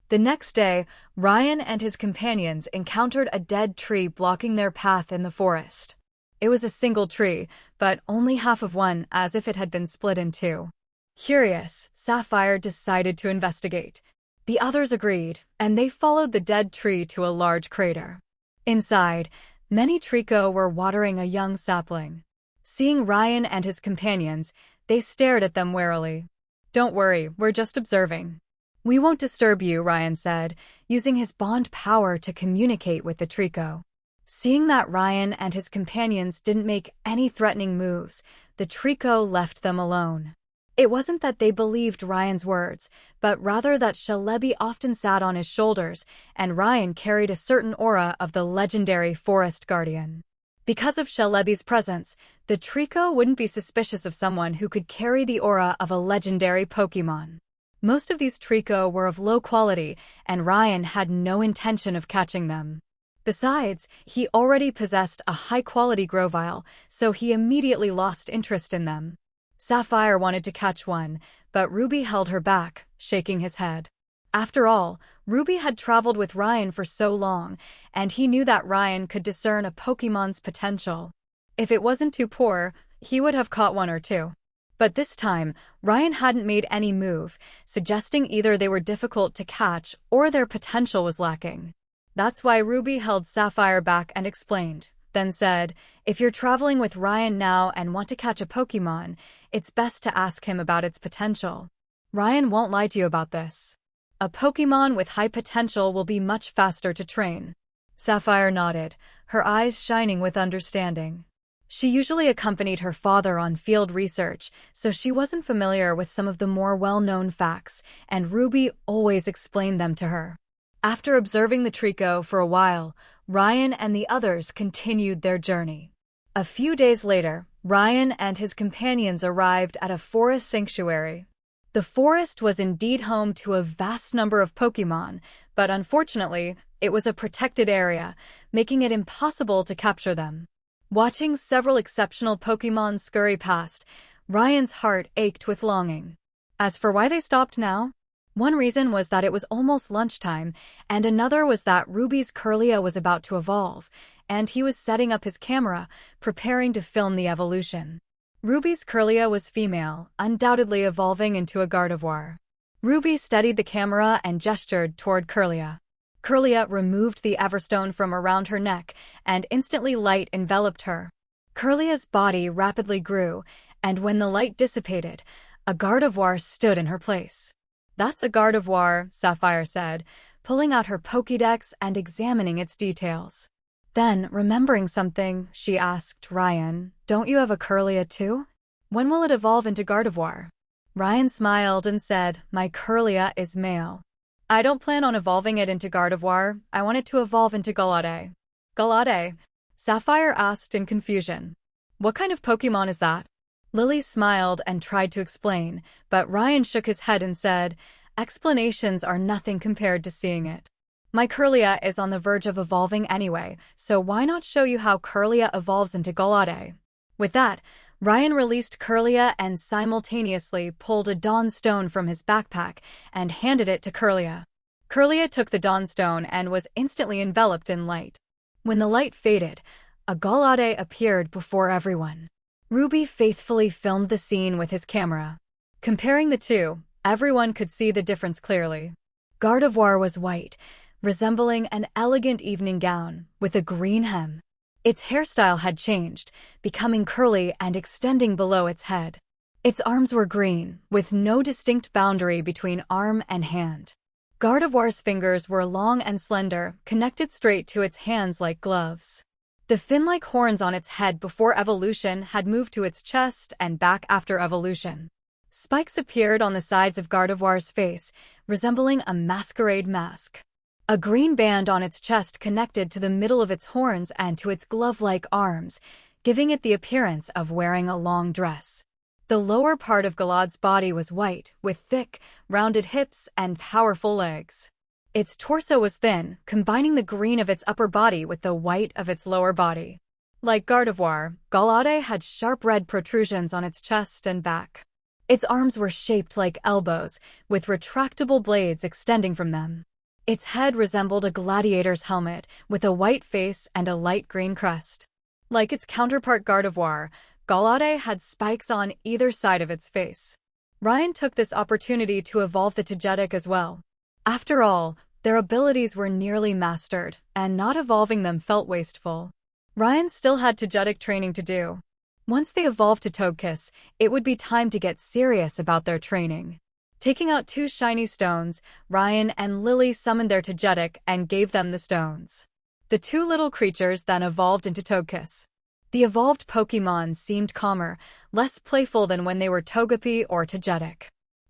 The next day, Ryan and his companions encountered a dead tree blocking their path in the forest. It was a single tree, but only half of one, as if it had been split in two. Curious, Sapphire decided to investigate. The others agreed, and they followed the dead tree to a large crater. Inside, many Trico were watering a young sapling. Seeing Ryan and his companions, they stared at them warily. Don't worry, we're just observing. We won't disturb you, Ryan said, using his bond power to communicate with the Trico. Seeing that Ryan and his companions didn't make any threatening moves, the Trico left them alone. It wasn't that they believed Ryan's words, but rather that Celebi often sat on his shoulders, and Ryan carried a certain aura of the legendary Forest Guardian. Because of Celebi's presence, the Trico wouldn't be suspicious of someone who could carry the aura of a legendary Pokémon. Most of these Trico were of low quality, and Ryan had no intention of catching them. Besides, he already possessed a high-quality Grovyle, so he immediately lost interest in them. Sapphire wanted to catch one, but Ruby held her back, shaking his head. After all, Ruby had traveled with Ryan for so long, and he knew that Ryan could discern a Pokémon's potential. If it wasn't too poor, he would have caught one or two. But this time, Ryan hadn't made any move, suggesting either they were difficult to catch or their potential was lacking. That's why Ruby held Sapphire back and explained, then said, if you're traveling with Ryan now and want to catch a Pokémon, it's best to ask him about its potential. Ryan won't lie to you about this. A Pokémon with high potential will be much faster to train. Sapphire nodded, her eyes shining with understanding. She usually accompanied her father on field research, so she wasn't familiar with some of the more well-known facts, and Ruby always explained them to her. After observing the Trico for a while, Ryan and the others continued their journey. A few days later, Ryan and his companions arrived at a forest sanctuary. The forest was indeed home to a vast number of Pokémon, but unfortunately, it was a protected area, making it impossible to capture them. Watching several exceptional Pokémon scurry past, Ryan's heart ached with longing. As for why they stopped now, one reason was that it was almost lunchtime, and another was that Ruby's Kirlia was about to evolve, and he was setting up his camera, preparing to film the evolution. Ruby's Kirlia was female, undoubtedly evolving into a Gardevoir. Ruby steadied the camera and gestured toward Kirlia. Kirlia removed the Everstone from around her neck, and instantly light enveloped her. Kirlia's body rapidly grew, and when the light dissipated, a Gardevoir stood in her place. That's a Gardevoir, Sapphire said, pulling out her Pokédex and examining its details. Then, remembering something, she asked Ryan, don't you have a Kirlia too? When will it evolve into Gardevoir? Ryan smiled and said, my Kirlia is male. I don't plan on evolving it into Gardevoir, I want it to evolve into Galade. Galade? Sapphire asked in confusion. What kind of Pokémon is that? Lily smiled and tried to explain, but Ryan shook his head and said, explanations are nothing compared to seeing it. My Kirlia is on the verge of evolving anyway, so why not show you how Kirlia evolves into Golade? With that, Ryan released Kirlia and simultaneously pulled a Dawn Stone from his backpack and handed it to Kirlia. Kirlia took the Dawn Stone and was instantly enveloped in light. When the light faded, a Golade appeared before everyone. Ruby faithfully filmed the scene with his camera. Comparing the two, everyone could see the difference clearly. Gardevoir was white, resembling an elegant evening gown with a green hem. Its hairstyle had changed, becoming curly and extending below its head. Its arms were green, with no distinct boundary between arm and hand. Gardevoir's fingers were long and slender, connected straight to its hands like gloves. The fin-like horns on its head before evolution had moved to its chest and back after evolution. Spikes appeared on the sides of Gardevoir's face, resembling a masquerade mask. A green band on its chest connected to the middle of its horns and to its glove-like arms, giving it the appearance of wearing a long dress. The lower part of Galade's body was white, with thick, rounded hips and powerful legs. Its torso was thin, combining the green of its upper body with the white of its lower body. Like Gardevoir, Galade had sharp red protrusions on its chest and back. Its arms were shaped like elbows, with retractable blades extending from them. Its head resembled a gladiator's helmet, with a white face and a light green crest. Like its counterpart Gardevoir, Galade had spikes on either side of its face. Ryan took this opportunity to evolve the Togetic as well. After all, their abilities were nearly mastered, and not evolving them felt wasteful. Ryan still had Togetic training to do. Once they evolved to Togekiss, it would be time to get serious about their training. Taking out 2 shiny stones, Ryan and Lily summoned their Togetic and gave them the stones. The 2 little creatures then evolved into Togekiss. The evolved Pokémon seemed calmer, less playful than when they were Togepi or Togetic.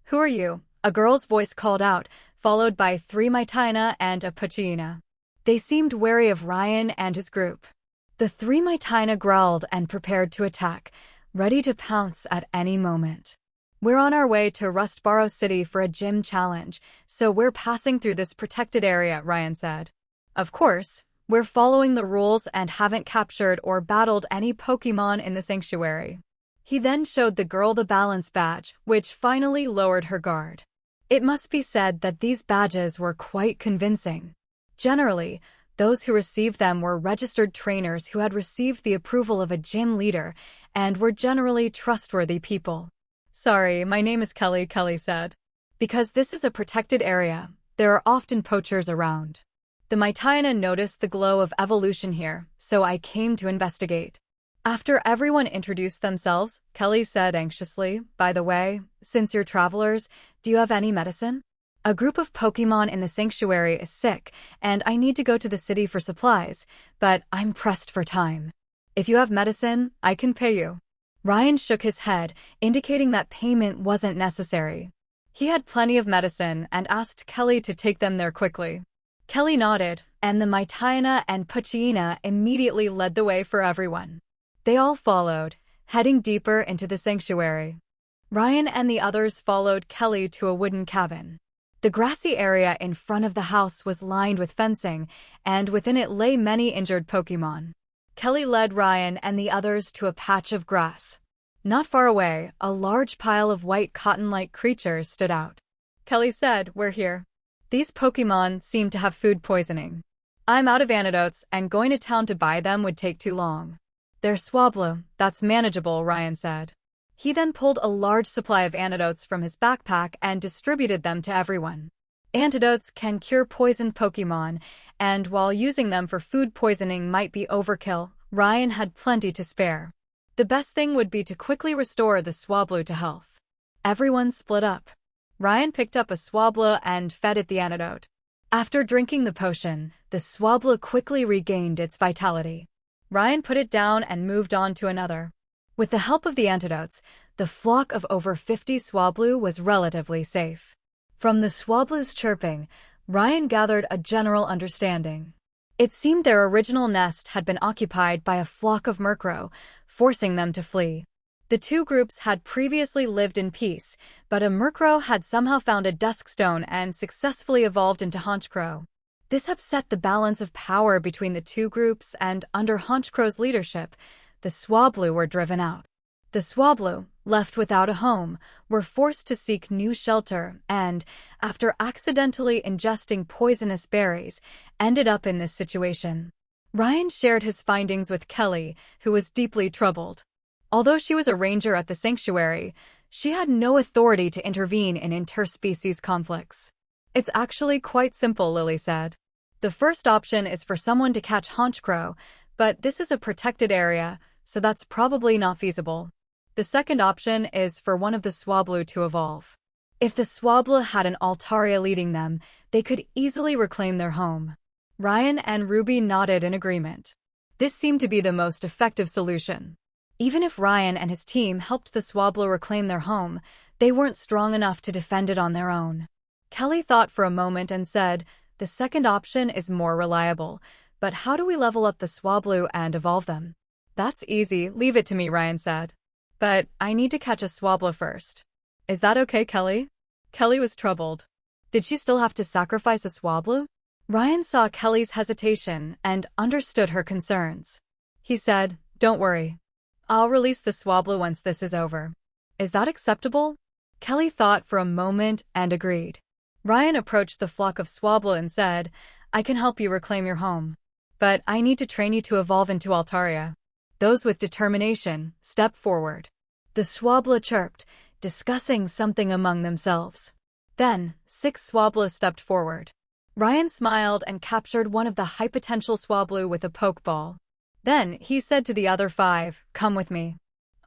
Who are you? A girl's voice called out, followed by 3 Mitina and a Poochyena. They seemed wary of Ryan and his group. The 3 Mitina growled and prepared to attack, ready to pounce at any moment. We're on our way to Rustboro City for a gym challenge, so we're passing through this protected area, Ryan said. Of course, we're following the rules and haven't captured or battled any Pokémon in the sanctuary. He then showed the girl the balance badge, which finally lowered her guard. It must be said that these badges were quite convincing. Generally, those who received them were registered trainers who had received the approval of a gym leader and were generally trustworthy people. Sorry, my name is Kelly, Kelly said. Because this is a protected area, there are often poachers around. The Mitina noticed the glow of evolution here, so I came to investigate. After everyone introduced themselves, Kelly said anxiously, by the way, since you're travelers, do you have any medicine? A group of Pokémon in the sanctuary is sick, and I need to go to the city for supplies, but I'm pressed for time. If you have medicine, I can pay you. Ryan shook his head, indicating that payment wasn't necessary. He had plenty of medicine and asked Kelly to take them there quickly. Kelly nodded, and the Mitina and Poochyena immediately led the way for everyone. They all followed, heading deeper into the sanctuary. Ryan and the others followed Kelly to a wooden cabin. The grassy area in front of the house was lined with fencing, and within it lay many injured Pokémon. Kelly led Ryan and the others to a patch of grass. Not far away, a large pile of white cotton-like creatures stood out. Kelly said, "We're here. These Pokémon seem to have food poisoning. I'm out of antidotes, and going to town to buy them would take too long." "They're Swablu, that's manageable," Ryan said. He then pulled a large supply of antidotes from his backpack and distributed them to everyone. Antidotes can cure poisoned Pokémon, and while using them for food poisoning might be overkill, Ryan had plenty to spare. The best thing would be to quickly restore the Swablu to health. Everyone split up. Ryan picked up a Swablu and fed it the antidote. After drinking the potion, the Swablu quickly regained its vitality. Ryan put it down and moved on to another. With the help of the antidotes, the flock of over 50 Swablu was relatively safe. From the Swablu's chirping, Ryan gathered a general understanding. It seemed their original nest had been occupied by a flock of Murkrow, forcing them to flee. The two groups had previously lived in peace, but a Murkrow had somehow found a Duskstone and successfully evolved into Honchkrow. This upset the balance of power between the two groups, and under Honchkrow's leadership, the Swablu were driven out. The Swablu, left without a home, were forced to seek new shelter and, after accidentally ingesting poisonous berries, ended up in this situation. Ryan shared his findings with Kelly, who was deeply troubled. Although she was a ranger at the sanctuary, she had no authority to intervene in interspecies conflicts. It's actually quite simple, Lily said. The first option is for someone to catch Honchkrow, but this is a protected area, so that's probably not feasible. The second option is for one of the Swablu to evolve. If the Swablu had an Altaria leading them, they could easily reclaim their home. Ryan and Ruby nodded in agreement. This seemed to be the most effective solution. Even if Ryan and his team helped the Swablu reclaim their home, they weren't strong enough to defend it on their own. Kelly thought for a moment and said, "The second option is more reliable, but how do we level up the Swablu and evolve them?" "That's easy, leave it to me," Ryan said. "But I need to catch a Swablu first." "Is that okay, Kelly?" Kelly was troubled. Did she still have to sacrifice a Swablu? Ryan saw Kelly's hesitation and understood her concerns. He said, "Don't worry. I'll release the Swablu once this is over." "Is that acceptable?" Kelly thought for a moment and agreed. Ryan approached the flock of Swablu and said, "I can help you reclaim your home. But I need to train you to evolve into Altaria. Those with determination, step forward." The Swablu chirped, discussing something among themselves. Then, 6 Swablu stepped forward. Ryan smiled and captured one of the high-potential Swablu with a pokeball. Then, he said to the other 5, "Come with me.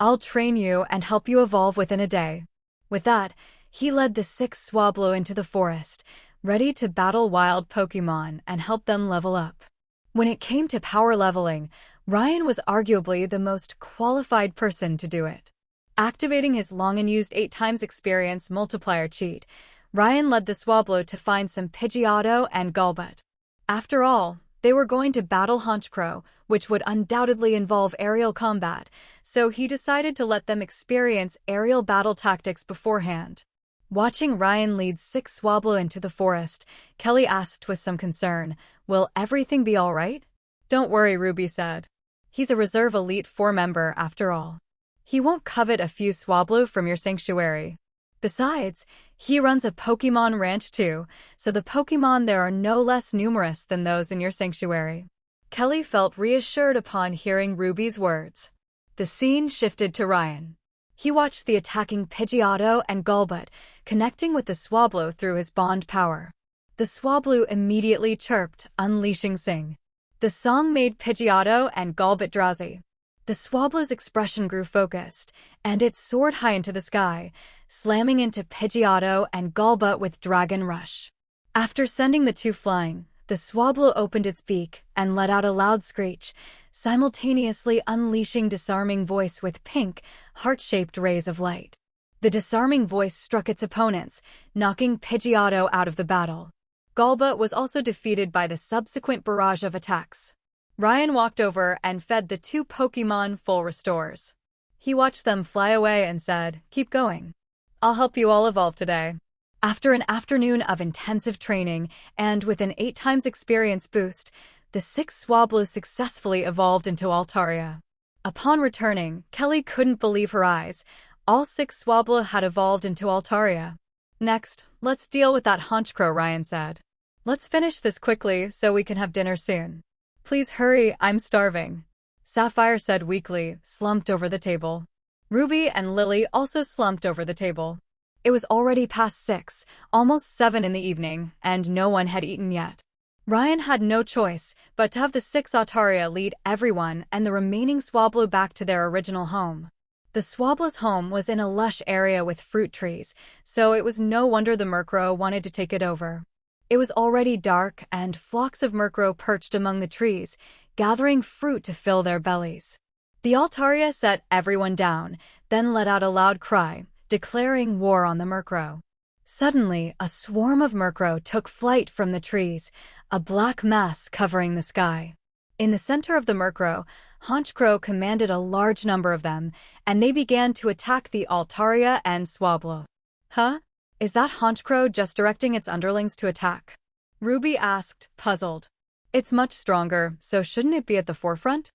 I'll train you and help you evolve within a day." With that, he led the 6 Swablu into the forest, ready to battle wild Pokémon and help them level up. When it came to power leveling, Ryan was arguably the most qualified person to do it. Activating his long-unused 8x experience multiplier cheat, Ryan led the Swablu to find some Pidgeotto and Golbat. After all, they were going to battle Honchkrow, which would undoubtedly involve aerial combat, so he decided to let them experience aerial battle tactics beforehand. Watching Ryan lead 6 Swablu into the forest, Kelly asked with some concern, "Will everything be all right?" "Don't worry," Ruby said. "He's a reserve Elite 4 member after all. He won't covet a few Swablu from your sanctuary. Besides, he runs a Pokémon ranch too, so the Pokémon there are no less numerous than those in your sanctuary." Kelly felt reassured upon hearing Ruby's words. The scene shifted to Ryan. He watched the attacking Pidgeotto and Golbat, connecting with the Swablu through his bond power. The Swablu immediately chirped, unleashing Sing. The song made Pidgeotto and Golbat drowsy. The Swablu's expression grew focused, and it soared high into the sky, slamming into Pidgeotto and Golbat with Dragon Rush. After sending the two flying, the Swablu opened its beak and let out a loud screech, simultaneously unleashing Disarming Voice with pink, heart-shaped rays of light. The Disarming Voice struck its opponents, knocking Pidgeotto out of the battle. Golbat was also defeated by the subsequent barrage of attacks. Ryan walked over and fed the 2 Pokémon full restores. He watched them fly away and said, "Keep going. I'll help you all evolve today." After an afternoon of intensive training, and with an 8x experience boost, the 6 Swablu successfully evolved into Altaria. Upon returning, Kelly couldn't believe her eyes. All 6 Swablu had evolved into Altaria. "Next, let's deal with that Honchkrow," Ryan said. "Let's finish this quickly so we can have dinner soon." "Please hurry, I'm starving," Sapphire said weakly, slumped over the table. Ruby and Lily also slumped over the table. It was already past 6, almost 7 in the evening, and no one had eaten yet. Ryan had no choice but to have the 6 Altaria lead everyone and the remaining Swablu back to their original home. The Swablu's home was in a lush area with fruit trees, so it was no wonder the Murkrow wanted to take it over. It was already dark, and flocks of Murkrow perched among the trees, gathering fruit to fill their bellies. The Altaria set everyone down, then let out a loud cry, declaring war on the Murkrow. Suddenly, a swarm of Murkrow took flight from the trees, a black mass covering the sky. In the center of the Murkrow, Honchkrow commanded a large number of them, and they began to attack the Altaria and Swablu. Huh? Is that Honchkrow just directing its underlings to attack? Ruby asked, puzzled. It's much stronger, so shouldn't it be at the forefront?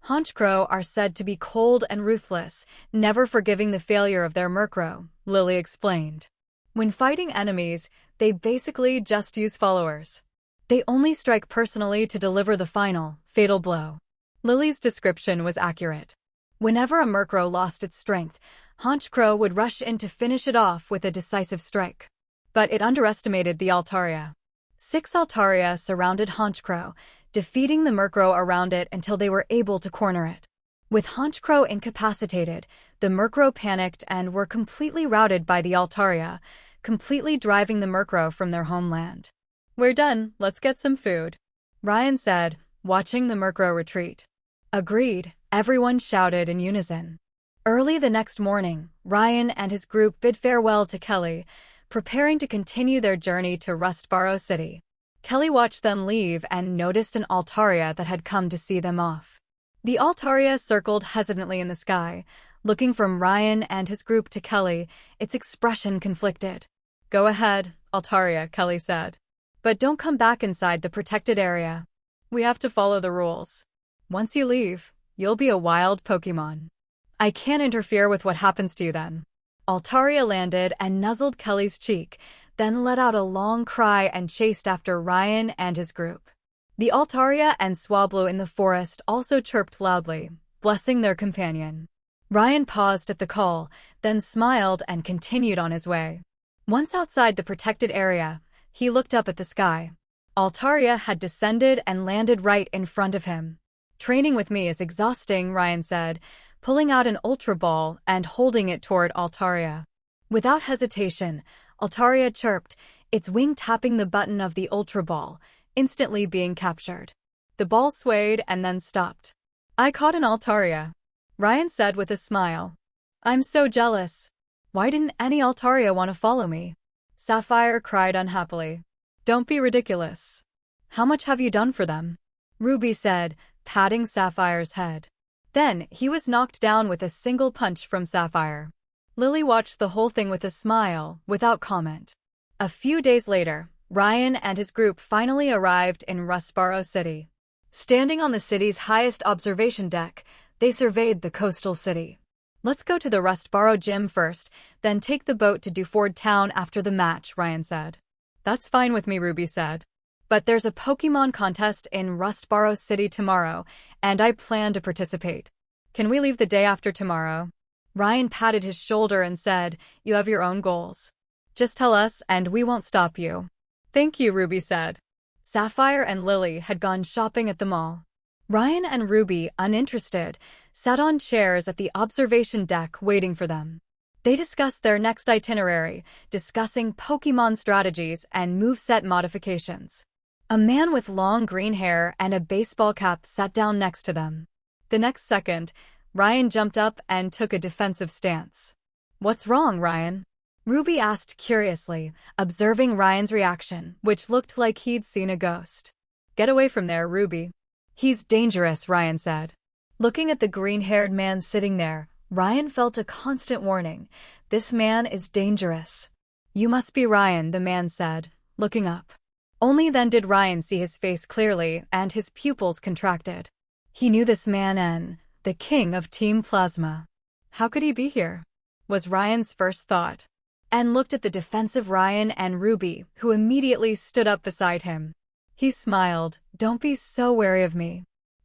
Honchkrow are said to be cold and ruthless, never forgiving the failure of their Murkrow, Lily explained. When fighting enemies, they basically just use followers. They only strike personally to deliver the final, fatal blow. Lily's description was accurate. Whenever a Murkrow lost its strength, Honchkrow would rush in to finish it off with a decisive strike. But it underestimated the Altaria. 6 Altaria surrounded Honchkrow, defeating the Murkrow around it until they were able to corner it. With Honchkrow incapacitated, the Murkrow panicked and were completely routed by the Altaria, completely driving the Murkrow from their homeland. We're done, let's get some food, Ryan said, watching the Murkrow retreat. Agreed, everyone shouted in unison. Early the next morning, Ryan and his group bid farewell to Kelly, preparing to continue their journey to Rustboro City. Kelly watched them leave and noticed an Altaria that had come to see them off. The Altaria circled hesitantly in the sky, looking from Ryan and his group to Kelly, its expression conflicted. Go ahead, Altaria, Kelly said. But don't come back inside the protected area. We have to follow the rules. Once you leave, you'll be a wild Pokémon. I can't interfere with what happens to you then. Altaria landed and nuzzled Kelly's cheek, then let out a long cry and chased after Ryan and his group. The Altaria and Swablu in the forest also chirped loudly, blessing their companion. Ryan paused at the call, then smiled and continued on his way. Once outside the protected area, he looked up at the sky. Altaria had descended and landed right in front of him. Training with me is exhausting, Ryan said, pulling out an Ultra Ball and holding it toward Altaria. Without hesitation, Altaria chirped, its wing tapping the button of the Ultra Ball, instantly being captured. The ball swayed and then stopped. I caught an Altaria, Ryan said with a smile. I'm so jealous. Why didn't any Altaria want to follow me? Sapphire cried unhappily. Don't be ridiculous. How much have you done for them? Ruby said, patting Sapphire's head. Then he was knocked down with a single punch from Sapphire. Lily watched the whole thing with a smile, without comment. A few days later, Ryan and his group finally arrived in Rustboro City. Standing on the city's highest observation deck, they surveyed the coastal city. Let's go to the Rustboro gym first, then take the boat to Dewford Town after the match, Ryan said. That's fine with me, Ruby said. But there's a Pokémon contest in Rustboro City tomorrow, and I plan to participate. Can we leave the day after tomorrow? Ryan patted his shoulder and said, You have your own goals. Just tell us and we won't stop you. Thank you, Ruby said. Sapphire and Lily had gone shopping at the mall. Ryan and Ruby, uninterested, sat on chairs at the observation deck waiting for them. They discussed their next itinerary, discussing Pokémon strategies and moveset modifications. A man with long green hair and a baseball cap sat down next to them. The next second, Ryan jumped up and took a defensive stance. What's wrong, Ryan? Ruby asked curiously, observing Ryan's reaction, which looked like he'd seen a ghost. Get away from there, Ruby. He's dangerous, Ryan said. Looking at the green-haired man sitting there, Ryan felt a constant warning. This man is dangerous. You must be Ryan, the man said, looking up. Only then did Ryan see his face clearly, and his pupils contracted. He knew this man and the king of Team Plasma. How could he be here? Was Ryan's first thought. And looked at the defensive Ryan and Ruby, who immediately stood up beside him. He smiled. Don't be so wary of me.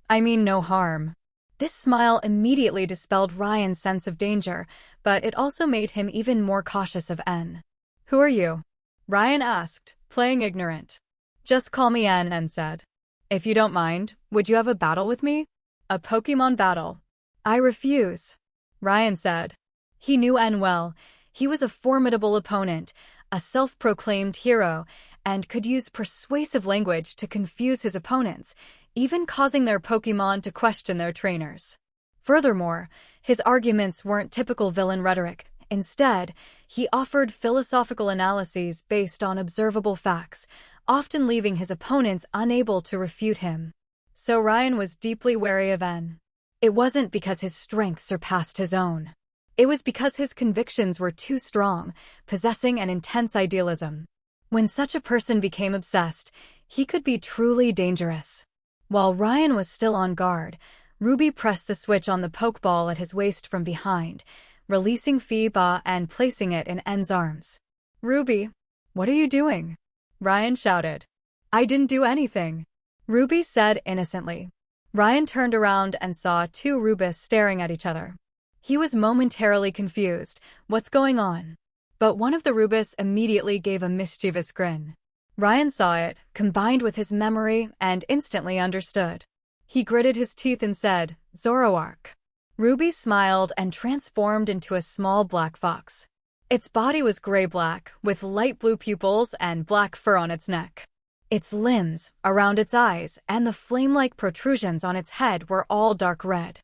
I mean no harm. This smile immediately dispelled Ryan's sense of danger, but it also made him even more cautious of N. Who are you? Ryan asked, playing ignorant. Just call me N said. If you don't mind, would you have a battle with me? A Pokémon battle. I refuse, Ryan said. He knew N well. He was a formidable opponent, a self-proclaimed hero, and could use persuasive language to confuse his opponents, even causing their Pokémon to question their trainers. Furthermore, his arguments weren't typical villain rhetoric. Instead, he offered philosophical analyses based on observable facts, often leaving his opponents unable to refute him. So Ryan was deeply wary of N. It wasn't because his strength surpassed his own. It was because his convictions were too strong, possessing an intense idealism. When such a person became obsessed, he could be truly dangerous. While Ryan was still on guard, Ruby pressed the switch on the Pokeball at his waist from behind, releasing Phi-Ba and placing it in N's arms. "Ruby, what are you doing?" Ryan shouted. "I didn't do anything," Ruby said innocently. Ryan turned around and saw two Rubis staring at each other. He was momentarily confused. What's going on? But one of the Rubis immediately gave a mischievous grin. Ryan saw it, combined with his memory, and instantly understood. He gritted his teeth and said, "Zoroark." Ruby smiled and transformed into a small black fox. Its body was gray-black, with light blue pupils and black fur on its neck. Its limbs, around its eyes, and the flame-like protrusions on its head were all dark red.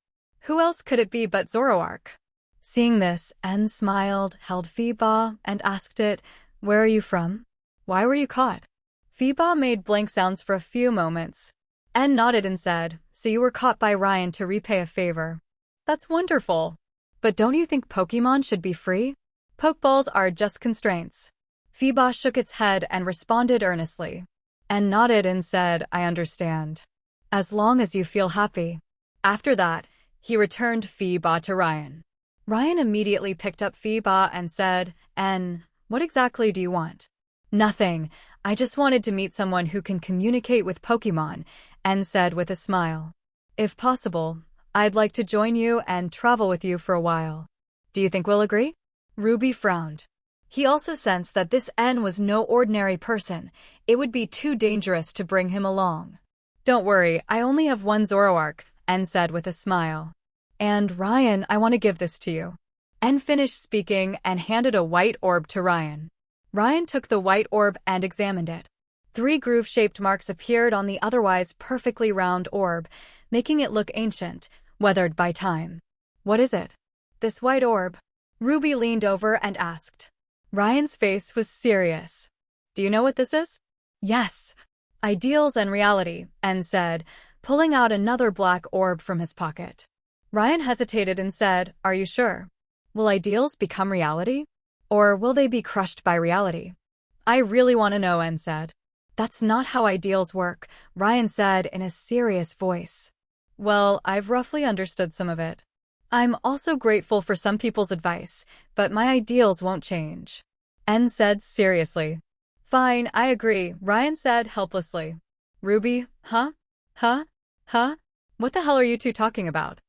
Who else could it be but Zoroark? Seeing this, N smiled, held Phi-Ba, and asked it, "Where are you from? Why were you caught?" Phi-Ba made blank sounds for a few moments. N nodded and said, "So you were caught by Ryan to repay a favor. That's wonderful. But don't you think Pokémon should be free? Pokeballs are just constraints." Phi-Ba shook its head and responded earnestly. N nodded and said, "I understand. As long as you feel happy." After that, he returned Phi-Ba to Ryan. Ryan immediately picked up Phi-Ba and said, "N, what exactly do you want?" "Nothing. I just wanted to meet someone who can communicate with Pokémon," N said with a smile. "If possible, I'd like to join you and travel with you for a while. Do you think we'll agree?" Ruby frowned. He also sensed that this N was no ordinary person. It would be too dangerous to bring him along. "Don't worry, I only have one Zoroark," N said with a smile. "And Ryan, I want to give this to you." N finished speaking and handed a white orb to Ryan. Ryan took the white orb and examined it. 3 groove-shaped marks appeared on the otherwise perfectly round orb, making it look ancient, weathered by time. "What is it?" "This white orb." Ruby leaned over and asked. Ryan's face was serious. "Do you know what this is?" "Yes." "Ideals and reality," N said, pulling out another black orb from his pocket. Ryan hesitated and said, "Are you sure? Will ideals become reality? Or will they be crushed by reality?" "I really want to know," N said. "That's not how ideals work," Ryan said in a serious voice. "Well, I've roughly understood some of it. I'm also grateful for some people's advice, but my ideals won't change," N said seriously. "Fine, I agree," Ryan said helplessly. "Ruby, huh? What the hell are you two talking about?"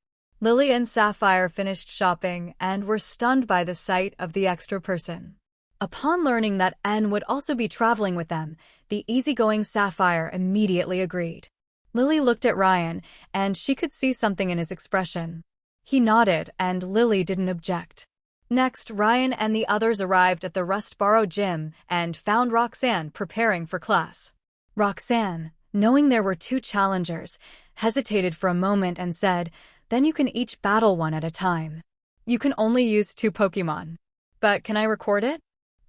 Lily and Sapphire finished shopping and were stunned by the sight of the extra person. Upon learning that N would also be traveling with them, the easygoing Sapphire immediately agreed. Lily looked at Ryan, and she could see something in his expression. He nodded, and Lily didn't object. Next, Ryan and the others arrived at the Rustboro gym and found Roxanne preparing for class. Roxanne, knowing there were 2 challengers, hesitated for a moment and said, "Then you can each battle one at a time. You can only use 2 Pokémon. But can I record it?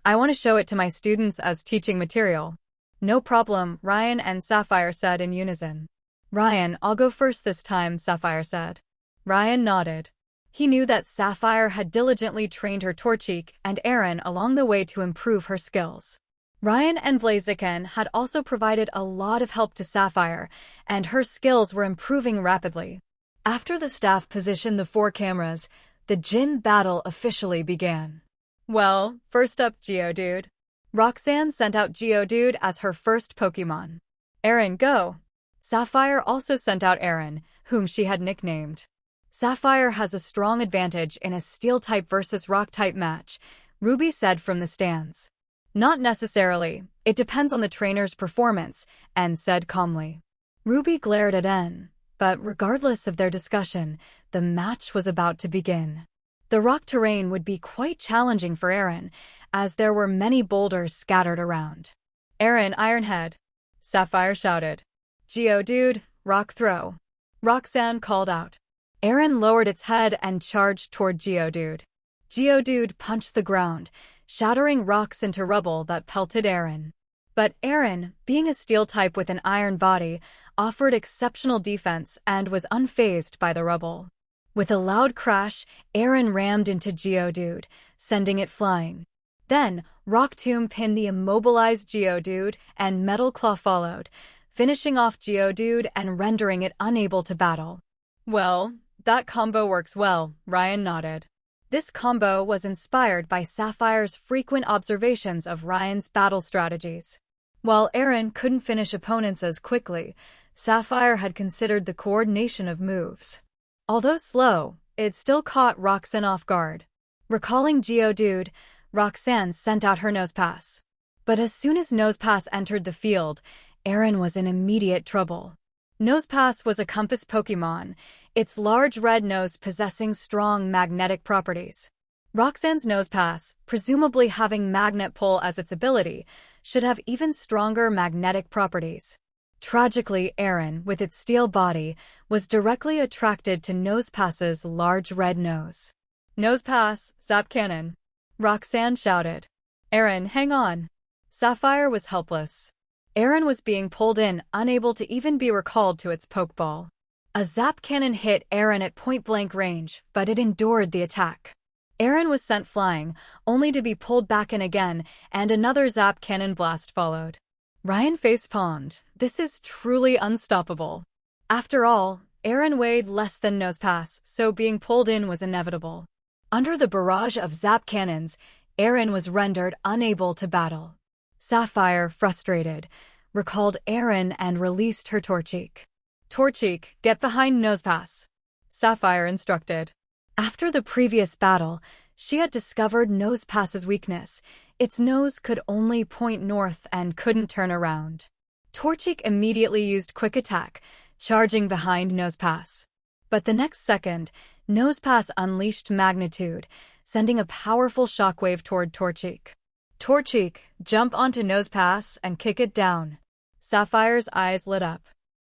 I want to show it to my students as teaching material." "No problem," Ryan and Sapphire said in unison. "Ryan, I'll go first this time," Sapphire said. Ryan nodded. He knew that Sapphire had diligently trained her Torchic and Aaron along the way to improve her skills. Ryan and Blaziken had also provided a lot of help to Sapphire, and her skills were improving rapidly. After the staff positioned the 4 cameras, the gym battle officially began. Well, first up, Geodude. Roxanne sent out Geodude as her first Pokémon. "Aaron, go." Sapphire also sent out Aaron, whom she had nicknamed. Sapphire has a strong advantage in a Steel-type versus Rock-type match, Ruby said from the stands. "Not necessarily. It depends on the trainer's performance," N said calmly. Ruby glared at N, but regardless of their discussion, the match was about to begin. The rock terrain would be quite challenging for Aaron, as there were many boulders scattered around. "Aaron, Ironhead," Sapphire shouted. "Geodude, Rock Throw," Roxanne called out. Aaron lowered its head and charged toward Geodude. Geodude punched the ground, shattering rocks into rubble that pelted Aaron. But Aaron, being a steel type with an iron body, offered exceptional defense and was unfazed by the rubble. With a loud crash, Aaron rammed into Geodude, sending it flying. Then, Rock Tomb pinned the immobilized Geodude, and Metal Claw followed, finishing off Geodude and rendering it unable to battle. Well, that combo works well, Ryan nodded. This combo was inspired by Sapphire's frequent observations of Ryan's battle strategies. While Aaron couldn't finish opponents as quickly, Sapphire had considered the coordination of moves. Although slow, it still caught Roxanne off guard. Recalling Geodude, Roxanne sent out her Nosepass. But as soon as Nosepass entered the field, Aaron was in immediate trouble. Nosepass was a compass Pokémon, its large red nose possessing strong magnetic properties. Roxanne's Nosepass, presumably having magnet pull as its ability, should have even stronger magnetic properties. Tragically, Aaron, with its steel body, was directly attracted to Nosepass's large red nose. Nosepass, Zap Cannon! Roxanne shouted. Aaron, hang on! Sapphire was helpless. Aaron was being pulled in, unable to even be recalled to its Pokeball. A Zap Cannon hit Aaron at point-blank range, but it endured the attack. Aaron was sent flying, only to be pulled back in again, and another Zap Cannon blast followed. Ryan facepalmed. This is truly unstoppable. After all, Aaron weighed less than Nosepass, so being pulled in was inevitable. Under the barrage of Zap Cannons, Aaron was rendered unable to battle. Sapphire, frustrated, recalled Aaron and released her Torchic. Torchic, get behind Nosepass, Sapphire instructed. After the previous battle, she had discovered Nosepass's weakness. Its nose could only point north and couldn't turn around. Torchic immediately used Quick Attack, charging behind Nosepass. But the next second, Nosepass unleashed Magnitude, sending a powerful shockwave toward Torchic. Torchic, jump onto Nosepass and kick it down. Sapphire's eyes lit up.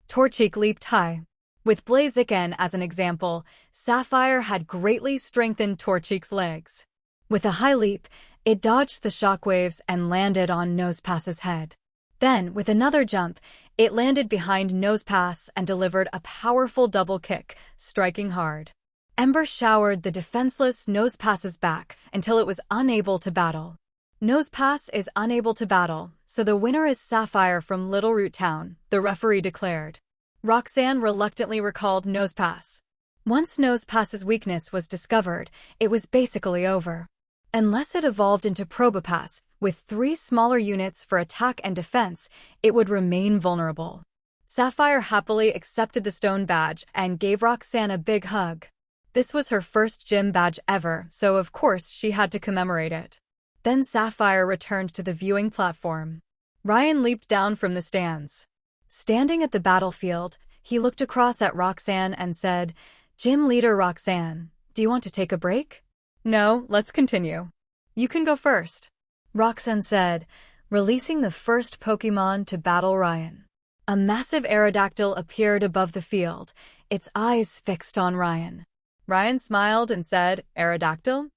Torchic leaped high. With Blaziken as an example, Sapphire had greatly strengthened Torchic's legs. With a high leap, it dodged the shockwaves and landed on Nosepass's head. Then, with another jump, it landed behind Nosepass and delivered a powerful double kick, striking hard. Ember showered the defenseless Nosepass's back until it was unable to battle. Nosepass is unable to battle, so the winner is Sapphire from Little Root Town, the referee declared. Roxanne reluctantly recalled Nosepass. Once Nosepass's weakness was discovered, it was basically over. Unless it evolved into Probopass, with 3 smaller units for attack and defense, it would remain vulnerable. Sapphire happily accepted the stone badge and gave Roxanne a big hug. This was her first gym badge ever, so of course she had to commemorate it. Then Sapphire returned to the viewing platform. Ryan leaped down from the stands. Standing at the battlefield, he looked across at Roxanne and said, "Gym leader Roxanne, do you want to take a break?" "No, let's continue. You can go first," Roxanne said, releasing the first Pokémon to battle Ryan. A massive Aerodactyl appeared above the field, its eyes fixed on Ryan. Ryan smiled and said, "Aerodactyl?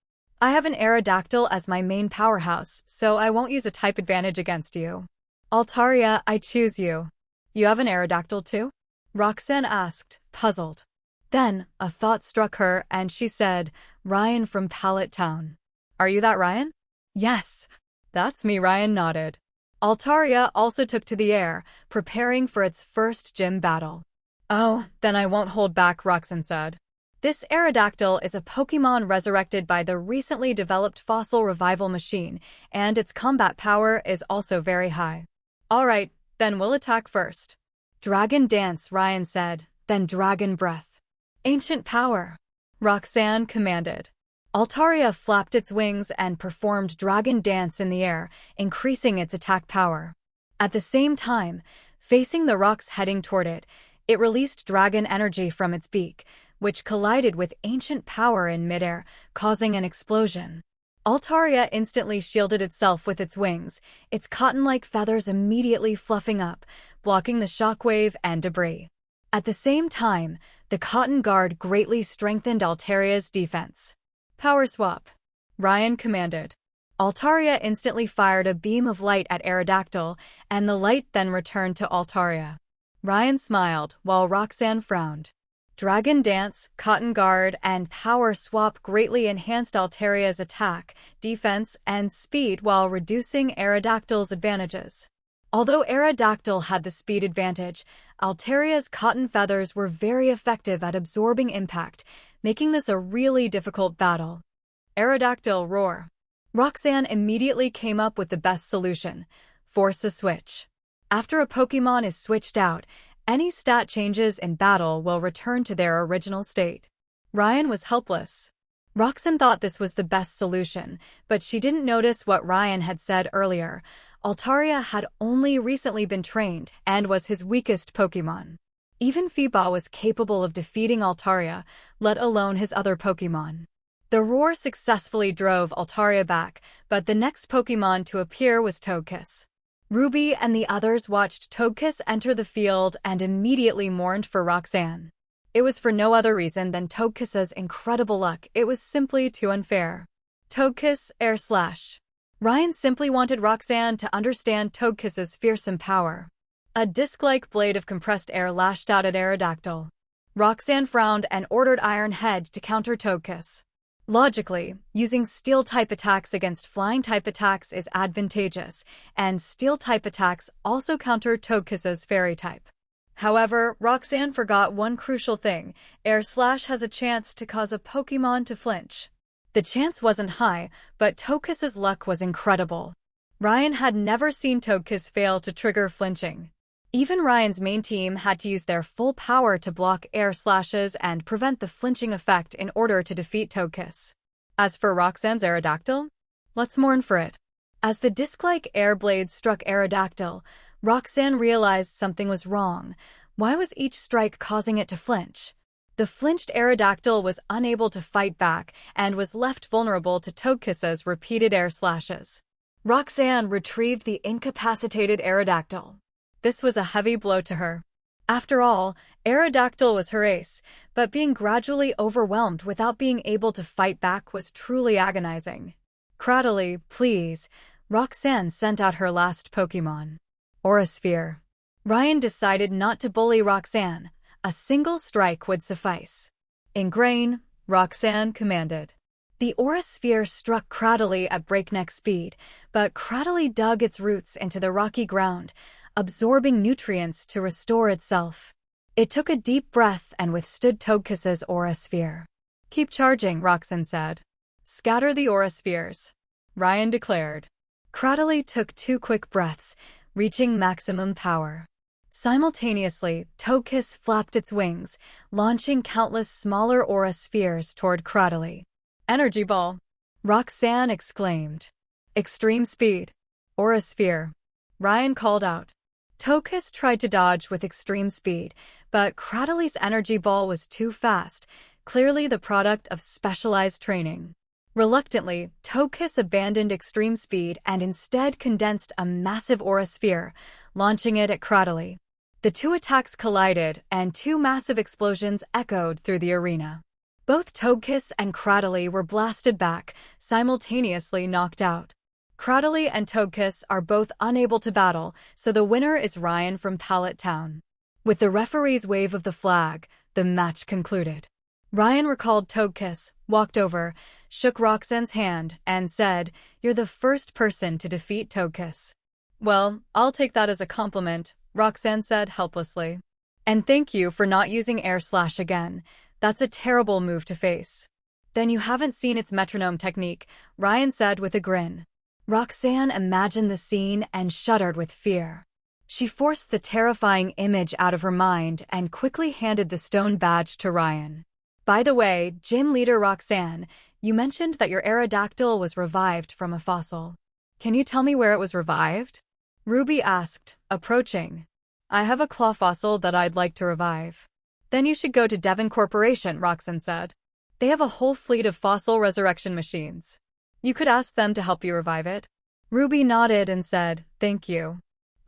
I have an Aerodactyl as my main powerhouse, so I won't use a type advantage against you. Altaria, I choose you." "You have an Aerodactyl too?" Roxanne asked, puzzled. Then, a thought struck her and she said, "Ryan from Pallet Town." "Are you that Ryan?" "Yes." "That's me," Ryan nodded. Altaria also took to the air, preparing for its first gym battle. "Oh, then I won't hold back," Roxanne said. This Aerodactyl is a Pokémon resurrected by the recently developed Fossil Revival Machine, and its combat power is also very high. "Alright, then we'll attack first." "Dragon Dance," Ryan said, then Dragon Breath. "Ancient Power," Roxanne commanded. Altaria flapped its wings and performed Dragon Dance in the air, increasing its attack power. At the same time, facing the rocks heading toward it, it released dragon energy from its beak, which collided with Ancient Power in midair, causing an explosion. Altaria instantly shielded itself with its wings, its cotton-like feathers immediately fluffing up, blocking the shockwave and debris. At the same time, the Cotton Guard greatly strengthened Altaria's defense. "Power Swap," Ryan commanded. Altaria instantly fired a beam of light at Aerodactyl, and the light then returned to Altaria. Ryan smiled, while Roxanne frowned. Dragon Dance, Cotton Guard, and Power Swap greatly enhanced Altaria's attack, defense, and speed while reducing Aerodactyl's advantages. Although Aerodactyl had the speed advantage, Altaria's cotton feathers were very effective at absorbing impact, making this a really difficult battle. Aerodactyl roar. Roxanne immediately came up with the best solution: force a switch. After a Pokémon is switched out, any stat changes in battle will return to their original state. Ryan was helpless. Roxanne thought this was the best solution, but she didn't notice what Ryan had said earlier. Altaria had only recently been trained and was his weakest Pokémon. Even Feebas was capable of defeating Altaria, let alone his other Pokémon. The roar successfully drove Altaria back, but the next Pokémon to appear was Togekiss. Ruby and the others watched Togekiss enter the field and immediately mourned for Roxanne. It was for no other reason than Togekiss's incredible luck. It was simply too unfair. Togekiss, Air Slash. Ryan simply wanted Roxanne to understand Togekiss's fearsome power. A disc-like blade of compressed air lashed out at Aerodactyl. Roxanne frowned and ordered Iron Head to counter Togekiss. Logically, using Steel-type attacks against Flying-type attacks is advantageous, and Steel-type attacks also counter Togekiss's Fairy-type. However, Roxanne forgot one crucial thing: Air Slash has a chance to cause a Pokémon to flinch. The chance wasn't high, but Togekiss's luck was incredible. Ryan had never seen Togekiss fail to trigger flinching. Even Ryan's main team had to use their full power to block air slashes and prevent the flinching effect in order to defeat Togekiss. As for Roxanne's Aerodactyl, let's mourn for it. As the disc-like air blade struck Aerodactyl, Roxanne realized something was wrong. Why was each strike causing it to flinch? The flinched Aerodactyl was unable to fight back and was left vulnerable to Togekiss's repeated air slashes. Roxanne retrieved the incapacitated Aerodactyl. This was a heavy blow to her. After all, Aerodactyl was her ace, but being gradually overwhelmed without being able to fight back was truly agonizing. Cradily, please. Roxanne sent out her last Pokémon. Aura Sphere. Ryan decided not to bully Roxanne. A single strike would suffice. Ingrain, Roxanne commanded. The Aura Sphere struck Cradily at breakneck speed, but Cradily dug its roots into the rocky ground, absorbing nutrients to restore itself. It took a deep breath and withstood Togekiss's Aura Sphere. Keep charging, Roxanne said. Scatter the Aura Spheres, Ryan declared. Cradily took 2 quick breaths, reaching maximum power. Simultaneously, Togekiss flapped its wings, launching countless smaller Aura Spheres toward Cradily. Energy Ball, Roxanne exclaimed. Extreme Speed, Aura Sphere, Ryan called out. Togekiss tried to dodge with extreme speed, but Cradily's energy ball was too fast, clearly the product of specialized training. Reluctantly, Togekiss abandoned extreme speed and instead condensed a massive Aura Sphere, launching it at Cradily. The 2 attacks collided, and 2 massive explosions echoed through the arena. Both Togekiss and Cradily were blasted back, simultaneously knocked out. Cradily and Togekiss are both unable to battle, so the winner is Ryan from Pallet Town. With the referee's wave of the flag, the match concluded. Ryan recalled Togekiss, walked over, shook Roxanne's hand, and said, "You're the first person to defeat Togekiss." "Well, I'll take that as a compliment," Roxanne said helplessly. "And thank you for not using Air Slash again. That's a terrible move to face." "Then you haven't seen its metronome technique," Ryan said with a grin. Roxanne imagined the scene and shuddered with fear. She forced the terrifying image out of her mind and quickly handed the stone badge to Ryan. "By the way, Gym Leader Roxanne, you mentioned that your Aerodactyl was revived from a fossil. Can you tell me where it was revived?" Ruby asked, approaching. "I have a claw fossil that I'd like to revive." "Then you should go to Devon Corporation," Roxanne said. "They have a whole fleet of fossil resurrection machines. You could ask them to help you revive it." Ruby nodded and said, "Thank you.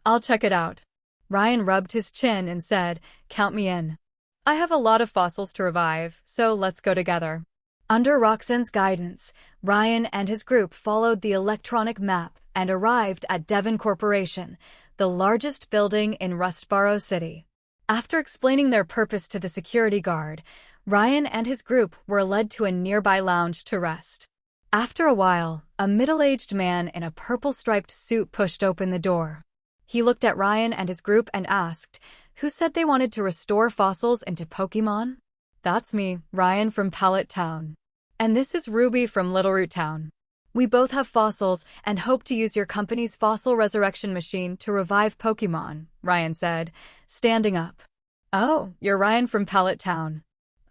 I'll check it out." Ryan rubbed his chin and said, "Count me in. I have a lot of fossils to revive, so let's go together." Under Roxanne's guidance, Ryan and his group followed the electronic map and arrived at Devon Corporation, the largest building in Rustboro City. After explaining their purpose to the security guard, Ryan and his group were led to a nearby lounge to rest. After a while, a middle-aged man in a purple-striped suit pushed open the door. He looked at Ryan and his group and asked, "Who said they wanted to restore fossils into Pokémon?" "That's me, Ryan from Pallet Town. And this is Ruby from Little Root Town. We both have fossils and hope to use your company's fossil resurrection machine to revive Pokémon," Ryan said, standing up. "Oh, you're Ryan from Pallet Town.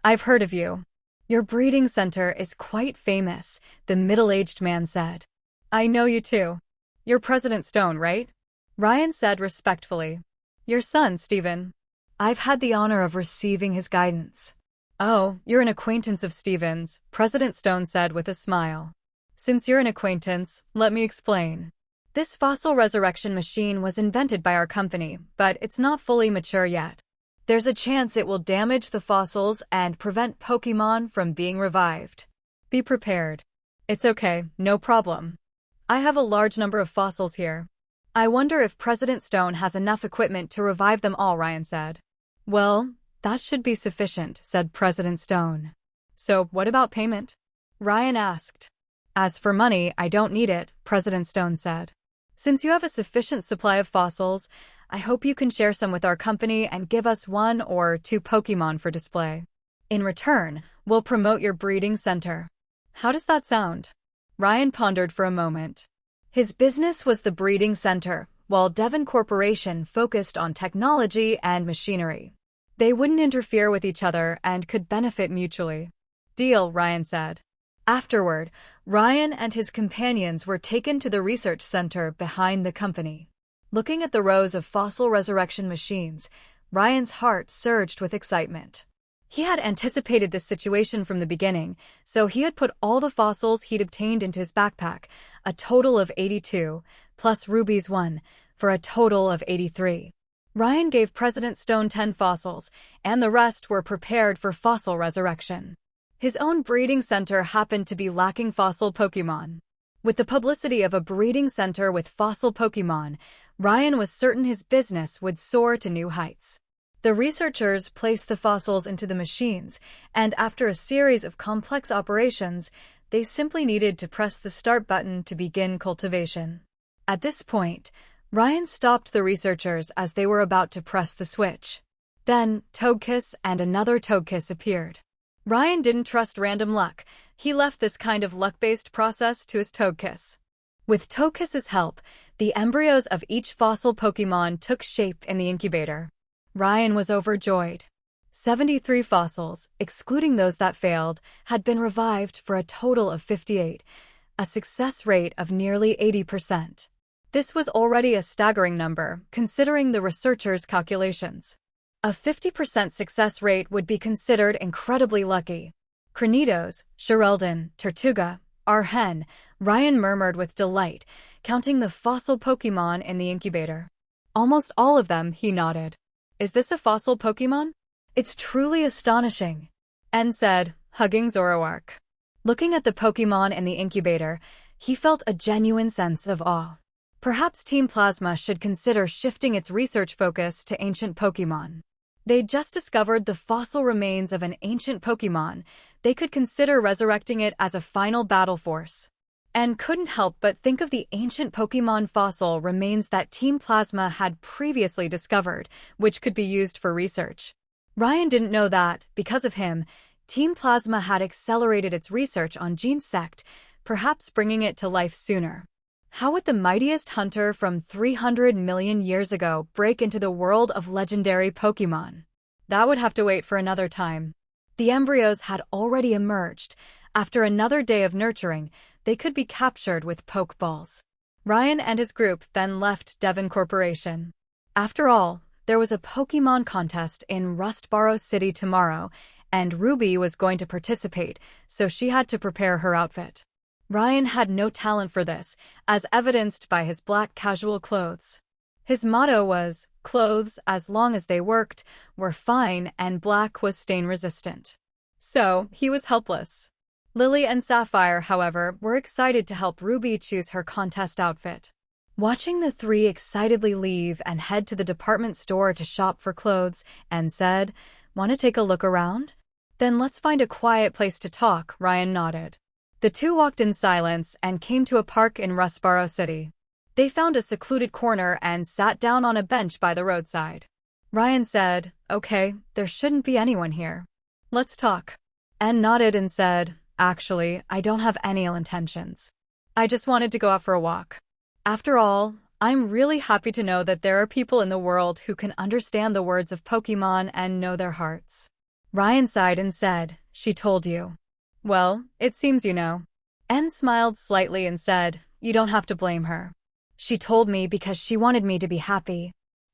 I've heard of you. Your breeding center is quite famous," the middle-aged man said. "I know you too. You're President Stone, right?" Ryan said respectfully. "Your son, Steven. I've had the honor of receiving his guidance." "Oh, you're an acquaintance of Steven's," President Stone said with a smile. "Since you're an acquaintance, let me explain. This fossil resurrection machine was invented by our company, but it's not fully mature yet. There's a chance it will damage the fossils and prevent Pokémon from being revived. Be prepared." "It's okay, no problem. I have a large number of fossils here. I wonder if President Stone has enough equipment to revive them all," Ryan said. "Well, that should be sufficient," said President Stone. "So what about payment?" Ryan asked. "As for money, I don't need it," President Stone said. "Since you have a sufficient supply of fossils, I hope you can share some with our company and give us 1 or 2 Pokémon for display. In return, we'll promote your breeding center." "How does that sound?" Ryan pondered for a moment. His business was the breeding center, while Devon Corporation focused on technology and machinery. They wouldn't interfere with each other and could benefit mutually. "Deal," Ryan said. Afterward, Ryan and his companions were taken to the research center behind the company. Looking at the rows of fossil resurrection machines, Ryan's heart surged with excitement. He had anticipated this situation from the beginning, so he had put all the fossils he'd obtained into his backpack, a total of 82, plus Ruby's 1, for a total of 83. Ryan gave President Stone 10 fossils, and the rest were prepared for fossil resurrection. His own breeding center happened to be lacking fossil Pokémon. With the publicity of a breeding center with fossil Pokémon, Ryan was certain his business would soar to new heights. The researchers placed the fossils into the machines, and after a series of complex operations, they simply needed to press the start button to begin cultivation. At this point, Ryan stopped the researchers as they were about to press the switch. Then, Togekiss and another Togekiss appeared. Ryan didn't trust random luck. He left this kind of luck-based process to his Togekiss. With Togekiss's help, the embryos of each fossil Pokémon took shape in the incubator. Ryan was overjoyed. 73 fossils, excluding those that failed, had been revived for a total of 58, a success rate of nearly 80%. This was already a staggering number, considering the researchers' calculations. A 50% success rate would be considered incredibly lucky. "Cranidos, Shereldon, Tortuga, Arhen," Ryan murmured with delight, counting the fossil Pokémon in the incubator. "Almost all of them," he nodded. "Is this a fossil Pokémon? It's truly astonishing," N said, hugging Zoroark. Looking at the Pokémon in the incubator, he felt a genuine sense of awe. Perhaps Team Plasma should consider shifting its research focus to ancient Pokémon. They'd just discovered the fossil remains of an ancient Pokémon. They could consider resurrecting it as a final battle force. And couldn't help but think of the ancient Pokémon fossil remains that Team Plasma had previously discovered, which could be used for research. Ryan didn't know that, because of him, Team Plasma had accelerated its research on Genesect, perhaps bringing it to life sooner. How would the mightiest hunter from 300 million years ago break into the world of legendary Pokémon? That would have to wait for another time. The embryos had already emerged. After another day of nurturing, they could be captured with Pokeballs. Ryan and his group then left Devon Corporation. After all, there was a Pokémon contest in Rustboro City tomorrow, and Ruby was going to participate, so she had to prepare her outfit. Ryan had no talent for this, as evidenced by his black casual clothes. His motto was, "Clothes, as long as they worked, were fine," and black was stain-resistant. So, he was helpless. Lily and Sapphire, however, were excited to help Ruby choose her contest outfit. Watching the three excitedly leave and head to the department store to shop for clothes, Anne said, "Want to take a look around? Then let's find a quiet place to talk," Ryan nodded. The two walked in silence and came to a park in Rustboro City. They found a secluded corner and sat down on a bench by the roadside. Ryan said, "Okay, there shouldn't be anyone here. Let's talk." Anne nodded and said, "Actually, I don't have any ill intentions. I just wanted to go out for a walk. After all, I'm really happy to know that there are people in the world who can understand the words of Pokémon and know their hearts." Ryan sighed and said, "She told you." "Well, it seems you know." Anne smiled slightly and said, "You don't have to blame her. She told me because she wanted me to be happy."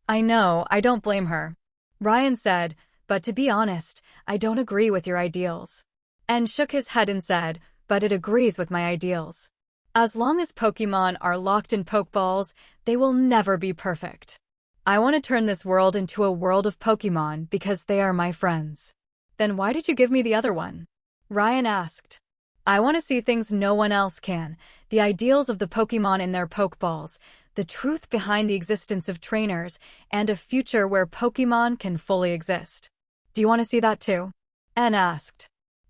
"I know, I don't blame her." Ryan said, "But to be honest, I don't agree with your ideals." Anne shook his head and said, "But it agrees with my ideals. As long as Pokémon are locked in Pokeballs, they will never be perfect. I want to turn this world into a world of Pokémon because they are my friends." "Then why did you give me the other one?" Ryan asked. "I want to see things no one else can, the ideals of the Pokémon in their Pokeballs, the truth behind the existence of trainers, and a future where Pokémon can fully exist." "Do you want to see that too?" Anne asked.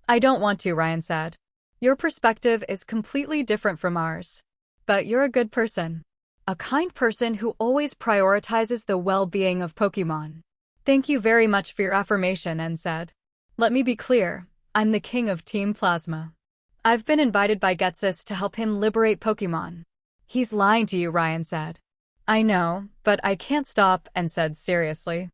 "I don't want to," Ryan said. "Your perspective is completely different from ours. But you're a good person. A kind person who always prioritizes the well-being of Pokémon." "Thank you very much for your affirmation," Anne said. "Let me be clear, I'm the king of Team Plasma. I've been invited by Getsus to help him liberate Pokémon." "He's lying to you," Ryan said. "I know, but I can't stop," Anne said seriously.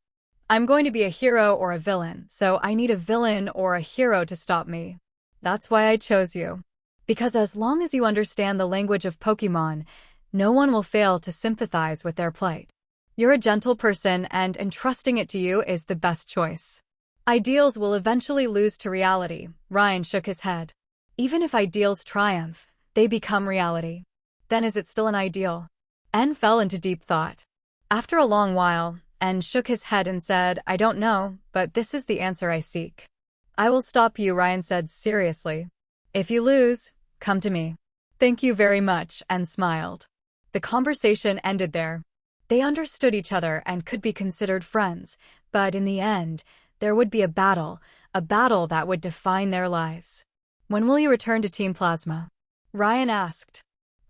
"I'm going to be a hero or a villain, so I need a villain or a hero to stop me. That's why I chose you. Because as long as you understand the language of Pokémon, no one will fail to sympathize with their plight. You're a gentle person, and entrusting it to you is the best choice. Ideals will eventually lose to reality." Ryan shook his head. "Even if ideals triumph, they become reality. Then is it still an ideal?" Anne fell into deep thought. After a long while, Anne shook his head and said, "I don't know, but this is the answer I seek." "I will stop you," Ryan said seriously. "If you lose, come to me." "Thank you very much," Anne smiled. The conversation ended there. They understood each other and could be considered friends, but in the end, there would be a battle that would define their lives. "When will you return to Team Plasma?" Ryan asked.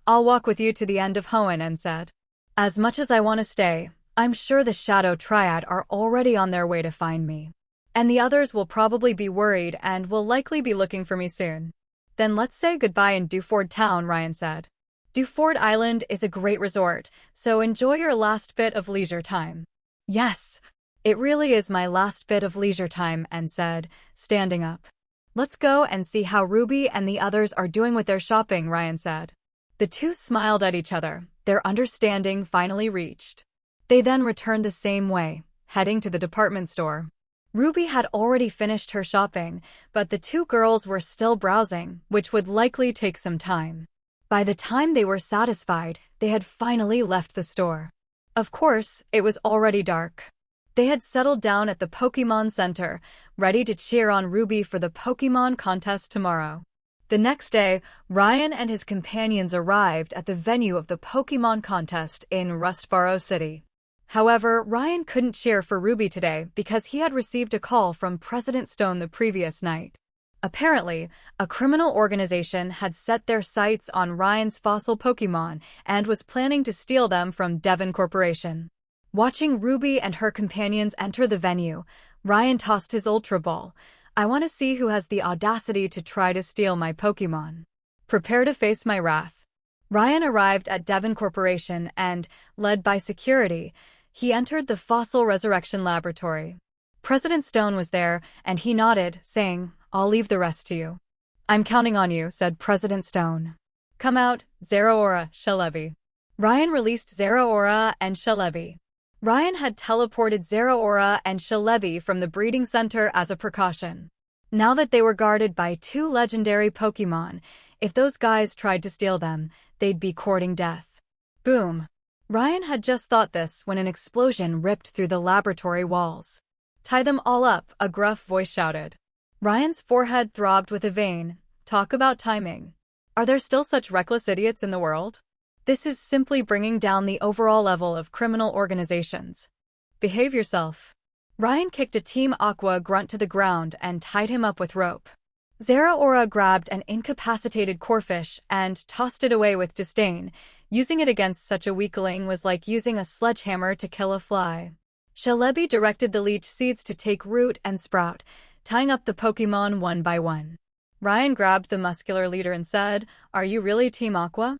"I'll walk with you to the end of Hoenn," Anne said. "As much as I want to stay, I'm sure the Shadow Triad are already on their way to find me. And the others will probably be worried and will likely be looking for me soon." "Then let's say goodbye in Dewford Town," Ryan said. "Dewford Island is a great resort, so enjoy your last bit of leisure time." "Yes, it really is my last bit of leisure time," Anne said, standing up. "Let's go and see how Ruby and the others are doing with their shopping," Ryan said. The two smiled at each other, their understanding finally reached. They then returned the same way, heading to the department store. Ruby had already finished her shopping, but the two girls were still browsing, which would likely take some time. By the time they were satisfied, they had finally left the store. Of course, it was already dark. They had settled down at the Pokémon Center, ready to cheer on Ruby for the Pokémon contest tomorrow. The next day, Ryan and his companions arrived at the venue of the Pokémon contest in Rustboro City. However, Ryan couldn't cheer for Ruby today because he had received a call from President Stone the previous night. Apparently, a criminal organization had set their sights on Ryan's fossil Pokémon and was planning to steal them from Devon Corporation. Watching Ruby and her companions enter the venue, Ryan tossed his Ultra Ball. "I want to see who has the audacity to try to steal my Pokémon. Prepare to face my wrath." Ryan arrived at Devon Corporation and, led by security, he entered the Fossil Resurrection Laboratory. President Stone was there, and he nodded, saying, "I'll leave the rest to you." "I'm counting on you," said President Stone. "Come out, Zeraora, Shalevi." Ryan released Zeraora and Shalevi. Ryan had teleported Zeraora and Shalevi from the breeding center as a precaution. Now that they were guarded by two legendary Pokémon, if those guys tried to steal them, they'd be courting death. Boom! Ryan had just thought this when an explosion ripped through the laboratory walls. "Tie them all up," a gruff voice shouted. Ryan's forehead throbbed with a vein. Talk about timing. Are there still such reckless idiots in the world? This is simply bringing down the overall level of criminal organizations. Behave yourself. Ryan kicked a Team Aqua grunt to the ground and tied him up with rope. Zeraora grabbed an incapacitated corfish and tossed it away with disdain. Using it against such a weakling was like using a sledgehammer to kill a fly. Shalebi directed the leech seeds to take root and sprout, tying up the Pokémon one by one. Ryan grabbed the muscular leader and said, "Are you really Team Aqua?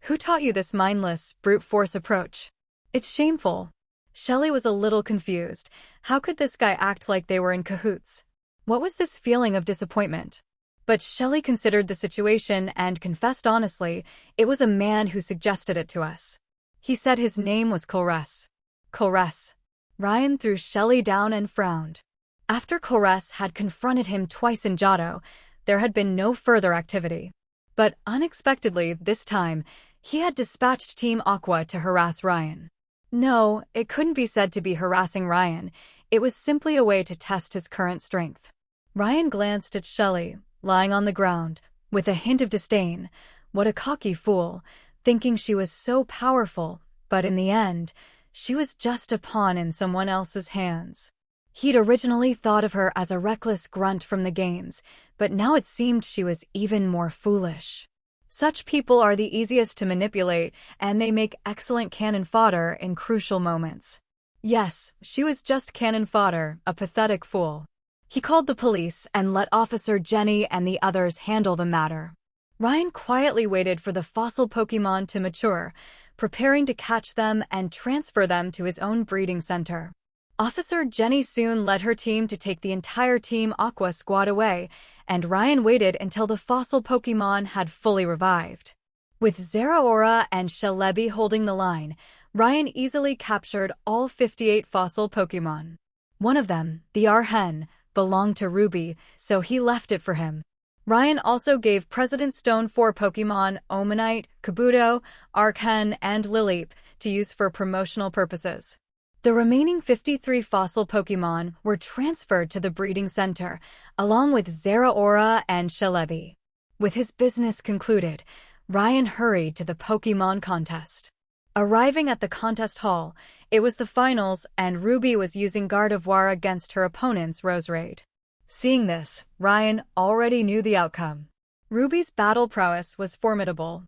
Who taught you this mindless, brute force approach? It's shameful." Shelly was a little confused. How could this guy act like they were in cahoots? What was this feeling of disappointment? But Shelly considered the situation and confessed honestly, it was a man who suggested it to us. He said his name was Colress. Colress. Ryan threw Shelly down and frowned. After Colress had confronted him twice in Johto, there had been no further activity. But unexpectedly, this time, he had dispatched Team Aqua to harass Ryan. No, it couldn't be said to be harassing Ryan. It was simply a way to test his current strength. Ryan glanced at Shelly, lying on the ground, with a hint of disdain. What a cocky fool, thinking she was so powerful, but in the end, she was just a pawn in someone else's hands. He'd originally thought of her as a reckless grunt from the games, but now it seemed she was even more foolish. Such people are the easiest to manipulate, and they make excellent cannon fodder in crucial moments. Yes, she was just cannon fodder, a pathetic fool. He called the police and let Officer Jenny and the others handle the matter. Ryan quietly waited for the fossil Pokémon to mature, preparing to catch them and transfer them to his own breeding center. Officer Jenny soon led her team to take the entire Team Aqua squad away, and Ryan waited until the fossil Pokémon had fully revived. With Zeraora and Shalebi holding the line, Ryan easily captured all 58 fossil Pokémon. One of them, the Arhen, belonged to Ruby, so he left it for him. Ryan also gave President Stone 4 Pokémon Omanite, Kabuto, Archen, and Lileep to use for promotional purposes. The remaining 53 fossil Pokémon were transferred to the breeding center, along with Zeraora and Shalebi. With his business concluded, Ryan hurried to the Pokémon contest. Arriving at the contest hall, it was the finals and Ruby was using Gardevoir against her opponent's Roserade. Seeing this, Ryan already knew the outcome. Ruby's battle prowess was formidable.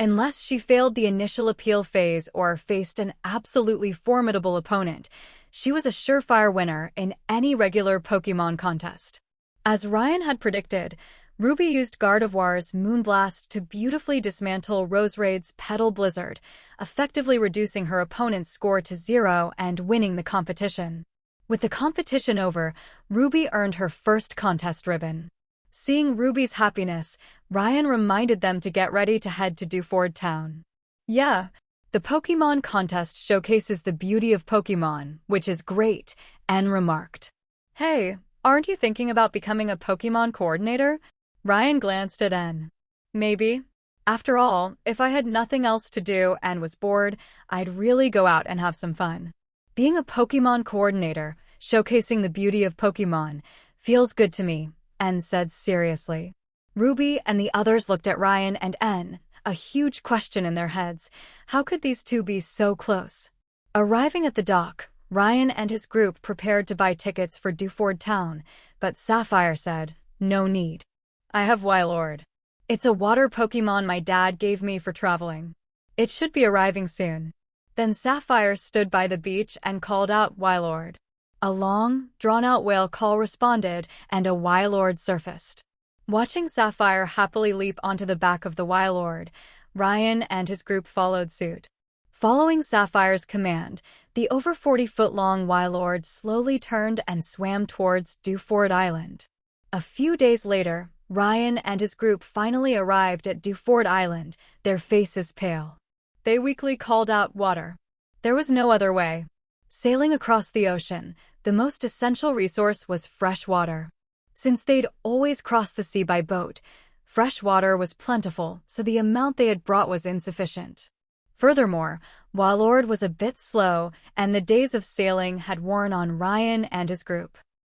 Unless she failed the initial appeal phase or faced an absolutely formidable opponent, she was a surefire winner in any regular Pokémon contest. As Ryan had predicted, Ruby used Gardevoir's Moonblast to beautifully dismantle Roserade's Petal Blizzard, effectively reducing her opponent's score to 0 and winning the competition. With the competition over, Ruby earned her first contest ribbon. Seeing Ruby's happiness, Ryan reminded them to get ready to head to Dewford Town. Yeah, the Pokémon contest showcases the beauty of Pokémon, which is great, and remarked. "Hey, aren't you thinking about becoming a Pokémon coordinator?" Ryan glanced at N. "Maybe. After all, if I had nothing else to do and was bored, I'd really go out and have some fun. Being a Pokémon coordinator, showcasing the beauty of Pokémon, feels good to me," N said seriously. Ruby and the others looked at Ryan and N, a huge question in their heads. How could these two be so close? Arriving at the dock, Ryan and his group prepared to buy tickets for Dewford Town, but Sapphire said, "No need. I have Wailord. It's a water Pokémon my dad gave me for traveling. It should be arriving soon." Then Sapphire stood by the beach and called out Wailord. A long, drawn-out whale call responded, and a Wailord surfaced. Watching Sapphire happily leap onto the back of the Wailord, Ryan and his group followed suit. Following Sapphire's command, the over 40-foot-long Wailord slowly turned and swam towards Dewford Island. A few days later, Ryan and his group finally arrived at Dewford Island, their faces pale. They weakly called out water. There was no other way. Sailing across the ocean, the most essential resource was fresh water. Since they'd always crossed the sea by boat, fresh water was plentiful, so the amount they had brought was insufficient. Furthermore, Wailord was a bit slow, and the days of sailing had worn on Ryan and his group.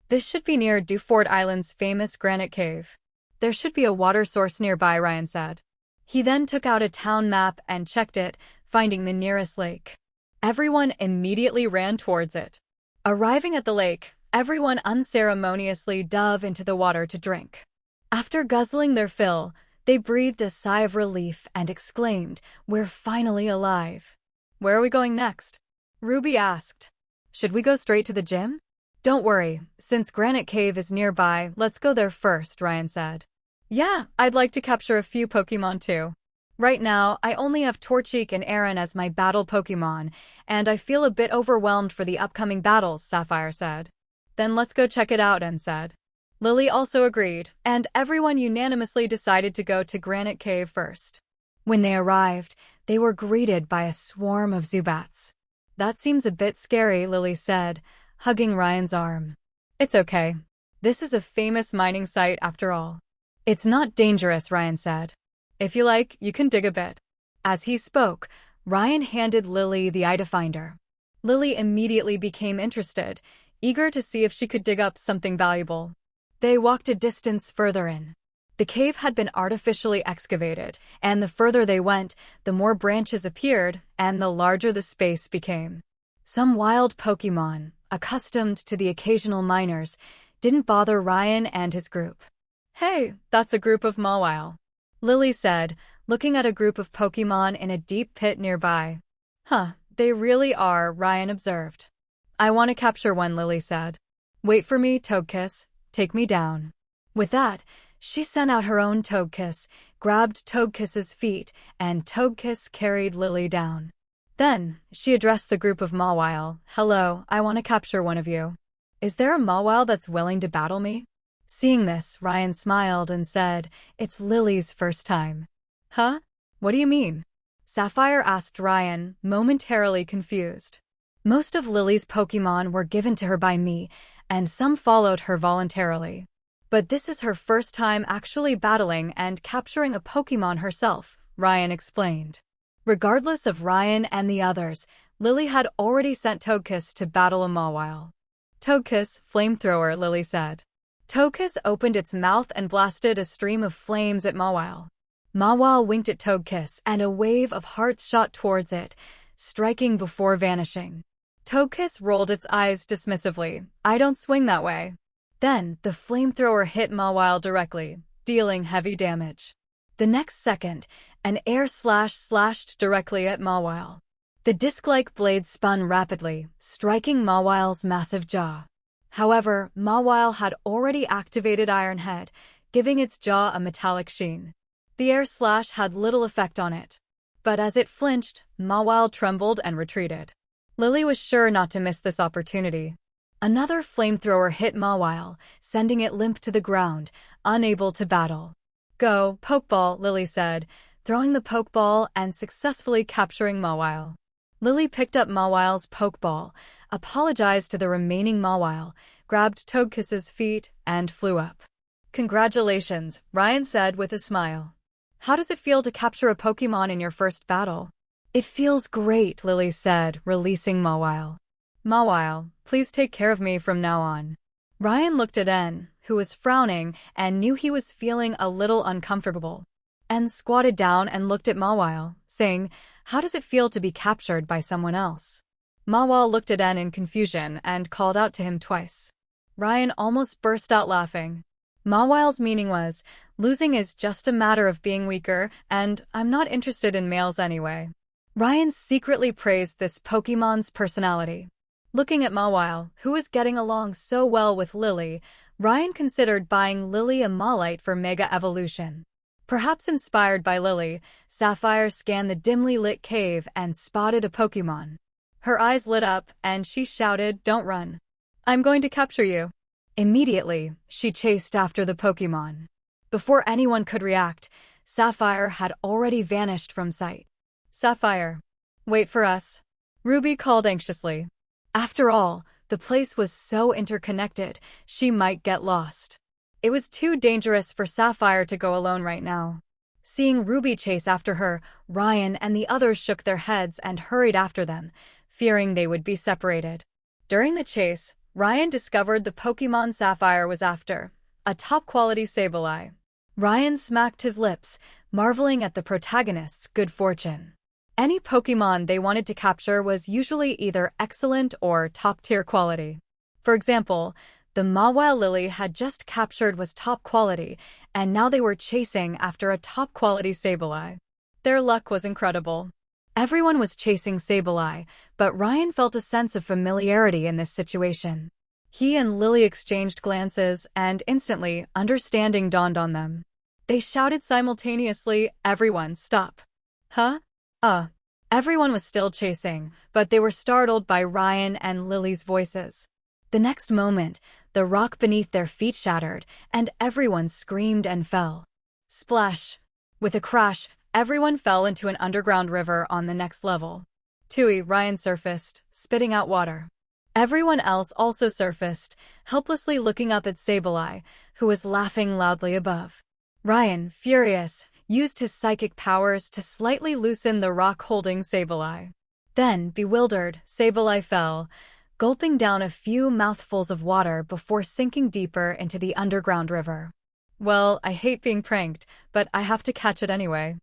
This should be near Dewford Island's famous Granite Cave. There should be a water source nearby, Ryan said. He then took out a town map and checked it, finding the nearest lake. Everyone immediately ran towards it. Arriving at the lake, everyone unceremoniously dove into the water to drink. After guzzling their fill, they breathed a sigh of relief and exclaimed, "We're finally alive." "Where are we going next?" Ruby asked. "Should we go straight to the gym?" "Don't worry, since Granite Cave is nearby, let's go there first," Ryan said. "Yeah, I'd like to capture a few Pokémon too. Right now, I only have Torchic and Aaron as my battle Pokémon, and I feel a bit overwhelmed for the upcoming battles," Sapphire said. "Then let's go check it out," Anne said. Lily also agreed, and everyone unanimously decided to go to Granite Cave first. When they arrived, they were greeted by a swarm of Zubats. "That seems a bit scary," Lily said, hugging Ryan's arm. "It's okay. This is a famous mining site after all." "It's not dangerous," Ryan said. "If you like, you can dig a bit." As he spoke, Ryan handed Lily the eye finder. Lily immediately became interested, eager to see if she could dig up something valuable. They walked a distance further in. The cave had been artificially excavated, and the further they went, the more branches appeared, and the larger the space became. Some wild Pokémon, accustomed to the occasional miners, didn't bother Ryan and his group. "Hey, that's a group of Mawile," Lily said, looking at a group of Pokémon in a deep pit nearby. "Huh, they really are," Ryan observed. "I want to capture one," Lily said. "Wait for me, Togekiss. Take me down." With that, she sent out her own Togekiss, grabbed Togekiss's feet, and Togekiss carried Lily down. Then, she addressed the group of Mawile. "Hello, I want to capture one of you. Is there a Mawile that's willing to battle me?" Seeing this, Ryan smiled and said, "It's Lily's first time." "Huh? What do you mean?" Sapphire asked Ryan, momentarily confused. "Most of Lily's Pokémon were given to her by me, and some followed her voluntarily. But this is her first time actually battling and capturing a Pokémon herself," Ryan explained. Regardless of Ryan and the others, Lily had already sent Togekiss to battle a Mawile. "Togekiss, flamethrower," Lily said. Togekiss opened its mouth and blasted a stream of flames at Mawile. Mawile winked at Togekiss, and a wave of hearts shot towards it, striking before vanishing. Togekiss rolled its eyes dismissively. "I don't swing that way." Then, the flamethrower hit Mawile directly, dealing heavy damage. The next second, an air slash slashed directly at Mawile. The disc-like blade spun rapidly, striking Mawile's massive jaw. However, Mawile had already activated Iron Head, giving its jaw a metallic sheen. The air slash had little effect on it. But as it flinched, Mawile trembled and retreated. Lily was sure not to miss this opportunity. Another flamethrower hit Mawile, sending it limp to the ground, unable to battle. "Go, Pokeball," Lily said, throwing the Pokeball and successfully capturing Mawile. Lily picked up Mawile's Pokeball, apologized to the remaining Mawile, grabbed Togekiss's feet, and flew up. "Congratulations," Ryan said with a smile. "How does it feel to capture a Pokémon in your first battle?" "It feels great," Lily said, releasing Mawile. "Mawile, please take care of me from now on." Ryan looked at En, who was frowning and knew he was feeling a little uncomfortable. En squatted down and looked at Mawile, saying, "How does it feel to be captured by someone else?" Mawile looked at En in confusion and called out to him twice. Ryan almost burst out laughing. Mawile's meaning was, "Losing is just a matter of being weaker, and I'm not interested in males anyway." Ryan secretly praised this Pokémon's personality. Looking at Mawile, who was getting along so well with Lily, Ryan considered buying Lily a Mawlite for Mega Evolution. Perhaps inspired by Lily, Sapphire scanned the dimly lit cave and spotted a Pokémon. Her eyes lit up, and she shouted, "Don't run. I'm going to capture you." Immediately, she chased after the Pokémon. Before anyone could react, Sapphire had already vanished from sight. "Sapphire, wait for us," Ruby called anxiously. After all, the place was so interconnected, she might get lost. It was too dangerous for Sapphire to go alone right now. Seeing Ruby chase after her, Ryan and the others shook their heads and hurried after them, fearing they would be separated. During the chase, Ryan discovered the Pokémon Sapphire was after, a top-quality Sableye. Ryan smacked his lips, marveling at the protagonist's good fortune. Any Pokémon they wanted to capture was usually either excellent or top-tier quality. For example, the Mawile Lily had just captured was top quality, and now they were chasing after a top-quality Sableye. Their luck was incredible. Everyone was chasing Sableye, but Ryan felt a sense of familiarity in this situation. He and Lily exchanged glances, and instantly, understanding dawned on them. They shouted simultaneously, "Everyone, stop!" Huh? Everyone was still chasing, but they were startled by Ryan and Lily's voices. The next moment, the rock beneath their feet shattered, and everyone screamed and fell. Splash! With a crash, everyone fell into an underground river on the next level. Tui, Ryan surfaced, spitting out water. Everyone else also surfaced, helplessly looking up at Sableye, who was laughing loudly above. Ryan, furious, used his psychic powers to slightly loosen the rock holding Sableye. Then, bewildered, Sableye fell, gulping down a few mouthfuls of water before sinking deeper into the underground river. Well, I hate being pranked, but I have to catch it anyway.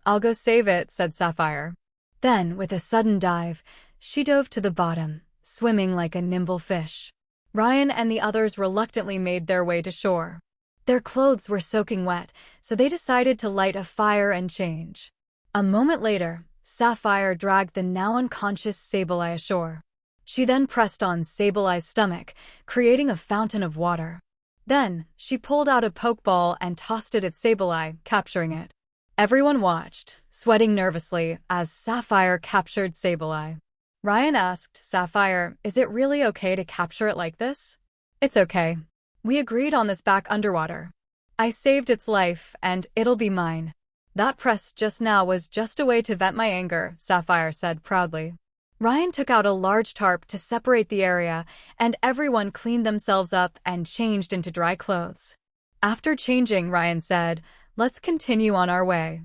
I'll go save it, said Sapphire. Then, with a sudden dive, she dove to the bottom, swimming like a nimble fish. Ryan and the others reluctantly made their way to shore. Their clothes were soaking wet, so they decided to light a fire and change. A moment later, Sapphire dragged the now unconscious Sableye ashore. She then pressed on Sableye's stomach, creating a fountain of water. Then, she pulled out a Pokeball and tossed it at Sableye, capturing it. Everyone watched, sweating nervously, as Sapphire captured Sableye. Ryan asked Sapphire, "Is it really okay to capture it like this?" "It's okay. We agreed on this back underwater. I saved its life, and it'll be mine." "That press just now was just a way to vent my anger," Sapphire said proudly. Ryan took out a large tarp to separate the area, and everyone cleaned themselves up and changed into dry clothes. After changing, Ryan said, "Let's continue on our way.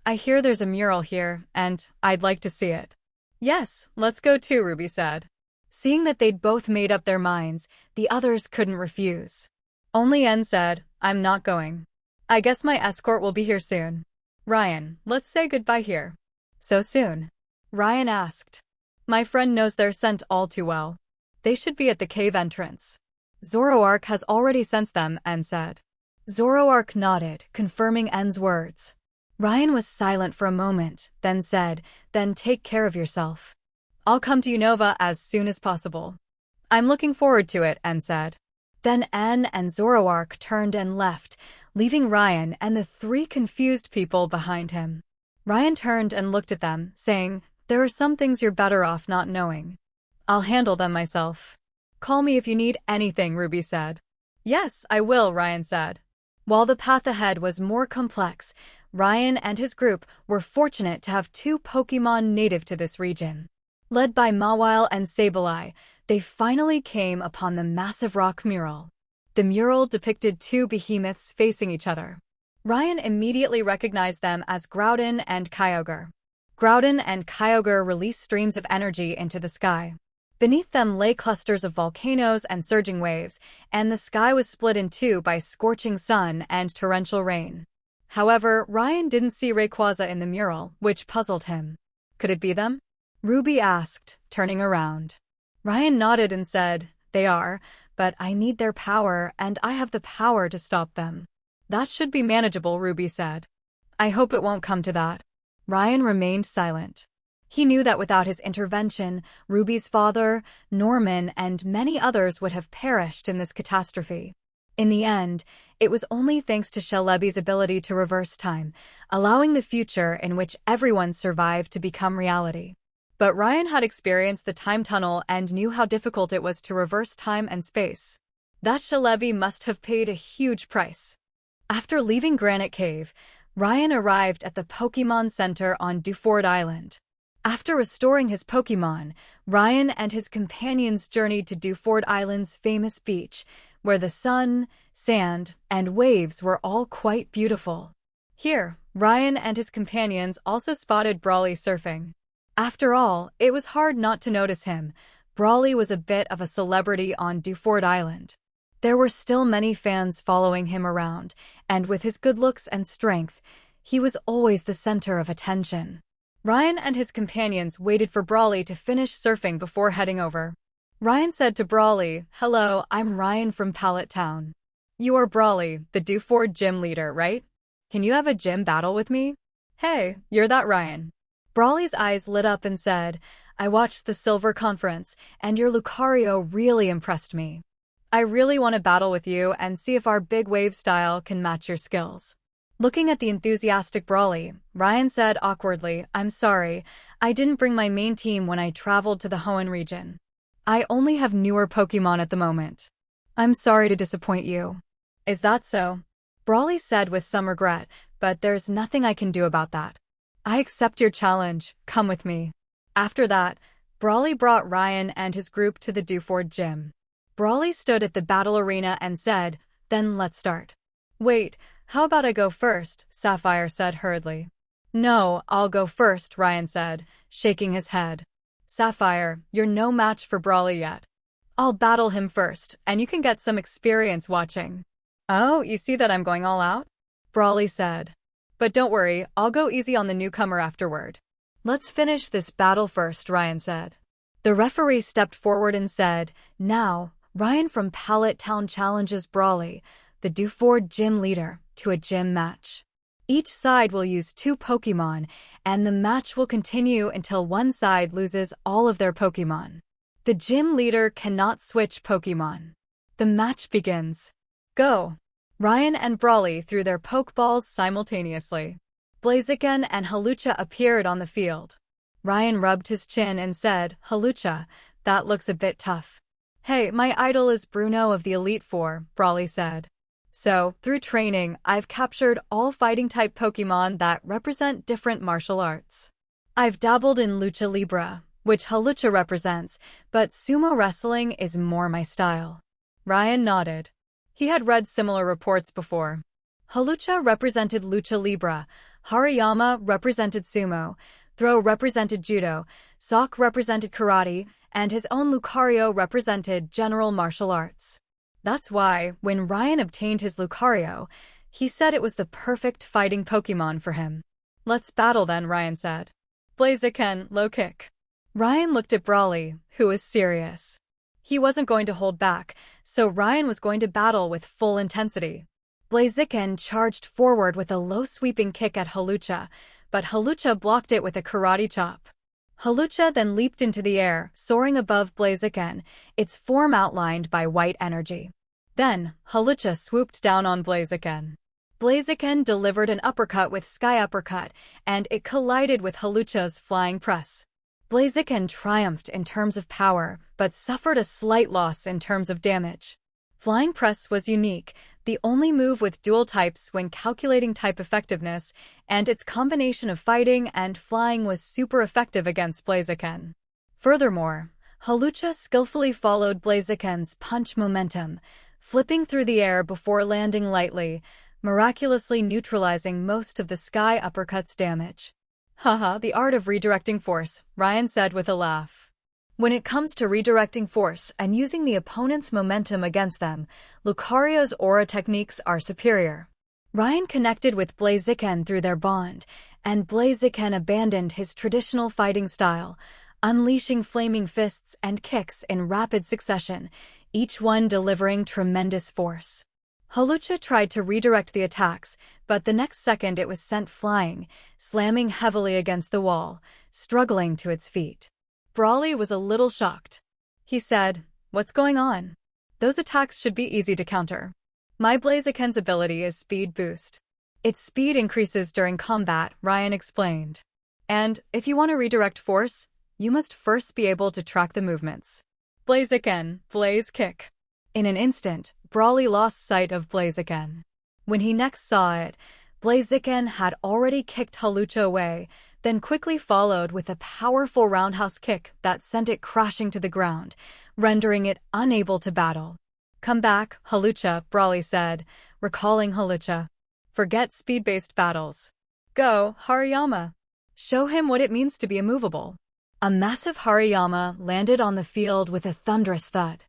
I hear there's a mural here, and I'd like to see it." "Yes, let's go too," Ruby said. Seeing that they'd both made up their minds, the others couldn't refuse. Only N said, "I'm not going. I guess my escort will be here soon." "Ryan, let's say goodbye here." "So soon?" Ryan asked. "My friend knows their scent all too well. They should be at the cave entrance." "Zoroark has already sensed them," N said. Zoroark nodded, confirming N's words. Ryan was silent for a moment, then said, "Then take care of yourself. I'll come to Unova as soon as possible." "I'm looking forward to it," N said. Then N and Zoroark turned and left, leaving Ryan and the three confused people behind him. Ryan turned and looked at them, saying, "There are some things you're better off not knowing. I'll handle them myself." "Call me if you need anything," Ruby said. "Yes, I will," Ryan said. While the path ahead was more complex, Ryan and his group were fortunate to have two Pokémon native to this region. Led by Mawile and Sableye, they finally came upon the massive rock mural. The mural depicted two behemoths facing each other. Ryan immediately recognized them as Groudon and Kyogre. Groudon and Kyogre released streams of energy into the sky. Beneath them lay clusters of volcanoes and surging waves, and the sky was split in two by scorching sun and torrential rain. However, Ryan didn't see Rayquaza in the mural, which puzzled him. Could it be them? Ruby asked, turning around. Ryan nodded and said, "They are, but I need their power, and I have the power to stop them." "That should be manageable," Ruby said. "I hope it won't come to that." Ryan remained silent. He knew that without his intervention, Ruby's father, Norman, and many others would have perished in this catastrophe. In the end, it was only thanks to Celebi's ability to reverse time, allowing the future in which everyone survived to become reality. But Ryan had experienced the time tunnel and knew how difficult it was to reverse time and space. That Celebi must have paid a huge price. After leaving Granite Cave, Ryan arrived at the Pokémon Center on Duford Island. After restoring his Pokémon, Ryan and his companions journeyed to Duford Island's famous beach, where the sun, sand, and waves were all quite beautiful. Here, Ryan and his companions also spotted Brawly surfing. After all, it was hard not to notice him. Brawly was a bit of a celebrity on Duford Island. There were still many fans following him around, and with his good looks and strength, he was always the center of attention. Ryan and his companions waited for Brawly to finish surfing before heading over. Ryan said to Brawly, "Hello, I'm Ryan from Pallet Town. You are Brawly, the Do4 gym leader, right? Can you have a gym battle with me?" "Hey, you're that Ryan." Brawly's eyes lit up and said, "I watched the Silver Conference, and your Lucario really impressed me. I really want to battle with you and see if our big wave style can match your skills." Looking at the enthusiastic Brawly, Ryan said awkwardly, "I'm sorry, I didn't bring my main team when I traveled to the Hoenn region. I only have newer Pokémon at the moment. I'm sorry to disappoint you." "Is that so?" Brawly said with some regret, "but there's nothing I can do about that. I accept your challenge, come with me." After that, Brawly brought Ryan and his group to the Do4 gym. Brawly stood at the battle arena and said, "Then let's start." "Wait, how about I go first?" Sapphire said hurriedly. "No, I'll go first," Ryan said, shaking his head. "Sapphire, you're no match for Brawly yet. I'll battle him first, and you can get some experience watching." "Oh, you see that I'm going all out?" Brawly said. "But don't worry, I'll go easy on the newcomer afterward." "Let's finish this battle first," Ryan said. The referee stepped forward and said, "Now, Ryan from Pallet Town challenges Brawly, the Do4 gym leader, to a gym match. Each side will use 2 Pokémon, and the match will continue until one side loses all of their Pokémon. The gym leader cannot switch Pokémon. The match begins. Go!" Ryan and Brawly threw their Pokeballs simultaneously. Blaziken and Hawlucha appeared on the field. Ryan rubbed his chin and said, "Hawlucha, that looks a bit tough." "Hey, my idol is Bruno of the Elite Four," Brawly said. "So, through training, I've captured all fighting-type Pokémon that represent different martial arts. I've dabbled in Lucha Libre, which Hawlucha represents, but sumo wrestling is more my style." Ryan nodded. He had read similar reports before. Hawlucha represented Lucha Libre, Hariyama represented sumo, Throw represented judo, Sock represented karate, and his own Lucario represented general martial arts. That's why, when Ryan obtained his Lucario, he said it was the perfect fighting Pokémon for him. "Let's battle then," Ryan said. Blaziken, low kick. Ryan looked at Brawly, who was serious. He wasn't going to hold back, so Ryan was going to battle with full intensity. Blaziken charged forward with a low sweeping kick at Hawlucha, but Hawlucha blocked it with a karate chop. Hawlucha then leaped into the air, soaring above Blaziken, its form outlined by white energy. Then, Hawlucha swooped down on Blaziken. Blaziken delivered an uppercut with Sky Uppercut, and it collided with Hawlucha's Flying Press. Blaziken triumphed in terms of power, but suffered a slight loss in terms of damage. Flying Press was unique, the only move with dual types when calculating type effectiveness, and its combination of fighting and flying was super effective against Blaziken. Furthermore, Hawlucha skillfully followed Blaziken's punch momentum, flipping through the air before landing lightly, miraculously neutralizing most of the Sky Uppercut's damage. "Haha, the art of redirecting force," Ryan said with a laugh. When it comes to redirecting force and using the opponent's momentum against them, Lucario's aura techniques are superior. Ryan connected with Blaziken through their bond, and Blaziken abandoned his traditional fighting style, unleashing flaming fists and kicks in rapid succession, each one delivering tremendous force. Hawlucha tried to redirect the attacks, but the next second it was sent flying, slamming heavily against the wall, struggling to its feet. Brawly was a little shocked. He said, "What's going on? Those attacks should be easy to counter. My Blaziken's ability is Speed Boost. Its speed increases during combat," Ryan explained. "And if you want to redirect force, you must first be able to track the movements." Blaziken, Blaze Kick. In an instant, Brawly lost sight of Blaziken. When he next saw it, Blaziken had already kicked Hawlucha away, then quickly followed with a powerful roundhouse kick that sent it crashing to the ground, rendering it unable to battle. "Come back, Hawlucha," Brawly said, recalling Hawlucha. "Forget speed-based battles. Go, Hariyama. Show him what it means to be immovable." A massive Hariyama landed on the field with a thunderous thud.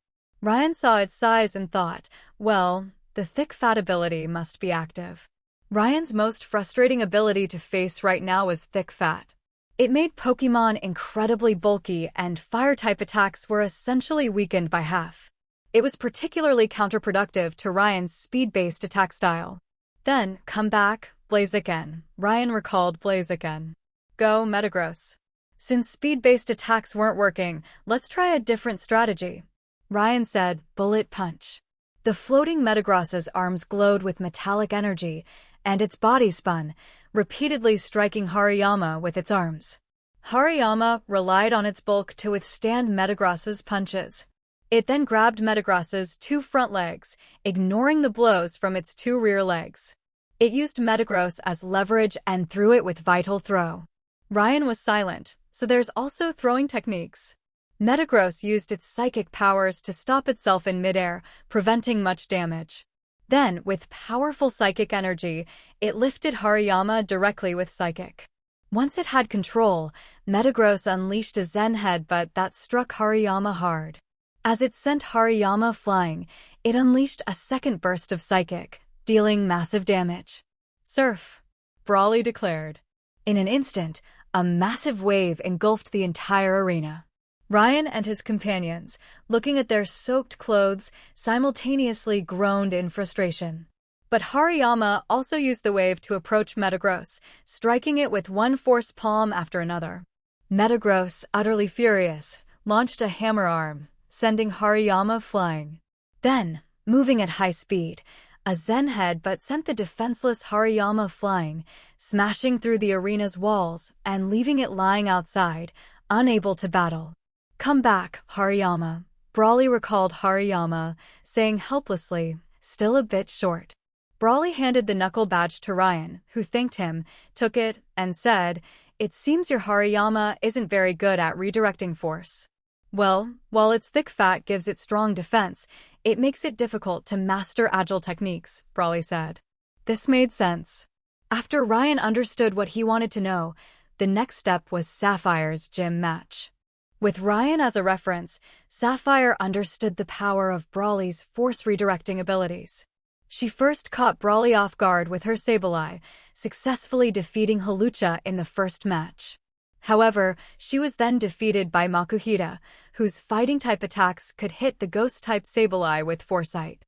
Ryan saw its size and thought, well, the thick fat ability must be active. Ryan's most frustrating ability to face right now was thick fat. It made Pokémon incredibly bulky, and fire-type attacks were essentially weakened by half. It was particularly counterproductive to Ryan's speed-based attack style. Then, come back, Blaziken. Ryan recalled Blaziken. Go, Metagross. Since speed-based attacks weren't working, let's try a different strategy. Ryan said, Bullet Punch. The floating Metagross's arms glowed with metallic energy, and its body spun, repeatedly striking Hariyama with its arms. Hariyama relied on its bulk to withstand Metagross's punches. It then grabbed Metagross's 2 front legs, ignoring the blows from its 2 rear legs. It used Metagross as leverage and threw it with Vital Throw. Ryan was silent, so there's also throwing techniques. Metagross used its psychic powers to stop itself in midair, preventing much damage. Then, with powerful psychic energy, it lifted Hariyama directly with Psychic. Once it had control, Metagross unleashed a Zen Headbutt that struck Hariyama hard. As it sent Hariyama flying, it unleashed a second burst of Psychic, dealing massive damage. Surf! Brawly declared. In an instant, a massive wave engulfed the entire arena. Ryan and his companions, looking at their soaked clothes, simultaneously groaned in frustration. But Hariyama also used the wave to approach Metagross, striking it with one force palm after another. Metagross, utterly furious, launched a hammer arm, sending Hariyama flying. Then, moving at high speed, a Zen Headbutt sent the defenseless Hariyama flying, smashing through the arena's walls and leaving it lying outside, unable to battle. Come back, Hariyama. Brawly recalled Hariyama, saying helplessly, still a bit short. Brawly handed the knuckle badge to Ryan, who thanked him, took it, and said, It seems your Hariyama isn't very good at redirecting force. Well, while its thick fat gives it strong defense, it makes it difficult to master agile techniques, Brawly said. This made sense. After Ryan understood what he wanted to know, the next step was Sapphire's gym match. With Ryan as a reference, Sapphire understood the power of Brawly's force redirecting abilities. She first caught Brawly off guard with her Sableye, successfully defeating Hawlucha in the first match. However, she was then defeated by Makuhita, whose fighting-type attacks could hit the ghost-type Sableye with foresight.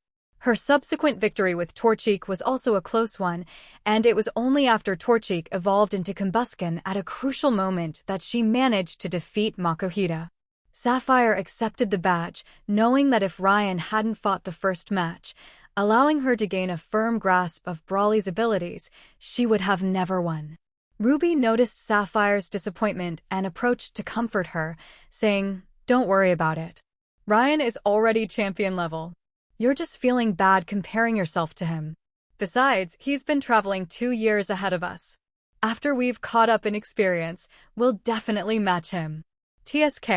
Her subsequent victory with Torchic was also a close one, and it was only after Torchic evolved into Combusken at a crucial moment that she managed to defeat Makuhita. Sapphire accepted the badge, knowing that if Ryan hadn't fought the first match, allowing her to gain a firm grasp of Brawly's abilities, she would have never won. Ruby noticed Sapphire's disappointment and approached to comfort her, saying, Don't worry about it. Ryan is already champion level. You're just feeling bad comparing yourself to him. Besides, he's been traveling 2 years ahead of us. After we've caught up in experience, we'll definitely match him. TSK,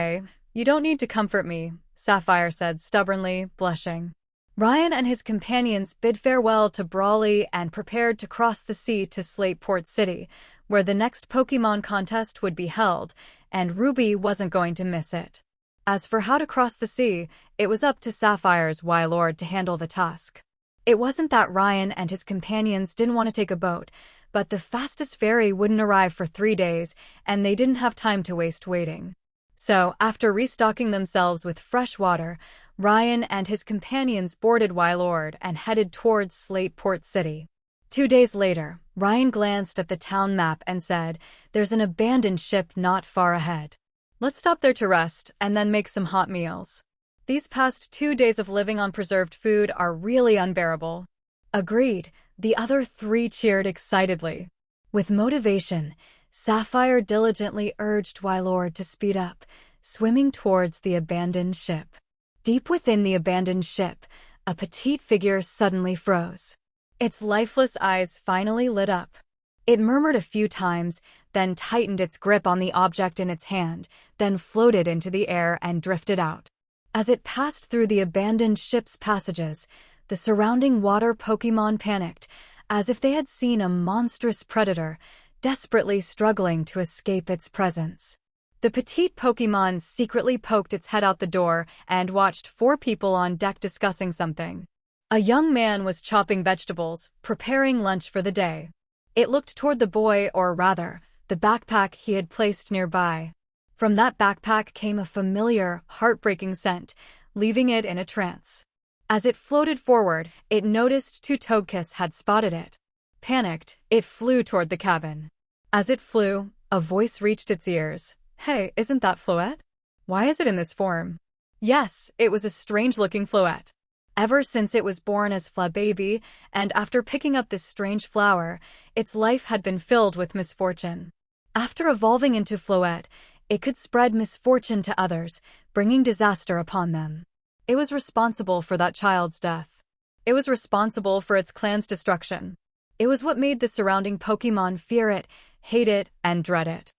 you don't need to comfort me, Sapphire said stubbornly, blushing. Ryan and his companions bid farewell to Brawly and prepared to cross the sea to Slateport City, where the next Pokémon contest would be held, and Ruby wasn't going to miss it. As for how to cross the sea, it was up to Sapphire's Wylord to handle the task. It wasn't that Ryan and his companions didn't want to take a boat, but the fastest ferry wouldn't arrive for 3 days, and they didn't have time to waste waiting. So, after restocking themselves with fresh water, Ryan and his companions boarded Wylord and headed towards Slateport City. 2 days later, Ryan glanced at the town map and said, There's an abandoned ship not far ahead. Let's stop there to rest and then make some hot meals. These past 2 days of living on preserved food are really unbearable. Agreed, the other 3 cheered excitedly. With motivation, Sapphire diligently urged Wylord to speed up, swimming towards the abandoned ship. Deep within the abandoned ship, a petite figure suddenly froze. Its lifeless eyes finally lit up. It murmured a few times, then tightened its grip on the object in its hand, then floated into the air and drifted out. As it passed through the abandoned ship's passages, the surrounding water Pokémon panicked, as if they had seen a monstrous predator, desperately struggling to escape its presence. The petite Pokémon secretly poked its head out the door and watched 4 people on deck discussing something. A young man was chopping vegetables, preparing lunch for the day. It looked toward the boy, or rather, the backpack he had placed nearby. From that backpack came a familiar, heartbreaking scent, leaving it in a trance. As it floated forward, it noticed 2 Togekiss had spotted it. Panicked, it flew toward the cabin. As it flew, a voice reached its ears. "Hey, isn't that Floette? Why is it in this form?" Yes, it was a strange-looking Floette. Ever since it was born as Flababy, and after picking up this strange flower, its life had been filled with misfortune. After evolving into Floette, it could spread misfortune to others, bringing disaster upon them. It was responsible for that child's death. It was responsible for its clan's destruction. It was what made the surrounding Pokémon fear it, hate it, and dread it.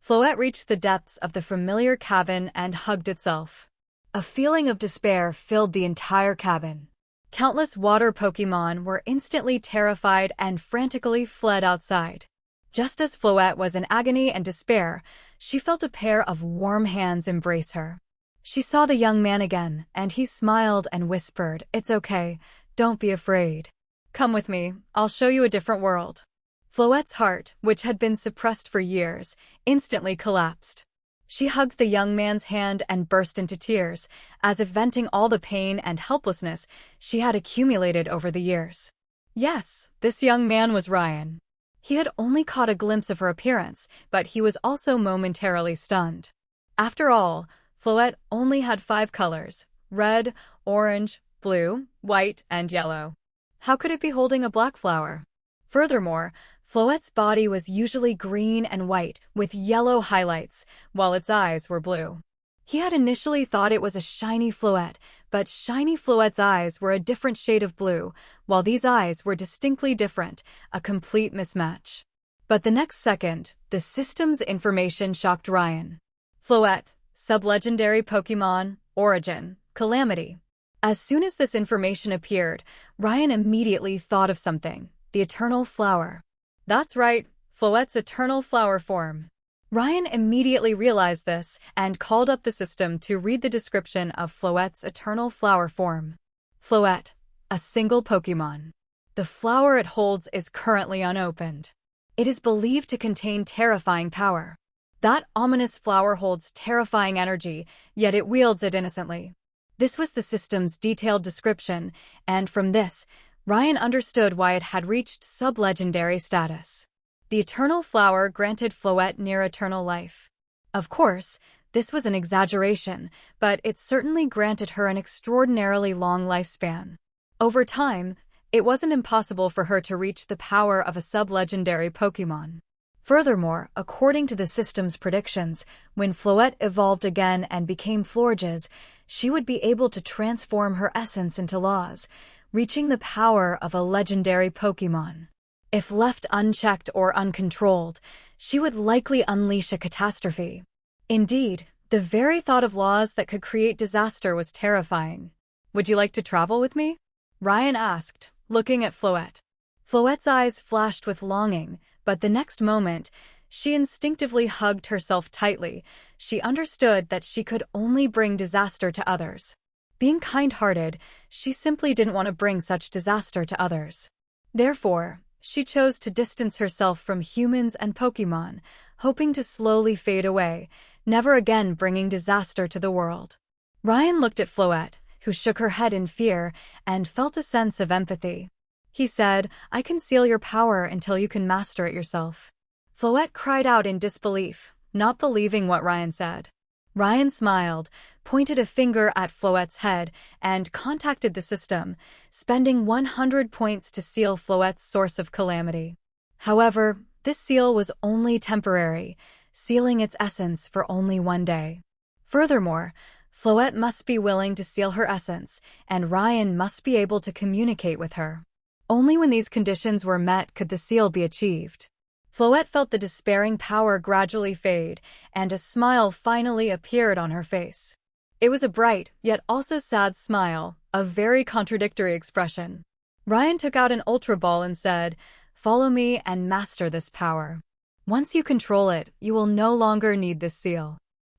Floette reached the depths of the familiar cabin and hugged itself. A feeling of despair filled the entire cabin. Countless water Pokémon were instantly terrified and frantically fled outside. Just as Floette was in agony and despair, she felt a pair of warm hands embrace her. She saw the young man again, and he smiled and whispered, "It's okay, don't be afraid. Come with me, I'll show you a different world." Floette's heart, which had been suppressed for years, instantly collapsed. She hugged the young man's hand and burst into tears, as if venting all the pain and helplessness she had accumulated over the years. Yes, this young man was Ryan. He had only caught a glimpse of her appearance, but he was also momentarily stunned. After all, Floette only had 5 colors: red, orange, blue, white, and yellow. How could it be holding a black flower? Furthermore, Floette's body was usually green and white, with yellow highlights, while its eyes were blue. He had initially thought it was a shiny Floette, but shiny Floette's eyes were a different shade of blue, while these eyes were distinctly different, a complete mismatch. But the next second, the system's information shocked Ryan. Floette, sublegendary Pokémon, origin, Calamity. As soon as this information appeared, Ryan immediately thought of something: the Eternal Flower. That's right, Floette's Eternal Flower form. Ryan immediately realized this and called up the system to read the description of Floette's Eternal Flower form. Floette, a single Pokémon. The flower it holds is currently unopened. It is believed to contain terrifying power. That ominous flower holds terrifying energy, yet it wields it innocently. This was the system's detailed description, and from this, Ryan understood why it had reached sub-legendary status. The Eternal Flower granted Floette near-eternal life. Of course, this was an exaggeration, but it certainly granted her an extraordinarily long lifespan. Over time, it wasn't impossible for her to reach the power of a sub-legendary Pokémon. Furthermore, according to the system's predictions, when Floette evolved again and became Florges, she would be able to transform her essence into laws, reaching the power of a legendary Pokémon. If left unchecked or uncontrolled, she would likely unleash a catastrophe. Indeed, the very thought of laws that could create disaster was terrifying. "Would you like to travel with me?" Ryan asked, looking at Floette. Floette's eyes flashed with longing, but the next moment, she instinctively hugged herself tightly. She understood that she could only bring disaster to others. Being kind-hearted, she simply didn't want to bring such disaster to others. Therefore, she chose to distance herself from humans and Pokémon, hoping to slowly fade away, never again bringing disaster to the world. Ryan looked at Floette, who shook her head in fear and felt a sense of empathy. He said, "I can seal your power until you can master it yourself." Floette cried out in disbelief, not believing what Ryan said. Ryan smiled, pointed a finger at Floette's head, and contacted the system, spending 100 points to seal Floette's source of calamity. However, this seal was only temporary, sealing its essence for only 1 day. Furthermore, Floette must be willing to seal her essence, and Ryan must be able to communicate with her. Only when these conditions were met could the seal be achieved. Floette felt the despairing power gradually fade, and a smile finally appeared on her face. It was a bright, yet also sad smile, a very contradictory expression. Ryan took out an Ultra Ball and said, "Follow me and master this power. Once you control it, you will no longer need this seal."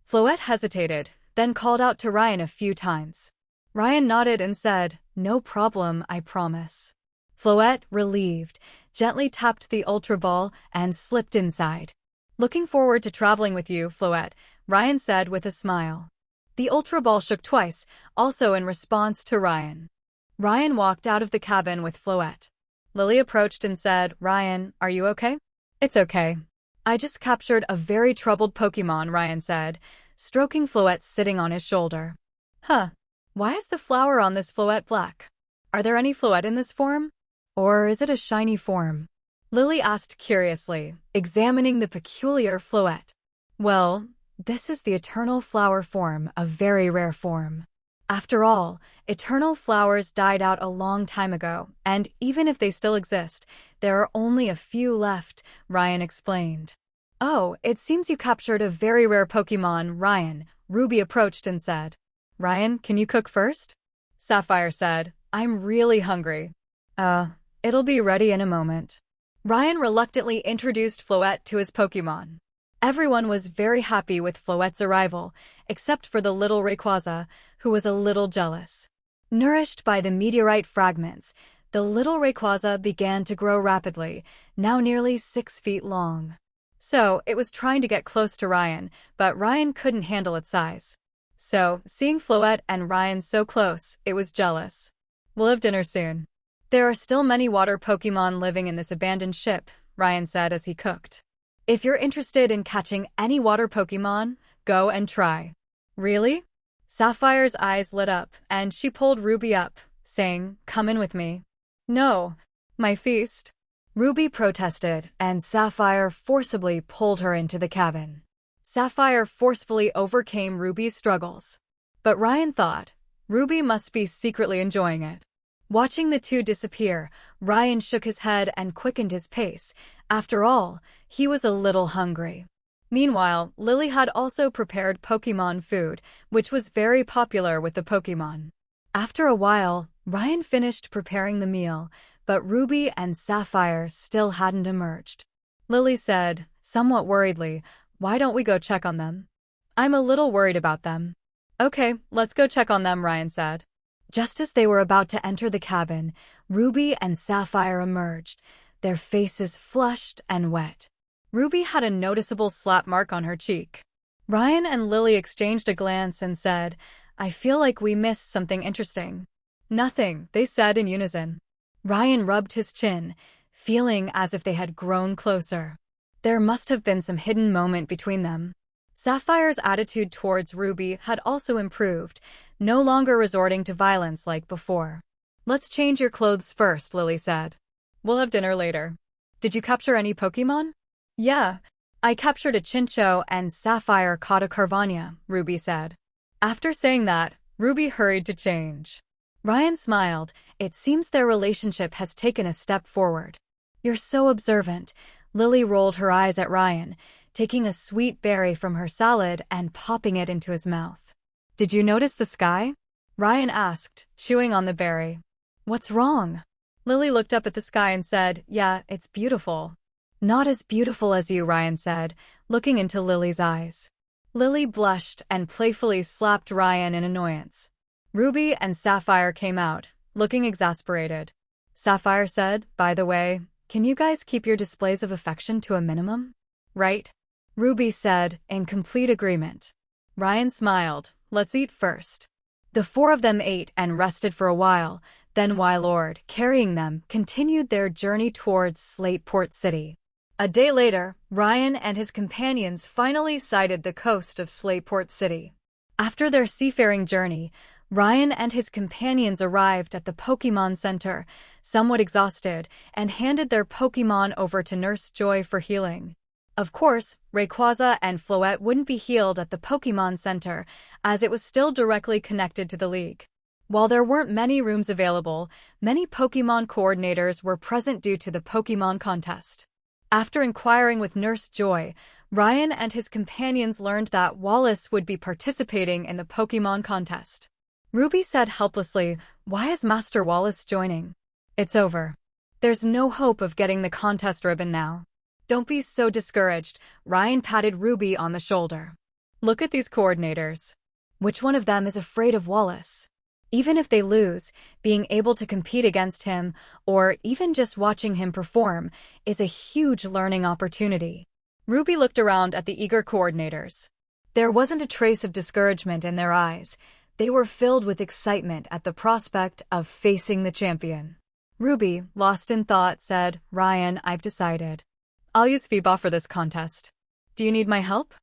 Floette hesitated, then called out to Ryan a few times. Ryan nodded and said, "No problem, I promise." Floette, relieved, gently tapped the Ultra Ball and slipped inside. "Looking forward to traveling with you, Floette," Ryan said with a smile. The Ultra Ball shook twice, also in response to Ryan. Ryan walked out of the cabin with Floette. Lily approached and said, "Ryan, are you okay?" "It's okay. I just captured a very troubled Pokémon," Ryan said, stroking Floette sitting on his shoulder. "Huh. Why is the flower on this Floette black? Are there any Floette in this form? Or is it a shiny form?" Lily asked curiously, examining the peculiar Floette. "Well, this is the eternal flower form, a very rare form. After all, eternal flowers died out a long time ago, and even if they still exist, there are only a few left," Ryan explained. "Oh, it seems you captured a very rare Pokémon, Ryan," Ruby approached and said. "Ryan, can you cook first?" Sapphire said, "I'm really hungry." It'll be ready in a moment." Ryan reluctantly introduced Floette to his Pokémon. Everyone was very happy with Floette's arrival, except for the little Rayquaza, who was a little jealous. Nourished by the meteorite fragments, the little Rayquaza began to grow rapidly, now nearly 6 feet long. So, it was trying to get close to Ryan, but Ryan couldn't handle its size. So, seeing Floette and Ryan so close, it was jealous. "We'll have dinner soon." "There are still many water Pokémon living in this abandoned ship," Ryan said as he cooked. "If you're interested in catching any water Pokémon, go and try." "Really?" Sapphire's eyes lit up, and she pulled Ruby up, saying, "Come in with me." "No, my feast." Ruby protested, and Sapphire forcibly pulled her into the cabin. Sapphire forcefully overcame Ruby's struggles. But Ryan thought, Ruby must be secretly enjoying it. Watching the two disappear, Ryan shook his head and quickened his pace. After all, he was a little hungry. Meanwhile, Lily had also prepared Pokémon food, which was very popular with the Pokémon. After a while, Ryan finished preparing the meal, but Ruby and Sapphire still hadn't emerged. Lily said, somewhat worriedly, "Why don't we go check on them?" "I'm a little worried about them." "Okay, let's go check on them," Ryan said. Just as they were about to enter the cabin, Ruby and Sapphire emerged, their faces flushed and wet. Ruby had a noticeable slap mark on her cheek. Ryan and Lily exchanged a glance and said, "I feel like we missed something interesting." "Nothing," they said in unison. Ryan rubbed his chin, feeling as if they had grown closer. There must have been some hidden moment between them. Sapphire's attitude towards Ruby had also improved, no longer resorting to violence like before. "Let's change your clothes first," Lily said. "We'll have dinner later." "Did you capture any Pokémon?" "Yeah, I captured a Chinchou and Sapphire caught a Carvania," Ruby said. After saying that, Ruby hurried to change. Ryan smiled. It seems their relationship has taken a step forward. "You're so observant." Lily rolled her eyes at Ryan, taking a sweet berry from her salad and popping it into his mouth. "Did you notice the sky?" Ryan asked, chewing on the berry. "What's wrong?" Lily looked up at the sky and said, "Yeah, it's beautiful." "Not as beautiful as you," Ryan said, looking into Lily's eyes. Lily blushed and playfully slapped Ryan in annoyance. Ruby and Sapphire came out, looking exasperated. Sapphire said, "By the way, can you guys keep your displays of affection to a minimum?" "Right?" Ruby said, in complete agreement. Ryan smiled. "Let's eat first." The four of them ate and rested for a while, then Wylord, carrying them, continued their journey towards Slateport City. A day later, Ryan and his companions finally sighted the coast of Slateport City. After their seafaring journey, Ryan and his companions arrived at the Pokémon Center, somewhat exhausted, and handed their Pokémon over to Nurse Joy for healing. Of course, Rayquaza and Floette wouldn't be healed at the Pokémon Center, as it was still directly connected to the League. While there weren't many rooms available, many Pokémon coordinators were present due to the Pokémon contest. After inquiring with Nurse Joy, Ryan and his companions learned that Wallace would be participating in the Pokémon contest. Ruby said helplessly, "Why is Master Wallace joining?" "It's over. There's no hope of getting the contest ribbon now." "Don't be so discouraged," Ryan patted Ruby on the shoulder. Look at these coordinators. Which one of them is afraid of Wallace? Even if they lose, being able to compete against him, or even just watching him perform, is a huge learning opportunity. Ruby looked around at the eager coordinators. There wasn't a trace of discouragement in their eyes. They were filled with excitement at the prospect of facing the champion. Ruby, lost in thought, said, "Ryan, I've decided. I'll use Feebah for this contest. Do you need my help?"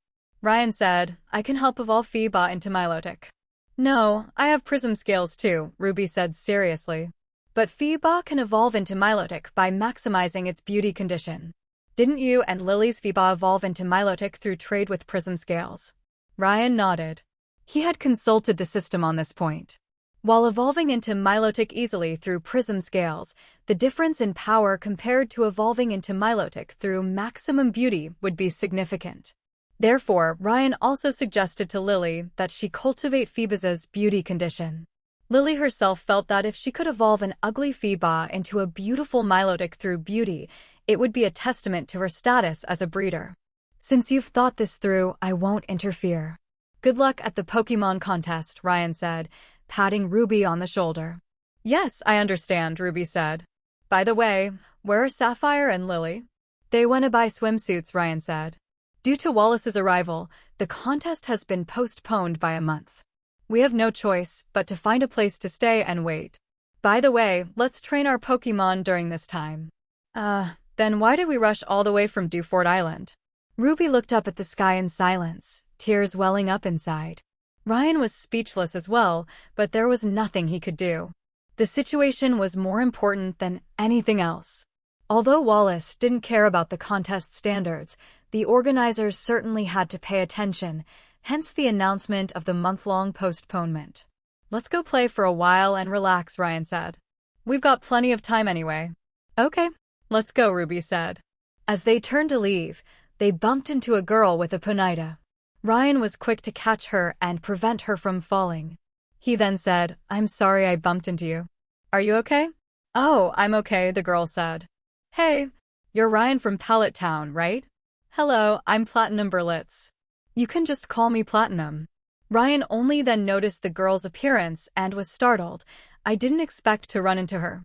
Ryan said, "I can help evolve Feebah into Milotic." "No, I have prism scales too," Ruby said seriously. "But Feebah can evolve into Milotic by maximizing its beauty condition. Didn't you and Lily's Feebah evolve into Milotic through trade with prism scales?" Ryan nodded. He had consulted the system on this point. While evolving into Milotic easily through prism scales, the difference in power compared to evolving into Milotic through maximum beauty would be significant. Therefore, Ryan also suggested to Lily that she cultivate Feebah's beauty condition. Lily herself felt that if she could evolve an ugly Feebah into a beautiful Milotic through beauty, it would be a testament to her status as a breeder. "Since you've thought this through, I won't interfere. Good luck at the Pokémon contest," Ryan said, patting Ruby on the shoulder. "Yes, I understand," Ruby said. "By the way, where are Sapphire and Lily?" "They went to buy swimsuits," Ryan said. "Due to Wallace's arrival, the contest has been postponed by a month. We have no choice but to find a place to stay and wait. By the way, let's train our Pokémon during this time." Then why did we rush all the way from Dewford Island?" Ruby looked up at the sky in silence, tears welling up inside. Ryan was speechless as well, but there was nothing he could do. The situation was more important than anything else. Although Wallace didn't care about the contest standards, the organizers certainly had to pay attention, hence the announcement of the month-long postponement. "Let's go play for a while and relax," Ryan said. "We've got plenty of time anyway." "Okay, let's go," Ruby said. As they turned to leave, they bumped into a girl with a Ponyta. Ryan was quick to catch her and prevent her from falling. He then said, "I'm sorry I bumped into you. Are you okay?" "Oh, I'm okay," the girl said. "Hey, you're Ryan from Pallet Town, right?" "Hello, I'm Platinum Berlitz. You can just call me Platinum." Ryan only then noticed the girl's appearance and was startled. "I didn't expect to run into her."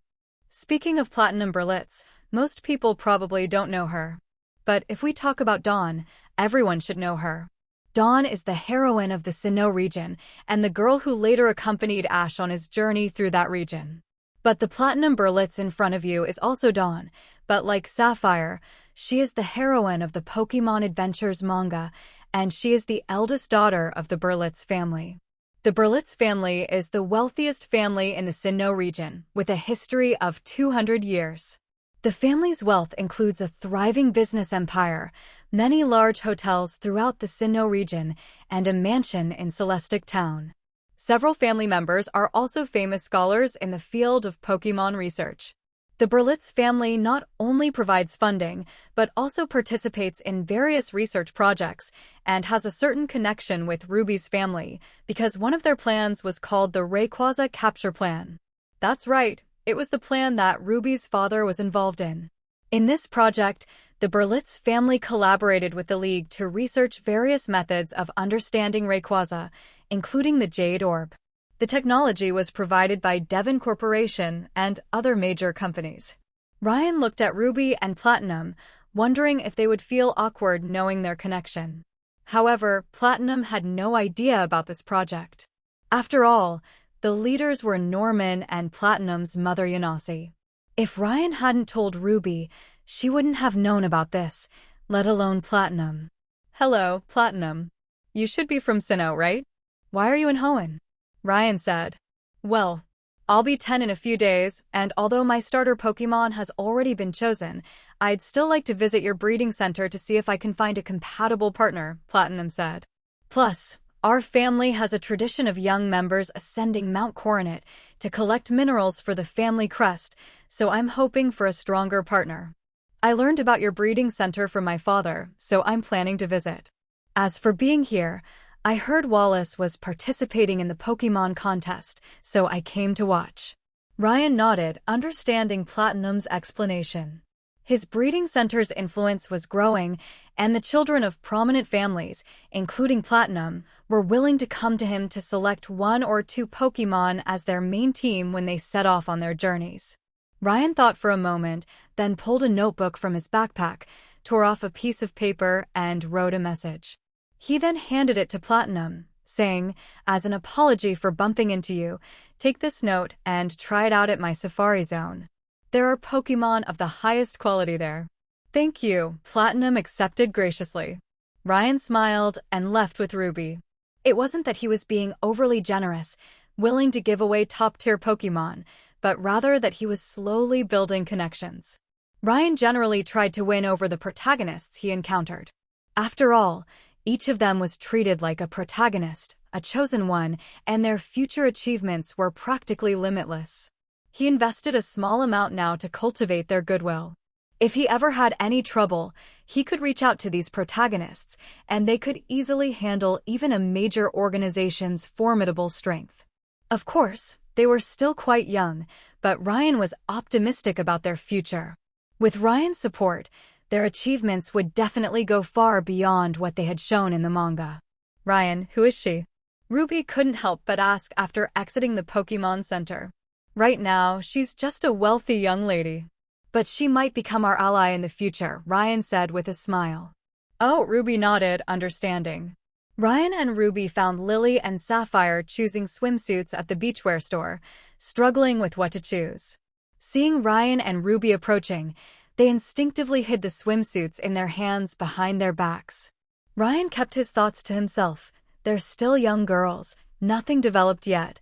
Speaking of Platinum Berlitz, most people probably don't know her. But if we talk about Dawn, everyone should know her. Dawn is the heroine of the Sinnoh region, and the girl who later accompanied Ash on his journey through that region. But the Platinum Berlitz in front of you is also Dawn, but like Sapphire, she is the heroine of the Pokémon Adventures manga, and she is the eldest daughter of the Berlitz family. The Berlitz family is the wealthiest family in the Sinnoh region, with a history of 200 years. The family's wealth includes a thriving business empire, many large hotels throughout the Sinnoh region, and a mansion in Celestic Town. Several family members are also famous scholars in the field of Pokémon research. The Berlitz family not only provides funding, but also participates in various research projects and has a certain connection with Ruby's family, because one of their plans was called the Rayquaza Capture Plan. That's right, it was the plan that Ruby's father was involved in. In this project, the Berlitz family collaborated with the League to research various methods of understanding Rayquaza, including the Jade Orb. The technology was provided by Devon Corporation and other major companies. Ryan looked at Ruby and Platinum, wondering if they would feel awkward knowing their connection. However, Platinum had no idea about this project. After all, the leaders were Norman and Platinum's mother Yanasi. If Ryan hadn't told Ruby, she wouldn't have known about this, let alone Platinum. "Hello, Platinum. You should be from Sinnoh, right? Why are you in Hoenn?" Ryan said. "Well, I'll be 10 in a few days, and although my starter Pokémon has already been chosen, I'd still like to visit your breeding center to see if I can find a compatible partner," Platinum said. "Plus, our family has a tradition of young members ascending Mount Coronet to collect minerals for the family crest, so I'm hoping for a stronger partner. I learned about your breeding center from my father, so I'm planning to visit. As for being here, I heard Wallace was participating in the Pokémon contest, so I came to watch." Ryan nodded, understanding Platinum's explanation. His breeding center's influence was growing, and the children of prominent families, including Platinum, were willing to come to him to select one or two Pokémon as their main team when they set off on their journeys. Ryan thought for a moment, then pulled a notebook from his backpack, tore off a piece of paper, and wrote a message. He then handed it to Platinum, saying, "As an apology for bumping into you, take this note and try it out at my Safari Zone. There are Pokémon of the highest quality there." "Thank you," Platinum accepted graciously. Ryan smiled and left with Ruby. It wasn't that he was being overly generous, willing to give away top-tier Pokémon, but rather that he was slowly building connections. Ryan generally tried to win over the protagonists he encountered. After all, each of them was treated like a protagonist, a chosen one, and their future achievements were practically limitless. He invested a small amount now to cultivate their goodwill. If he ever had any trouble, he could reach out to these protagonists, and they could easily handle even a major organization's formidable strength. Of course, they were still quite young, but Ryan was optimistic about their future. With Ryan's support, their achievements would definitely go far beyond what they had shown in the manga. "Ryan, who is she?" Ruby couldn't help but ask after exiting the Pokémon Center. "Right now, she's just a wealthy young lady. But she might become our ally in the future," Ryan said with a smile. "Oh," Ruby nodded, understanding. Ryan and Ruby found Lily and Sapphire choosing swimsuits at the beachwear store, struggling with what to choose. Seeing Ryan and Ruby approaching, they instinctively hid the swimsuits in their hands behind their backs. Ryan kept his thoughts to himself. They're still young girls, nothing developed yet.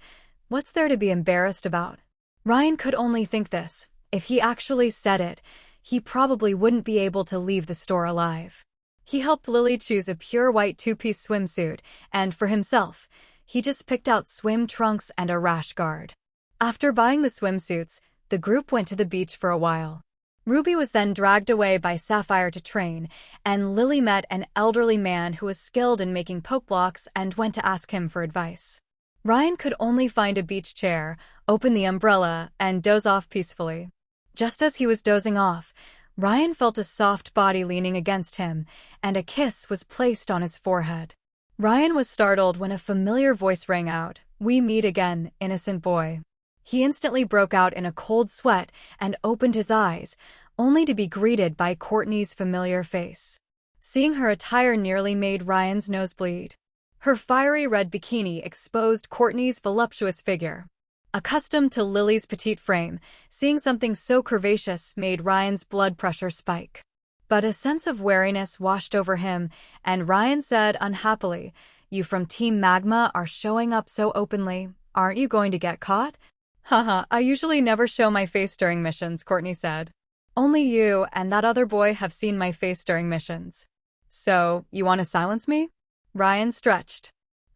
What's there to be embarrassed about? Ryan could only think this. If he actually said it, he probably wouldn't be able to leave the store alive. He helped Lily choose a pure white two-piece swimsuit, and for himself, he just picked out swim trunks and a rash guard. After buying the swimsuits, the group went to the beach for a while. Ruby was then dragged away by Sapphire to train, and Lily met an elderly man who was skilled in making poke blocks and went to ask him for advice. Ryan could only find a beach chair, open the umbrella, and doze off peacefully. Just as he was dozing off, Ryan felt a soft body leaning against him, and a kiss was placed on his forehead. Ryan was startled when a familiar voice rang out, "We meet again, innocent boy." He instantly broke out in a cold sweat and opened his eyes, only to be greeted by Courtney's familiar face. Seeing her attire nearly made Ryan's nose bleed. Her fiery red bikini exposed Courtney's voluptuous figure. Accustomed to Lily's petite frame, seeing something so curvaceous made Ryan's blood pressure spike. But a sense of wariness washed over him, and Ryan said unhappily, "You from Team Magma are showing up so openly. Aren't you going to get caught?" "Haha, I usually never show my face during missions," Courtney said. "Only you and that other boy have seen my face during missions. So, you want to silence me?" Ryan stretched.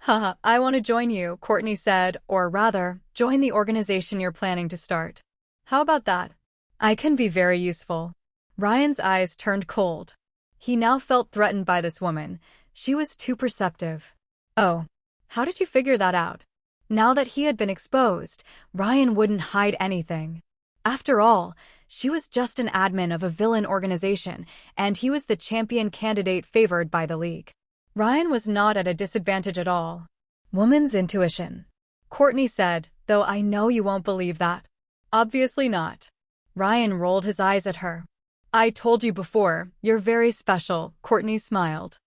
"Haha, I want to join you," Courtney said, "or rather, join the organization you're planning to start. How about that? I can be very useful." Ryan's eyes turned cold. He now felt threatened by this woman. She was too perceptive. "Oh, how did you figure that out?" Now that he had been exposed, Ryan wouldn't hide anything. After all, she was just an admin of a villain organization, and he was the champion candidate favored by the League. Ryan was not at a disadvantage at all. "Woman's intuition," Courtney said, "though I know you won't believe that." "Obviously not." Ryan rolled his eyes at her. "I told you before, you're very special," Courtney smiled.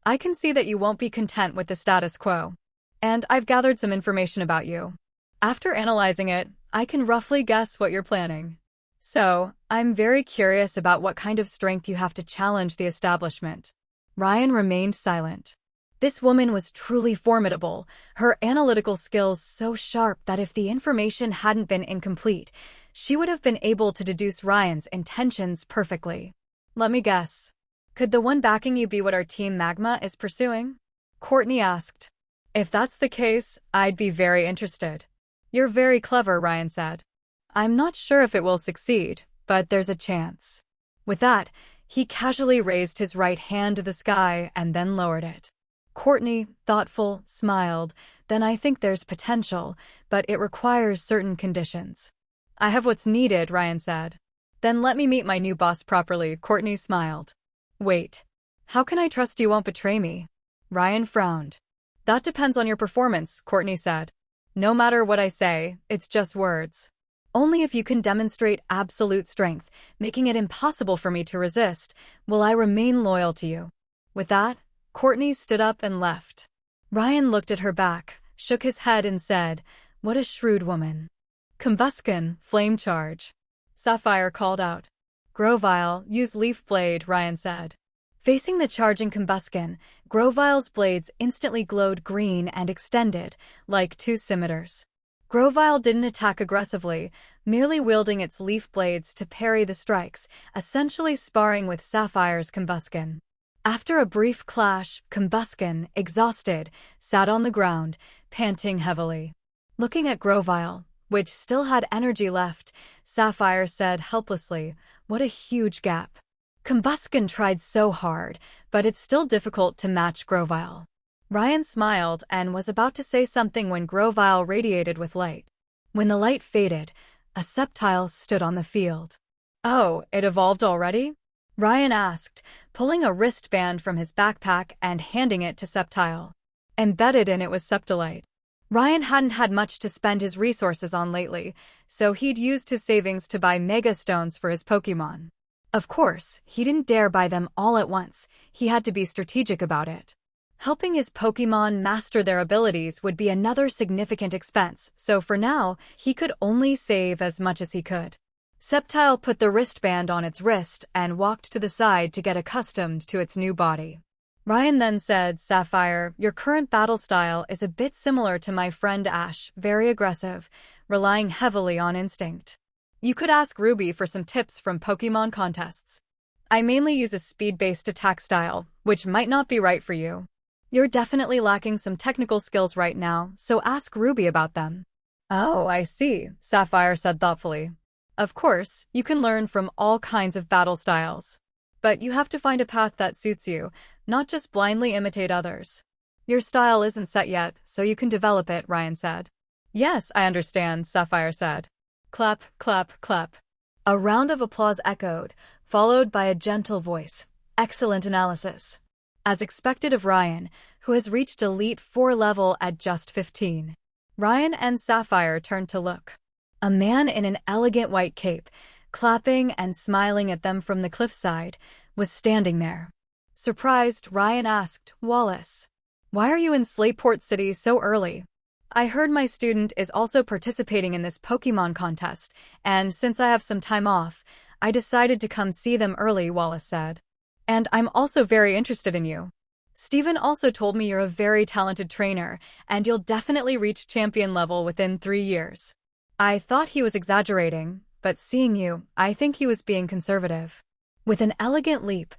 "I can see that you won't be content with the status quo. And I've gathered some information about you. After analyzing it, I can roughly guess what you're planning. So, I'm very curious about what kind of strength you have to challenge the establishment." Ryan remained silent. This woman was truly formidable, her analytical skills so sharp that if the information hadn't been incomplete, she would have been able to deduce Ryan's intentions perfectly. "Let me guess. Could the one backing you be what our Team Magma is pursuing?" Courtney asked. "If that's the case, I'd be very interested." "You're very clever," Ryan said. "I'm not sure if it will succeed, but there's a chance." With that, he casually raised his right hand to the sky and then lowered it. Courtney, thoughtful, smiled. "Then I think there's potential, but it requires certain conditions." "I have what's needed," Ryan said. Then let me meet my new boss properly, Courtney smiled. Wait. How can I trust you won't betray me? Ryan frowned. That depends on your performance, Courtney said. No matter what I say, it's just words. Only if you can demonstrate absolute strength, making it impossible for me to resist, will I remain loyal to you. With that, Courtney stood up and left. Ryan looked at her back, shook his head and said, "What a shrewd woman." Combustion, flame charge. Sapphire called out. Grovile, use leaf blade, Ryan said. Facing the charging Combustion, Grovile's blades instantly glowed green and extended, like two scimitars. Grovile didn't attack aggressively, merely wielding its leaf blades to parry the strikes, essentially sparring with Sapphire's Combustion. After a brief clash, Combustion, exhausted, sat on the ground, panting heavily. Looking at Grovile, which still had energy left, Sapphire said helplessly, "What a huge gap." Combustion tried so hard, but it's still difficult to match Grovile. Ryan smiled and was about to say something when Grovile radiated with light. When the light faded, a Sceptile stood on the field. "Oh, it evolved already?" Ryan asked, pulling a wristband from his backpack and handing it to Sceptile. Embedded in it was Septilite. Ryan hadn't had much to spend his resources on lately, so he'd used his savings to buy Mega Stones for his Pokémon. Of course, he didn't dare buy them all at once, he had to be strategic about it. Helping his Pokémon master their abilities would be another significant expense, so for now, he could only save as much as he could. Sceptile put the wristband on its wrist and walked to the side to get accustomed to its new body. Ryan then said, "Sapphire, your current battle style is a bit similar to my friend Ash, very aggressive, relying heavily on instinct. You could ask Ruby for some tips from Pokémon contests. I mainly use a speed-based attack style, which might not be right for you. You're definitely lacking some technical skills right now, so ask Ruby about them." "Oh, I see," Sapphire said thoughtfully. "Of course, you can learn from all kinds of battle styles. But you have to find a path that suits you, not just blindly imitate others. Your style isn't set yet, so you can develop it," Ryan said. "Yes, I understand," Sapphire said. Clap, clap, clap. A round of applause echoed, followed by a gentle voice. "Excellent analysis." As expected of Ryan, who has reached Elite 4 level at just 15. Ryan and Sapphire turned to look. A man in an elegant white cape, clapping and smiling at them from the cliffside, was standing there. Surprised, Ryan asked, "Wallace, why are you in Slateport City so early?" "I heard my student is also participating in this Pokémon contest, and since I have some time off, I decided to come see them early," Wallace said. "And I'm also very interested in you. Steven also told me you're a very talented trainer, and you'll definitely reach champion level within 3 years. I thought he was exaggerating, but seeing you, I think he was being conservative." With an elegant leap,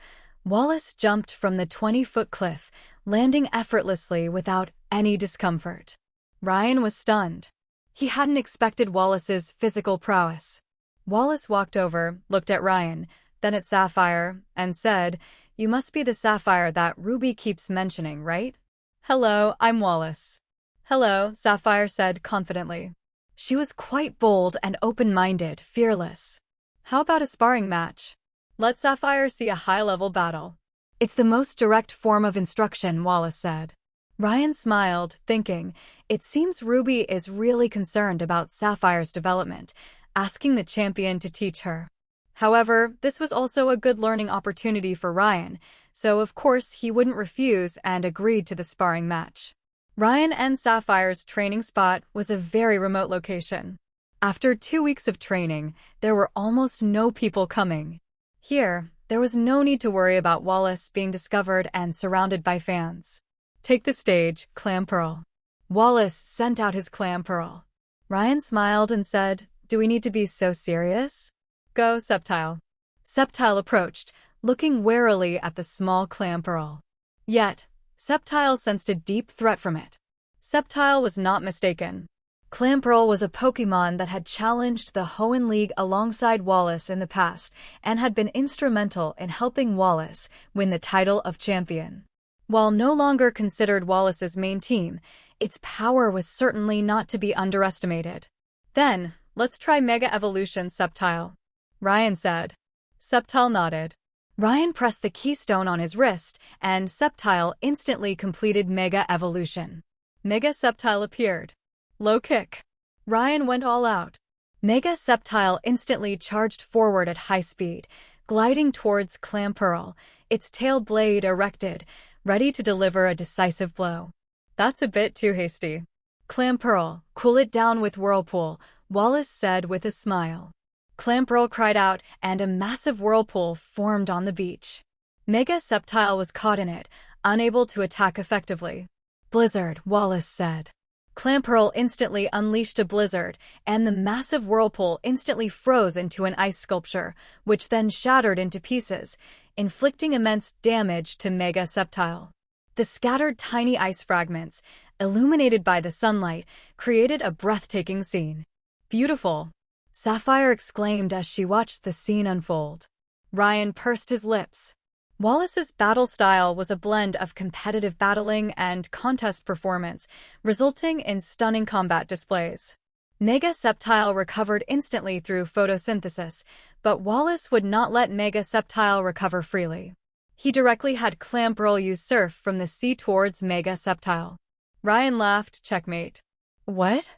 Wallace jumped from the 20-foot cliff, landing effortlessly without any discomfort. Ryan was stunned. He hadn't expected Wallace's physical prowess. Wallace walked over, looked at Ryan, then at Sapphire, and said, "You must be the Sapphire that Ruby keeps mentioning, right?" "Hello, I'm Wallace." "Hello," Sapphire said confidently. She was quite bold and open-minded, fearless. "How about a sparring match? Let Sapphire see a high-level battle." "It's the most direct form of instruction," Wallace said. Ryan smiled, thinking, it seems Ruby is really concerned about Sapphire's development, asking the champion to teach her. However, this was also a good learning opportunity for Ryan, so of course he wouldn't refuse and agreed to the sparring match. Ryan and Sapphire's training spot was a very remote location. After 2 weeks of training, there were almost no people coming. Here, there was no need to worry about Wallace being discovered and surrounded by fans. "Take the stage, Clampearl." Wallace sent out his Clampearl. Ryan smiled and said, "Do we need to be so serious?" "Go, Sceptile." Sceptile approached, looking warily at the small Clampearl. Yet, Sceptile sensed a deep threat from it. Sceptile was not mistaken. Clampearl was a Pokémon that had challenged the Hoenn League alongside Wallace in the past and had been instrumental in helping Wallace win the title of champion. While no longer considered Wallace's main team, its power was certainly not to be underestimated. "Then, let's try Mega Evolution, Sceptile." Ryan said. Sceptile nodded. Ryan pressed the keystone on his wrist, and Sceptile instantly completed Mega Evolution. Mega Sceptile appeared. Low kick. Ryan went all out. Mega Sceptile instantly charged forward at high speed, gliding towards Clamperl, its tail blade erected, ready to deliver a decisive blow. That's a bit too hasty. Clamperl, cool it down with Whirlpool, Wallace said with a smile. Clamperl cried out, and a massive whirlpool formed on the beach. Mega Sceptile was caught in it, unable to attack effectively. Blizzard, Wallace said. Clamperl instantly unleashed a blizzard, and the massive whirlpool instantly froze into an ice sculpture, which then shattered into pieces, inflicting immense damage to Mega Sceptile. The scattered tiny ice fragments, illuminated by the sunlight, created a breathtaking scene. Beautiful! Sapphire exclaimed as she watched the scene unfold. Ryan pursed his lips. Wallace's battle style was a blend of competitive battling and contest performance, resulting in stunning combat displays. Mega Sceptile recovered instantly through photosynthesis, but Wallace would not let Mega Sceptile recover freely. He directly had Clamperl use Surf from the sea towards Mega Sceptile. Ryan laughed, checkmate. What?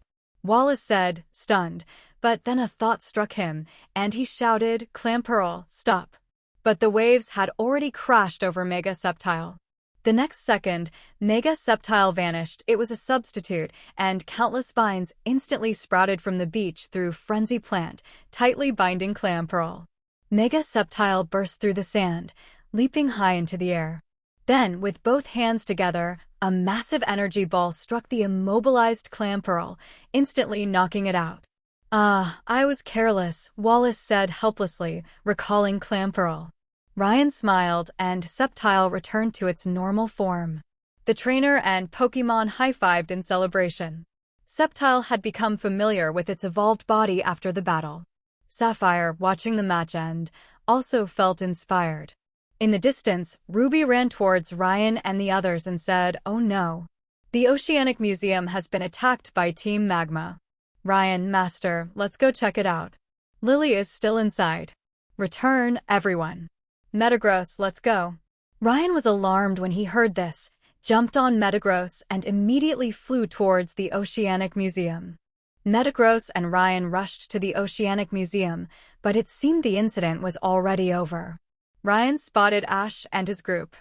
Wallace said, stunned, but then a thought struck him, and he shouted, Clamperl, stop. But the waves had already crashed over Mega Sceptile. The next second, Mega Sceptile vanished. It was a substitute, and countless vines instantly sprouted from the beach through Frenzy Plant, tightly binding Clamperl. Mega Sceptile burst through the sand, leaping high into the air. Then, with both hands together, a massive energy ball struck the immobilized Clamperl, instantly knocking it out. I was careless, Wallace said helplessly, recalling Clamperl. Ryan smiled, and Sceptile returned to its normal form. The trainer and Pokémon high-fived in celebration. Sceptile had become familiar with its evolved body after the battle. Sapphire, watching the match end, also felt inspired. In the distance, Ruby ran towards Ryan and the others and said, "Oh no. The Oceanic Museum has been attacked by Team Magma. Ryan, Master, let's go check it out. Lily is still inside. Return, everyone. Metagross, let's go." Ryan was alarmed when he heard this, jumped on Metagross, and immediately flew towards the Oceanic Museum. Metagross and Ryan rushed to the Oceanic Museum, but it seemed the incident was already over. Ryan spotted Ash and his group.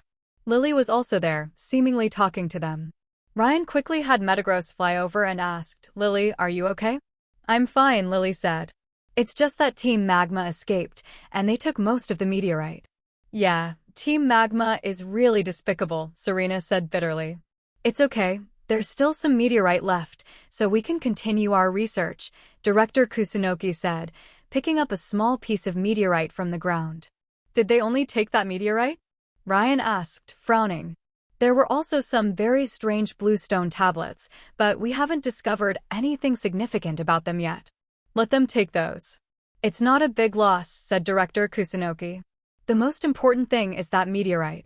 Lily was also there, seemingly talking to them. Ryan quickly had Metagross fly over and asked, "Lily, are you okay?" "I'm fine," Lily said. "It's just that Team Magma escaped, and they took most of the meteorite." "Yeah, Team Magma is really despicable," Serena said bitterly. "It's okay. There's still some meteorite left, so we can continue our research," Director Kusunoki said, picking up a small piece of meteorite from the ground. "Did they only take that meteorite?" Ryan asked, frowning. "There were also some very strange bluestone tablets, but we haven't discovered anything significant about them yet. Let them take those." "It's not a big loss," said Director Kusunoki. "The most important thing is that meteorite.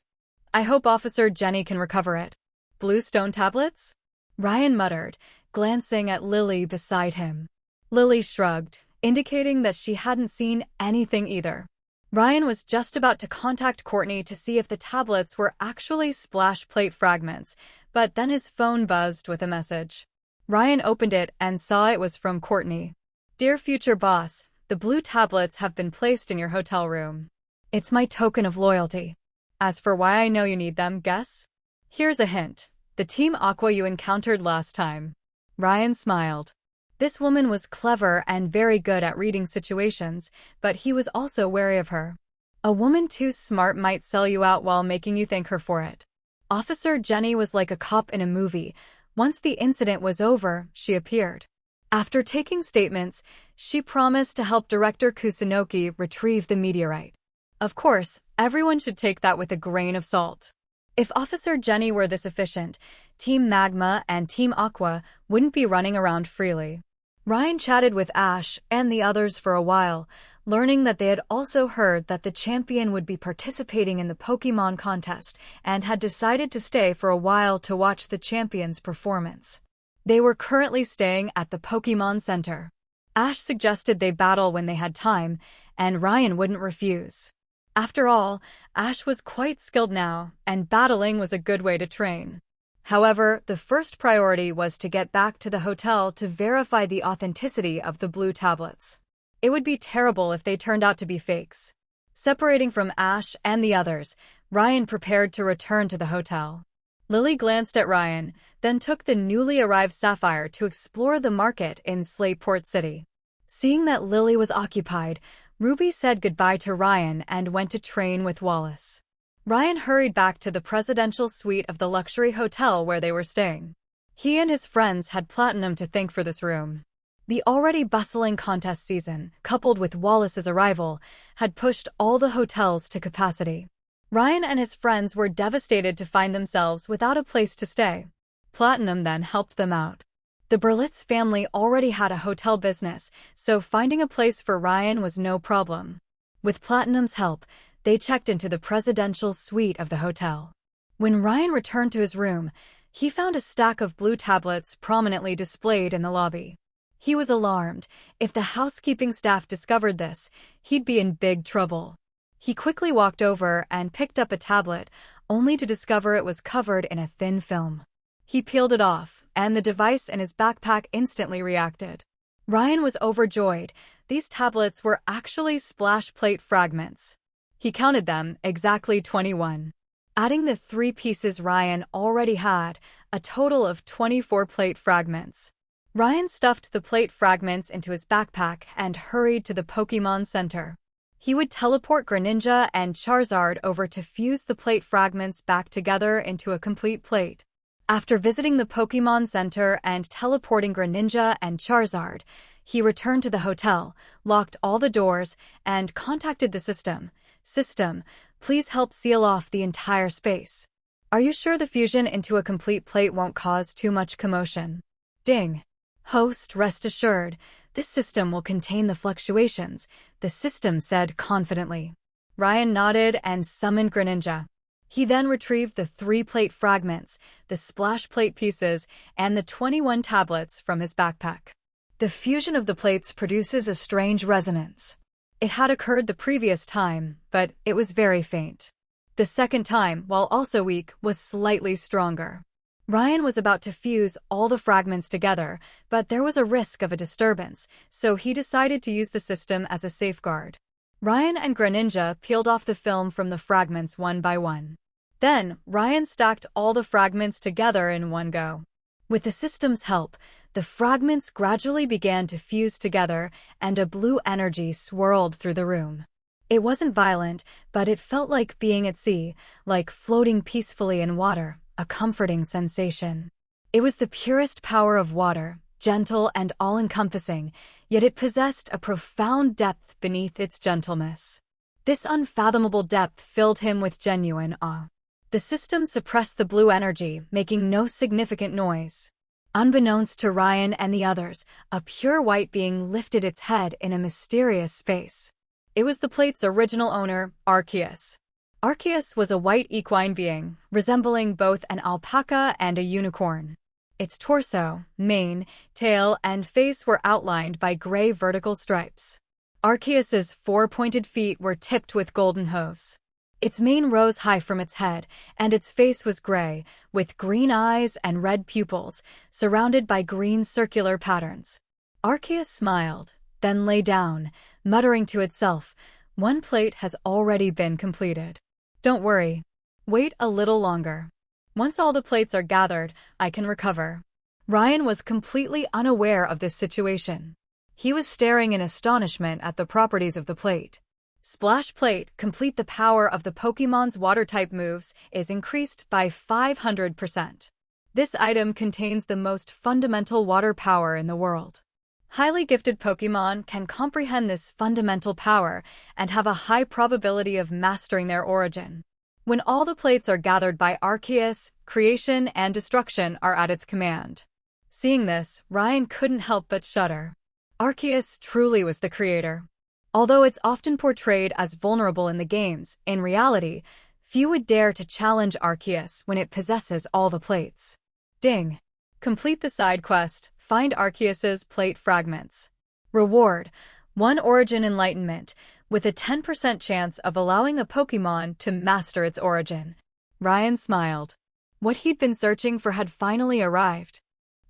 I hope Officer Jenny can recover it." "Bluestone tablets?" Ryan muttered, glancing at Lily beside him. Lily shrugged, indicating that she hadn't seen anything either. Ryan was just about to contact Courtney to see if the tablets were actually splash plate fragments, but then his phone buzzed with a message. Ryan opened it and saw it was from Courtney. "Dear future boss, the blue tablets have been placed in your hotel room. It's my token of loyalty. As for why I know you need them, guess? Here's a hint. The Team Aqua you encountered last time." Ryan smiled. This woman was clever and very good at reading situations, but he was also wary of her. A woman too smart might sell you out while making you thank her for it. Officer Jenny was like a cop in a movie. Once the incident was over, she appeared. After taking statements, she promised to help Director Kusunoki retrieve the meteorite. Of course, everyone should take that with a grain of salt. If Officer Jenny were this efficient, Team Magma and Team Aqua wouldn't be running around freely. Ryan chatted with Ash and the others for a while, learning that they had also heard that the champion would be participating in the Pokémon contest and had decided to stay for a while to watch the champion's performance. They were currently staying at the Pokémon Center. Ash suggested they battle when they had time, and Ryan wouldn't refuse. After all, Ash was quite skilled now, and battling was a good way to train. However, the first priority was to get back to the hotel to verify the authenticity of the blue tablets. It would be terrible if they turned out to be fakes. Separating from Ash and the others, Ryan prepared to return to the hotel. Lily glanced at Ryan, then took the newly arrived Sapphire to explore the market in Slateport City. Seeing that Lily was occupied, Ruby said goodbye to Ryan and went to train with Wallace. Ryan hurried back to the presidential suite of the luxury hotel where they were staying. He and his friends had Platinum to thank for this room. The already bustling contest season, coupled with Wallace's arrival, had pushed all the hotels to capacity. Ryan and his friends were devastated to find themselves without a place to stay. Platinum then helped them out. The Berlitz family already had a hotel business, so finding a place for Ryan was no problem. With Platinum's help, they checked into the presidential suite of the hotel. When Ryan returned to his room, he found a stack of blue tablets prominently displayed in the lobby. He was alarmed. If the housekeeping staff discovered this, he'd be in big trouble. He quickly walked over and picked up a tablet, only to discover it was covered in a thin film. He peeled it off, and the device in his backpack instantly reacted. Ryan was overjoyed. These tablets were actually splash plate fragments. He counted them, exactly 21. Adding the 3 pieces Ryan already had, a total of 24 plate fragments. Ryan stuffed the plate fragments into his backpack and hurried to the Pokémon Center. He would teleport Greninja and Charizard over to fuse the plate fragments back together into a complete plate. After visiting the Pokémon Center and teleporting Greninja and Charizard, he returned to the hotel, locked all the doors, and contacted the system. System, please help seal off the entire space. Are you sure the fusion into a complete plate won't cause too much commotion? Ding. Host, rest assured, this system will contain the fluctuations, the system said confidently. Ryan nodded and summoned Greninja. He then retrieved the 3 plate fragments, the splash plate pieces, and the 21 tablets from his backpack. The fusion of the plates produces a strange resonance. It had occurred the previous time, but it was very faint. The second time, while also weak, was slightly stronger. Ryan was about to fuse all the fragments together, but there was a risk of a disturbance, so he decided to use the system as a safeguard. Ryan and Greninja peeled off the film from the fragments one by one. Then, Ryan stacked all the fragments together in one go. With the system's help, the fragments gradually began to fuse together, and a blue energy swirled through the room. It wasn't violent, but it felt like being at sea, like floating peacefully in water, a comforting sensation. It was the purest power of water, gentle and all-encompassing, yet it possessed a profound depth beneath its gentleness. This unfathomable depth filled him with genuine awe. The system suppressed the blue energy, making no significant noise. Unbeknownst to Ryan and the others, a pure white being lifted its head in a mysterious space. It was the plate's original owner, Arceus. Arceus was a white equine being, resembling both an alpaca and a unicorn. Its torso, mane, tail, and face were outlined by gray vertical stripes. Arceus's 4 pointed feet were tipped with golden hooves. Its mane rose high from its head, and its face was gray, with green eyes and red pupils, surrounded by green circular patterns. Arceus smiled, then lay down, muttering to itself, "One plate has already been completed. Don't worry. Wait a little longer. Once all the plates are gathered, I can recover." Ryan was completely unaware of this situation. He was staring in astonishment at the properties of the plate. Splash Plate, complete the power of the Pokémon's water-type moves, is increased by 500%. This item contains the most fundamental water power in the world. Highly gifted Pokémon can comprehend this fundamental power and have a high probability of mastering their origin. When all the plates are gathered by Arceus, creation and destruction are at its command. Seeing this, Ryan couldn't help but shudder. Arceus truly was the creator. Although it's often portrayed as vulnerable in the games, in reality, few would dare to challenge Arceus when it possesses all the plates. Ding! Complete the side quest, find Arceus's plate fragments. Reward: 1 Origin Enlightenment. with a 10% chance of allowing a Pokémon to master its origin. Ryan smiled. What he'd been searching for had finally arrived.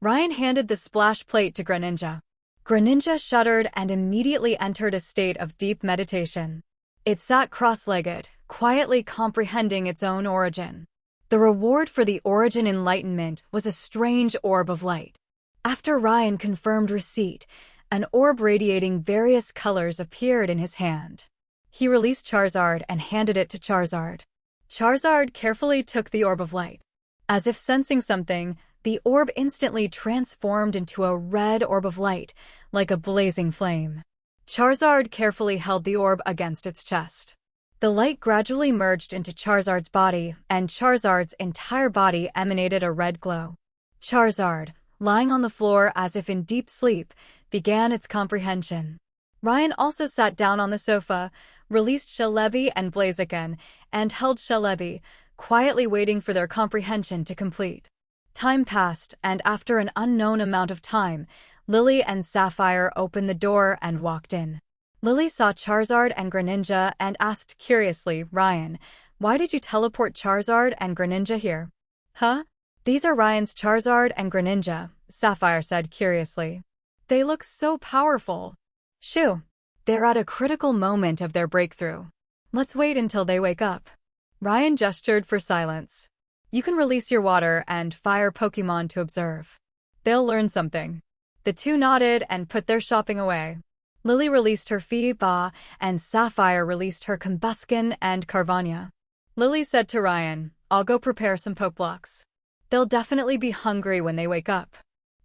Ryan handed the splash plate to Greninja. Greninja shuddered and immediately entered a state of deep meditation. It sat cross-legged, quietly comprehending its own origin. The reward for the origin enlightenment was a strange orb of light. After Ryan confirmed receipt, an orb radiating various colors appeared in his hand. He released Charizard and handed it to Charizard. Charizard carefully took the orb of light. As if sensing something, the orb instantly transformed into a red orb of light, like a blazing flame. Charizard carefully held the orb against its chest. The light gradually merged into Charizard's body, and Charizard's entire body emanated a red glow. Charizard, lying on the floor as if in deep sleep, began its comprehension. Ryan also sat down on the sofa, released Celebi and Blaziken, and held Celebi, quietly waiting for their comprehension to complete. Time passed, and after an unknown amount of time, Lily and Sapphire opened the door and walked in. Lily saw Charizard and Greninja and asked curiously, "Ryan, why did you teleport Charizard and Greninja here?" "Huh? These are Ryan's Charizard and Greninja," Sapphire said curiously. "They look so powerful." "Shoo. They're at a critical moment of their breakthrough. Let's wait until they wake up." Ryan gestured for silence. "You can release your water and fire Pokémon to observe. They'll learn something." The two nodded and put their shopping away. Lily released her Feeba, and Sapphire released her Combuskin and Carvania. Lily said to Ryan, "I'll go prepare some Pokeblocks. They'll definitely be hungry when they wake up."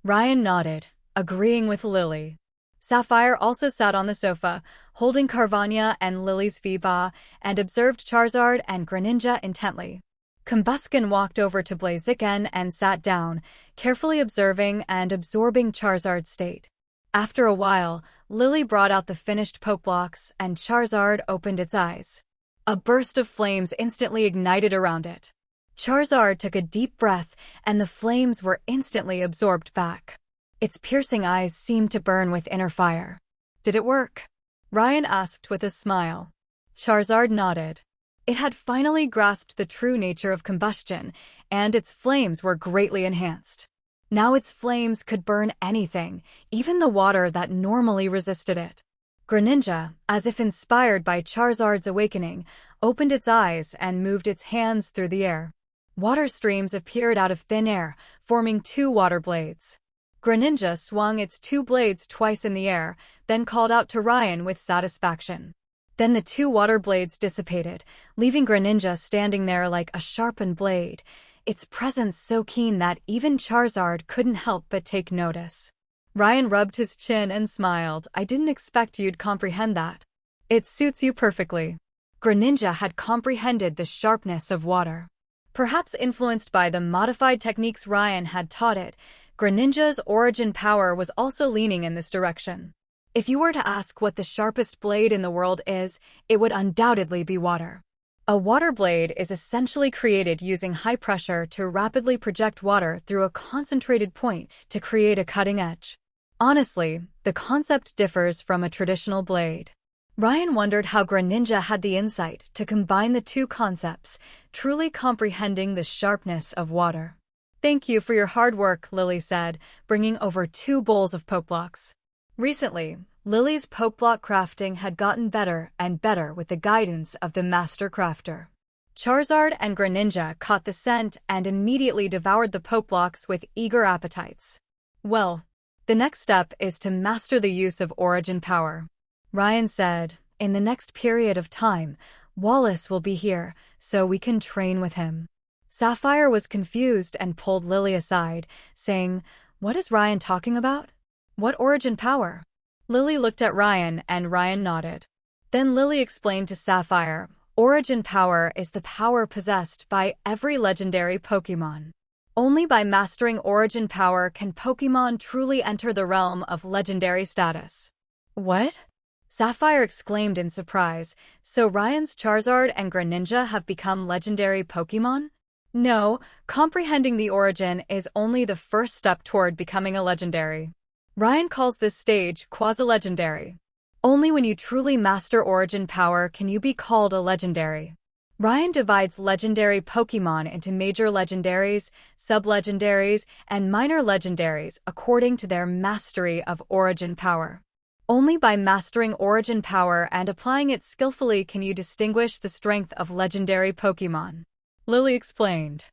Ryan nodded, agreeing with Lily. Sapphire also sat on the sofa, holding Carvania and Lily's Feeba, and observed Charizard and Greninja intently. Combuskin walked over to Blaziken and sat down, carefully observing and absorbing Charizard's state. After a while, Lily brought out the finished Pokeblocks, and Charizard opened its eyes. A burst of flames instantly ignited around it. Charizard took a deep breath, and the flames were instantly absorbed back. Its piercing eyes seemed to burn with inner fire. "Did it work?" Ryan asked with a smile. Charizard nodded. It had finally grasped the true nature of combustion, and its flames were greatly enhanced. Now its flames could burn anything, even the water that normally resisted it. Greninja, as if inspired by Charizard's awakening, opened its eyes and moved its hands through the air. Water streams appeared out of thin air, forming two water blades. Greninja swung its two blades twice in the air, then called out to Ryan with satisfaction. Then the two water blades dissipated, leaving Greninja standing there like a sharpened blade, its presence so keen that even Charizard couldn't help but take notice. Ryan rubbed his chin and smiled. "I didn't expect you'd comprehend that." "It suits you perfectly." Greninja had comprehended the sharpness of water. Perhaps influenced by the modified techniques Ryan had taught it, Greninja's origin power was also leaning in this direction. If you were to ask what the sharpest blade in the world is, it would undoubtedly be water. A water blade is essentially created using high pressure to rapidly project water through a concentrated point to create a cutting edge. Honestly, the concept differs from a traditional blade. Ryan wondered how Greninja had the insight to combine the two concepts, truly comprehending the sharpness of water. "Thank you for your hard work," Lily said, bringing over 2 bowls of Pokeblocks. Recently, Lily's Pokeblock crafting had gotten better and better with the guidance of the Master Crafter. Charizard and Greninja caught the scent and immediately devoured the Pokeblocks with eager appetites. "Well, the next step is to master the use of origin power," Ryan said. "In the next period of time, Wallace will be here, so we can train with him." Sapphire was confused and pulled Lily aside, saying, "What is Ryan talking about? What origin power?" Lily looked at Ryan and Ryan nodded. Then Lily explained to Sapphire, "Origin power is the power possessed by every legendary Pokémon. Only by mastering origin power can Pokémon truly enter the realm of legendary status." "What?" Sapphire exclaimed in surprise. "So Ryan's Charizard and Greninja have become legendary Pokémon?" "No, comprehending the origin is only the first step toward becoming a legendary. Ryan calls this stage quasi-legendary. Only when you truly master origin power can you be called a legendary. Ryan divides legendary Pokémon into major legendaries, sub-legendaries, and minor legendaries according to their mastery of origin power. Only by mastering origin power and applying it skillfully can you distinguish the strength of legendary Pokémon. Lily explained.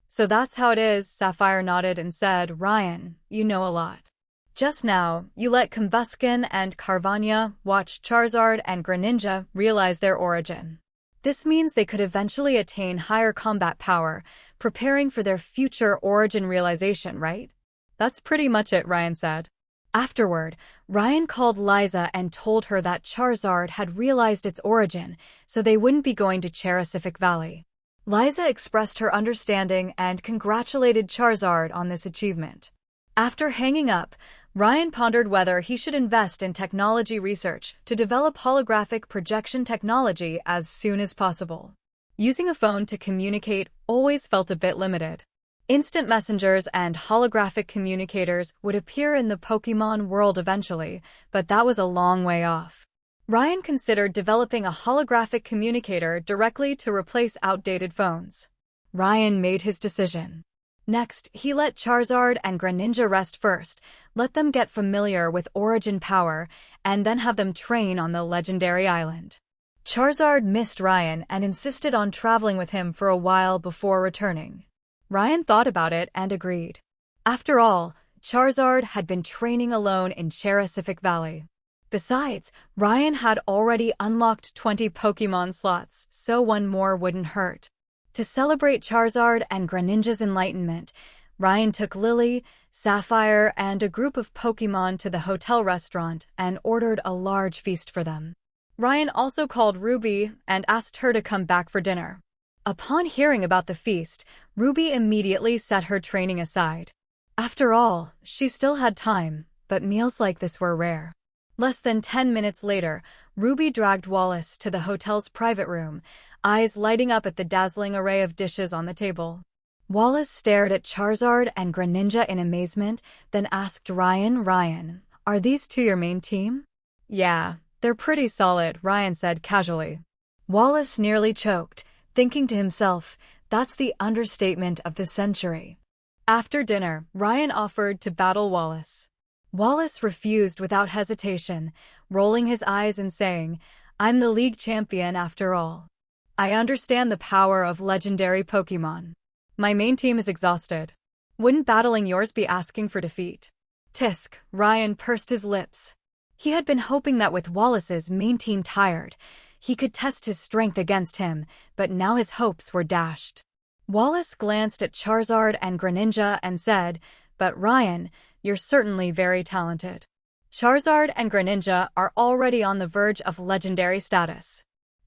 So that's how it is, Sapphire nodded and said, Ryan, you know a lot. Just now, you let Combusken and Carvania watch Charizard and Greninja realize their origin. This means they could eventually attain higher combat power, preparing for their future origin realization, right? That's pretty much it, Ryan said. Afterward, Ryan called Liza and told her that Charizard had realized its origin, so they wouldn't be going to Cherasific Valley. Liza expressed her understanding and congratulated Charizard on this achievement. After hanging up, Ryan pondered whether he should invest in technology research to develop holographic projection technology as soon as possible. Using a phone to communicate always felt a bit limited. Instant messengers and holographic communicators would appear in the Pokémon world eventually, but that was a long way off. Ryan considered developing a holographic communicator directly to replace outdated phones. Ryan made his decision. Next, he let Charizard and Greninja rest first, let them get familiar with origin power, and then have them train on the legendary island. Charizard missed Ryan and insisted on traveling with him for a while before returning. Ryan thought about it and agreed. After all, Charizard had been training alone in Cherasific Valley. Besides, Ryan had already unlocked 20 Pokémon slots, so one more wouldn't hurt. To celebrate Charizard and Greninja's enlightenment, Ryan took Lily, Sapphire, and a group of Pokémon to the hotel restaurant and ordered a large feast for them. Ryan also called Ruby and asked her to come back for dinner. Upon hearing about the feast, Ruby immediately set her training aside. After all, she still had time, but meals like this were rare. Less than 10 minutes later, Ruby dragged Wallace to the hotel's private room, eyes lighting up at the dazzling array of dishes on the table. Wallace stared at Charizard and Greninja in amazement, then asked Ryan, are these two your main team? Yeah, they're pretty solid, Ryan said casually. Wallace nearly choked, thinking to himself, that's the understatement of the century. After dinner, Ryan offered to battle Wallace. Wallace refused without hesitation, rolling his eyes and saying, I'm the league champion after all. I understand the power of legendary Pokémon. My main team is exhausted. Wouldn't battling yours be asking for defeat? Tisk, Ryan pursed his lips. He had been hoping that with Wallace's main team tired, he could test his strength against him, but now his hopes were dashed. Wallace glanced at Charizard and Greninja and said, but Ryan, you're certainly very talented. Charizard and Greninja are already on the verge of legendary status.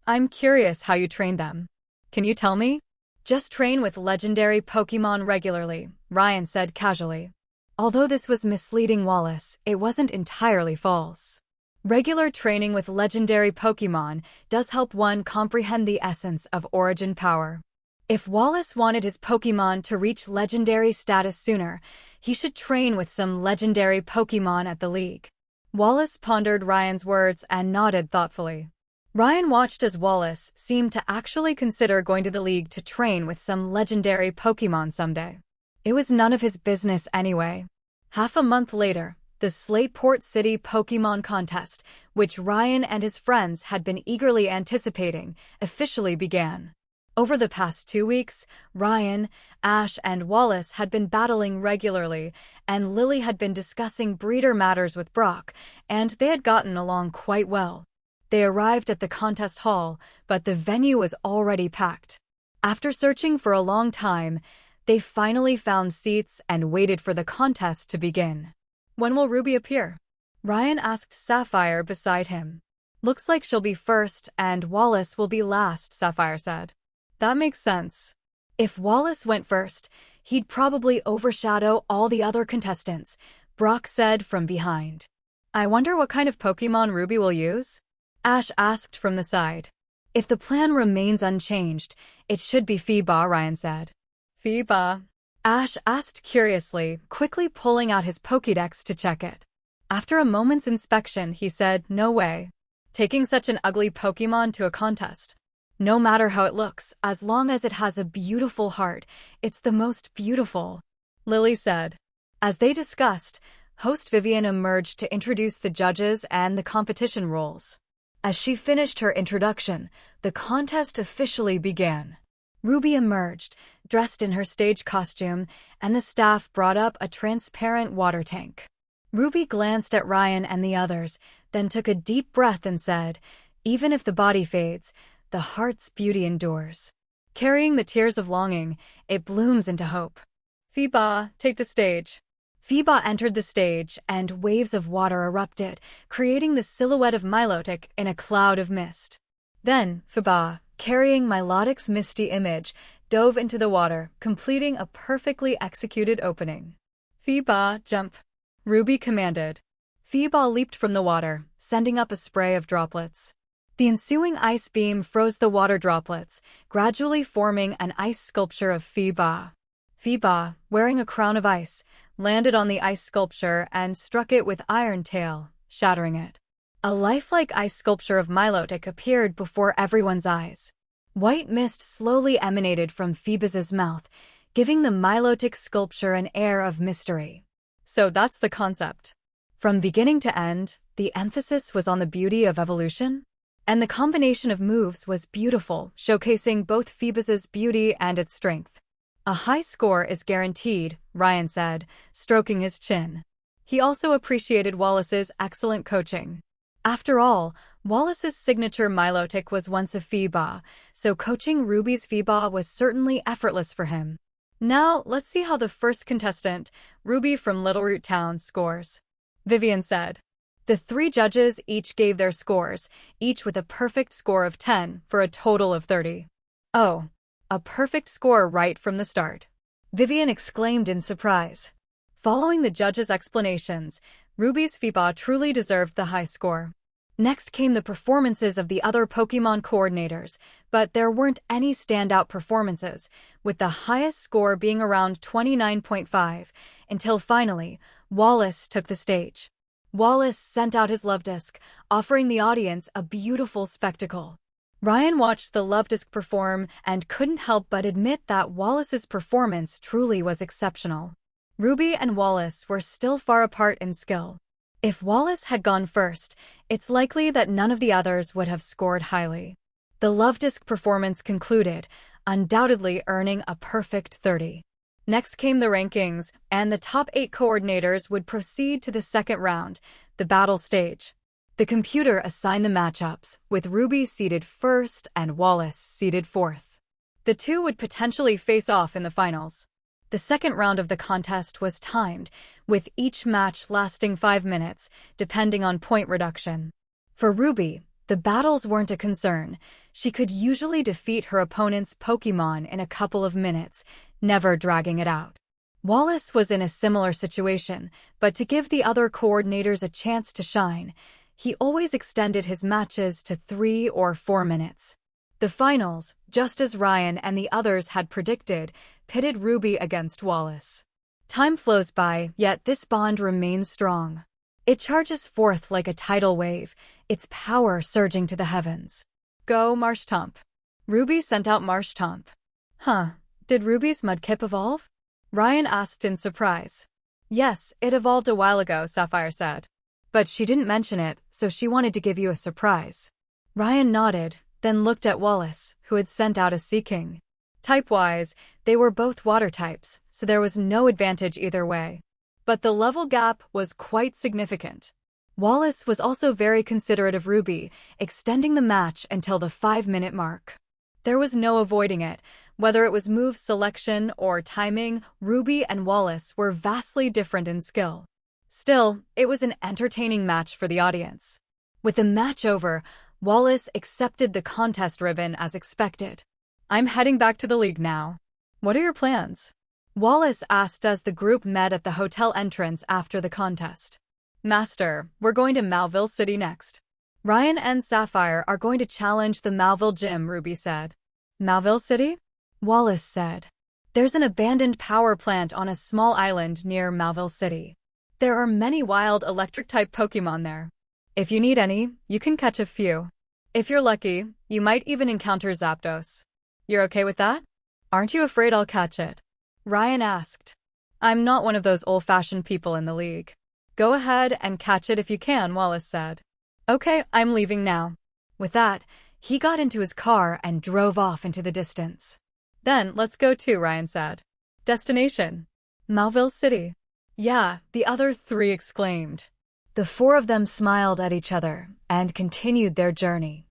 I'm curious how you train them. Can you tell me? Just train with legendary Pokémon regularly, Ryan said casually. Although this was misleading Wallace, it wasn't entirely false. Regular training with legendary Pokémon does help one comprehend the essence of origin power. If Wallace wanted his Pokémon to reach legendary status sooner, he should train with some legendary Pokémon at the league. Wallace pondered Ryan's words and nodded thoughtfully. Ryan watched as Wallace seemed to actually consider going to the league to train with some legendary Pokémon someday. It was none of his business anyway. Half a month later, the Slateport City Pokémon Contest, which Ryan and his friends had been eagerly anticipating, officially began. Over the past 2 weeks, Ryan, Ash, and Wallace had been battling regularly, and Lily had been discussing breeder matters with Brock, and they had gotten along quite well. They arrived at the contest hall, but the venue was already packed. After searching for a long time, they finally found seats and waited for the contest to begin. When will Ruby appear? Ryan asked Sapphire beside him. Looks like she'll be first and Wallace will be last, Sapphire said. That makes sense. If Wallace went first, he'd probably overshadow all the other contestants, Brock said from behind. I wonder what kind of Pokémon Ruby will use? Ash asked from the side. If the plan remains unchanged, it should be Feeba, Ryan said. Feeba? Ash asked curiously, quickly pulling out his Pokédex to check it. After a moment's inspection, he said, no way. taking such an ugly Pokémon to a contest? No matter how it looks, as long as it has a beautiful heart, it's the most beautiful, Lily said. As they discussed, host Vivian emerged to introduce the judges and the competition rules. As she finished her introduction, the contest officially began. Ruby emerged, dressed in her stage costume, and the staff brought up a transparent water tank. Ruby glanced at Ryan and the others, then took a deep breath and said, "Even if the body fades, the heart's beauty endures. Carrying the tears of longing, it blooms into hope." Phoeba, take the stage. Phoeba entered the stage, and waves of water erupted, creating the silhouette of Milotic in a cloud of mist. Then, Phoeba, carrying Milotic's misty image, dove into the water, completing a perfectly executed opening. "Phoeba, jump," Ruby commanded. Phoeba leaped from the water, sending up a spray of droplets. The ensuing ice beam froze the water droplets, gradually forming an ice sculpture of Phoeba. Phoeba, wearing a crown of ice, landed on the ice sculpture and struck it with Iron Tail, shattering it. A lifelike ice sculpture of Milotic appeared before everyone's eyes. White mist slowly emanated from Phoebe's mouth, giving the Milotic sculpture an air of mystery. So that's the concept. From beginning to end, the emphasis was on the beauty of evolution, and the combination of moves was beautiful, showcasing both Phoebe's beauty and its strength. "A high score is guaranteed," Ryan said, stroking his chin. He also appreciated Wallace's excellent coaching. After all, Wallace's signature Milotic was once a Phoeba, so coaching Ruby's Phoeba was certainly effortless for him. "Now, let's see how the first contestant, Ruby from Little Root Town, scores," Vivian said. The three judges each gave their scores, each with a perfect score of 10 for a total of 30. "Oh, a perfect score right from the start," Vivian exclaimed in surprise. Following the judges' explanations, Ruby's Phoeba truly deserved the high score. Next came the performances of the other Pokémon coordinators, but there weren't any standout performances, with the highest score being around 29.5, until finally, Wallace took the stage. Wallace sent out his love disc, offering the audience a beautiful spectacle. Ryan watched the love disc perform and couldn't help but admit that Wallace's performance truly was exceptional. Ruby and Wallace were still far apart in skill. If Wallace had gone first, it's likely that none of the others would have scored highly. The love disc performance concluded, undoubtedly earning a perfect 30. Next came the rankings, and the top 8 coordinators would proceed to the second round, the battle stage. The computer assigned the matchups, with Ruby seeded first and Wallace seeded fourth. The two would potentially face off in the finals. The second round of the contest was timed, with each match lasting 5 minutes, depending on point reduction. For Ruby, the battles weren't a concern. She could usually defeat her opponent's Pokémon in a couple of minutes, never dragging it out. Wallace was in a similar situation, but to give the other coordinators a chance to shine, he always extended his matches to 3 or 4 minutes. The finals, just as Ryan and the others had predicted, pitted Ruby against Wallace. Time flows by, yet this bond remains strong. It charges forth like a tidal wave, its power surging to the heavens. "Go, Marshtomp." Ruby sent out Marshtomp. "Huh, did Ruby's Mudkip evolve?" Ryan asked in surprise. "Yes, it evolved a while ago," Sapphire said. "But she didn't mention it, so she wanted to give you a surprise." Ryan nodded, then looked at Wallace, who had sent out a Seaking. Type-wise, they were both water types, so there was no advantage either way. But the level gap was quite significant. Wallace was also very considerate of Ruby, extending the match until the 5-minute mark. There was no avoiding it. Whether it was move selection or timing, Ruby and Wallace were vastly different in skill. Still, it was an entertaining match for the audience. With the match over, Wallace accepted the contest ribbon as expected. "I'm heading back to the league now. What are your plans?" Wallace asked as the group met at the hotel entrance after the contest. "Master, we're going to Malville City next. Ryan and Sapphire are going to challenge the Malville Gym," Ruby said. "Malville City?" Wallace said. "There's an abandoned power plant on a small island near Malville City. There are many wild electric-type Pokémon there. If you need any, you can catch a few. If you're lucky, you might even encounter Zapdos. You're okay with that? Aren't you afraid I'll catch it? Ryan asked. I'm not one of those old-fashioned people in the league. Go ahead and catch it if you can, Wallace said. Okay, I'm leaving now. With that, he got into his car and drove off into the distance. Then, let's go too, Ryan said. Destination: Mauville City. Yeah, the other three exclaimed. The four of them smiled at each other and continued their journey.